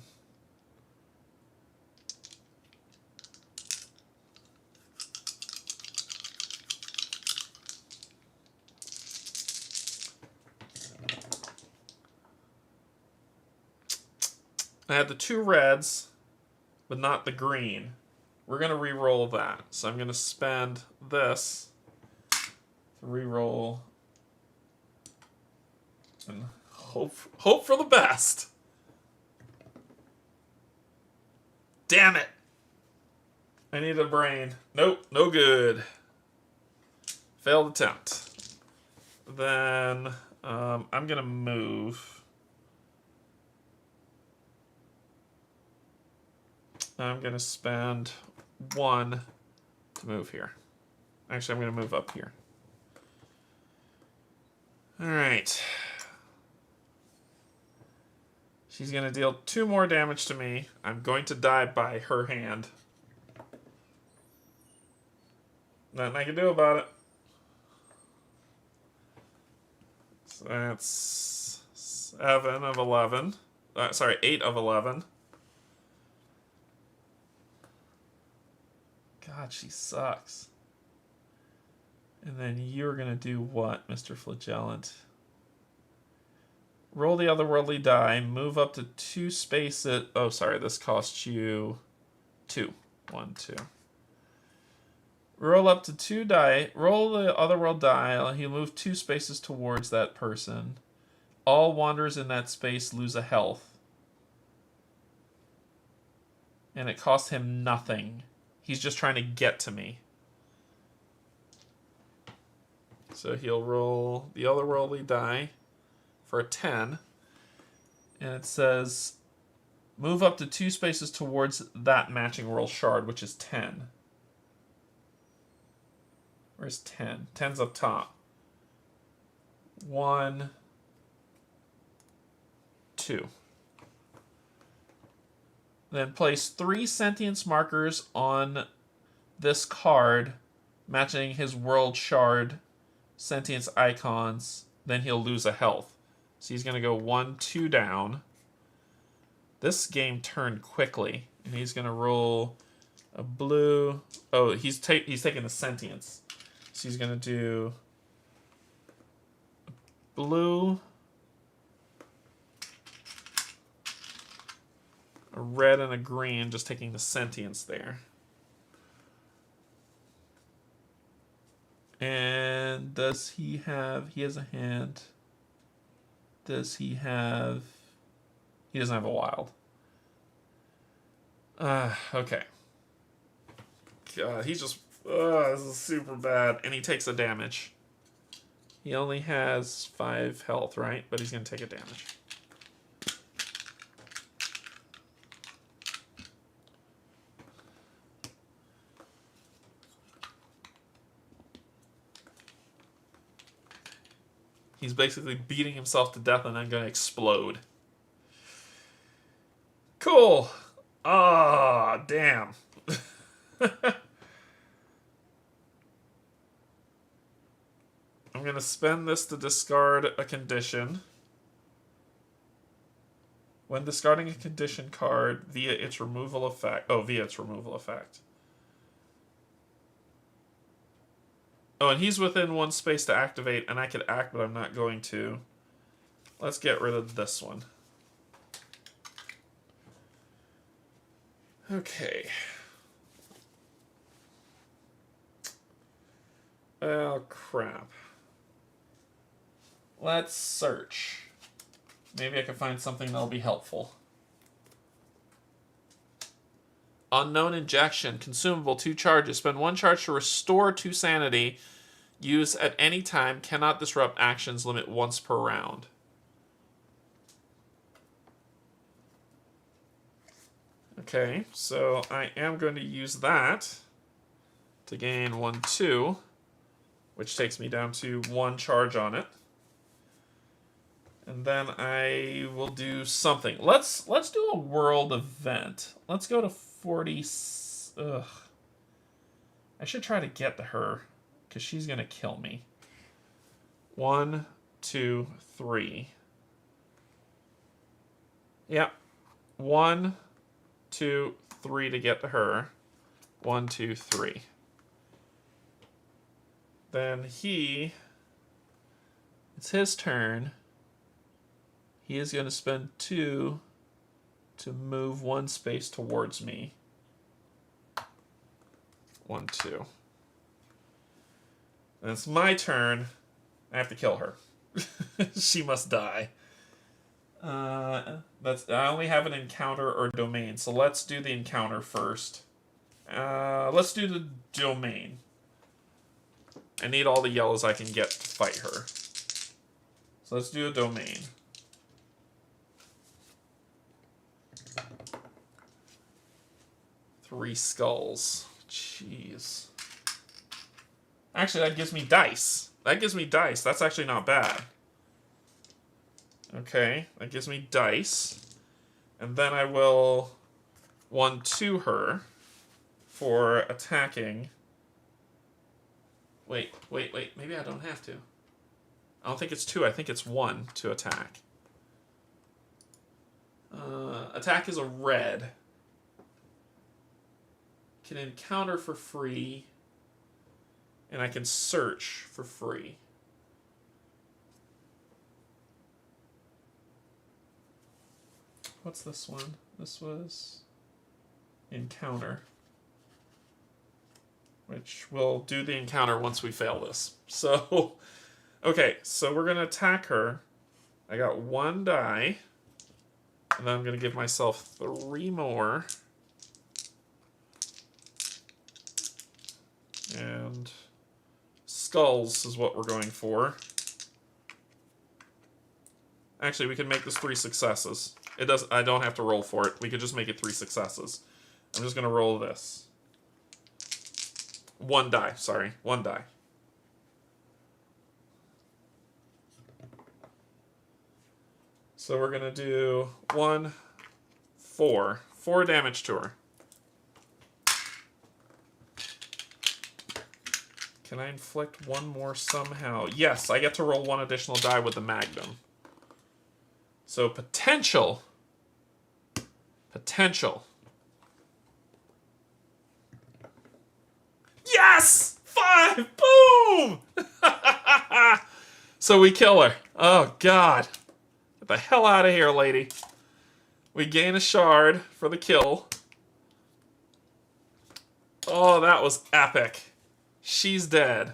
I had the 2 reds, but not the green. We're going to re-roll that. So I'm going to spend this to re-roll and hope for the best. Damn it. I need a brain. Nope, no good. Failed attempt. Then I'm going to move. I'm going to spend 1 to move here. Actually, I'm going to move up here. Alright. She's going to deal 2 more damage to me. I'm going to die by her hand. Nothing I can do about it. So that's 7 of 11. 8 of 11. God, she sucks. And then you're going to do what, Mr. Flagellant? Roll the otherworldly die. Move up to 2 spaces. Oh, sorry. This costs you 2. 1, 2. Roll up to 2 die. Roll the otherworld die. He'll move 2 spaces towards that person. All wanderers in that space lose a health. And it costs him nothing. He's just trying to get to me. So he'll roll the otherworldly die for a 10. And it says, move up to 2 spaces towards that matching roll shard, which is 10. Where's 10? 10's up top. 1, 2. Then place 3 sentience markers on this card, matching his world shard sentience icons. Then he'll lose a health. So he's going to go 1, 2 down. This game turned quickly. And he's going to roll a blue. Oh, he's taking the sentience. So he's going to do blue, a red, and a green, just taking the sentience there. And does he have... He has a hand. Does he have... He doesn't have a wild. Okay. God, he's just Ugh, this is super bad. And he takes a damage. He only has 5 health, right? But he's going to take a damage. He's basically beating himself to death and then going to explode. Cool. Ah, damn. I'm going to spend this to discard a condition. When discarding a condition card via its removal effect. Oh, via its removal effect. Oh, and he's within 1 space to activate, and I could act, but I'm not going to. Let's get rid of this one. Okay. Oh, crap. Let's search. Maybe I can find something that'll be helpful. Unknown injection. Consumable, 2 charges. Spend 1 charge to restore 2 sanity. Use at any time. Cannot disrupt actions. Limit once per round. Okay, so I am going to use that to gain 1/2, which takes me down to 1 charge on it. And then I will do something. Let's do a world event. Let's go to 40. Ugh. I should try to get to her, because she's going to kill me. 1, 2, 3. Yep. 1, 2, 3 to get to her. 1, 2, 3. Then it's his turn. He is going to spend 2 to move 1 space towards me. 1, 2. And it's my turn. I have to kill her. She must die. I only have an encounter or domain, so let's do the encounter first. Let's do the domain. I need all the yellows I can get to fight her. So let's do a domain. Three skulls. Jeez. Actually, that gives me dice. That's actually not bad. Okay, that gives me dice. And then I will 1/2 her for attacking. Wait. Maybe I don't have to. I don't think it's 2. I think it's 1 to attack. Attack is a red. Can encounter for free. And I can search for free. What's this one? This was encounter. Which we'll do the encounter once we fail this. So, okay, so we're going to attack her. I got 1 die. And then I'm going to give myself 3 more. And skulls is what we're going for. Actually, we can make this 3 successes. I don't have to roll for it. We could just make it 3 successes. I'm just going to roll this. 1 die, sorry. 1 die. So we're going to do 1, 4. 4 damage to her. Can I inflict 1 more somehow? Yes, I get to roll 1 additional die with the magnum. So potential. Yes! 5! Boom! So we kill her. Oh, God. Get the hell out of here, lady. We gain a shard for the kill. Oh, that was epic. She's dead.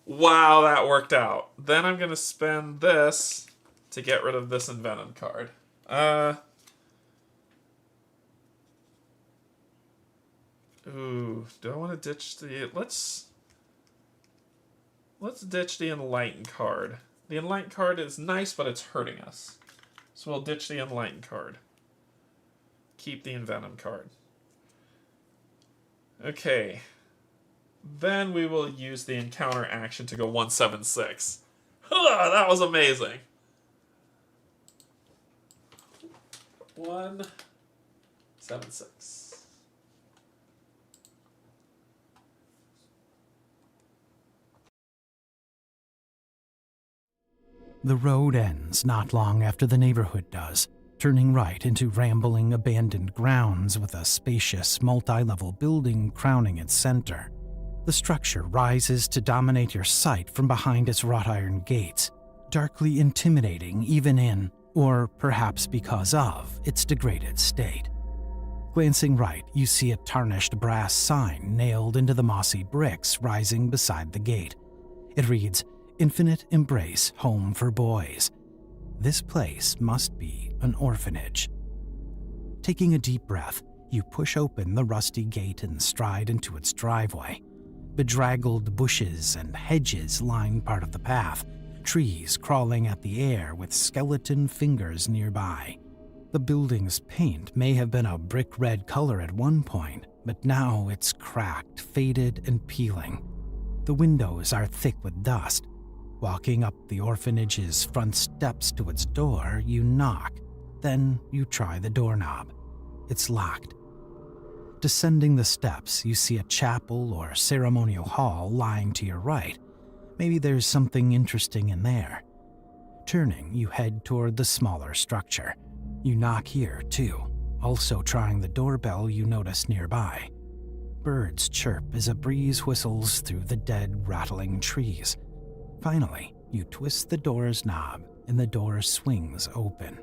Wow, that worked out. Then I'm going to spend this to get rid of this envenom card. Ooh, do I want to ditch the... Let's ditch the enlightened card. The enlightened card is nice, but it's hurting us. So we'll ditch the enlightened card. Keep the envenom card. Okay. Then we will use the encounter action to go 176. That was amazing. 176. The road ends not long after the neighborhood does, turning right into rambling abandoned grounds with a spacious multi-level building crowning its center. The structure rises to dominate your sight from behind its wrought iron gates, darkly intimidating even in, or perhaps because of, its degraded state. Glancing right, you see a tarnished brass sign nailed into the mossy bricks rising beside the gate. It reads, "Infinite Embrace Home for Boys." This place must be an orphanage. Taking a deep breath, you push open the rusty gate and stride into its driveway. Bedraggled bushes and hedges line part of the path, trees crawling at the air with skeleton fingers nearby. The building's paint may have been a brick red color at one point, but now it's cracked, faded, and peeling. The windows are thick with dust. Walking up the orphanage's front steps to its door, you knock. Then you try the doorknob. It's locked. Descending the steps, you see a chapel or ceremonial hall lying to your right. Maybe there's something interesting in there. Turning, you head toward the smaller structure. You knock here, too, also trying the doorbell you notice nearby. Birds chirp as a breeze whistles through the dead, rattling trees. Finally, you twist the door's knob and the door swings open.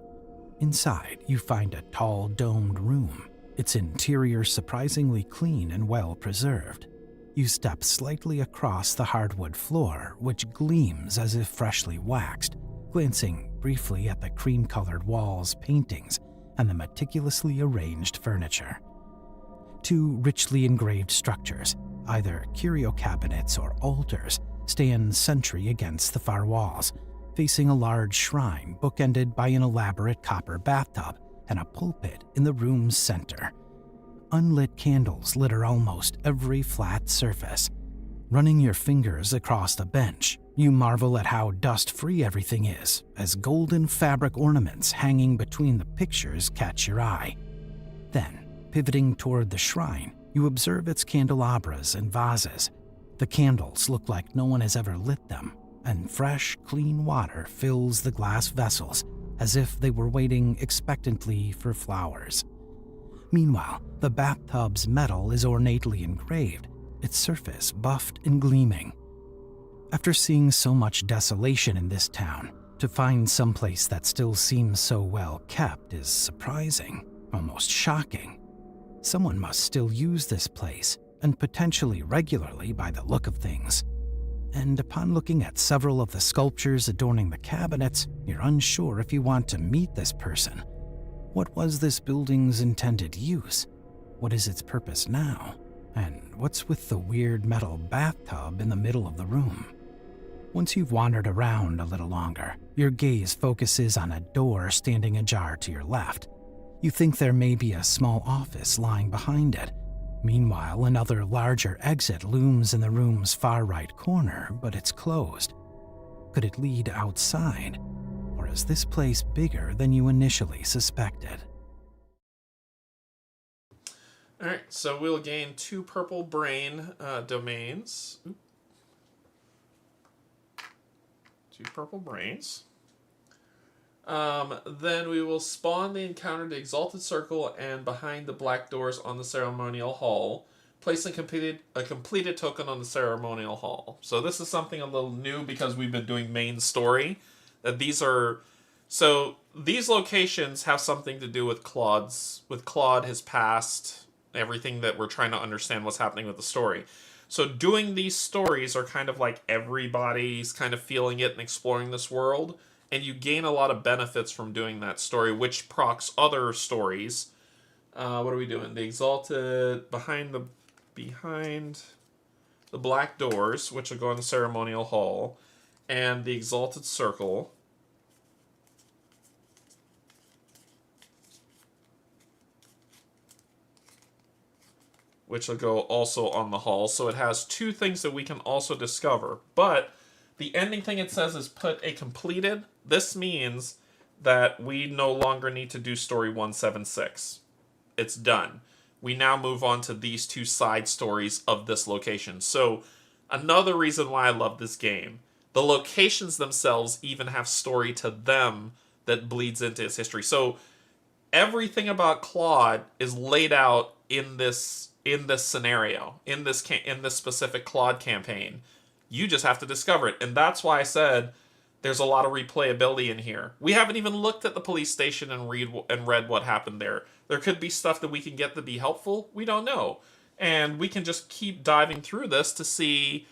Inside, you find a tall, domed room, its interior surprisingly clean and well preserved. You step slightly across the hardwood floor, which gleams as if freshly waxed, glancing briefly at the cream-colored walls, paintings, and the meticulously arranged furniture. Two richly engraved structures, either curio cabinets or altars, stand sentry against the far walls, facing a large shrine bookended by an elaborate copper bathtub and a pulpit in the room's center. Unlit candles litter almost every flat surface. Running your fingers across the bench, you marvel at how dust-free everything is, as golden fabric ornaments hanging between the pictures catch your eye. Then, pivoting toward the shrine, you observe its candelabras and vases. The candles look like no one has ever lit them, and fresh, clean water fills the glass vessels as if they were waiting expectantly for flowers. Meanwhile, the bathtub's metal is ornately engraved, its surface buffed and gleaming. After seeing so much desolation in this town, to find someplace that still seems so well kept is surprising, almost shocking. Someone must still use this place, and potentially regularly by the look of things. And upon looking at several of the sculptures adorning the cabinets, you're unsure if you want to meet this person. What was this building's intended use? What is its purpose now? And what's with the weird metal bathtub in the middle of the room? Once you've wandered around a little longer, your gaze focuses on a door standing ajar to your left. You think there may be a small office lying behind it. Meanwhile, another larger exit looms in the room's far right corner, but it's closed. Could it lead outside? Or is this place bigger than you initially suspected? Alright, so we'll gain 2 purple brain domains. 2 purple brains. Then we will spawn the encounter to Exalted Circle and behind the black doors on the ceremonial hall. Place a completed token on the ceremonial hall. So this is something a little new because we've been doing main story. These locations have something to do with Claude, his past, everything that we're trying to understand what's happening with the story. So doing these stories are kind of like everybody's kind of feeling it and exploring this world. And you gain a lot of benefits from doing that story, which procs other stories. What are we doing? The Exalted, behind the behind the black doors, which will go in the ceremonial hall, and the exalted circle. Which will go also on the hall. So it has two things that we can also discover. But the ending thing it says is put a completed. This means that we no longer need to do story 176. It's done. We now move on to these two side stories of this location. So another reason why I love this game. The locations themselves even have story to them that bleeds into its history. So everything about Claude is laid out in this scenario, in this specific Claude campaign. You just have to discover it. And that's why I said there's a lot of replayability in here. We haven't even looked at the police station and read what happened there. There could be stuff that we can get to be helpful. We don't know. And we can just keep diving through this to see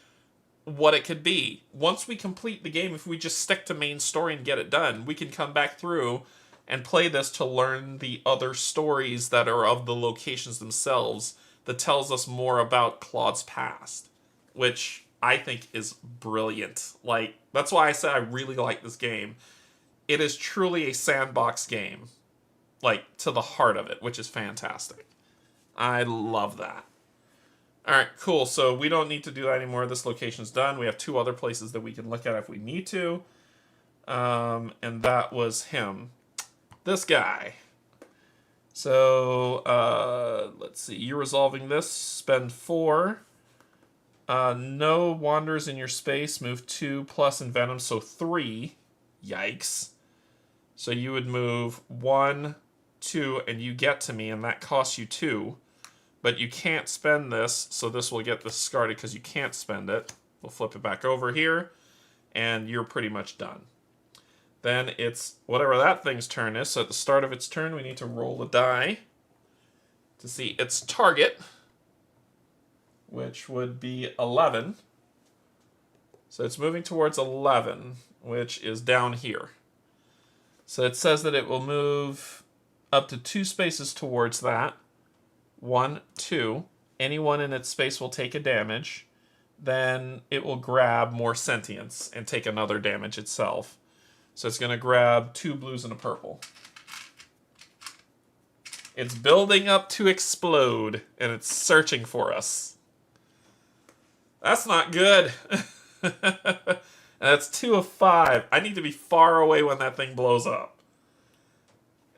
what it could be. Once we complete the game, if we just stick to main story and get it done, we can come back through and play this to learn the other stories that are of the locations themselves that tells us more about Claude's past, which I think is brilliant. Like, that's why I said I really like this game. It is truly a sandbox game, like, to the heart of it, which is fantastic. I love that. Alright, cool. So we don't need to do that anymore. This location's done. We have two other places that we can look at if we need to. And that was him. This guy. So, let's see. You're resolving this. Spend 4. No wanders in your space. Move 2 plus Envenom, so 3. Yikes. So you would move 1, 2, and you get to me, and that costs you 2. But you can't spend this, so this will get discarded because you can't spend it. We'll flip it back over here, and you're pretty much done. Then it's whatever that thing's turn is. So at the start of its turn, we need to roll a die to see its target, which would be 11. So it's moving towards 11, which is down here. So it says that it will move up to 2 spaces towards that. 1, 2. Anyone in its space will take a damage. Then it will grab more sentience and take another damage itself. So it's going to grab 2 blues and a purple. It's building up to explode, and it's searching for us. That's not good. That's 2 of 5. I need to be far away when that thing blows up.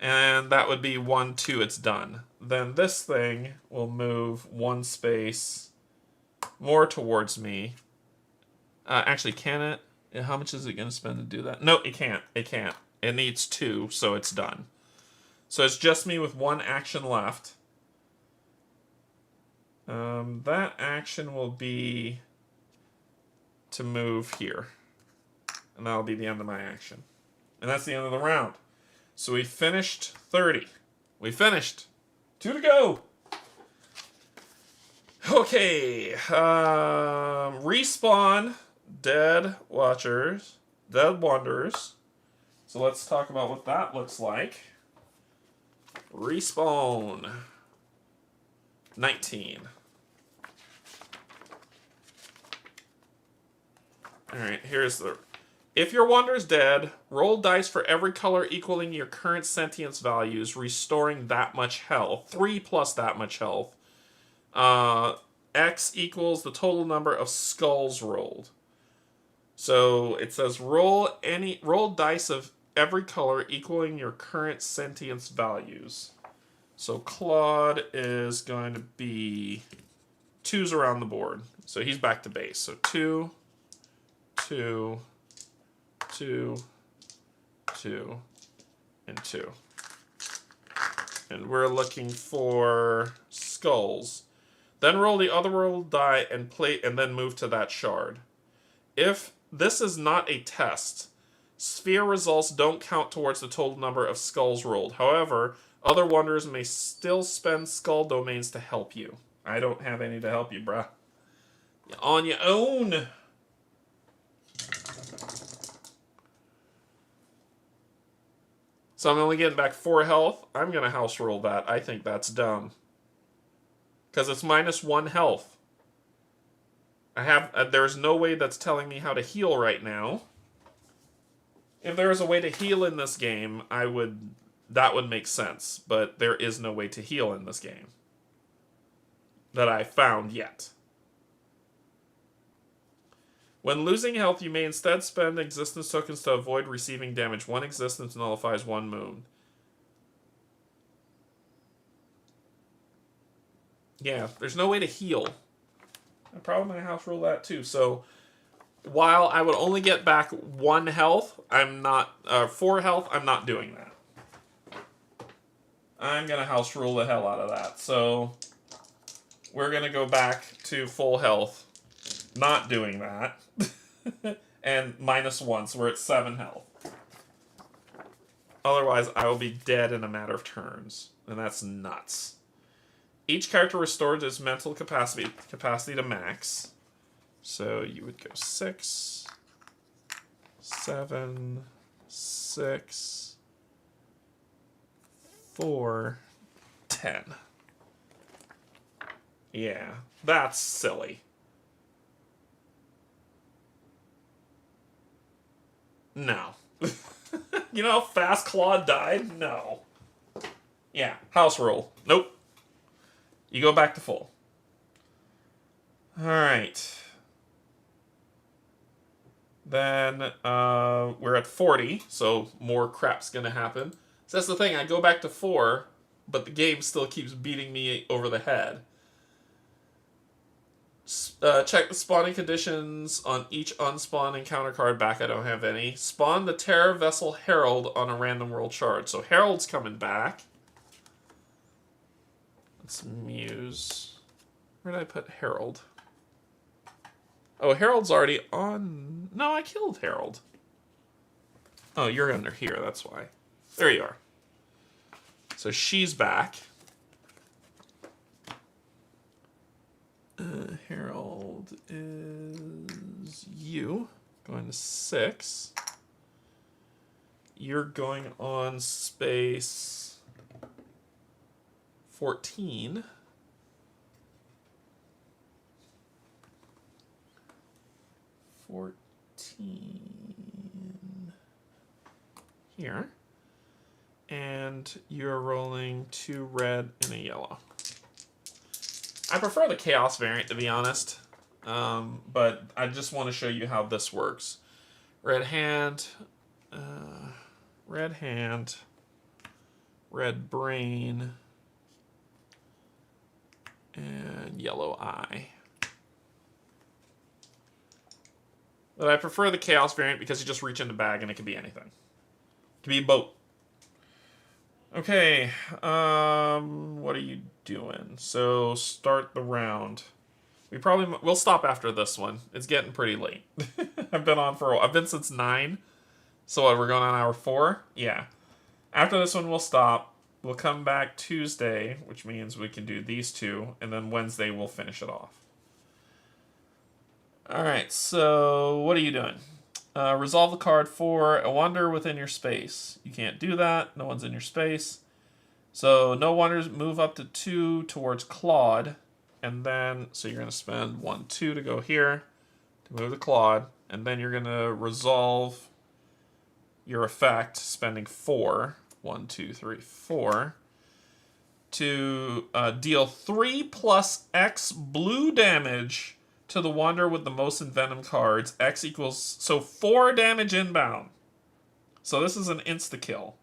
And that would be 1, 2, it's done. Then this thing will move 1 space more towards me. Actually, can it? How much is it going to spend to do that? No, it can't. It can't. It needs 2, so it's done. So it's just me with 1 action left. That action will be to move here. And that'll be the end of my action. And that's the end of the round. So we finished 30. We finished. 2 to go. Okay. Respawn. Dead Watchers. Dead Wanderers. So let's talk about what that looks like. Respawn. 19. Alright, here's the... If your Wanderer's dead, roll dice for every color equaling your current sentience values, restoring that much health. 3 plus that much health. X equals the total number of skulls rolled. So it says roll dice of every color equaling your current sentience values. So Claude is going to be 2s around the board. So he's back to base. So 2, 2, 2, 2, and 2. And we're looking for skulls. Then roll the other rolled die and then move to that shard. If this is not a test, sphere results don't count towards the total number of skulls rolled. However, other wanderers may still spend skull domains to help you. I don't have any to help you, bruh. You're on your own. So I'm only getting back 4 health. I'm going to house roll that. I think that's dumb. Because it's -1 health. There's no way that's telling me how to heal right now. If there was a way to heal in this game, that would make sense. But there is no way to heal in this game. That I found yet. When losing health, you may instead spend existence tokens to avoid receiving damage. 1 existence nullifies 1 wound. Yeah, there's no way to heal. I'm probably going to house rule that too. So, while I would only get back 1 health, 4 health, I'm not doing that. I'm going to house rule the hell out of that. So, we're going to go back to full health. Not doing that. And -1, so we're at 7 health. Otherwise, I will be dead in a matter of turns. And that's nuts. Each character restores its mental capacity to max. So you would go 6, 7, 6, 4, 10. Yeah, that's silly. No. You know how fast Claude died? No. Yeah, house rule. Nope. You go back to full. Alright. Then we're at 40, so more crap's gonna happen. So that's the thing, I go back to 4, but the game still keeps beating me over the head. Check the spawning conditions on each unspawned encounter card back. I don't have any. Spawn the Terror Vessel Herald on a random world shard. So Herald's coming back. Let's muse. Where did I put Herald? Oh, Herald's already on... No, I killed Herald. Oh, you're under here, that's why. There you are. So she's back. Herald is you. Going to 6. You're going on space 14. Here. And you're rolling 2 red and a yellow. I prefer the Chaos variant, to be honest. But I just want to show you how this works. Red hand, red brain, and yellow eye. But I prefer the Chaos variant because you just reach in the bag and it can be anything. It can be a boat. Okay, what are you doing? So, start the round. We'll stop after this one. It's getting pretty late. I've been since 9. So what, we're going on hour 4? Yeah. After this one, we'll stop. We'll come back Tuesday, which means we can do these 2, and then Wednesday we'll finish it off. Alright, so what are you doing? Resolve the card for a wonder within your space. You can't do that. No one's in your space. So no wonders, move up to 2 towards Claude. And then, so you're going to spend 1, 2 to go here to move the Claude. And then you're going to resolve your effect, spending 4. 1, 2, 3, 4. To deal 3 plus X blue damage to the wander with the most envenom cards. X equals, so 4 damage inbound. So this is an insta-kill.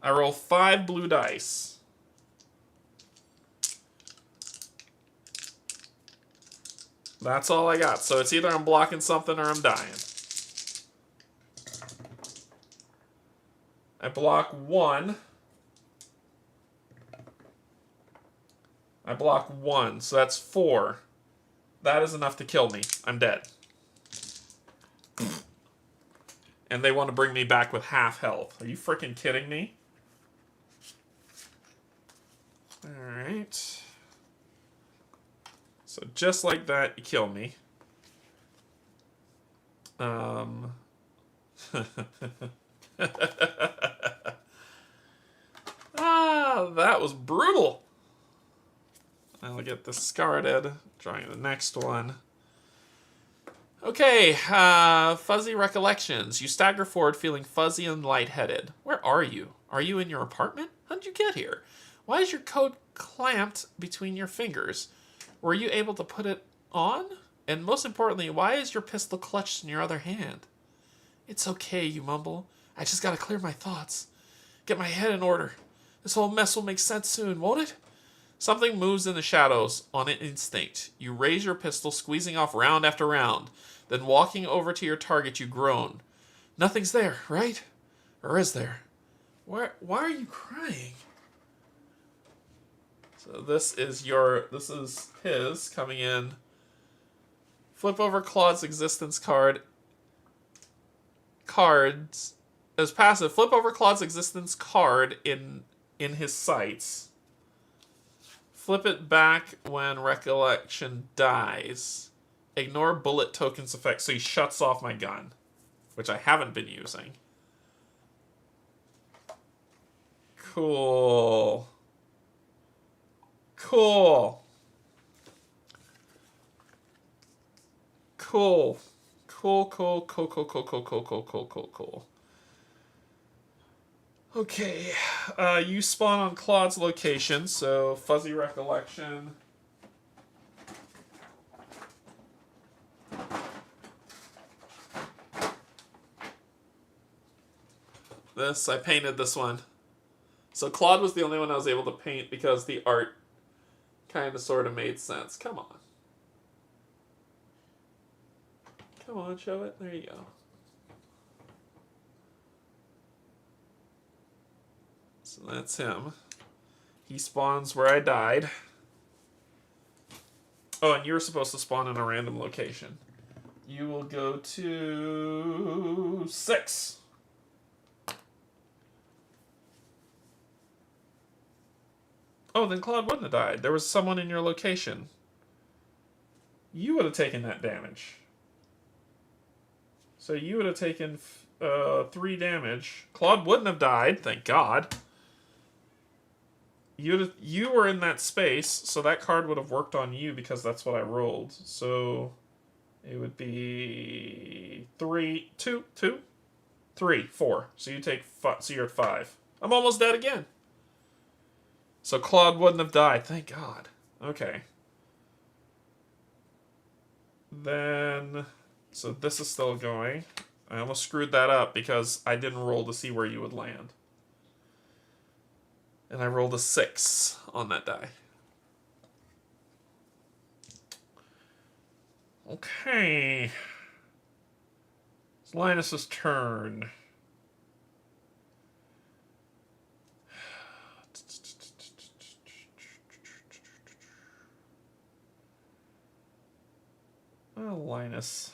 I roll 5 blue dice. That's all I got. So it's either I'm blocking something or I'm dying. I block 1. I block 1, so that's 4. That is enough to kill me. I'm dead. And they want to bring me back with half health. Are you freaking kidding me? Alright. So just like that, you kill me. That was brutal. to get discarded. Drawing the next one. Okay, fuzzy recollections. You stagger forward feeling fuzzy and lightheaded. Where are you? Are you in your apartment? How did you get here? Why is your coat clamped between your fingers? Were you able to put it on? And most importantly, why is your pistol clutched in your other hand? It's okay, you mumble. I just gotta clear my thoughts. Get my head in order. This whole mess will make sense soon, won't it? Something moves in the shadows on an instinct. You raise your pistol, squeezing off round after round. Then walking over to your target, you groan. Nothing's there, right? Or is there? Why are you crying? So this is his coming in. Flip over Claude's existence card. Cards as passive. Flip over Claude's existence card in his sights. Flip it back when recollection dies. Ignore bullet tokens effect, so he shuts off my gun, which I haven't been using. Cool. Cool. Cool. Cool, cool, cool, cool, cool, cool, cool, cool, cool, cool, cool. Okay, you spawn on Claude's location, so fuzzy recollection. I painted this one. So Claude was the only one I was able to paint because the art kind of sort of made sense. Come on. Come on, show it. There you go. So that's him. He spawns where I died. Oh, and you were supposed to spawn in a random location. You will go to 6. Oh, then Claude wouldn't have died. There was someone in your location. You would have taken that damage. So you would have taken 3 damage. Claude wouldn't have died, thank God. You were in that space, so that card would have worked on you because that's what I rolled. So it would be 3, 2, 3, 4. So you take 5, so you're at 5. I'm almost dead again. So Claude wouldn't have died, thank God. Okay. Then, so this is still going. I almost screwed that up because I didn't roll to see where you would land. And I rolled a 6 on that die. Okay. It's Linus's turn. Oh, Linus.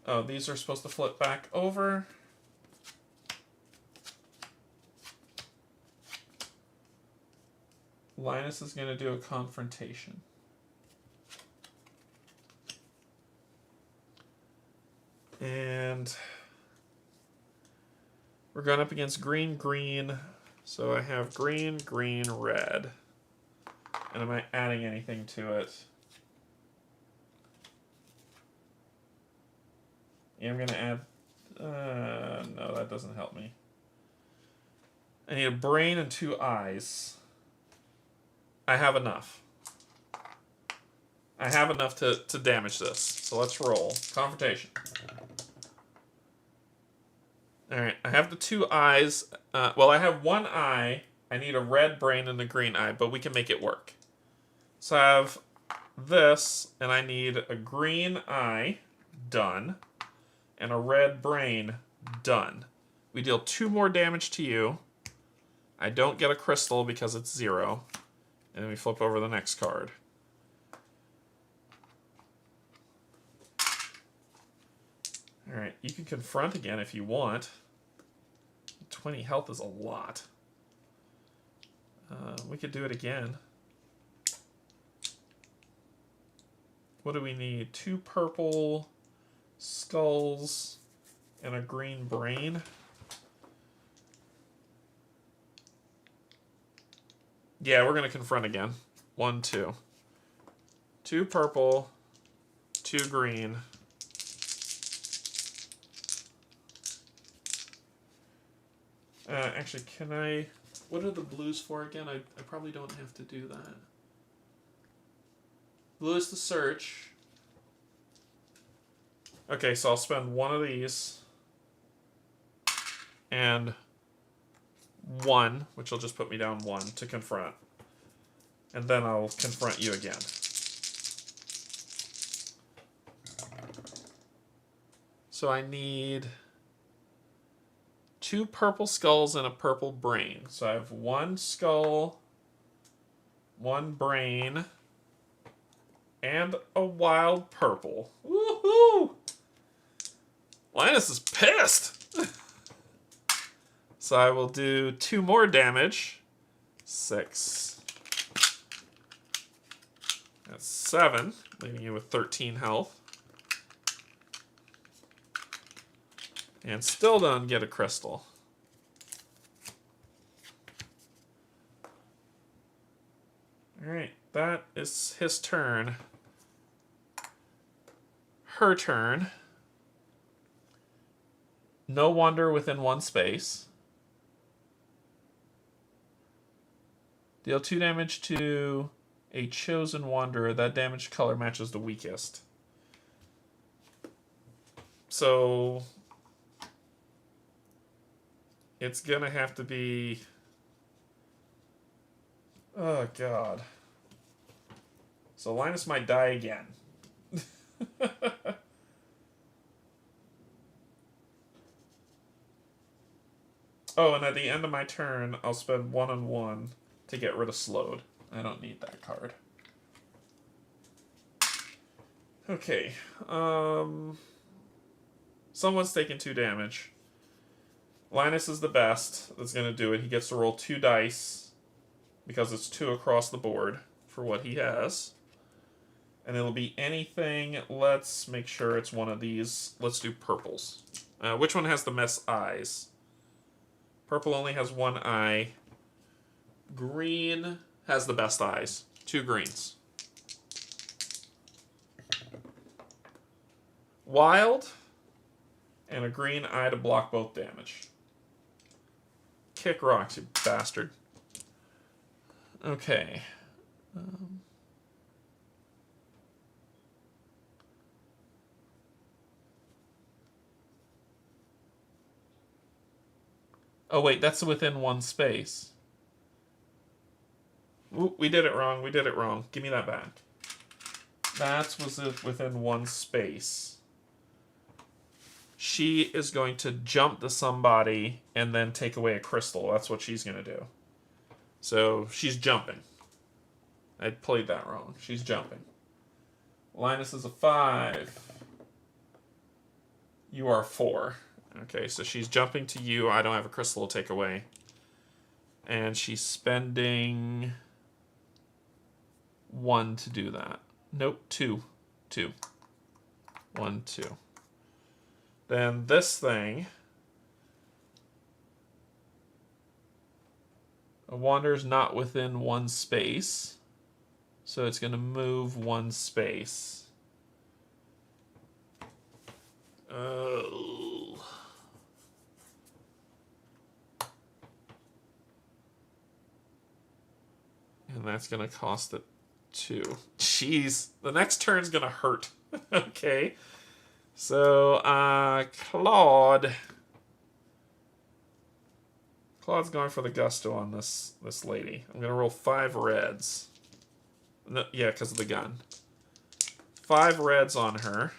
Oh, these are supposed to flip back over. Linus is going to do a confrontation. And we're going up against green, green. So I have green, green, red. And am I adding anything to it? Yeah, I'm going to add... no, that doesn't help me. I need a brain and 2 eyes. I have enough. I have enough to damage this. So let's roll. Confrontation. Alright, I have the 2 eyes. Well, I have 1 eye. I need a red brain and a green eye, but we can make it work. So I have this, and I need a green eye. Done. And a red brain. Done. We deal 2 more damage to you. I don't get a crystal because it's 0. And then we flip over the next card. Alright, you can confront again if you want. 20 health is a lot. We could do it again. What do we need? 2 purple skulls and a green brain. Yeah, we're going to confront again. 1, 2. 2 purple, 2 green. Actually, can I... What are the blues for again? I probably don't have to do that. Blue is to search. Okay, so I'll spend 1 of these. And 1, which will just put me down 1 to confront. And then I'll confront you again. So I need 2 purple skulls and a purple brain. So I have 1 skull, 1 brain, and a wild purple. Woohoo! Linus is pissed! So I will do 2 more damage. 6. That's 7, leaving you with 13 health. And still don't get a crystal. Alright, that is his turn. Her turn. No wonder within 1 space. Deal 2 damage to a chosen wanderer. That damage color matches the weakest. So it's gonna have to be... Oh, God. So Linus might die again. Oh, and at the end of my turn, I'll spend 1 and 1 to get rid of slowed. I don't need that card. Okay. Someone's taking 2 damage. Linus is the best that's going to do it. He gets to roll 2 dice because it's 2 across the board for what he has. And it'll be anything. Let's make sure it's one of these. Let's do purples. Which one has the best eyes? Purple only has 1 eye. Green has the best eyes. 2 greens. Wild and a green eye to block both damage. Kick rocks, you bastard. Okay. Oh, wait, that's within 1 space. Ooh, we did it wrong. We did it wrong. Give me that back. That was within 1 space. She is going to jump to somebody and then take away a crystal. That's what she's going to do. So she's jumping. I played that wrong. She's jumping. Linus is a 5. You are 4. Okay, so she's jumping to you. I don't have a crystal to take away. And she's spending 1 to do that. Nope, 2. 2. 1, 2. Then this thing. A wander's not within 1 space. So it's going to move 1 space. Oh. And that's going to cost it 2. Jeez. The next turn's going to hurt. Okay. So, Claude. Claude's going for the gusto on this lady. I'm going to roll 5 reds. No, yeah, because of the gun. 5 reds on her.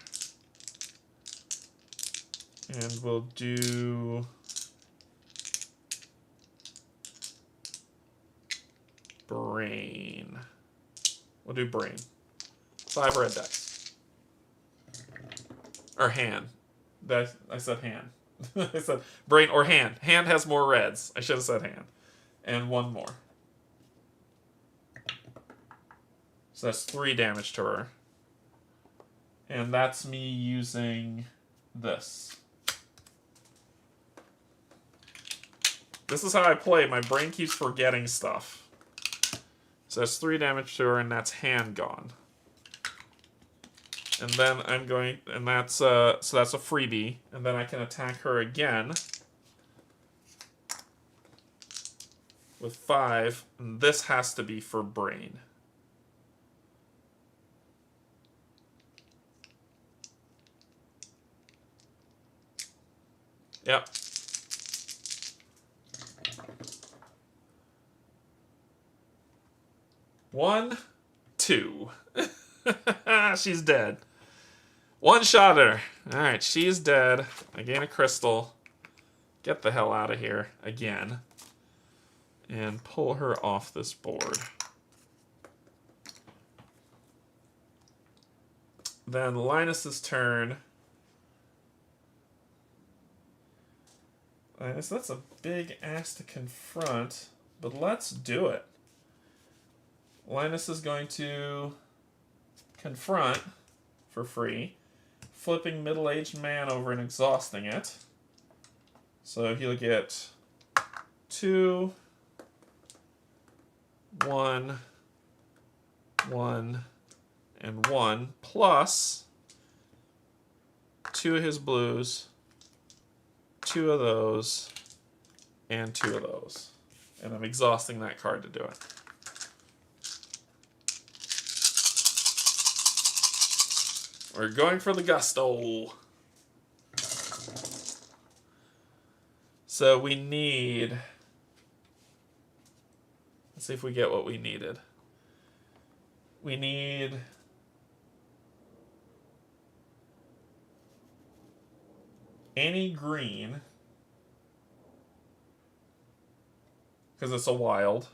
And we'll do... brain. We'll do brain. 5 red dice. Or hand. I said hand. I said brain or hand. Hand has more reds. I should have said hand. And 1 more. So that's 3 damage to her. And that's me using this. This is how I play. My brain keeps forgetting stuff. So that's 3 damage to her, and that's hand gone. And then I'm going, and that's so that's a freebie, and then I can attack her again with 5. And this has to be for brain. Yep. One, 2. She's dead. One shot her. Alright, she's dead. I gain a crystal. Get the hell out of here again. And pull her off this board. Then Linus's turn. Linus, that's a big ass to confront, but let's do it. Linus is going to confront for free, flipping middle-aged man over and exhausting it. So he'll get 2, 1, 1, and 1, plus 2 of his blues, 2 of those, and 2 of those. And I'm exhausting that card to do it. We're going for the gusto. So we need... Let's see if we get what we needed. We need... any green. Because it's a wild.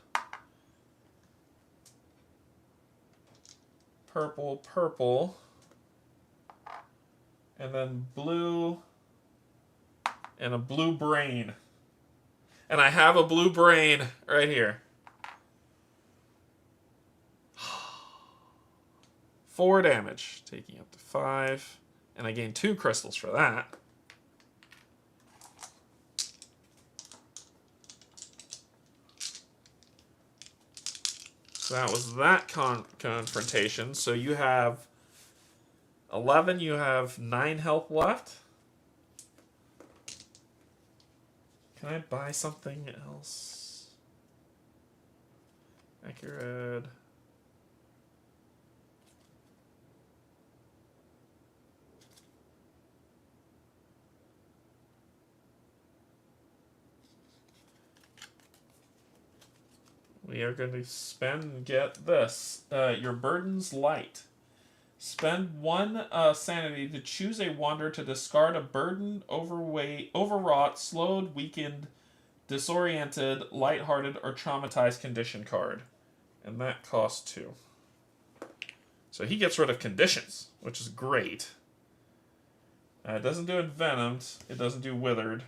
Purple, purple. And then blue. And a blue brain. And I have a blue brain right here. 4 damage, taking up to 5. And I gain 2 crystals for that. So that was that confrontation. So you have 11, you have 9 health left. Can I buy something else? Accurate. We are going to spend and get this. Your burden's light. Spend 1 sanity to choose a wanderer to discard a burdened, overweight, overwrought, slowed, weakened, disoriented, lighthearted, or traumatized condition card. And that costs 2. So he gets rid of conditions, which is great. It doesn't do envenomed. It doesn't do withered.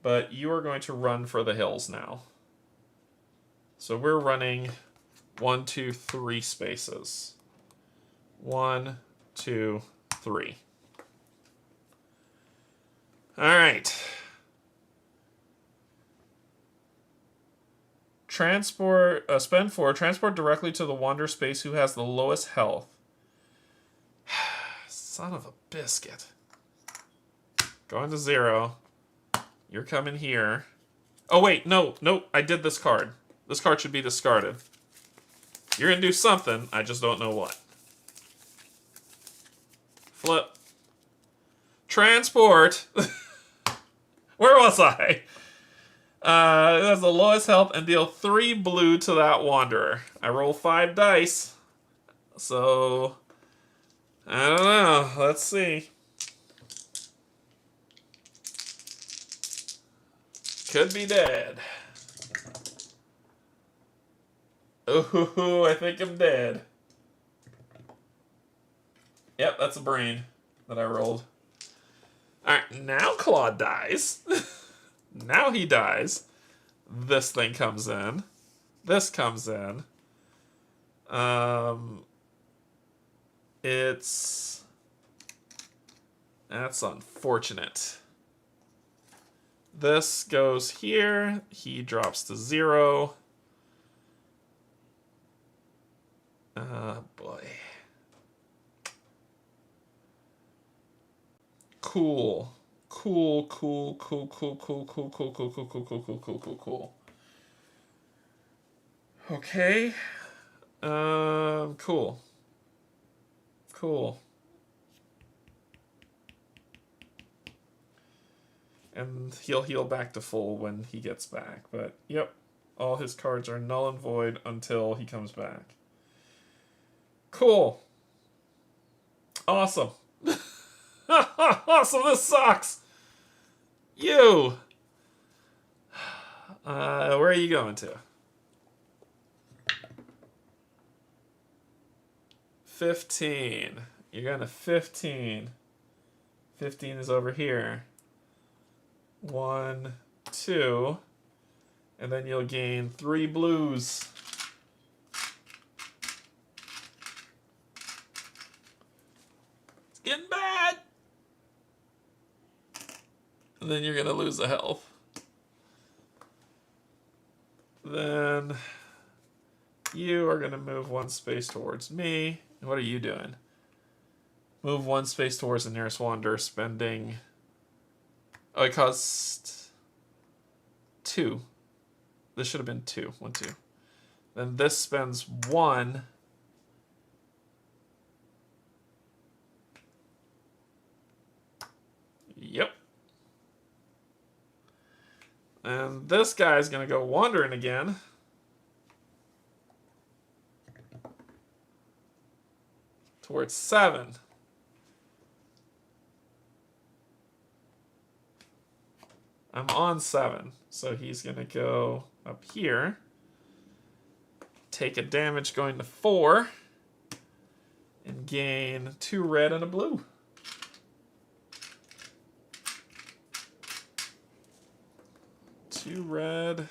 But you are going to run for the hills now. So we're running 1, 2, 3 spaces. 1, 2, 3. All right. Transport. Spend 4. Transport directly to the wander space who has the lowest health. Son of a biscuit. Going to 0. You're coming here. Oh wait, no, I did this card. This card should be discarded. You're gonna do something, I just don't know what. Flip. Transport. Where was I? It has the lowest health and deal 3 blue to that wanderer. I roll 5 dice. So, I don't know. Let's see. Could be dead. Ooh, I think I'm dead. Yep, that's a brain that I rolled. Alright, now Claude dies. Now he dies. This thing comes in. This comes in. That's unfortunate. This goes here. He drops to 0. Boy. Cool. Cool, cool, cool, cool, cool, cool, cool, cool, cool, cool, cool, cool, cool, cool, cool. Okay. Cool. Cool. And he'll heal back to full when he gets back. But, yep. All his cards are null and void until he comes back. Cool. Awesome. Awesome, this sucks. You. Where are you going to? 15. You're going to 15. 15 is over here. 1, 2. And then you'll gain 3 blues. It's getting bad. And then you're going to lose a health. Then you are going to move 1 space towards me. And what are you doing? Move 1 space towards the nearest wanderer, spending... Oh, it cost 2. This should have been 2. 1, 2. Then this spends 1. Yep. And this guy's going to go wandering again. Towards 7. I'm on 7. So he's going to go up here. Take a damage going to 4. And gain 2 red and a blue. Two red.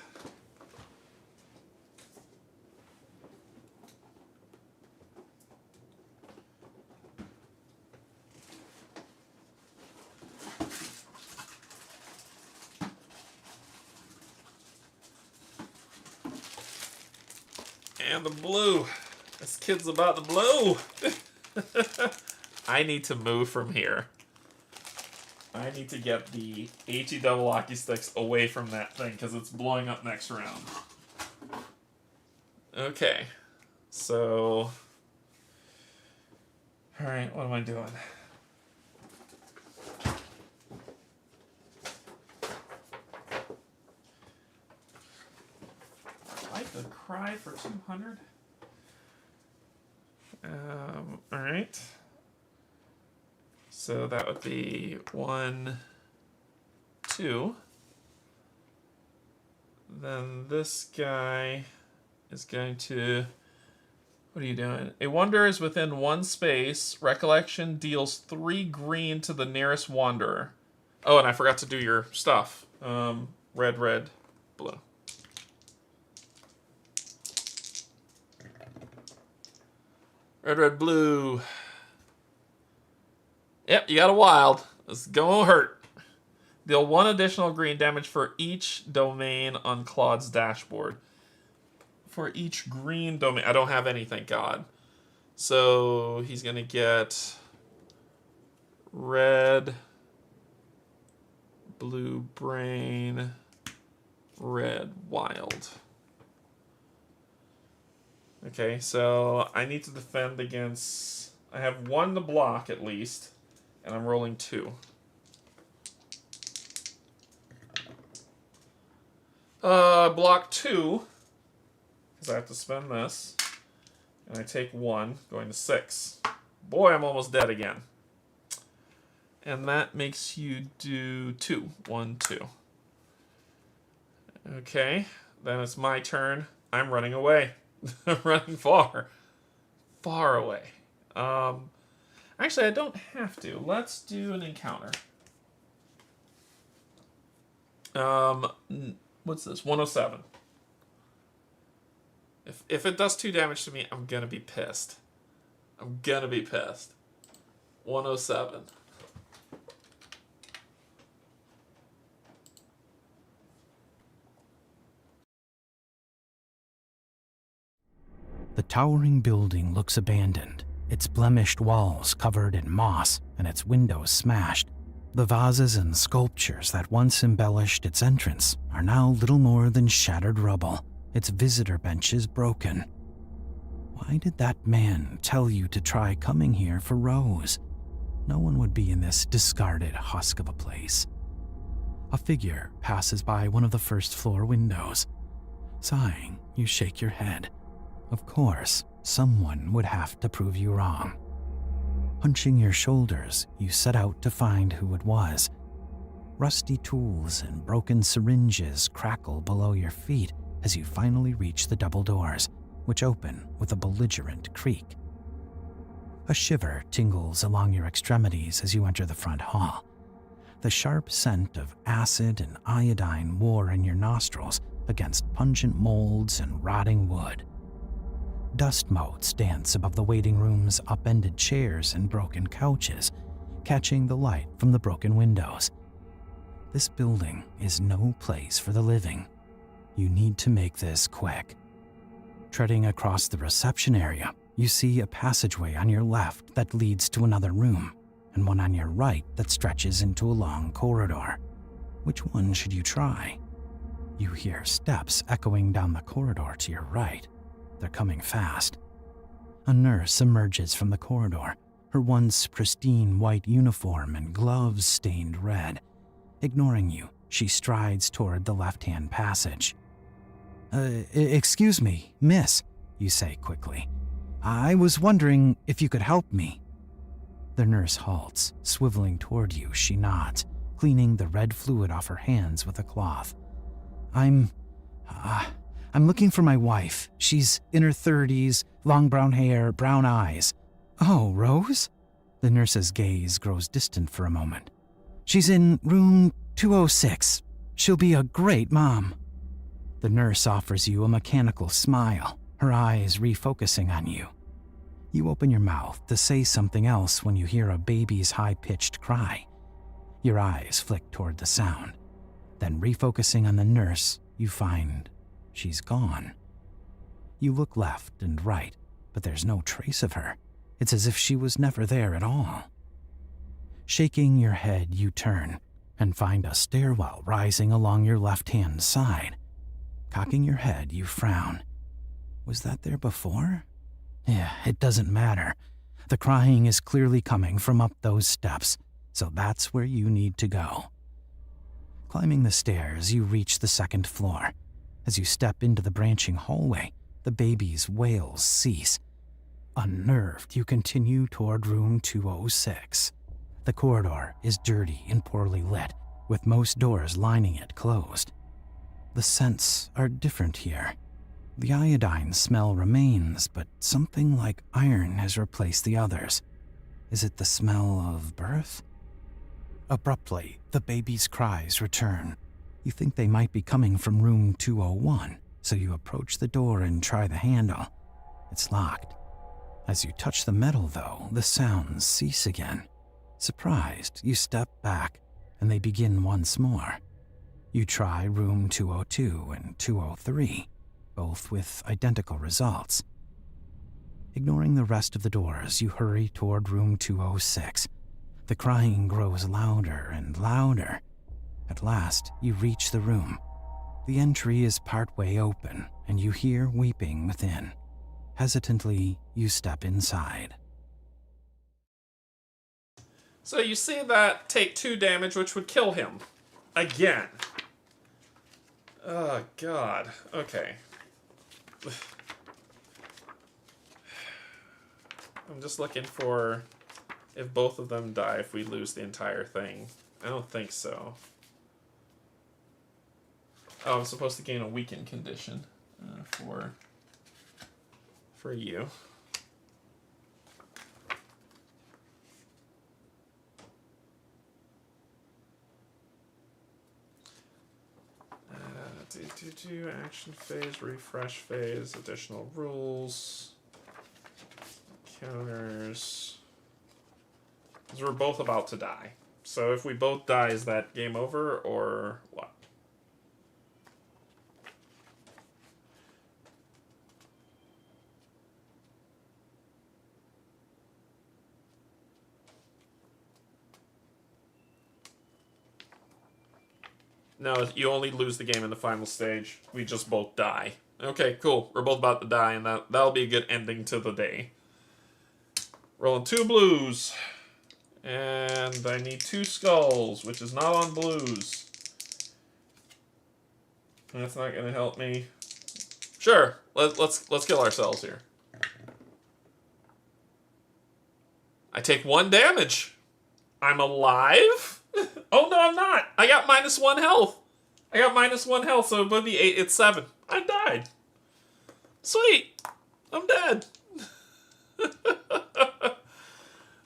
And the blue. This kid's about the blue. I need to move from here. I need to get the HE double hockey sticks away from that thing because it's blowing up next round. Okay. So... Alright, what am I doing? I'd like to cry for 200. Alright. So that would be 1, 2. Then this guy is going to... What are you doing? A wanderer is within 1 space. Recollection deals 3 green to the nearest wanderer. Oh, and I forgot to do your stuff. Red, red, blue. Red, red, blue. Yep, you got a wild. It's gonna hurt. Deal 1 additional green damage for each domain on Claude's dashboard. For each green domain. I don't have any, thank God. So he's gonna get red, blue brain, red wild. Okay, so I need to defend against... I have 1 to block at least. And I'm rolling 2. Block 2. Because I have to spend this. And I take 1, going to 6. Boy, I'm almost dead again. And that makes you do 2. 1, 2. Okay, then it's my turn. I'm running away. I'm running far. Far away. Actually, I don't have to. Let's do an encounter. What's this? 107. If it does 2 damage to me, I'm gonna be pissed. I'm gonna be pissed. 107. The towering building looks abandoned, its blemished walls covered in moss and its windows smashed. The vases and sculptures that once embellished its entrance are now little more than shattered rubble, its visitor benches broken. Why did that man tell you to try coming here for Rose? No one would be in this discarded husk of a place. A figure passes by one of the first-floor windows. Sighing, you shake your head. Of course, someone would have to prove you wrong. Hunching your shoulders, you set out to find who it was. Rusty tools and broken syringes crackle below your feet as you finally reach the double doors, which open with a belligerent creak. A shiver tingles along your extremities as you enter the front hall. The sharp scent of acid and iodine war in your nostrils against pungent molds and rotting wood. Dust motes dance above the waiting room's upended chairs and broken couches, catching the light from the broken windows. This building is no place for the living. You need to make this quick. Treading across the reception area, you see a passageway on your left that leads to another room, and one on your right that stretches into a long corridor. Which one should you try? You hear steps echoing down the corridor to your right. They're coming fast. A nurse emerges from the corridor, her once pristine white uniform and gloves stained red. Ignoring you, she strides toward the left-hand passage. Excuse me, miss," you say quickly. "I was wondering if you could help me." The nurse halts, swiveling toward you. She nods, cleaning the red fluid off her hands with a cloth. I'm looking for my wife. She's in her 30s, long brown hair, brown eyes." "Oh, Rose?" The nurse's gaze grows distant for a moment. "She's in room 206. She'll be a great mom." The nurse offers you a mechanical smile, her eyes refocusing on you. You open your mouth to say something else when you hear a baby's high-pitched cry. Your eyes flick toward the sound. Then, refocusing on the nurse, you find she's gone. You look left and right, but there's no trace of her. It's as if she was never there at all. Shaking your head, you turn and find a stairwell rising along your left-hand side. Cocking your head, you frown. Was that there before? Yeah, it doesn't matter. The crying is clearly coming from up those steps, so that's where you need to go. Climbing the stairs, you reach the second floor. As you step into the branching hallway, the baby's wails cease. Unnerved, you continue toward room 206. The corridor is dirty and poorly lit, with most doors lining it closed. The scents are different here. The iodine smell remains, but something like iron has replaced the others. Is it the smell of birth? Abruptly, the baby's cries return. You think they might be coming from room 201, so you approach the door and try the handle. It's locked. As you touch the metal, though, the sounds cease again. Surprised, you step back, and they begin once more. You try room 202 and 203, both with identical results. Ignoring the rest of the doors, you hurry toward room 206. The crying grows louder and louder. At last, you reach the room. The entry is partway open, and you hear weeping within. Hesitantly, you step inside. So you see that take 2 damage, which would kill him. Again. Oh, God. Okay. I'm just looking for if both of them die if we lose the entire thing. I don't think so. Oh, I'm supposed to gain a weakened condition for you. Action phase, refresh phase, additional rules, counters. Because we're both about to die. So if we both die, is that game over or what? No, you only lose the game in the final stage. We just both die. Okay, cool. We're both about to die, and that'll be a good ending to the day. Rolling 2 blues. And I need 2 skulls, which is not on blues. That's not gonna help me. Sure, let's kill ourselves here. I take 1 damage. I'm alive? Oh no, I'm not. I got -1 health. I got -1 health, so it would be 8. It's 7. I died. Sweet. I'm dead.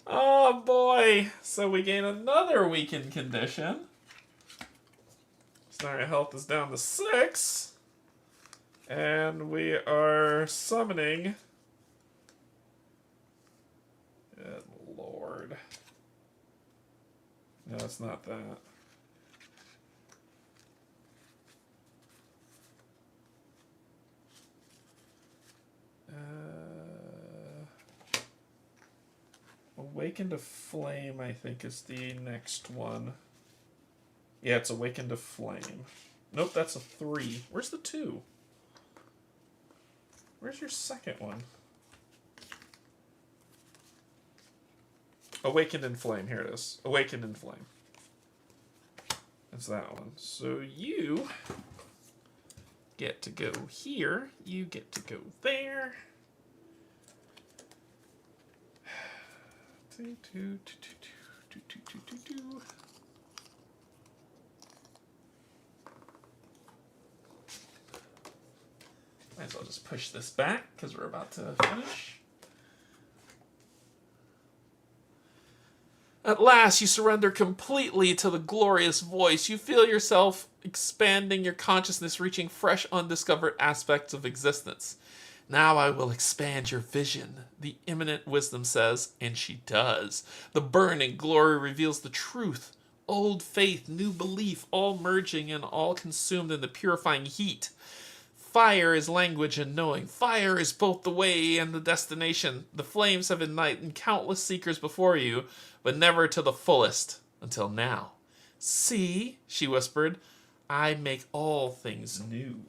Oh boy. So we gain another weakened condition. So our health is down to 6. And we are summoning. Good lord. No, it's not that. Awaken to Flame, I think, is the next one. Yeah, it's Awaken to Flame. Nope, that's a 3. Where's the 2? Where's your second one? Awakened in Flame. Here it is. Awakened in Flame. That's that one. So you get to go here. You get to go there. Might as well just push this back because we're about to finish. At last, you surrender completely to the glorious voice. You feel yourself expanding, your consciousness reaching fresh, undiscovered aspects of existence. Now I will expand your vision, the imminent wisdom says, and she does. The burning glory reveals the truth. Old faith, new belief, all merging and all consumed in the purifying heat. Fire is language and knowing. Fire is both the way and the destination. The flames have enlightened countless seekers before you, but never to the fullest, until now. See, she whispered, I make all things new.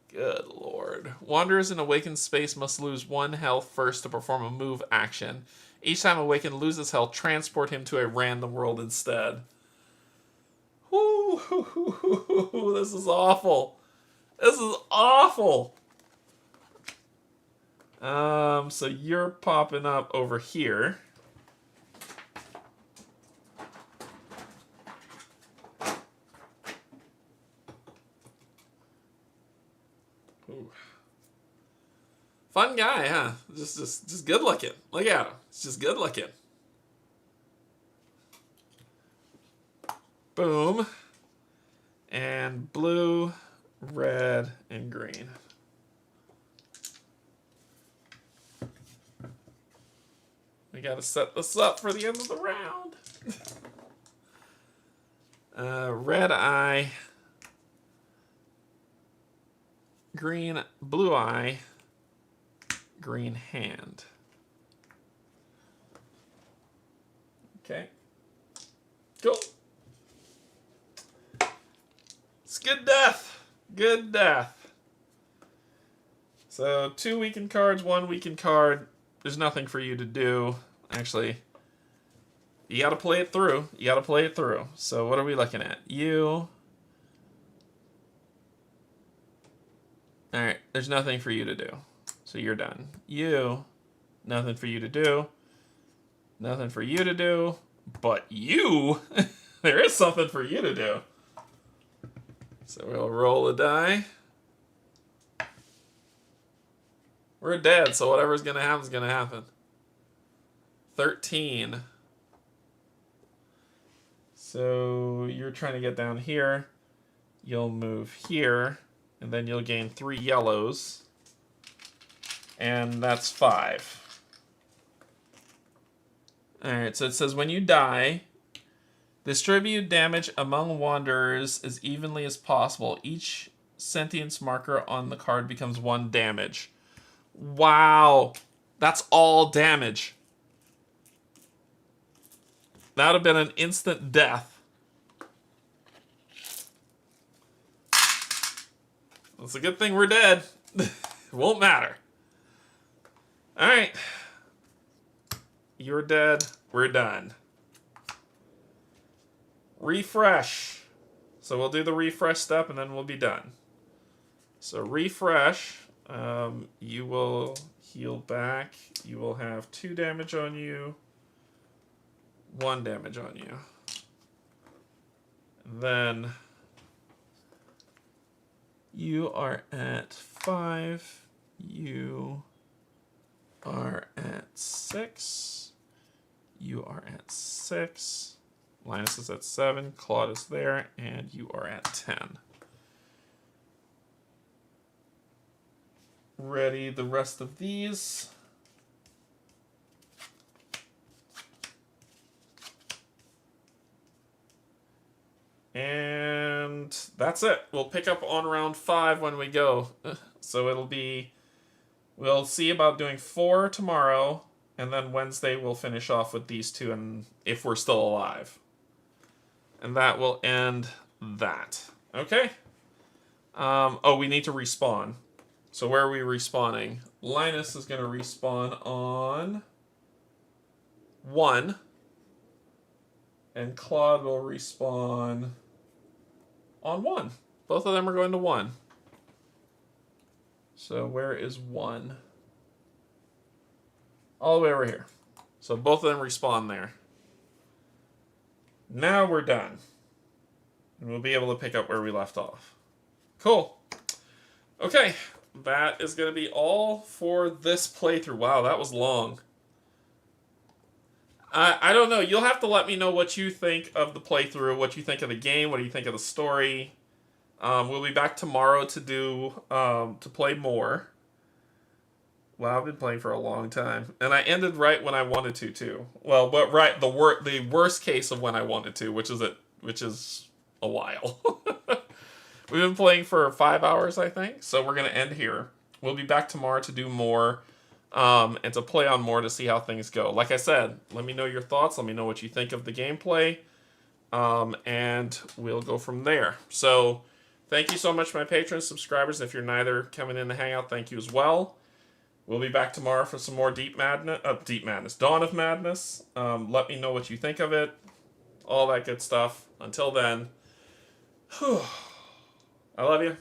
Good lord. Wanderers in awakened space must lose 1 health first to perform a move action. Each time awakened loses health, transport him to a random world instead. Whoo, this is awful. This is awful. So you're popping up over here. Ooh. Fun guy, huh? Just good looking. Look at him. It's just good looking. Boom. And blue, red, and green. We gotta set this up for the end of the round. Red eye, green, blue eye, green hand. Okay. Cool. It's good death. Good death. So 2 weakened cards, 1 weakened card. There's nothing for you to do. Actually, you gotta play it through. You gotta play it through. So what are we looking at? You. Alright, there's nothing for you to do. So you're done. You. Nothing for you to do. Nothing for you to do. But you. There is something for you to do. So we'll roll a die. We're dead, so whatever's gonna happen is gonna happen. 13. So you're trying to get down here. You'll move here, and then you'll gain 3 yellows. And that's 5. Alright, so it says when you die, distribute damage among wanderers as evenly as possible. Each sentience marker on the card becomes 1 damage. Wow. That's all damage. That would have been an instant death. It's a good thing we're dead. It won't matter. Alright. You're dead. We're done. Refresh. So we'll do the refresh step and then we'll be done. So refresh. You will heal back. You will have 2 damage on you. 1 damage on you. And then you are at 5. You are at 6. You are at 6. Linus is at 7. Claude is there. And you are at 10. Ready the rest of these. And that's it. We'll pick up on round 5 when we go. So it'll be... We'll see about doing 4 tomorrow. And then Wednesday we'll finish off with these 2 and if we're still alive. And that will end that. Okay? Oh, we need to respawn. So where are we respawning? Linus is going to respawn on 1. And Claude will respawn on 1. Both of them are going to 1. So where is 1? All the way over here. So both of them respawn there. Now we're done. And we'll be able to pick up where we left off. Cool. Okay. That is going to be all for this playthrough. Wow, that was long. I don't know. You'll have to let me know what you think of the playthrough, what you think of the game, what do you think of the story. We'll be back tomorrow to do to play more. Wow, I've been playing for a long time, and I ended right when I wanted to too. Well, but right the worst case of when I wanted to, which is a while. We've been playing for 5 hours, I think, so we're going to end here. We'll be back tomorrow to do more, and to play on more to see how things go. Like I said, let me know your thoughts. Let me know what you think of the gameplay, and we'll go from there. So, thank you so much, my patrons, subscribers. If you're neither coming in to hang out, thank you as well. We'll be back tomorrow for some more Dawn of Madness. Let me know what you think of it. All that good stuff. Until then, I love you,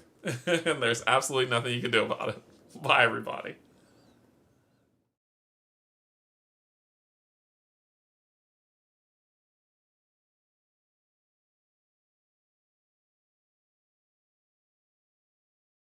and there's absolutely nothing you can do about it. Bye, everybody.